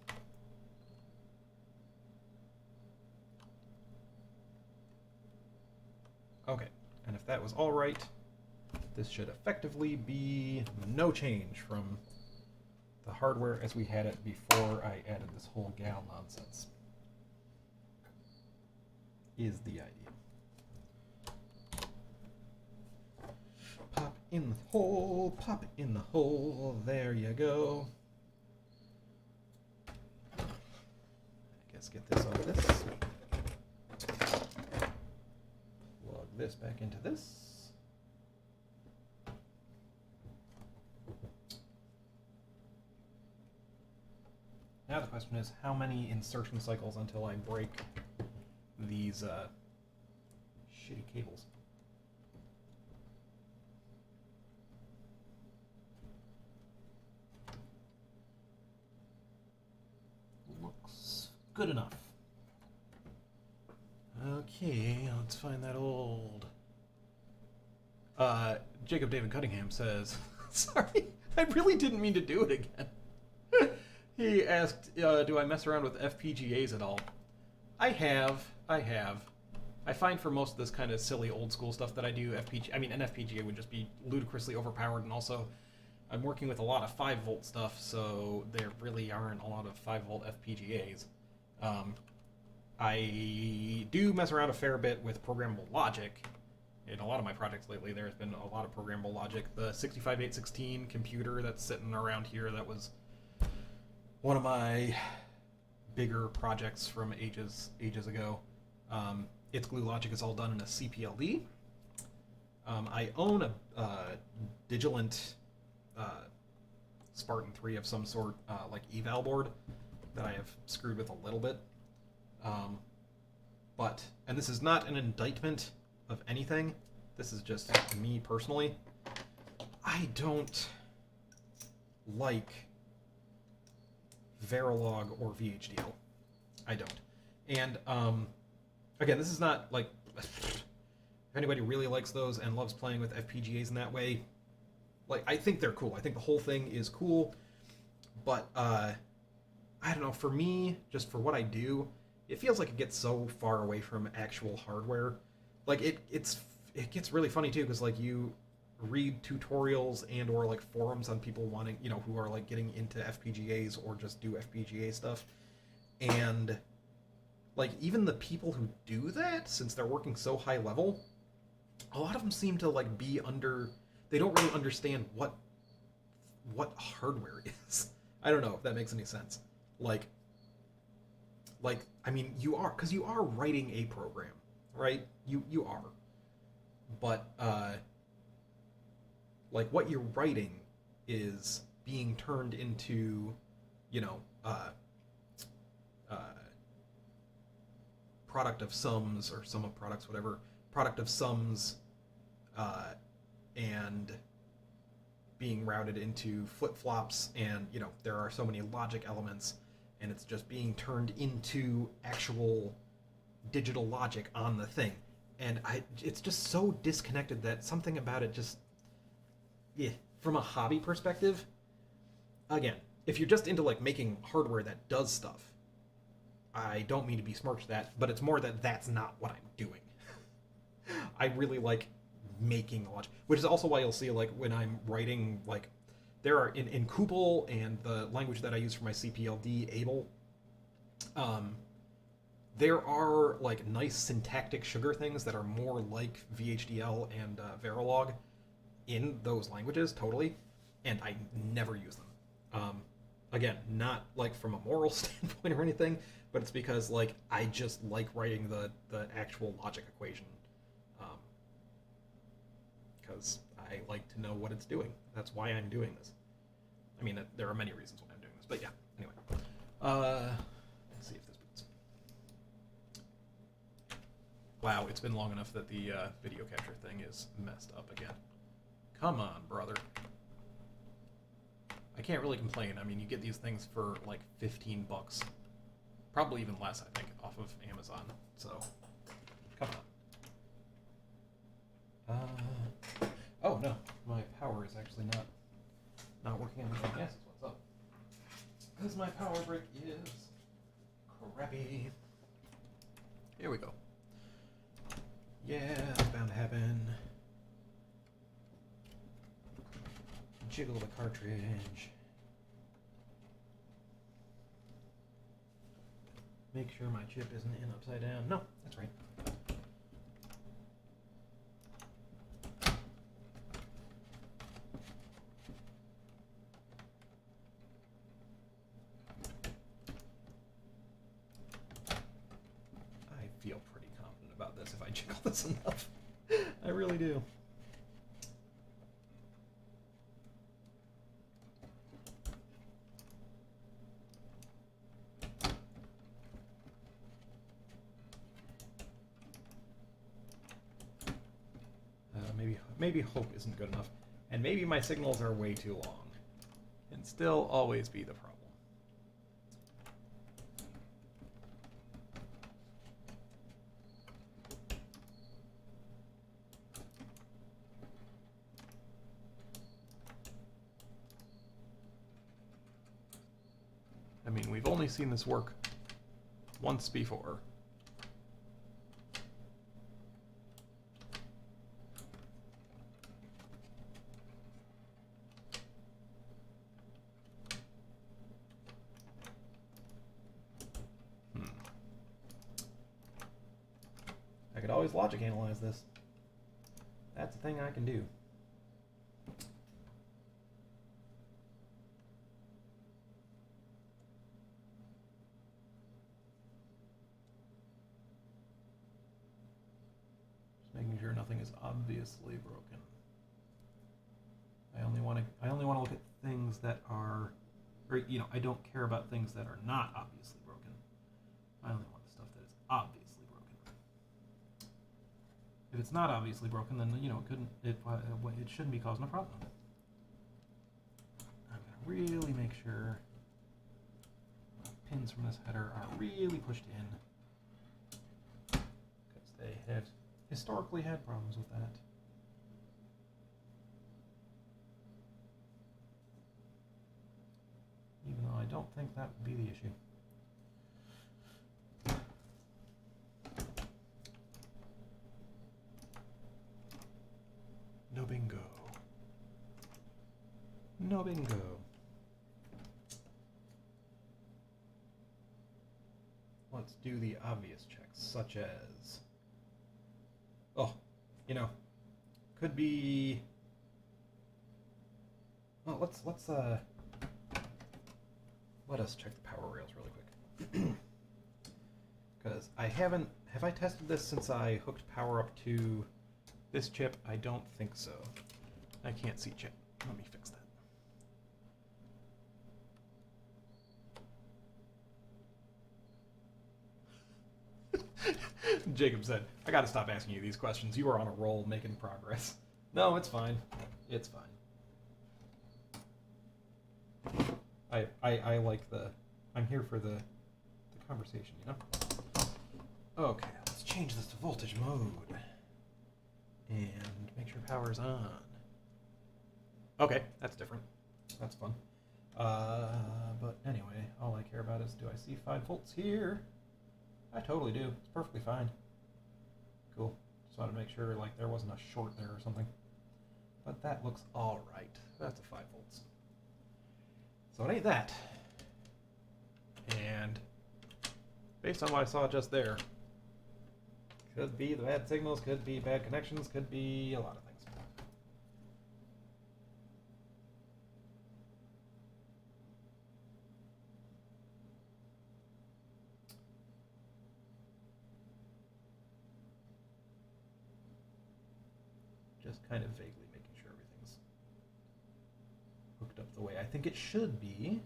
Speaker 1: Okay, and if that was all right, this should effectively be no change from the hardware as we had it before I added this whole gal nonsense. Is the idea. Pop in the hole, pop it in the hole, there you go. I guess get this out of this. Plug this back into this. Now the question is, how many insertion cycles until I break these shitty cables? Looks good enough. Okay, let's find that old. Jacob David Cunningham says, sorry, I really didn't mean to do it again. He asked, do I mess around with FPGAs at all? I have. I find for most of this kind of silly old school stuff that I do, an FPGA would just be ludicrously overpowered, and also I'm working with a lot of 5-volt stuff, so there really aren't a lot of 5-volt FPGAs. I do mess around a fair bit with programmable logic. In a lot of my projects lately, there's been a lot of programmable logic. The 65816 computer that's sitting around here, that was one of my bigger projects from ages ago. Its glue logic is all done in a CPLD. I own a Digilant Spartan 3 of some sort, like eval board, that I have screwed with a little bit. And this is not an indictment of anything. This is just me personally. I don't like Verilog or VHDL. I don't. And again, this is not like, if anybody really likes those and loves playing with FPGAs in that way, like, I think they're cool. I think the whole thing is cool, but I don't know, for me, just for what I do, it feels like it gets so far away from actual hardware. Like, it gets really funny too, because like you read tutorials and or like forums on people wanting, who are like getting into FPGAs or just do FPGA stuff, and like even the people who do that, since they're working so high level, a lot of them seem to like be they don't really understand what hardware is. I don't know if that makes any sense. Like I mean, you are writing a program, right? You are, but like what you're writing is being turned into, product of sums, or sum of products, whatever, product of sums, and being routed into flip-flops, and, there are so many logic elements, and it's just being turned into actual digital logic on the thing. And it's just so disconnected that something about it just, from a hobby perspective, again, if you're just into like making hardware that does stuff, I don't mean to besmirch that, but it's more that that's not what I'm doing. I really like making the logic, which is also why you'll see, like, when I'm writing, like, there are in Kubel and the language that I use for my CPLD, Able, there are like nice syntactic sugar things that are more like VHDL and Verilog in those languages, totally, and I never use them. Again, not like from a moral standpoint or anything, but it's because like I just like writing the actual logic equation, because I like to know what it's doing. That's why I'm doing this. I mean, there are many reasons why I'm doing this, but yeah. Anyway, let's see if this boots. Wow, it's been long enough that the video capture thing is messed up again. Come on, brother. I can't really complain. I mean, you get these things for like 15 bucks. Probably even less, I think, off of Amazon. So, come on. Oh no, my power is actually not working on anything. Yes, what's up? Because my power brick is crappy. Here we go. Yeah, it's bound to happen. Jiggle the cartridge. Make sure my chip isn't in upside down. No, that's right. I feel pretty confident about this if I jiggle this enough. I really do. Maybe hope isn't good enough, and maybe my signals are way too long. Can still always be the problem. I mean, we've only seen this work once before. I could always logic analyze this. That's a thing I can do. Just making sure nothing is obviously broken. I only want to look at things that are, or I don't care about things that are not obviously broken. I only want the stuff that is obviously broken. If it's not obviously broken, then it shouldn't be causing a problem. I'm gonna really make sure pins from this header are really pushed in, because they have historically had problems with that. Even though I don't think that would be the issue. No bingo. No bingo. Let's do the obvious checks, such as... Oh, could be... Well, let's let us check the power rails really quick. Because have I tested this since I hooked power up to this chip? I don't think so. I can't see chip. Let me fix that. Jacob said, I gotta stop asking you these questions. You are on a roll making progress. No, it's fine. It's fine. I like I'm here for the conversation, Okay, let's change this to voltage mode. And make sure power's on. Okay, that's different. That's fun. But anyway, all I care about is, do I see 5 volts here? I totally do. It's perfectly fine. Cool. Just wanted to make sure there wasn't a short there or something. But that looks alright. That's a 5 volts. So it ain't that. And based on what I saw just there, could be the bad signals, could be bad connections, could be a lot of things. Just kind of vaguely making sure everything's hooked up the way I think it should be.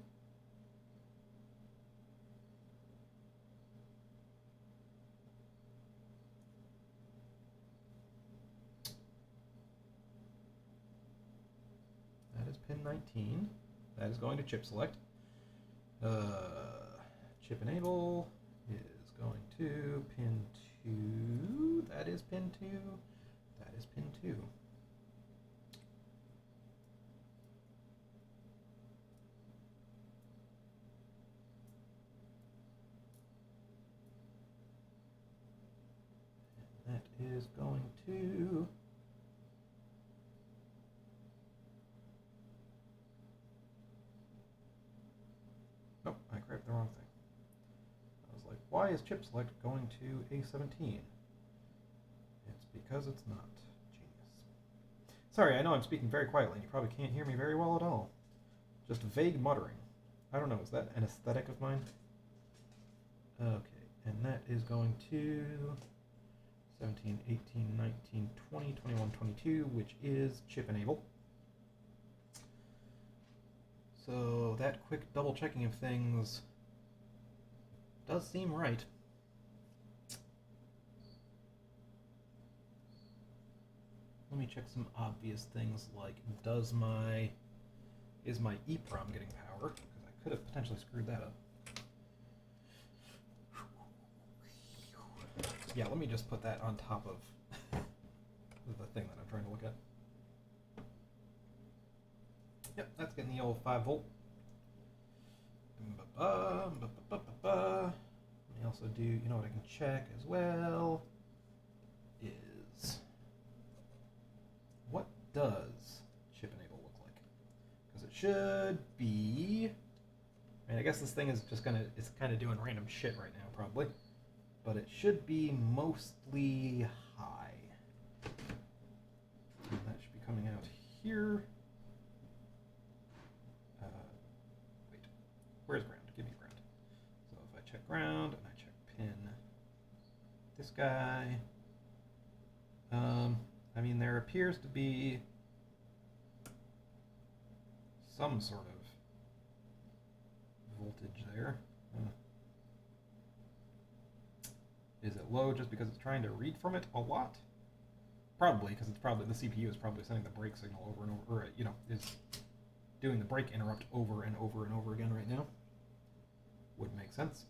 Speaker 1: That is pin 19. That is going to chip select. Chip enable is going to pin 2. That is pin 2. That is pin 2. And that is going to... Nope, I grabbed the wrong thing. I was like, why is chip select going to A17? It's because it's not. Genius. Sorry, I know I'm speaking very quietly. You probably can't hear me very well at all. Just vague muttering. I don't know, is that an aesthetic of mine? Okay, and that is going to 17, 18, 19, 20, 21, 22, which is chip enable. So that quick double checking of things does seem right. Let me check some obvious things like is my EEPROM getting power? Because I could have potentially screwed that up. Yeah, let me just put that on top of the thing that I'm trying to look at. Yep, that's getting the old 5 volt. Let me also do, you know what I can check as well, is what does chip enable look like? Because it should be, I mean, I guess this thing is just gonna, it's kind of doing random shit right now probably, but it should be mostly high. And that should be coming out here. Where's ground? Give me ground. So if I check ground and I check pin this guy, I mean, there appears to be some sort of voltage there. Is it low just because it's trying to read from it a lot? Probably, because it's probably, the CPU is probably sending the break signal over and over, or, you know, is doing the break interrupt over and over and over again right now. Would make sense.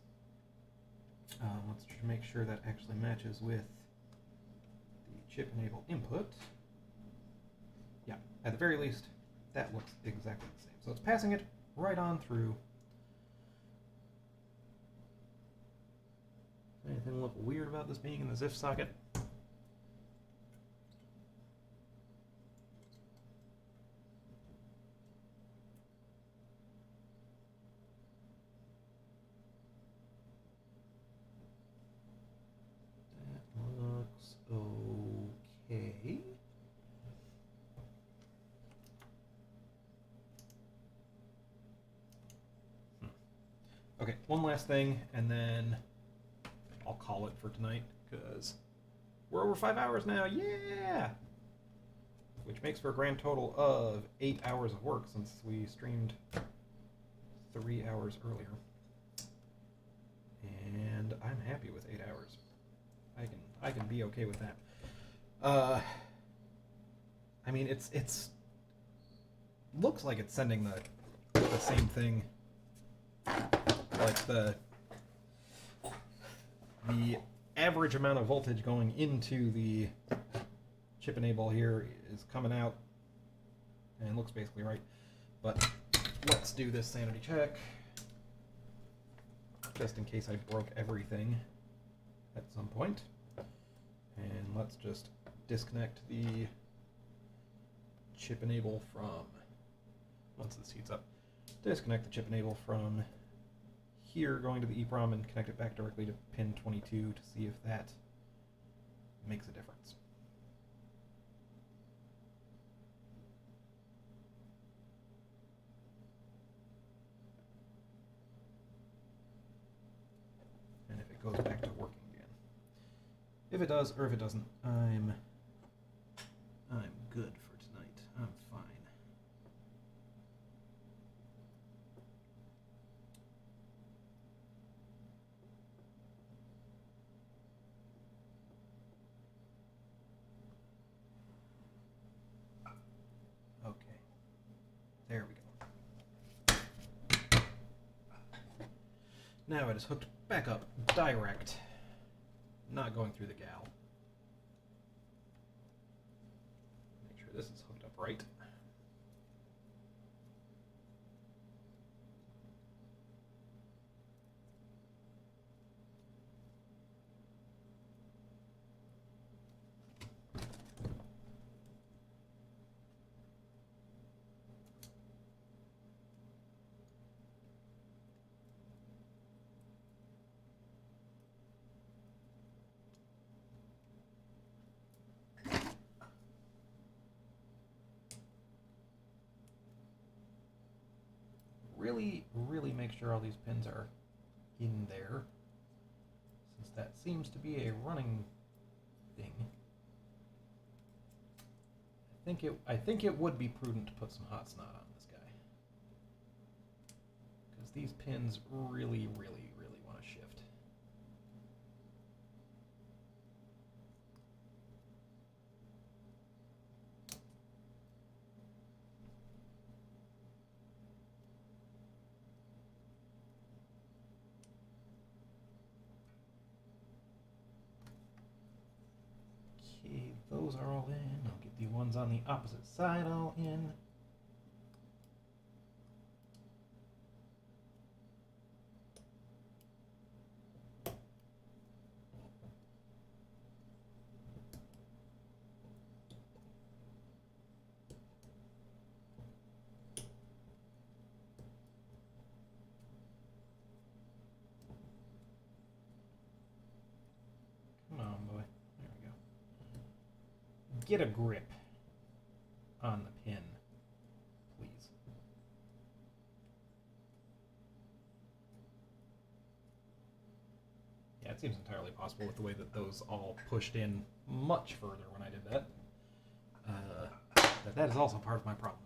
Speaker 1: Let's make sure that actually matches with the chip enable input. Yeah, at the very least, that looks exactly the same. So it's passing it right on through. Anything look weird about this being in the ZIF socket? Looks okay. Okay, one last thing, and then I'll call it for tonight, because we're over 5 hours now, yeah! Which makes for a grand total of 8 hours of work, since we streamed 3 hours earlier. And I'm happy with 8 hours. I can be okay with that. I mean, it's looks like it's sending the same thing, like the average amount of voltage going into the chip enable here is coming out, and it looks basically right. But let's do this sanity check, just in case I broke everything at some point. And let's just disconnect the chip enable from, once this heats up, disconnect the chip enable from here going to the EEPROM and connect it back directly to pin 22 to see if that makes a difference. And if it goes back to working again. If it does, or if it doesn't, I'm good for tonight. I'm fine. Okay. There we go. Now it is hooked back up direct, not going through the gal. Make sure this is hooked up right. Really make sure all these pins are in there, since that seems to be a running thing. I think it would be prudent to put some hot snot on this guy, because these pins really want to shift. Okay, those are all in. I'll get the ones on the opposite side all in. Come on, boy. There we go. Get a grip on the pin, please. Yeah, it seems entirely possible with the way that those all pushed in much further when I did that. That is also part of my problem.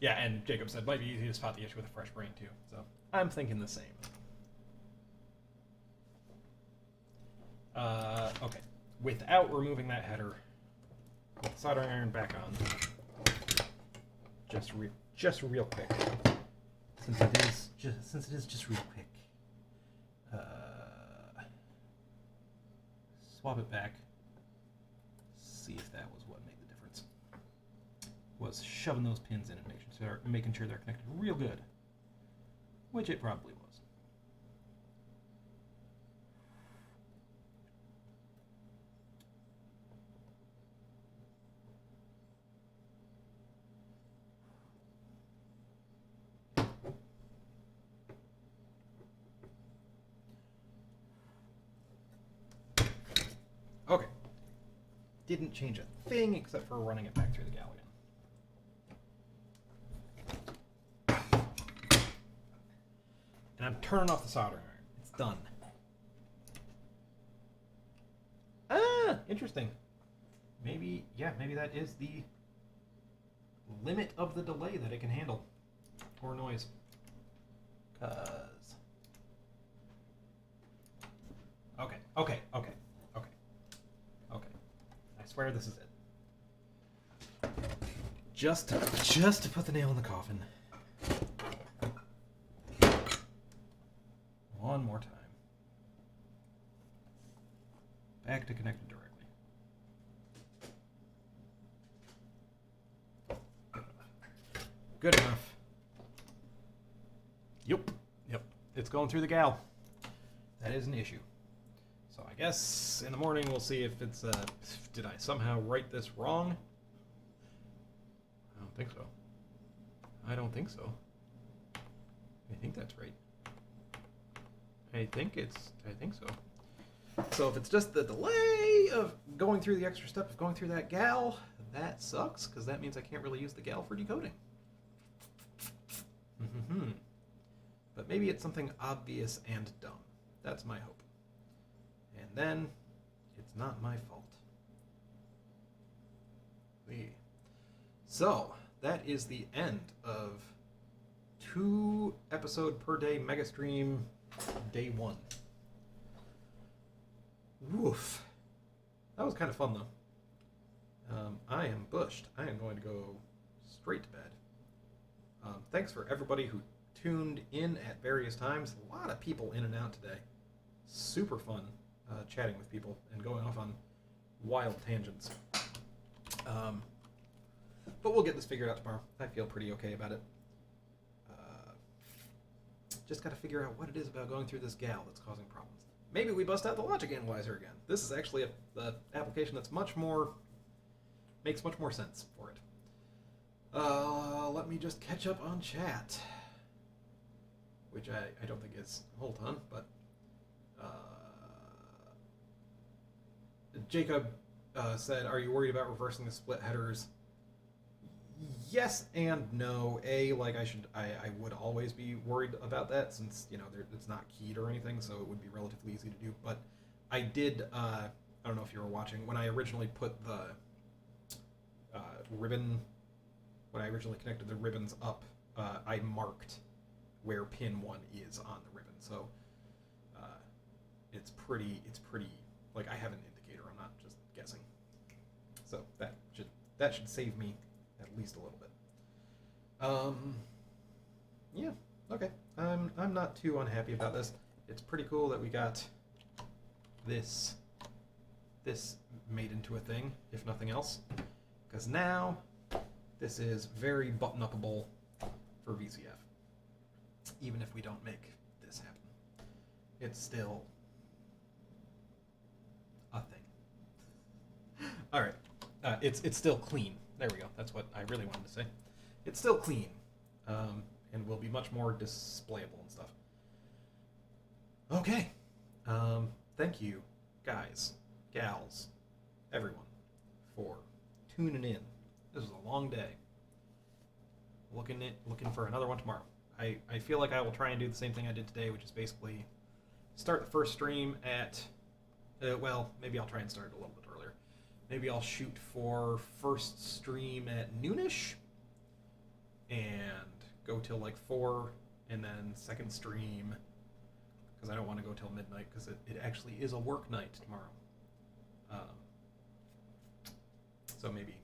Speaker 1: Yeah, and Jacob said, might be easy to spot the issue with a fresh brain, too. So, I'm thinking the same. Okay. Without removing that header, put the soldering iron back on. Just real quick. Since it is just real quick. Swap it back. See if that was what made the difference. Was shoving those pins in and making sure they're connected real good. Which it probably was. Okay. Didn't change a thing except for running it back through the gal again. And I'm turning off the soldering iron. It's done. Ah, interesting. Maybe that is the limit of the delay that it can handle. Or noise. Okay. I swear this is it. Just to put the nail in the coffin. One more time. Back to connected directly. Good enough. Yep. It's going through the gal. That is an issue. So I guess in the morning we'll see if it's, did I somehow write this wrong? I don't think so. I think that's right. I think so. So if it's just the delay of going through the extra step of going through that gal, that sucks, because that means I can't really use the gal for decoding. But maybe it's something obvious and dumb. That's my hope. And then, it's not my fault. So, that is the end of 2 episode per day mega stream day 1. Woof. That was kind of fun, though. I am bushed. I am going to go straight to bed. Thanks for everybody who tuned in at various times. A lot of people in and out today. Super fun chatting with people and going off on wild tangents. But we'll get this figured out tomorrow. I feel pretty okay about it. Just got to figure out what it is about going through this gal that's causing problems. Maybe we bust out the logic analyzer again. This is actually the application that's makes much more sense for it. Let me just catch up on chat, which I don't think is a whole ton, but Jacob said, "Are you worried about reversing the split headers?" Yes and no. Like I would always be worried about that since it's not keyed or anything, so it would be relatively easy to do. But I did. I don't know if you were watching when I originally put the ribbon. When I originally connected the ribbons up, I marked where pin 1 is on the ribbon, so it's pretty. Like I have an indicator. I'm not just guessing. So that should save me at least a little bit. Yeah, okay. I'm not too unhappy about this. It's pretty cool that we got this made into a thing, if nothing else, because now this is very button-upable for VCF. Even if we don't make this happen, it's still a thing. All right, it's still clean. There we go. That's what I really wanted to say. It's still clean, and will be much more displayable and stuff. Okay. Thank you, guys, gals, everyone, for tuning in. This was a long day. Looking for another one tomorrow. I feel like I will try and do the same thing I did today, which is basically start the first stream at, well, maybe I'll try and start it a little bit earlier. Maybe I'll shoot for first stream at noonish and go till like 4, and then second stream, because I don't want to go till midnight, because it actually is a work night tomorrow. So maybe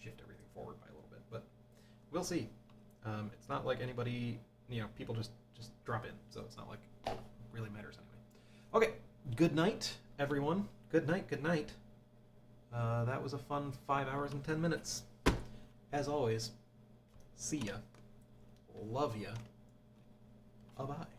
Speaker 1: shift everything forward by a little bit, but we'll see. It's not like anybody, people just drop in, so it's not like it really matters anyway. Okay, good night, everyone. Good night, good night. That was a fun 5 hours and 10 minutes. As always, see ya. Love ya. Bye-bye.